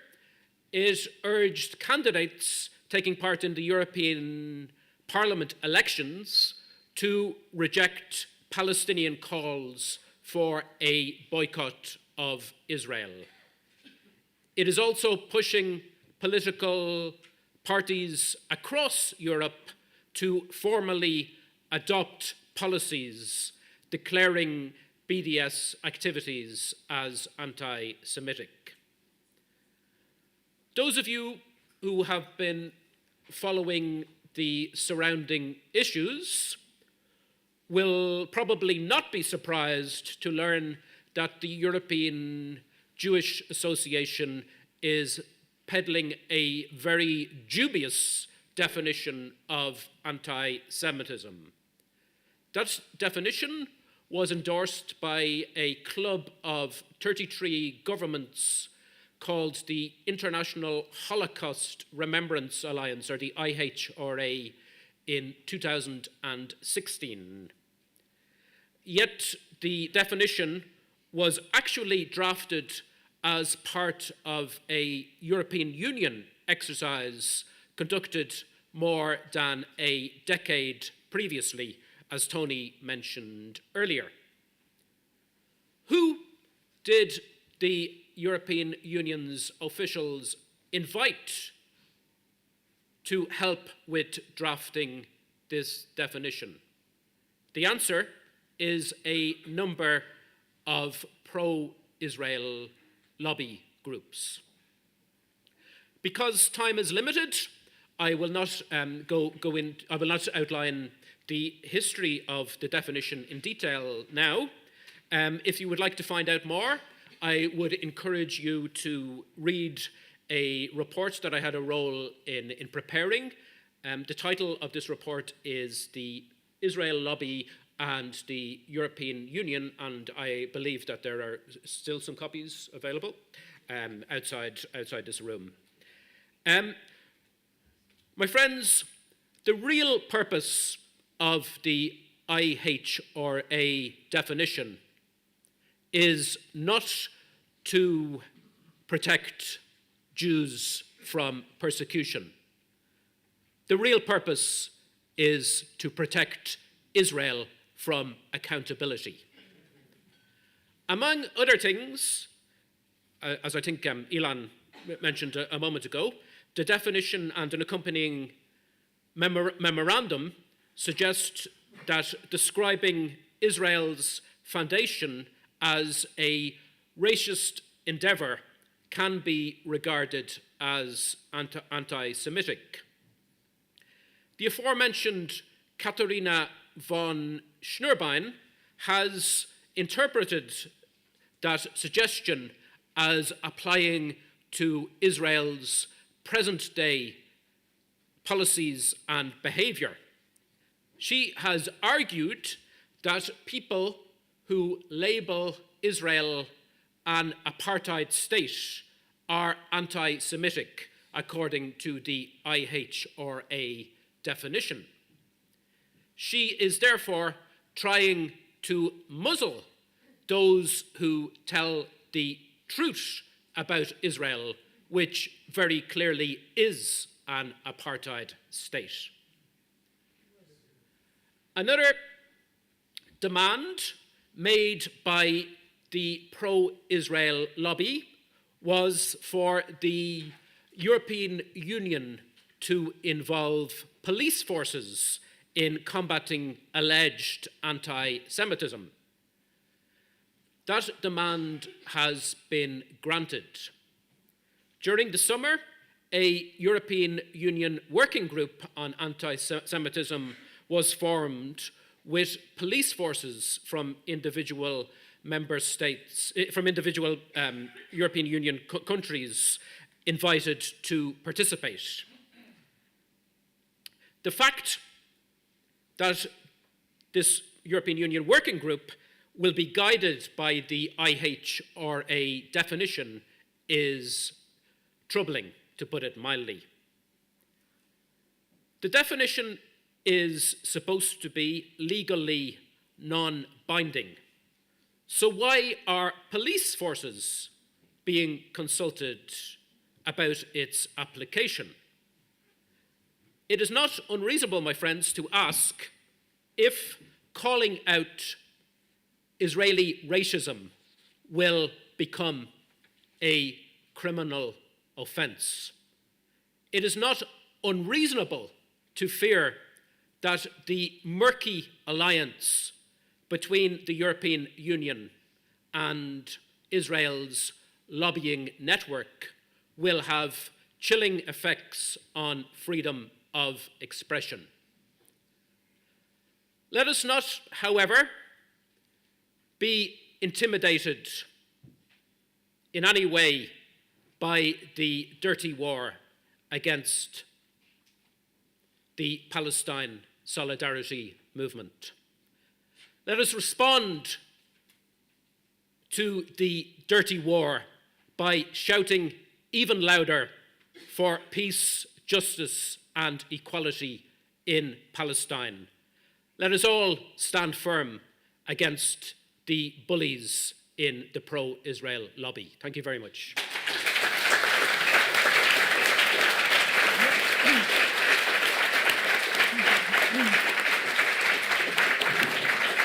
it urged candidates taking part in the European Parliament elections to reject Palestinian calls for a boycott of Israel. It is also pushing political parties across Europe to formally adopt policies declaring BDS activities as anti-Semitic. Those of you who have been following the surrounding issues will probably not be surprised to learn that the European Jewish Association is peddling a very dubious definition of anti-Semitism. That definition was endorsed by a club of 33 governments called the International Holocaust Remembrance Alliance, or the IHRA, in 2016. Yet the definition was actually drafted as part of a European Union exercise conducted more than a decade previously, as Tony mentioned earlier. Who did the European Union's officials invite to help with drafting this definition? The answer is a number of pro-Israel lobby groups. Because time is limited, I will not I will not outline the history of the definition in detail now. If you would like to find out more, I would encourage you to read a report that I had a role in preparing. The title of this report is The Israel Lobby and the European Union, and I believe that there are still some copies available outside this room. My friends, The real purpose of the IHRA definition is not to protect Jews from persecution. The real purpose is to protect Israel from accountability. Among other things, as I think Ilan mentioned a moment ago, the definition and an accompanying memorandum suggest that describing Israel's foundation as a racist endeavour can be regarded as anti-Semitic. The aforementioned Katharina von Schnurbein has interpreted that suggestion as applying to Israel's present-day policies and behaviour. She has argued that people who label Israel an apartheid state are anti-Semitic, according to the IHRA definition. She is therefore trying to muzzle those who tell the truth about Israel, which very clearly is an apartheid state. Another demand made by the pro-Israel lobby was for the European Union to involve police forces in combating alleged anti-Semitism. That demand has been granted. During the summer, a European Union working group on anti-Semitism was formed with police forces from individual member states, from individual European Union countries invited to participate. The fact that this European Union working group will be guided by the IHRA definition is troubling, to put it mildly. The definition is supposed to be legally non-binding. So why are police forces being consulted about its application? It is not unreasonable, my friends, to ask if calling out Israeli racism will become a criminal offence. It is not unreasonable to fear that the murky alliance between the European Union and Israel's lobbying network will have chilling effects on freedom of expression. Let us not, however, be intimidated in any way by the dirty war against the Palestine solidarity movement. Let us respond to the dirty war by shouting even louder for peace, justice, and equality in Palestine. Let us all stand firm against the bullies in the pro-Israel lobby. Thank you very much.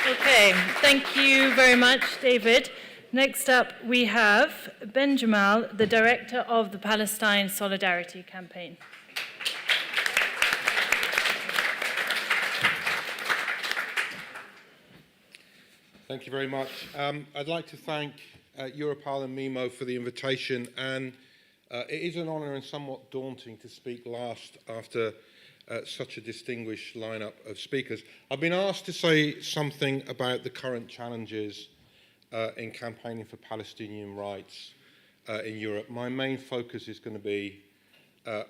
Okay, thank you very much, David. Next up, we have Ben Jamal, the director of the Palestine Solidarity Campaign. Thank you very much. I'd like to thank EuroPal and MIMO for the invitation, and it is an honour and somewhat daunting to speak last after such a distinguished lineup of speakers. I've been asked to say something about the current challenges in campaigning for Palestinian rights in Europe. My main focus is going to be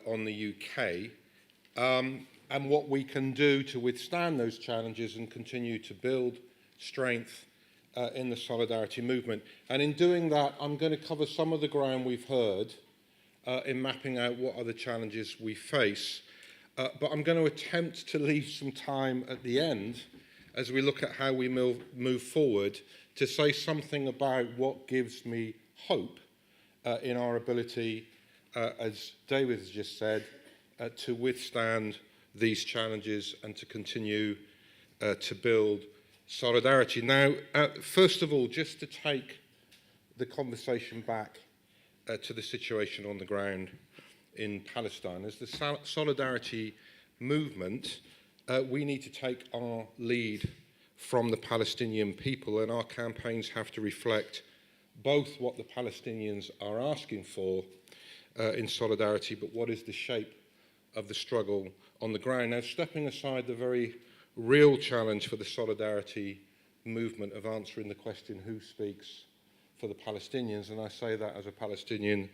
on the UK and what we can do to withstand those challenges and continue to build strength in the solidarity movement. And in doing that, I'm going to cover some of the ground we've heard in mapping out what are the challenges we face. but I'm going to attempt to leave some time at the end, as we look at how we move forward, to say something about what gives me hope in our ability, as David has just said, to withstand these challenges and to continue to build solidarity. Now, first of all, just to take the conversation back to the situation on the ground in Palestine. As the solidarity movement, we need to take our lead from the Palestinian people, and our campaigns have to reflect both what the Palestinians are asking for in solidarity, but what is the shape of the struggle on the ground. Now, stepping aside the very real challenge for the solidarity movement of answering the question, who speaks for the Palestinians, and I say that as a Palestinian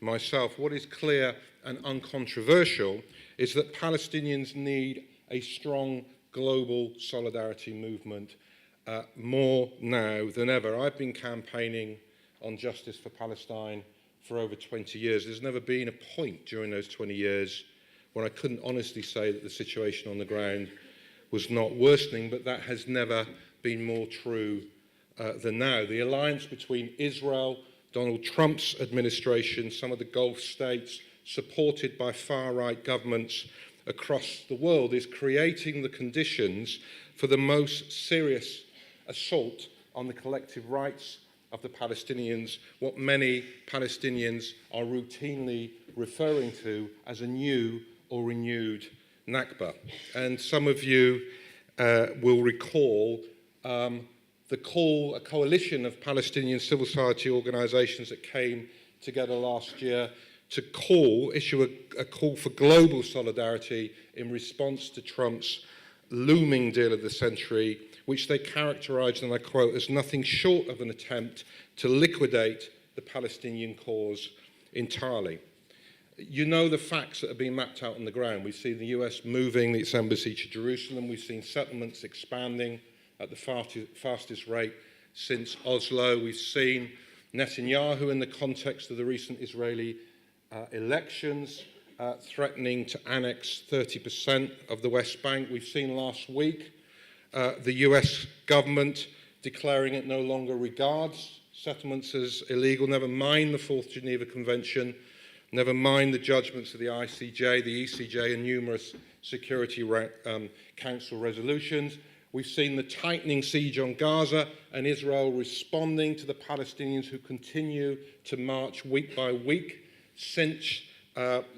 myself, what is clear and uncontroversial is that Palestinians need a strong global solidarity movement more now than ever. I've been campaigning on justice for Palestine for over 20 years. There's never been a point during those 20 years when I couldn't honestly say that the situation on the ground was not worsening, but that has never been more true than now. The alliance between Israel, Donald Trump's administration, some of the Gulf states, supported by far-right governments across the world, is creating the conditions for the most serious assault on the collective rights of the Palestinians, what many Palestinians are routinely referring to as a new or renewed Nakba. And some of you will recall the call, a coalition of Palestinian civil society organisations that came together last year to issue a call for global solidarity in response to Trump's looming deal of the century, which they characterised, and I quote, as nothing short of an attempt to liquidate the Palestinian cause entirely. You know the facts that are being mapped out on the ground. We've seen the US moving its embassy to Jerusalem. We've seen settlements expanding at the fastest rate since Oslo. We've seen Netanyahu, in the context of the recent Israeli elections, threatening to annex 30% of the West Bank. We've seen last week the US government declaring it no longer regards settlements as illegal, never mind the Fourth Geneva Convention, never mind the judgments of the ICJ, the ECJ, and numerous Security Council resolutions. We've seen the tightening siege on Gaza and Israel responding to the Palestinians who continue to march week by week since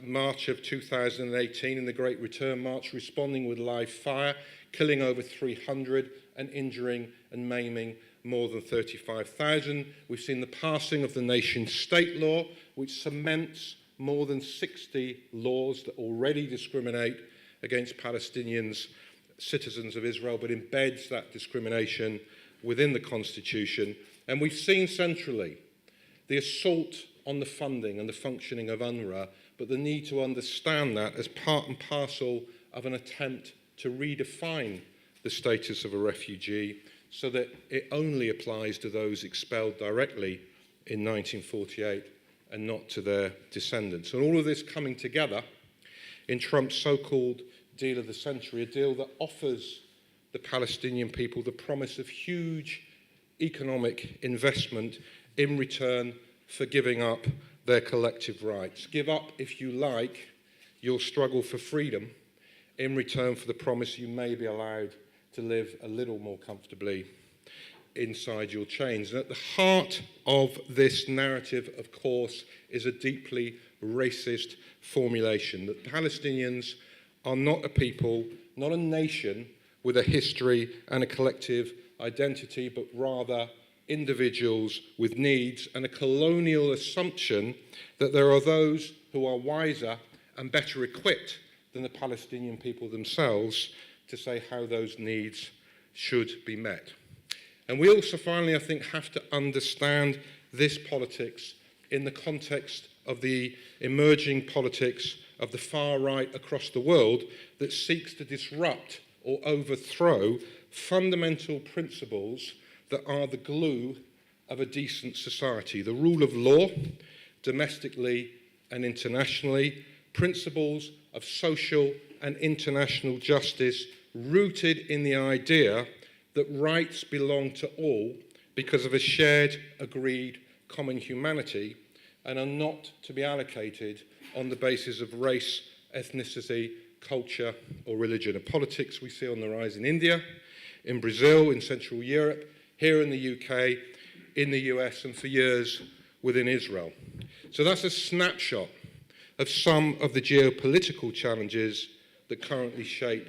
March of 2018 in the Great Return March, responding with live fire, killing over 300 and injuring and maiming more than 35,000. We've seen the passing of the nation-state law, which cements more than 60 laws that already discriminate against Palestinians, citizens of Israel, but embeds that discrimination within the Constitution. And we've seen centrally the assault on the funding and the functioning of UNRWA, but the need to understand that as part and parcel of an attempt to redefine the status of a refugee so that it only applies to those expelled directly in 1948 and not to their descendants. And all of this coming together in Trump's so-called deal of the century, a deal that offers the Palestinian people the promise of huge economic investment in return for giving up their collective rights. Give up, if you like, your struggle for freedom in return for the promise you may be allowed to live a little more comfortably inside your chains. And at the heart of this narrative, of course, is a deeply racist formulation that Palestinians are not a people, not a nation with a history and a collective identity, but rather individuals with needs, and a colonial assumption that there are those who are wiser and better equipped than the Palestinian people themselves to say how those needs should be met. And we also finally, I think, have to understand this politics in the context of the emerging politics of the far right across the world that seeks to disrupt or overthrow fundamental principles that are the glue of a decent society. The rule of law, domestically and internationally, principles of social and international justice rooted in the idea that rights belong to all because of a shared, agreed, common humanity and are not to be allocated on the basis of race, ethnicity, culture or religion. A politics we see on the rise in India, in Brazil, in Central Europe, here in the UK, in the US and for years within Israel. So that's a snapshot of some of the geopolitical challenges that currently shape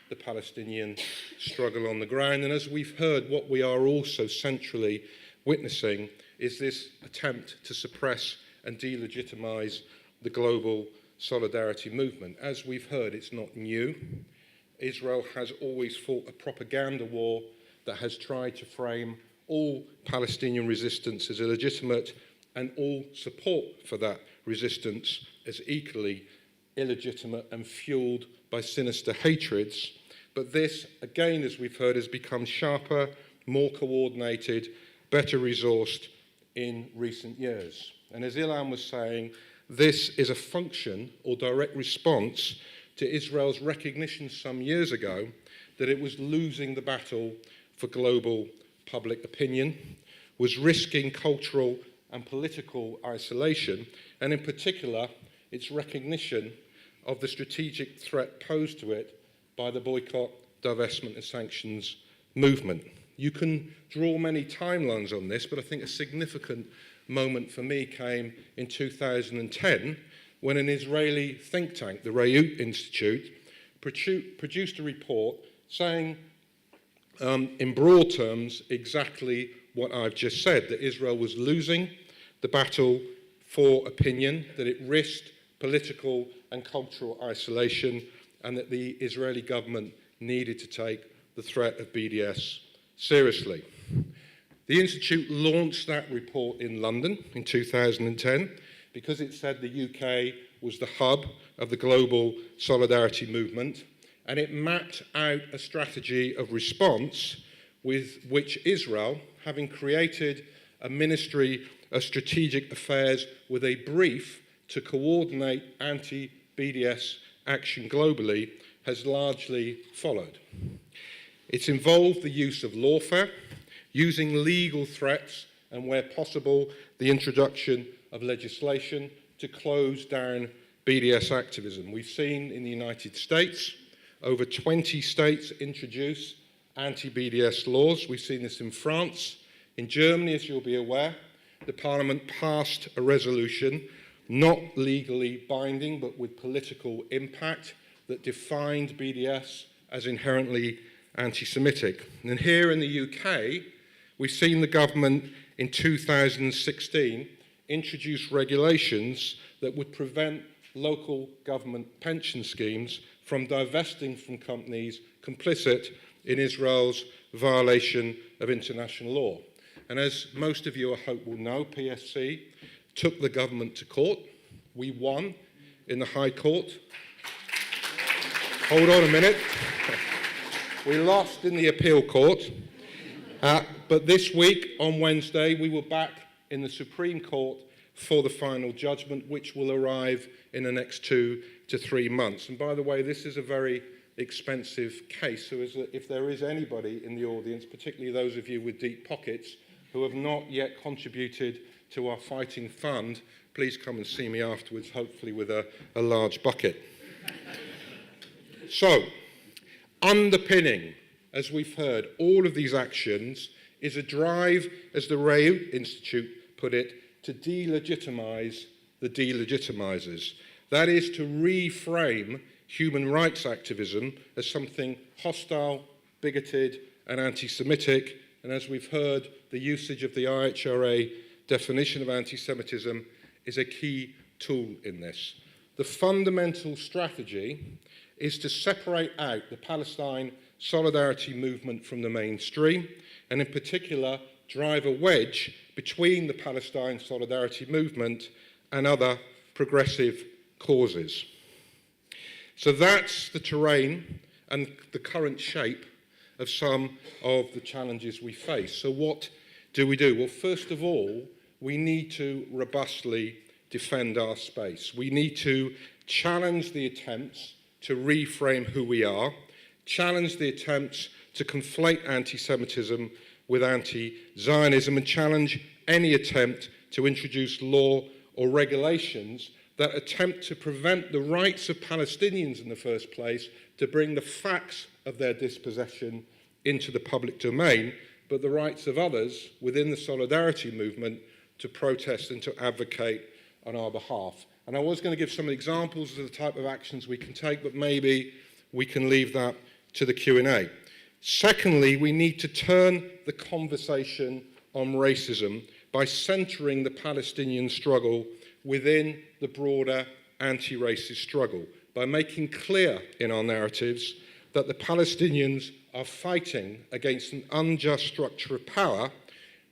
the Palestinian struggle on the ground. And as we've heard, what we are also centrally witnessing is this attempt to suppress and delegitimize the global solidarity movement. As we've heard, it's not new. Israel has always fought a propaganda war that has tried to frame all Palestinian resistance as illegitimate and all support for that resistance as equally illegitimate and fueled by sinister hatreds. But this, again, as we've heard, has become sharper, more coordinated, better resourced in recent years. And as Ilan was saying, this is a function or direct response to Israel's recognition some years ago that it was losing the battle for global public opinion, was risking cultural and political isolation, and in particular, its recognition of the strategic threat posed to it by the boycott, divestment and sanctions movement. You can draw many timelines on this, but I think a significant moment for me came in 2010 when an Israeli think tank, the Reut Institute, produced a report saying in broad terms exactly what I've just said, that Israel was losing the battle for opinion, that it risked political and cultural isolation, and that the Israeli government needed to take the threat of BDS seriously. The Institute launched that report in London in 2010 because it said the UK was the hub of the global solidarity movement, and it mapped out a strategy of response with which Israel, having created a Ministry of Strategic Affairs with a brief to coordinate anti-BDS action globally, has largely followed. It's involved the use of lawfare, using legal threats, and where possible, the introduction of legislation to close down BDS activism. We've seen in the United States, over 20 states introduce anti-BDS laws. We've seen this in France. In Germany, as you'll be aware, the Parliament passed a resolution, not legally binding, but with political impact, that defined BDS as inherently anti-Semitic. And here in the UK, we've seen the government in 2016 introduce regulations that would prevent local government pension schemes from divesting from companies complicit in Israel's violation of international law. And as most of you, I hope, will know, PSC took the government to court. We won in the High Court. Hold on a minute. We lost in the appeal court. But this week, on Wednesday, we were back in the Supreme Court for the final judgment, which will arrive in the next 2 to 3 months. And by the way, this is a very expensive case. So if there is anybody in the audience, particularly those of you with deep pockets, who have not yet contributed to our fighting fund, please come and see me afterwards, hopefully with a large bucket. So, underpinning, as we've heard, all of these actions is a drive, as the Reut Institute put it, to delegitimize the delegitimizers. That is to reframe human rights activism as something hostile, bigoted, and anti-Semitic. And as we've heard, the usage of the IHRA definition of anti-Semitism is a key tool in this. The fundamental strategy is to separate out the Palestine solidarity movement from the mainstream, and in particular, drive a wedge between the Palestine solidarity movement and other progressive causes. So that's the terrain and the current shape of some of the challenges we face. So what do we do? Well, first of all, we need to robustly defend our space. We need to challenge the attempts to reframe who we are, challenge the attempts to conflate anti-Semitism with anti-Zionism, and challenge any attempt to introduce law or regulations that attempt to prevent the rights of Palestinians in the first place to bring the facts of their dispossession into the public domain, but the rights of others within the solidarity movement to protest and to advocate on our behalf. And I was going to give some examples of the type of actions we can take, but maybe we can leave that to the Q&A. Secondly, we need to turn the conversation on racism by centering the Palestinian struggle within the broader anti-racist struggle, by making clear in our narratives that the Palestinians are fighting against an unjust structure of power,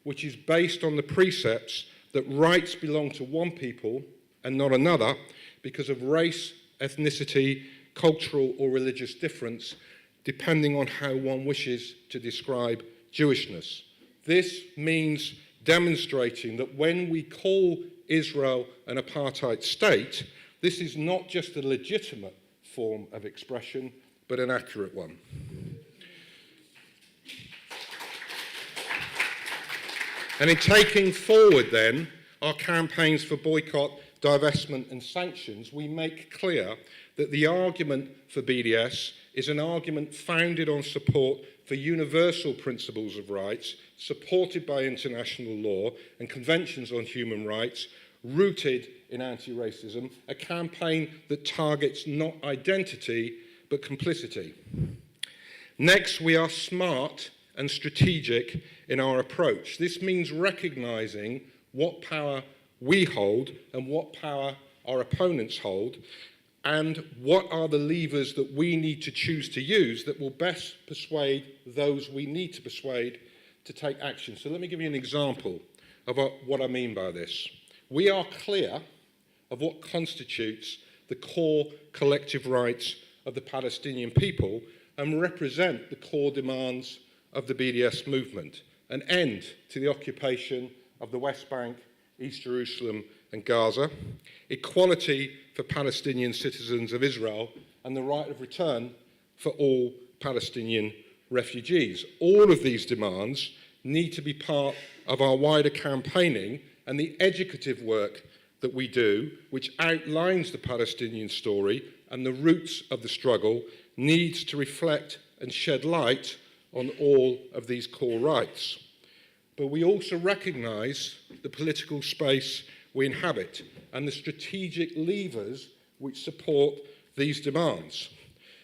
which is based on the precepts that rights belong to one people and not another because of race, ethnicity, cultural or religious difference, depending on how one wishes to describe Jewishness. This means demonstrating that when we call Israel an apartheid state, this is not just a legitimate form of expression, but an accurate one. And in taking forward then our campaigns for boycott, divestment and sanctions, we make clear that the argument for BDS is an argument founded on support for universal principles of rights, supported by international law and conventions on human rights, rooted in anti-racism, a campaign that targets not identity but complicity. Next, we are smart and strategic in our approach. This means recognizing what power we hold and what power our opponents hold, and what are the levers that we need to choose to use that will best persuade those we need to persuade to take action. So let me give you an example of what I mean by this. We are clear of what constitutes the core collective rights of the Palestinian people and represent the core demands of the BDS movement: an end to the occupation of the West Bank, East Jerusalem and Gaza, equality for Palestinian citizens of Israel, and the right of return for all Palestinian refugees. All of these demands need to be part of our wider campaigning, and the educative work that we do, which outlines the Palestinian story and the roots of the struggle, needs to reflect and shed light on all of these core rights. But we also recognise the political space we inhabit and the strategic levers which support these demands.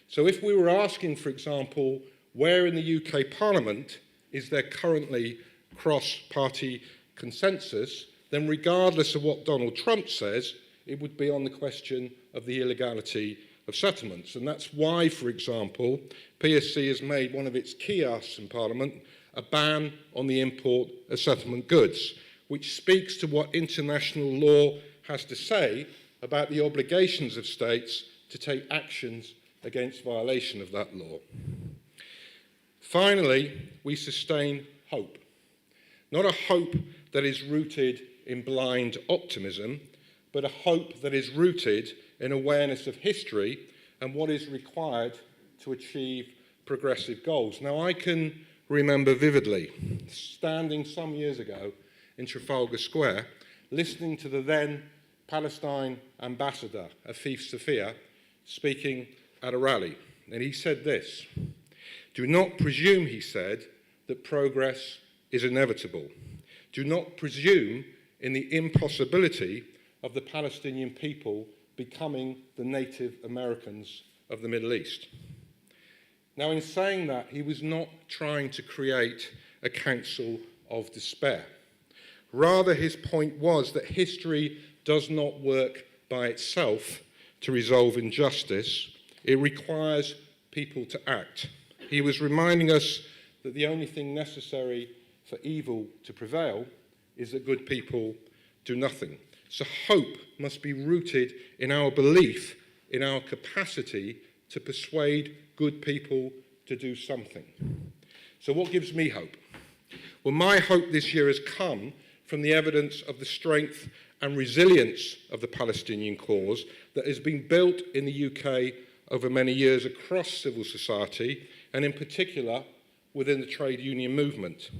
So if we were asking, for example, where in the UK Parliament is there currently cross-party consensus, then regardless of what Donald Trump says, it would be on the question of the illegality of settlements. And that's why, for example, PSC has made one of its key asks in Parliament a ban on the import of settlement goods, which speaks to what international law has to say about the obligations of states to take actions against violation of that law. Finally, we sustain hope. Not a hope that is rooted in blind optimism, but a hope that is rooted in awareness of history and what is required to achieve progressive goals. Now, I can remember vividly standing some years ago in Trafalgar Square, listening to the then Palestine ambassador, Afif Safia, speaking at a rally. And he said this: "Do not presume," he said, "that progress is inevitable. Do not presume in the impossibility of the Palestinian people becoming the Native Americans of the Middle East." Now, in saying that, he was not trying to create a council of despair. Rather, his point was that history does not work by itself to resolve injustice. It requires people to act. He was reminding us that the only thing necessary for evil to prevail is that good people do nothing. So hope must be rooted in our belief in our capacity to persuade good people to do something. So what gives me hope? Well, my hope this year has come from the evidence of the strength and resilience of the Palestinian cause that has been built in the UK over many years across civil society, and in particular within the trade union movement.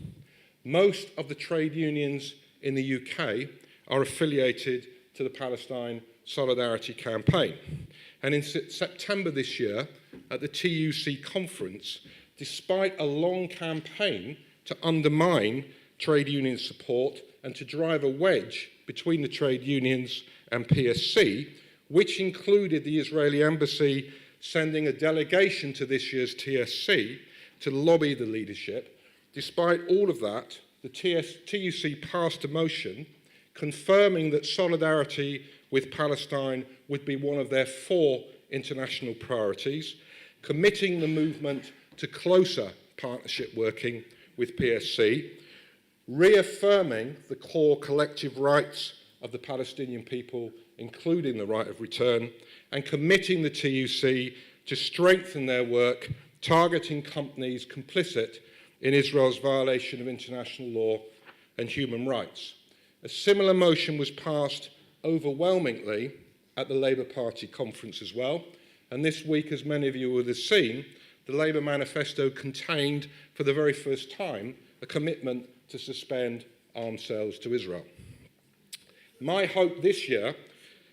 Most of the trade unions in the UK are affiliated to the Palestine Solidarity Campaign. And in September this year, at the TUC conference, despite a long campaign to undermine trade union support and to drive a wedge between the trade unions and PSC, which included the Israeli embassy sending a delegation to this year's TSC to lobby the leadership, despite all of that, the TUC passed a motion confirming that solidarity with Palestine would be one of their 4 international priorities, committing the movement to closer partnership working with PSC, reaffirming the core collective rights of the Palestinian people, including the right of return, and committing the TUC to strengthen their work targeting companies complicit in Israel's violation of international law and human rights. A similar motion was passed overwhelmingly at the Labour Party conference as well, and this week, as many of you will have seen, the Labour manifesto contained for the very first time a commitment to suspend arms sales to Israel. My hope this year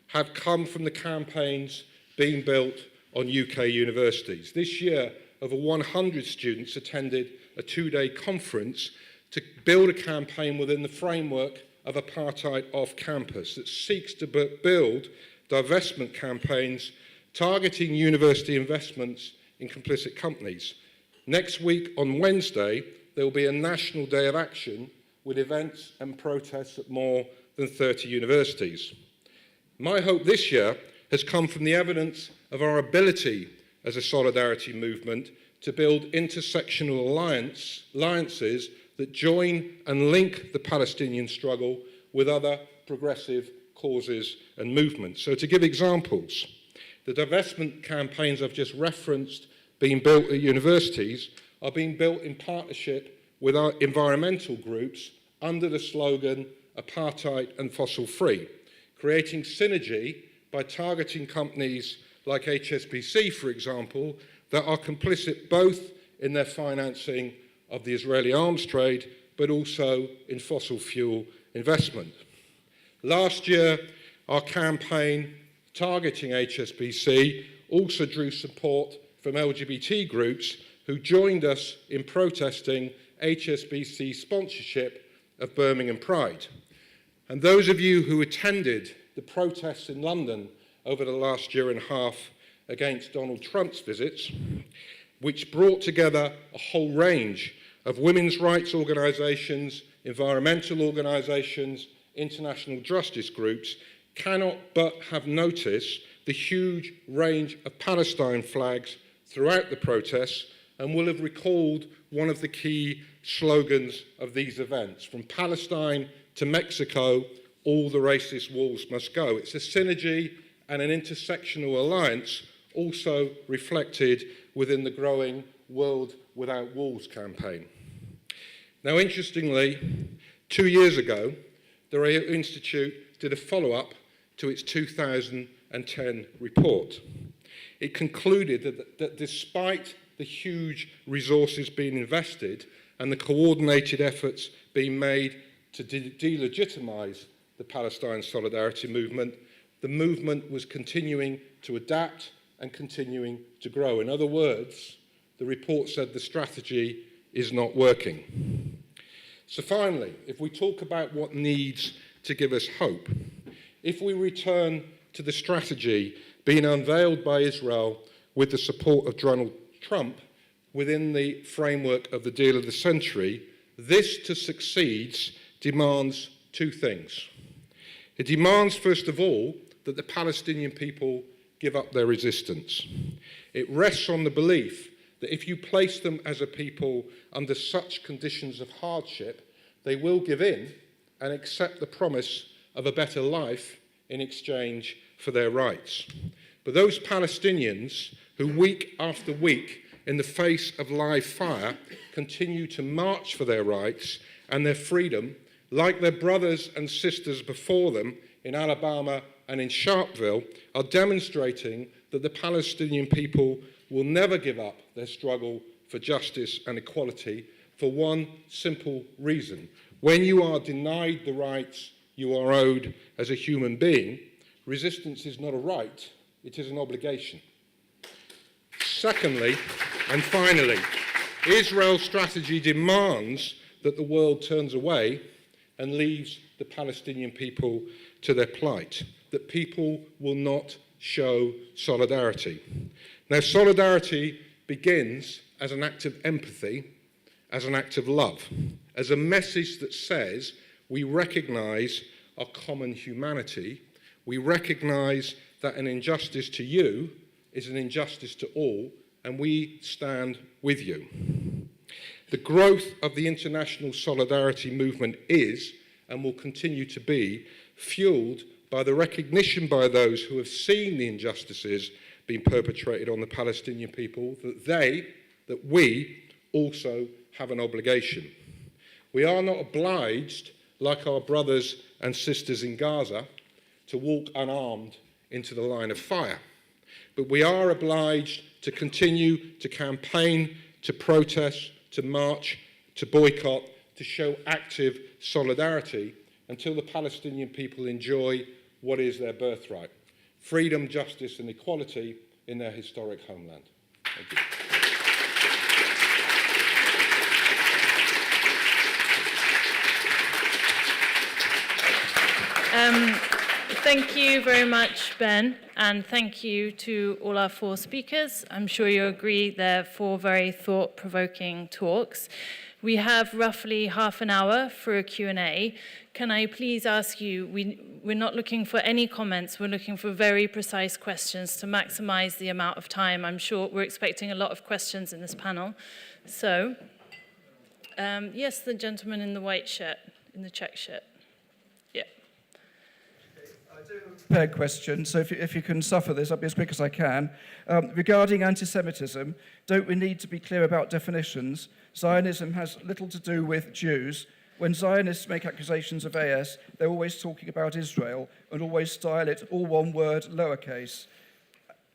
have come from the campaigns being built on UK universities. This year, over 100 students attended a 2-day conference to build a campaign within the framework of apartheid off campus that seeks to build divestment campaigns targeting university investments in complicit companies. Next week, on Wednesday, there will be a national day of action with events and protests at more than 30 universities. My hope this year has come from the evidence of our ability as a solidarity movement to build intersectional alliances that join and link the Palestinian struggle with other progressive causes and movements. So to give examples, the divestment campaigns I've just referenced being built at universities are being built in partnership with our environmental groups under the slogan apartheid and fossil free, creating synergy by targeting companies like HSBC, for example, that are complicit both in their financing of the Israeli arms trade, but also in fossil fuel investment. Last year, our campaign targeting HSBC also drew support from LGBT groups who joined us in protesting HSBC's sponsorship of Birmingham Pride. And those of you who attended the protests in London over the last year and a half against Donald Trump's visits, which brought together a whole range of women's rights organisations, environmental organisations, international justice groups, cannot but have noticed the huge range of Palestine flags throughout the protests and will have recalled one of the key slogans of these events. From Palestine to Mexico, all the racist walls must go. It's a synergy and an intersectional alliance also reflected within the growing World Without Walls campaign. Now, interestingly, 2 years ago, the Rio Institute did a follow-up to its 2010 report. It concluded that despite the huge resources being invested and the coordinated efforts being made to delegitimize the Palestine Solidarity Movement, the movement was continuing to adapt and continuing to grow. In other words, the report said the strategy is not working. So finally, if we talk about what needs to give us hope, if we return to the strategy being unveiled by Israel with the support of Donald Trump within the framework of the deal of the century, this to succeed demands 2 things. It demands, first of all, that the Palestinian people give up their resistance. It rests on the belief that if you place them as a people under such conditions of hardship, they will give in and accept the promise of a better life in exchange for their rights. But those Palestinians who week after week, in the face of live fire, continue to march for their rights and their freedom, like their brothers and sisters before them in Alabama and in Sharpeville, are demonstrating that the Palestinian people will never give up their struggle for justice and equality for one simple reason. When you are denied the rights you are owed as a human being, resistance is not a right, it is an obligation. Secondly, and finally, Israel's strategy demands that the world turns away and leaves the Palestinian people to their plight, that people will not show solidarity. Now, solidarity begins as an act of empathy, as an act of love, as a message that says we recognise our common humanity, we recognise that an injustice to you is an injustice to all, and we stand with you. The growth of the international solidarity movement is, and will continue to be, fueled by the recognition by those who have seen the injustices being perpetrated on the Palestinian people that we also have an obligation. We are not obliged, like our brothers and sisters in Gaza, to walk unarmed into the line of fire. But we are obliged to continue to campaign, to protest, to march, to boycott, to show active solidarity until the Palestinian people enjoy what is their birthright: freedom, justice and equality in their historic homeland. Thank you. Thank you very much, Ben, and thank you to all our four speakers. I'm sure you agree they're four very thought-provoking talks. We have roughly half an hour for a Q&A. Can I please ask you, we're not looking for any comments, we're looking for very precise questions to maximize the amount of time. I'm sure we're expecting a lot of questions in this panel. So, yes, the gentleman in the white shirt, in the check shirt. Yeah. Prepared question, so if you can suffer this, I'll be as quick as I can. Regarding anti-Semitism, don't we need to be clear about definitions? Zionism has little to do with Jews. When Zionists make accusations of AS, they're always talking about Israel and always style it all one word, lowercase,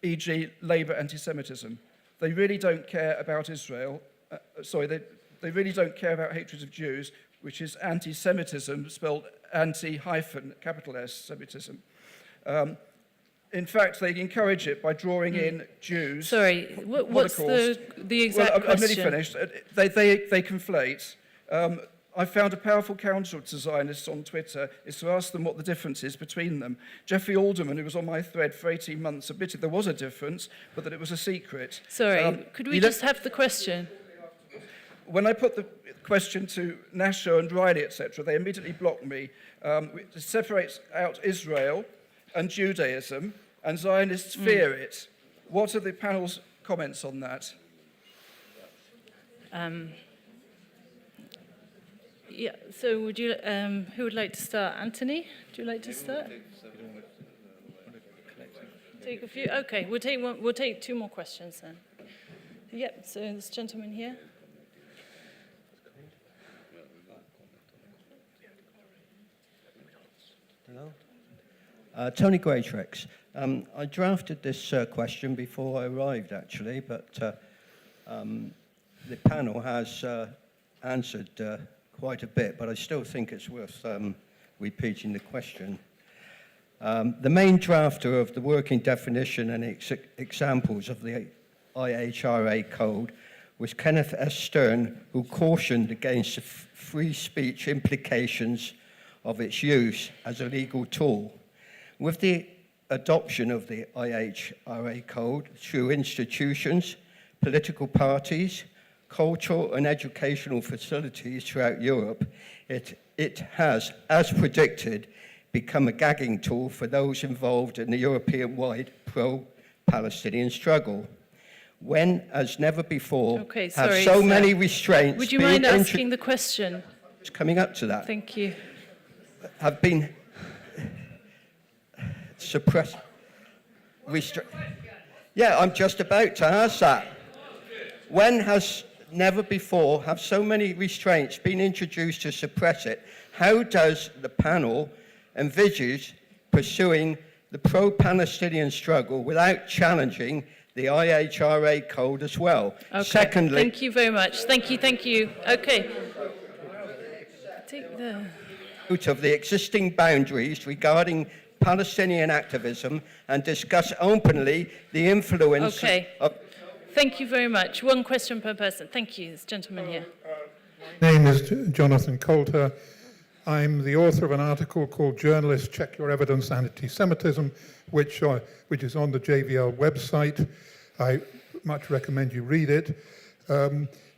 e.g. Labour anti-Semitism. They really don't care about Israel. They really don't care about hatred of Jews, which is anti-Semitism, spelled anti-capital S, Semitism. In fact, they encourage it by drawing in Jews. Sorry, what's the exact question? I'm nearly finished. They conflate. I found a powerful counter to Zionists on Twitter is to ask them what the difference is between them. Jeffrey Alderman, who was on my thread for 18 months, admitted there was a difference, but that it was a secret. Sorry, could we just have the question? When I put the question to Nasher and Riley, etc., they immediately blocked me. It separates out Israel and Judaism, and Zionists fear it. What are the panel's comments on that? Yeah, so would you, who would like to start? Anthony, would you like to start? Take a few, okay, we'll take two more questions then. Yep, so this gentleman here. Hello? Tony Greatrex. I drafted this question before I arrived, actually, but the panel has answered quite a bit, but I still think it's worth repeating the question. The main drafter of the working definition and examples of the IHRA code was Kenneth S. Stern, who cautioned against the free speech implications of its use as a legal tool. With the adoption of the IHRA code through institutions, political parties, cultural and educational facilities throughout Europe, it has, as predicted, become a gagging tool for those involved in the European-wide pro-Palestinian struggle. When, as never before, have so many restraints... Would you mind asking the question? It's coming up to that. Thank you. Have been suppressed... Yeah, I'm just about to ask that. When has never before have so many restraints been introduced to suppress it? How does the panel envisage pursuing the pro-Palestinian struggle without challenging the IHRA code as well. Okay. Secondly, Thank you very much. Thank you. Okay. Take the... out of the existing boundaries regarding Palestinian activism and discuss openly the influence of... Thank you very much. One question per person. Thank you. This gentleman here. My name is Jonathan Coulter. I'm the author of an article called Journalists Check Your Evidence Anti-Semitism, which is on the JVL website. I much recommend you read it.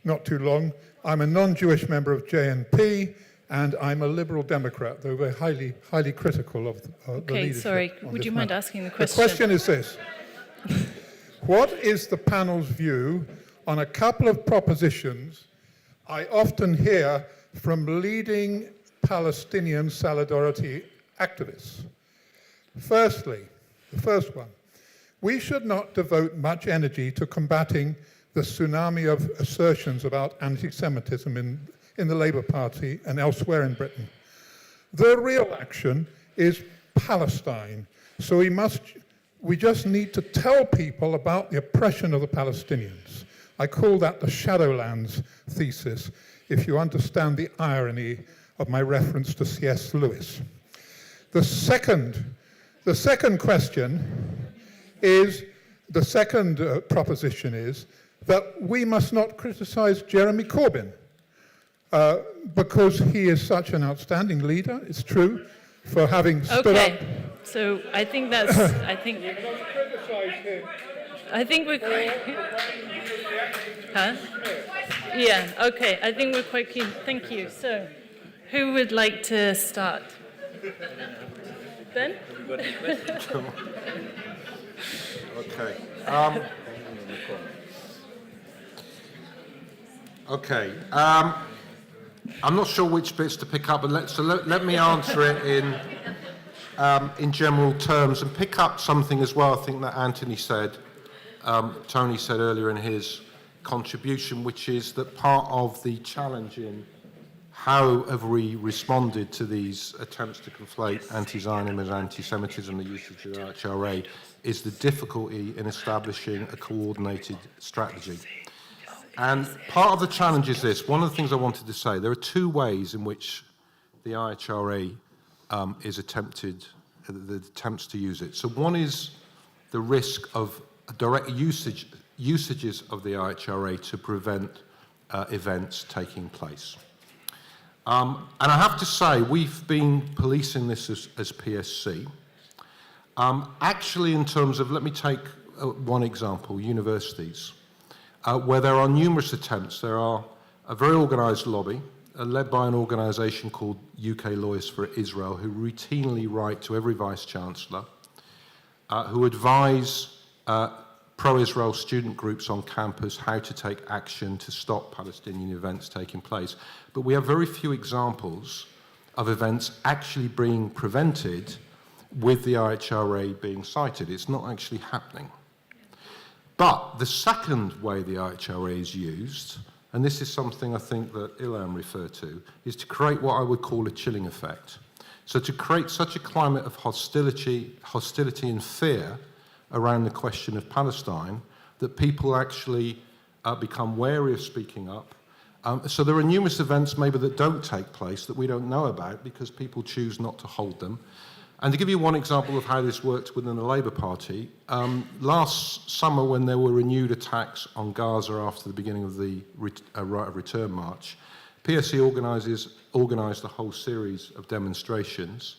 Not too long. I'm a non-Jewish member of JNP, and I'm a Liberal Democrat, though we're highly critical of the leadership. Sorry. on Would this you mind matter. asking the question? The question is this. What is the panel's view on a couple of propositions I often hear from leading Palestinian solidarity activists? Firstly, the first one, we should not devote much energy to combating the tsunami of assertions about anti-Semitism in the Labour Party and elsewhere in Britain. The real action is Palestine, so we just need to tell people about the oppression of the Palestinians. I call that the Shadowlands thesis, if you understand the irony of my reference to C.S. Lewis. The second question is, the second proposition is that we must not criticize Jeremy Corbyn because he is such an outstanding leader, it's true, for having stood up. So I think that's, I think we're quite, huh? Yeah, okay, I think we're quite keen. Thank you. So, who would like to start? Ben? Okay. Okay. I'm not sure which bits to pick up, but let me answer it in general terms and pick up something as well. I think that Anthony said, Tony said earlier in his contribution, which is that part of the challenge in how have we responded to these attempts to conflate anti-Zionism and anti-Semitism, the usage of the IHRA, is the difficulty in establishing a coordinated strategy. And part of the challenge is this. One of the things I wanted to say, there are two ways in which the IHRA is attempted, the attempts to use it. So one is the risk of direct usages of the IHRA to prevent events taking place. And I have to say, we've been policing this as PSC. Actually, in terms of, let me take one example, universities, where there are numerous attempts. There are a very organised lobby, led by an organisation called UK Lawyers for Israel, who routinely write to every vice-chancellor, who advise pro-Israel student groups on campus how to take action to stop Palestinian events taking place. But we have very few examples of events actually being prevented with the IHRA being cited. It's not actually happening. But the second way the IHRA is used, and this is something I think that Ilham referred to, is to create what I would call a chilling effect. So to create such a climate of hostility and fear around the question of Palestine that people actually become wary of speaking up. So there are numerous events maybe that don't take place that we don't know about because people choose not to hold them. And to give you one example of how this worked within the Labour Party, last summer when there were renewed attacks on Gaza after the beginning of the Right of Return March, PSC organised a whole series of demonstrations.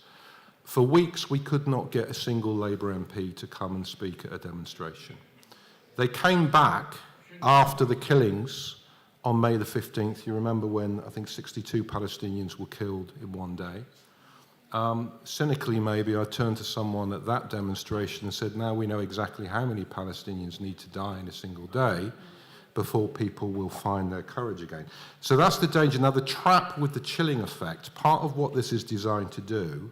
For weeks, we could not get a single Labour MP to come and speak at a demonstration. They came back after the killings on May the 15th. You remember when I think 62 Palestinians were killed in one day. Cynically, maybe, I turned to someone at that demonstration and said, now we know exactly how many Palestinians need to die in a single day before people will find their courage again. So that's the danger. Now, the trap with the chilling effect, part of what this is designed to do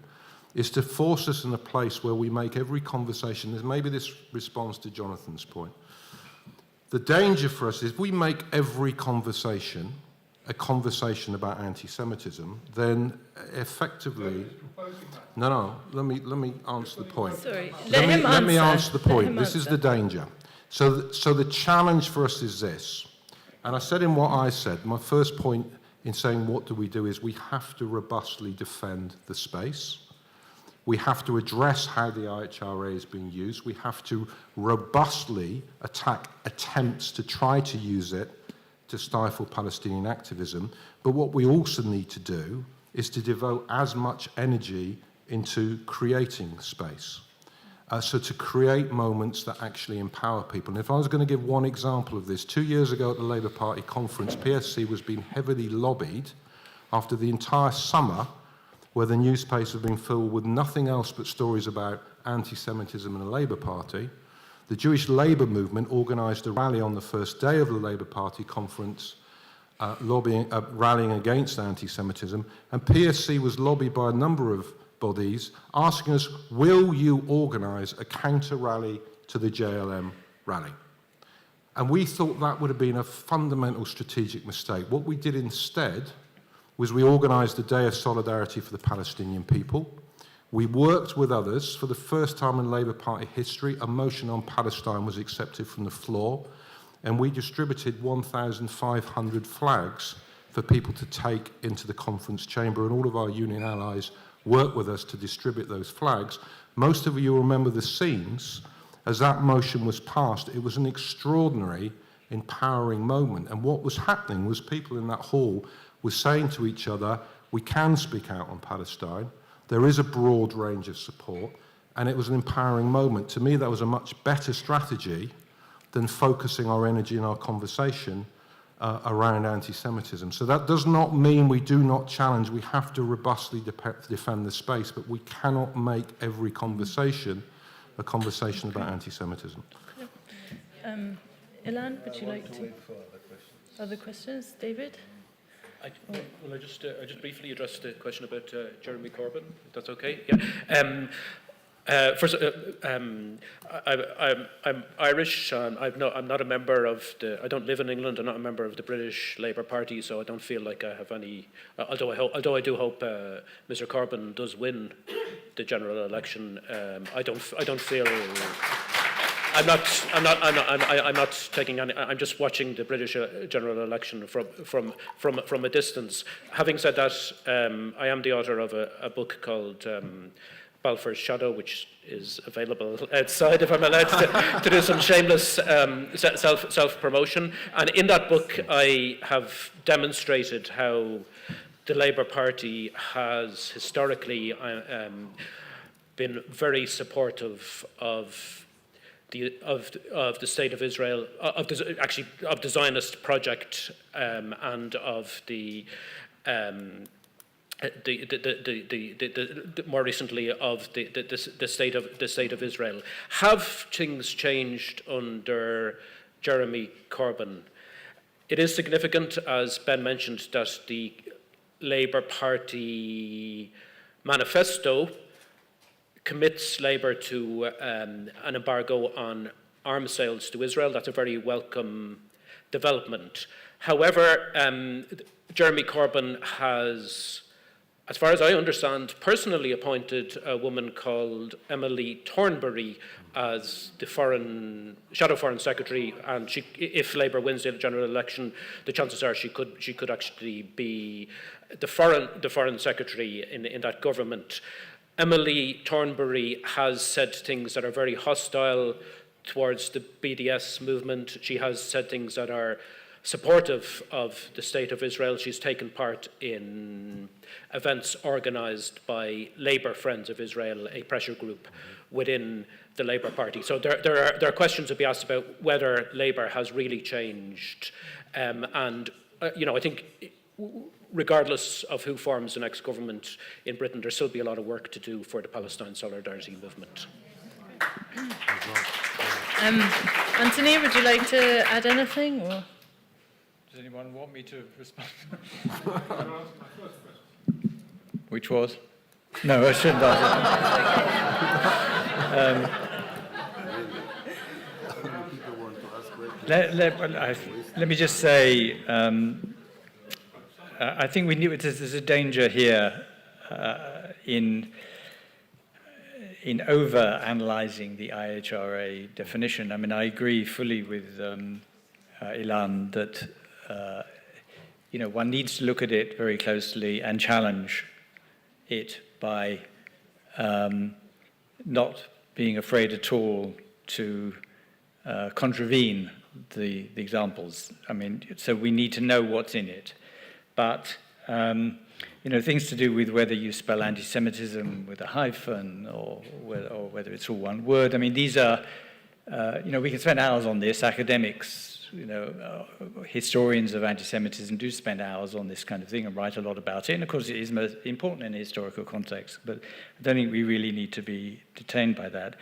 is to force us in a place where we make every conversation, maybe this responds to Jonathan's point. The danger for us is if we make every conversation a conversation about anti-Semitism, then effectively... No, let me answer the point. Sorry, let me answer the point. This is the danger. So the challenge for us is this, and I said in what I said, my first point in saying what do we do is we have to robustly defend the space. We have to address how the IHRA is being used. We have to robustly attack attempts to try to use it to stifle Palestinian activism. But what we also need to do is to devote as much energy into creating space. So to create moments that actually empower people. And if I was going to give one example of this, 2 years ago at the Labour Party conference, PSC was being heavily lobbied after the entire summer, where the newspapers have been filled with nothing else but stories about anti-Semitism in the Labour Party. The Jewish Labour movement organised a rally on the first day of the Labour Party conference, rallying against anti-Semitism, and PSC was lobbied by a number of bodies asking us, will you organise a counter-rally to the JLM rally? And we thought that would have been a fundamental strategic mistake. What we did instead was we organised a day of solidarity for the Palestinian people. We worked with others. For the first time in Labour Party history, a motion on Palestine was accepted from the floor, and we distributed 1,500 flags for people to take into the conference chamber, and all of our union allies worked with us to distribute those flags. Most of you remember the scenes as that motion was passed. It was an extraordinary, empowering moment, and what was happening was people in that hall were saying to each other, we can speak out on Palestine, there is a broad range of support, and it was an empowering moment. To me, that was a much better strategy than focusing our energy in our conversation around anti-Semitism. So that does not mean we do not challenge. We have to robustly defend the space, but we cannot make every conversation a conversation about anti-Semitism. Ilan, would you like to? Other questions? David? Will I just briefly address the question about Jeremy Corbyn, if that's okay? Yeah. First, I'm Irish. I'm not a member of the. I don't live in England. I'm not a member of the British Labour Party, so I don't feel like I have any. Although I do hope Mr. Corbyn does win the general election. I don't feel. I'm not taking any. I'm just watching the British general election from a distance. Having said that, I am the author of a book called Balfour's Shadow, which is available outside, if I'm allowed to do some shameless self-promotion. And in that book, I have demonstrated how the Labour Party has historically been very supportive of the state of Israel, of the Zionist project, and of the more recently of the state of Israel. Have things changed under Jeremy Corbyn? It is significant, as Ben mentioned, that the Labour Party manifesto commits Labour to an embargo on arms sales to Israel. That's a very welcome development. However, Jeremy Corbyn has, as far as I understand, personally appointed a woman called Emily Thornberry as the shadow foreign secretary, and she, if Labour wins the general election, the chances are she could actually be the foreign secretary in that government. Emily Thornberry has said things that are very hostile towards the BDS movement. She has said things that are supportive of the state of Israel. She's taken part in events organised by Labour Friends of Israel, a pressure group within the Labour Party. So there are questions to be asked about whether Labour has really changed. I think regardless of who forms the next government in Britain, there'll still be a lot of work to do for the Palestine solidarity movement. Anthony, would you like to add anything? Or? Does anyone want me to respond? Which was? No, I shouldn't answer. Let me just say, I think there's a danger here in over-analysing the IHRA definition. I mean, I agree fully with Ilan that one needs to look at it very closely and challenge it by not being afraid at all to contravene the examples. I mean, so we need to know what's in it. But things to do with whether you spell anti-Semitism with a hyphen or whether it's all one word. I mean, these are, we can spend hours on this. Academics, historians of anti-Semitism do spend hours on this kind of thing and write a lot about it. And of course, it is most important in a historical context. But I don't think we really need to be detained by that.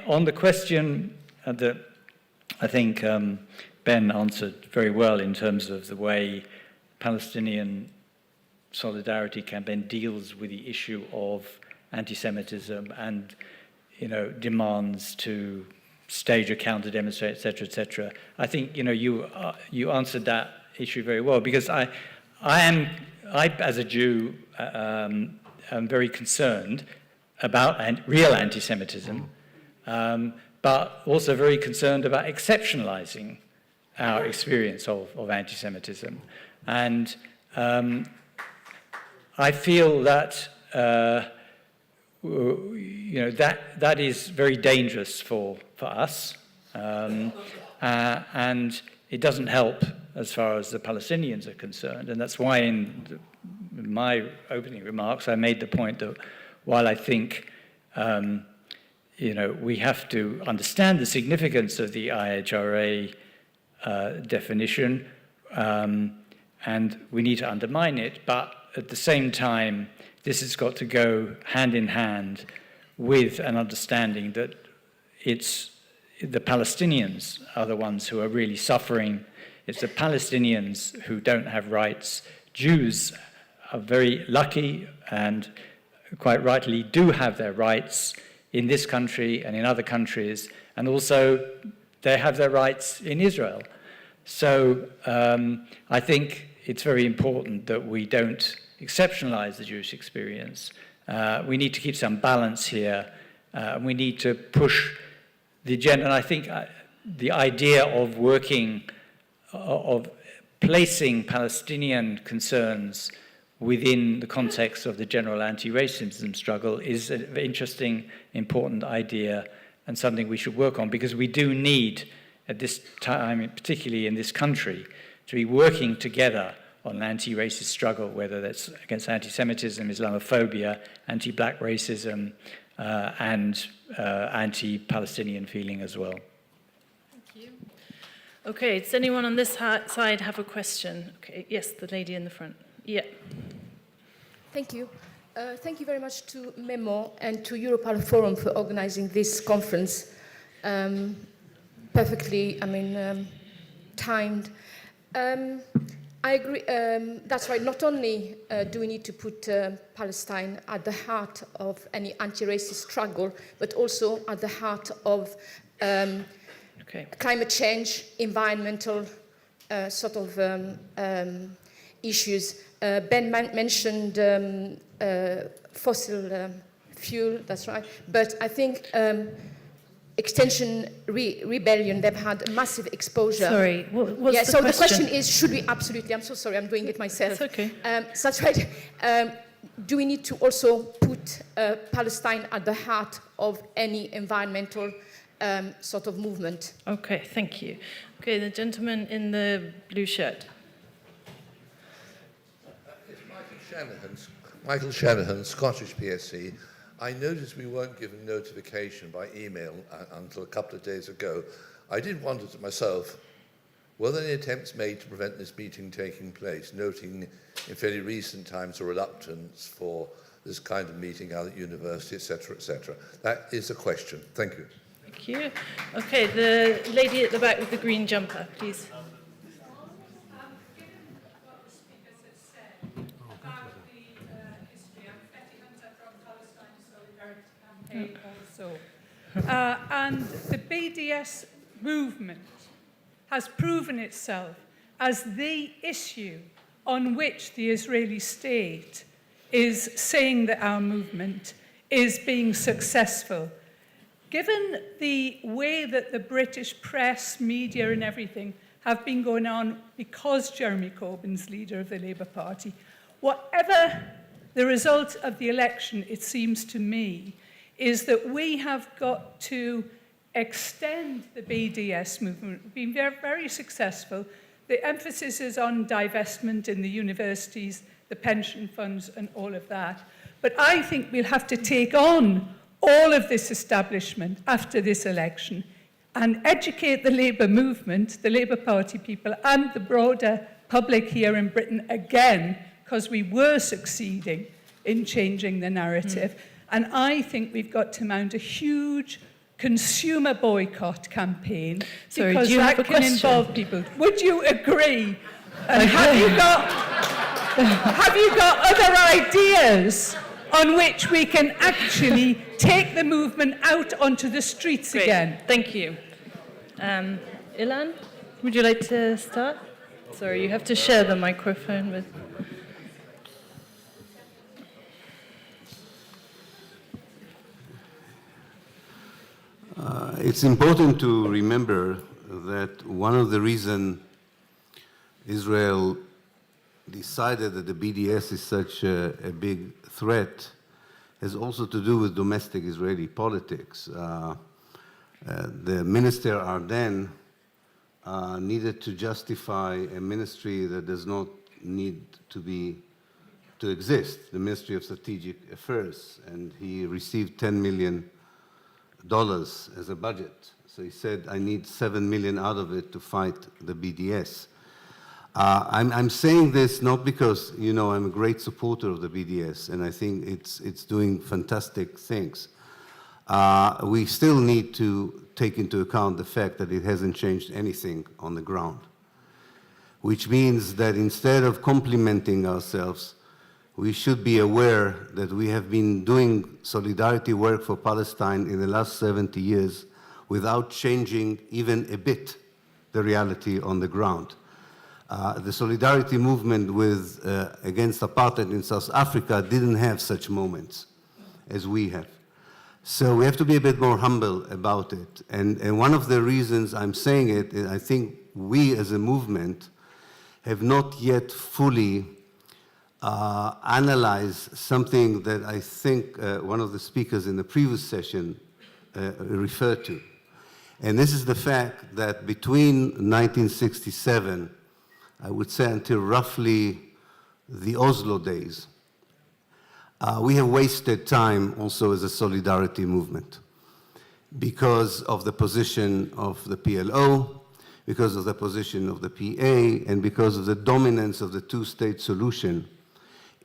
On the question that I think Ben answered very well in terms of the way Palestinian solidarity campaign deals with the issue of anti-Semitism and, demands to stage a counter demonstration, etc., etc. I think you answered that issue very well, because I as a Jew am very concerned about real anti-Semitism, but also very concerned about exceptionalizing our experience of anti-Semitism. And I feel that that is very dangerous for us, and it doesn't help as far as the Palestinians are concerned. And that's why in my opening remarks I made the point that while I think we have to understand the significance of the IHRA definition, and we need to undermine it, but at the same time, this has got to go hand in hand with an understanding that it's the Palestinians are the ones who are really suffering. It's the Palestinians who don't have rights. Jews are very lucky and quite rightly do have their rights in this country and in other countries, and also they have their rights in Israel. So I think it's very important that we don't exceptionalize the Jewish experience. We need to keep some balance here. We need to push the agenda. And I think the idea of of placing Palestinian concerns within the context of the general anti-racism struggle is an interesting, important idea and something we should work on, because we do need, at this time, particularly in this country, to be working together on an anti-racist struggle, whether that's against anti-Semitism, Islamophobia, anti-black racism, and anti-Palestinian feeling as well. Thank you. Okay, does anyone on this side have a question? Okay, yes, the lady in the front. Yeah. Thank you. Thank you very much to Memo and to EuroPal Forum for organizing this conference. Perfectly, timed. I agree, that's right. Not only do we need to put Palestine at the heart of any anti-racist struggle, but also at the heart of climate change, environmental issues. Ben mentioned fossil fuel, that's right. But I think Extinction Rebellion, they've had a massive exposure. Sorry, what's yeah, the so question? The question is, should we absolutely, I'm so sorry, I'm doing it myself. It's okay. So that's right. Do we need to also put Palestine at the heart of any environmental movement? Okay, thank you. Okay, the gentleman in the blue shirt. It's Michael Shanahan, Scottish PSC. I noticed we weren't given notification by email until a couple of days ago. I did wonder to myself, were there any attempts made to prevent this meeting taking place, noting in fairly recent times a reluctance for this kind of meeting out at university, etc., etc.? That is a question. Thank you. Thank you. Okay, the lady at the back with the green jumper, please. Also. And the BDS movement has proven itself as the issue on which the Israeli state is saying that our movement is being successful. Given the way that the British press, media and everything have been going on because Jeremy Corbyn's leader of the Labour Party, whatever the result of the election, it seems to me, is that we have got to extend the BDS movement. We've been very, very successful. The emphasis is on divestment in the universities, the pension funds and all of that. But I think we'll have to take on all of this establishment after this election and educate the Labour movement, the Labour Party people and the broader public here in Britain again, because we were succeeding in changing the narrative. And I think we've got to mount a huge consumer boycott campaign, because that can involve people. Would you agree? And have you got other ideas on which we can actually take the movement out onto the streets again? Thank you. Ilan, would you like to start? Sorry, you have to share the microphone with... It's important to remember that one of the reasons Israel decided that the BDS is such a big threat has also to do with domestic Israeli politics. The minister Arden needed to justify a ministry that does not need to exist, the Ministry of Strategic Affairs, and he received $10 million as a budget. So he said, I need 7 million out of it to fight the BDS. I'm saying this not because, you know, I'm a great supporter of the BDS, and I think it's doing fantastic things. We still need to take into account the fact that it hasn't changed anything on the ground, which means that instead of complimenting ourselves, we should be aware that we have been doing solidarity work for Palestine in the last 70 years without changing even a bit the reality on the ground. The solidarity movement against apartheid in South Africa didn't have such moments as we have. So we have to be a bit more humble about it. And one of the reasons I'm saying it is I think we as a movement have not yet fully analyze something that I think one of the speakers in the previous session referred to. And this is the fact that between 1967, I would say until roughly the Oslo days, we have wasted time also as a solidarity movement because of the position of the PLO, because of the position of the PA, and because of the dominance of the two-state solution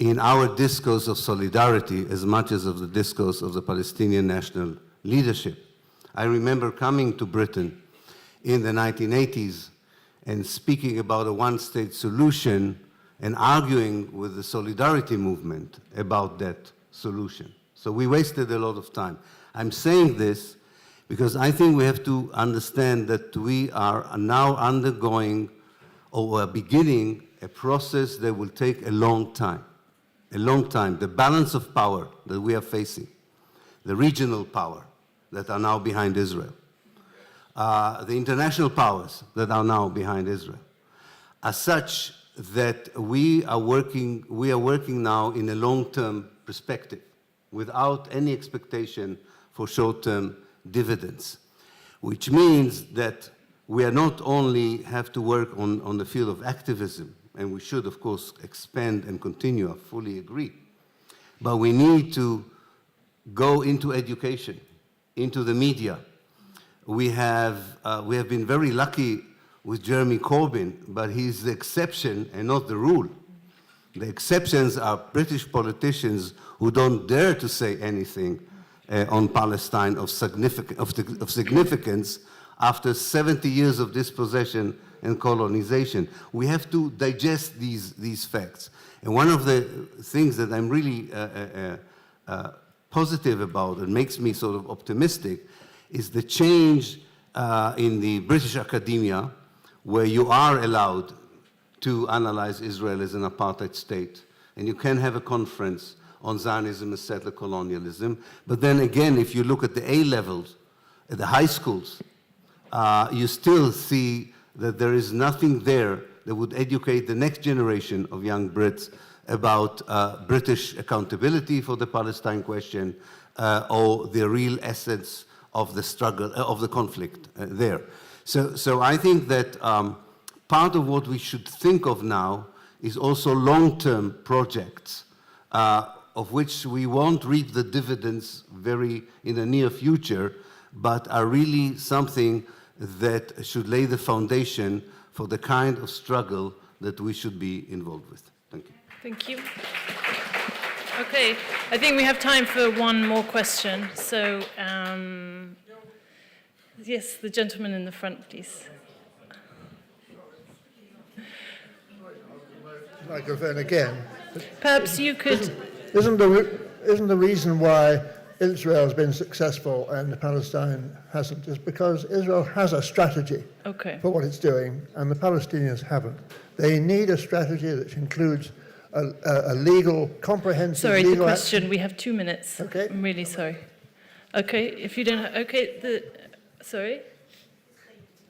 in our discourse of solidarity as much as of the discourse of the Palestinian national leadership. I remember coming to Britain in the 1980s and speaking about a one-state solution and arguing with the solidarity movement about that solution. So we wasted a lot of time. I'm saying this because I think we have to understand that we are now undergoing or beginning a process that will take a long time. A long time. The balance of power that we are facing, the regional power that are now behind Israel, the international powers that are now behind Israel, are such that we are working now in a long-term perspective without any expectation for short-term dividends, which means that we are not only have to work on the field of activism, and we should, of course, expand and continue, I fully agree. But we need to go into education, into the media. We have been very lucky with Jeremy Corbyn, but he's the exception and not the rule. The exceptions are British politicians who don't dare to say anything on Palestine of significance after 70 years of dispossession and colonization. We have to digest these facts. And one of the things that I'm really positive about and makes me sort of optimistic is the change in the British academia, where you are allowed to analyze Israel as an apartheid state. And you can have a conference on Zionism as settler colonialism. But then again, if you look at the A levels, at the high schools, you still see that there is nothing there that would educate the next generation of young Brits about British accountability for the Palestine question or the real essence of the struggle, of the conflict there. So I think that part of what we should think of now is also long-term projects of which we won't reap the dividends in the near future, but are really something that should lay the foundation for the kind of struggle that we should be involved with. Thank you. Thank you. Okay, I think we have time for one more question. So, yes, the gentleman in the front, please. Microphone again. Perhaps you could... Isn't the reason why Israel has been successful and Palestine hasn't is because Israel has a strategy for what it's doing and the Palestinians haven't. They need a strategy that includes a legal, comprehensive Sorry, legal the question. action. We have 2 minutes. Okay. I'm really sorry. Okay, if you don't... Okay, sorry?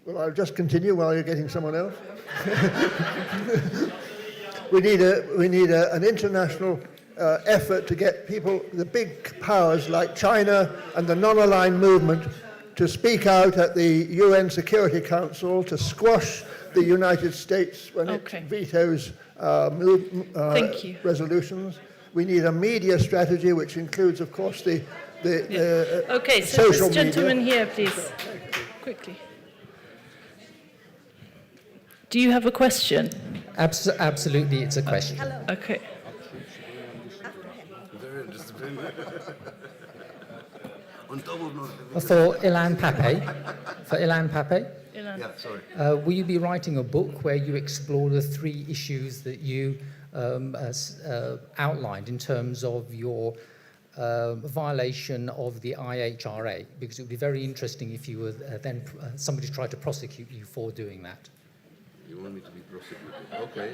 Well, I'll just continue while you're getting someone else. We need an international effort to get people, the big powers like China and the non-aligned movement, to speak out at the UN Security Council to squash the United States when it vetoes resolutions. We need a media strategy which includes, of course, the Okay, so social this gentleman media. here, please, quickly. Do you have a question? Absolutely, it's a question. Okay. For Ilan Pape, Yeah, sorry. will you be writing a book where you explore the 3 issues that you outlined in terms of your violation of the IHRA? Because it would be very interesting if you were then somebody tried to prosecute you for doing that. You want me to be prosecuted? Okay.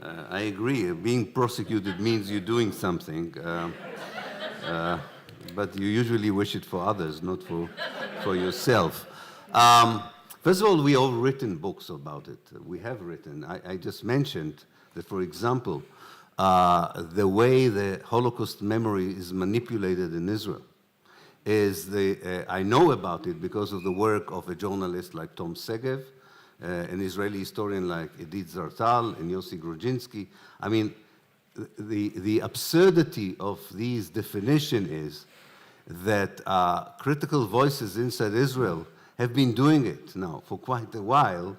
I agree. Being prosecuted means you're doing something, but you usually wish it for others, not for yourself. First of all, we have written books about it. We have written. I just mentioned that, for example, the way the Holocaust memory is manipulated in Israel is I know about it because of the work of a journalist like Tom Segev, an Israeli historian like Edith Zartal and Yossi Grudzinski. I mean, the absurdity of these definition is that critical voices inside Israel have been doing it now for quite a while,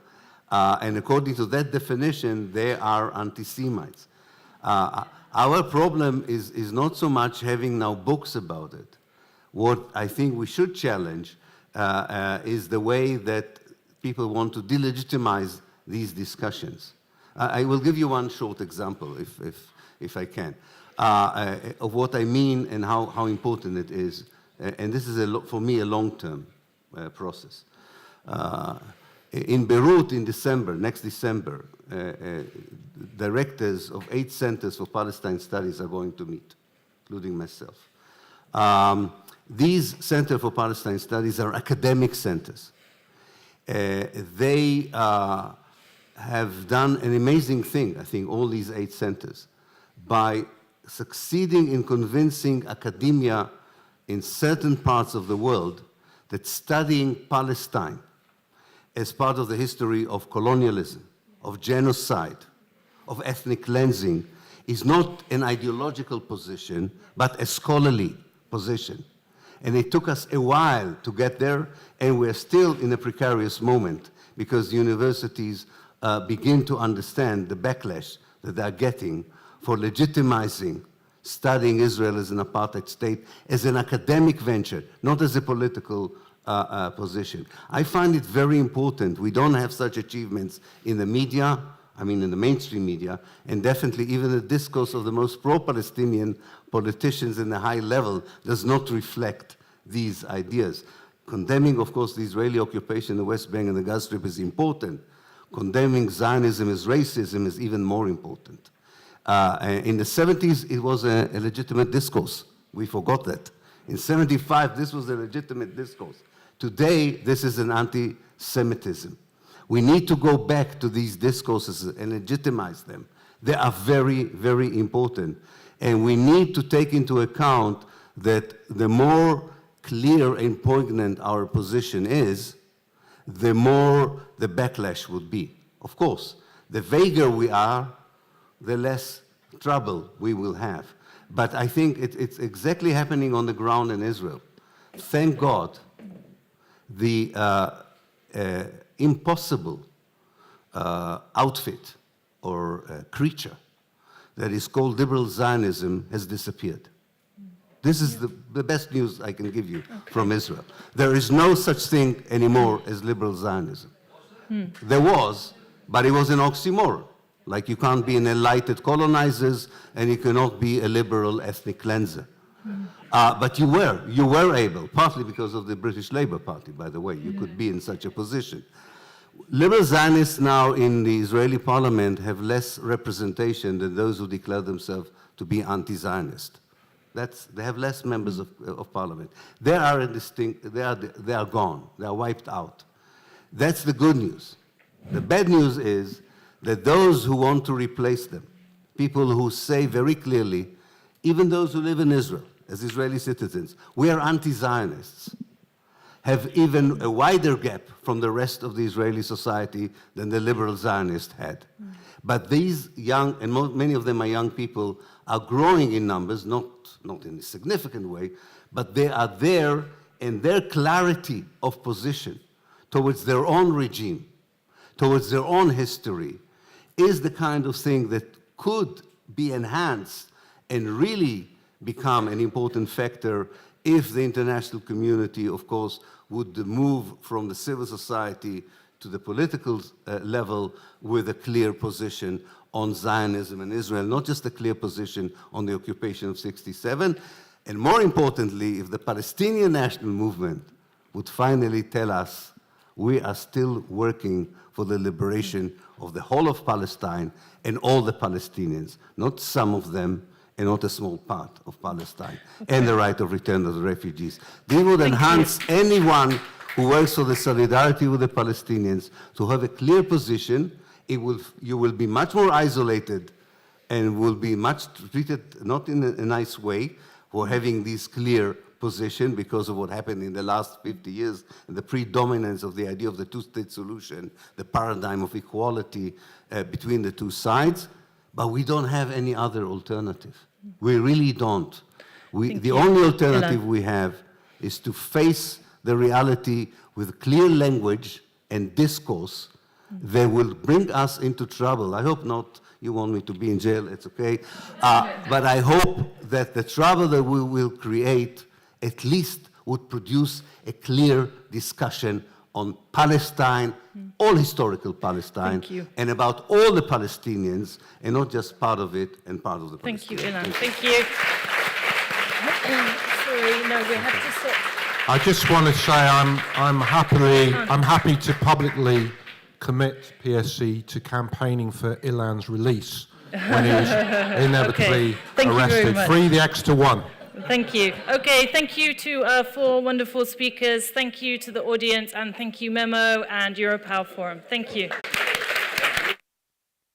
and according to that definition, they are anti-Semites. Our problem is not so much having now books about it. What I think we should challenge is the way that people want to delegitimize these discussions. I will give you one short example, if I can, of what I mean and how important it is. And this is, for me, a long-term process. In Beirut in December, next December, directors of 8 centers for Palestine studies are going to meet, including myself. These Center for Palestine Studies are academic centers. They have done an amazing thing, I think, all these 8 centers, by succeeding in convincing academia in certain parts of the world that studying Palestine as part of the history of colonialism, of genocide, of ethnic cleansing, is not an ideological position, but a scholarly position. And it took us a while to get there, and we're still in a precarious moment because universities begin to understand the backlash that they're getting for legitimizing studying Israel as an apartheid state as an academic venture, not as a political position. I find it very important. We don't have such achievements in the media, I mean in the mainstream media, and definitely even the discourse of the most pro-Palestinian politicians in the high level does not reflect these ideas. Condemning, of course, the Israeli occupation of the West Bank and the Gaza Strip is important. Condemning Zionism as racism is even more important. In the 70s, it was a legitimate discourse. We forgot that. In 75, this was a legitimate discourse. Today, this is an anti-Semitism. We need to go back to these discourses and legitimize them. They are very, very important. And we need to take into account that the more clear and poignant our position is, the more the backlash would be. Of course, the vaguer we are, the less trouble we will have. But I think it's exactly happening on the ground in Israel. Thank God, the impossible outfit or creature that is called liberal Zionism has disappeared. This is the best news I can give you from Israel. There is no such thing anymore as liberal Zionism. There was, but it was an oxymoron. Like you can't be an enlightened colonizers and you cannot be a liberal ethnic cleanser. But you were able, partly because of the British Labour Party, by the way, you could be in such a position. Liberal Zionists now in the Israeli parliament have less representation than those who declare themselves to be anti-Zionist. They have less members of parliament. They are gone, they are wiped out. That's the good news. The bad news is that those who want to replace them, people who say very clearly, even those who live in Israel as Israeli citizens, we are anti-Zionists, have even a wider gap from the rest of the Israeli society than the liberal Zionists had. But these young, and many of them are young people, are growing in numbers, not in a significant way, but they are there, and their clarity of position towards their own regime, towards their own history, is the kind of thing that could be enhanced and really become an important factor if the international community, of course, would move from the civil society to the political level with a clear position on Zionism and Israel, not just a clear position on the occupation of 67, and more importantly, if the Palestinian national movement would finally tell us we are still working for the liberation of the whole of Palestine and all the Palestinians, not some of them, and not a small part of Palestine, and the right of return of the refugees. They would enhance anyone who works for the solidarity with the Palestinians to have a clear position. You will be much more isolated and will be much treated not in a nice way for having this clear position because of what happened in the last 50 years and the predominance of the idea of the two-state solution, the paradigm of equality between the two sides. But we don't have any other alternative. We really don't. The only alternative we have is to face the reality with clear language and discourse that will bring us into trouble. I hope not. You want me to be in jail, it's okay. But I hope that the trouble that we will create at least would produce a clear discussion on Palestine, all historical Palestine, and about all the Palestinians, and not just part of it and part of the Palestinians. Thank you, Ilan. Thank you. Sorry, no, we have to sit. I just want to say I'm happy to publicly commit PSC to campaigning for Ilan's release when he is inevitably arrested. Free the extra one. Thank you. Okay, thank you to our four wonderful speakers. Thank you to the audience, and thank you, Memo and EuroPal Forum. Thank you.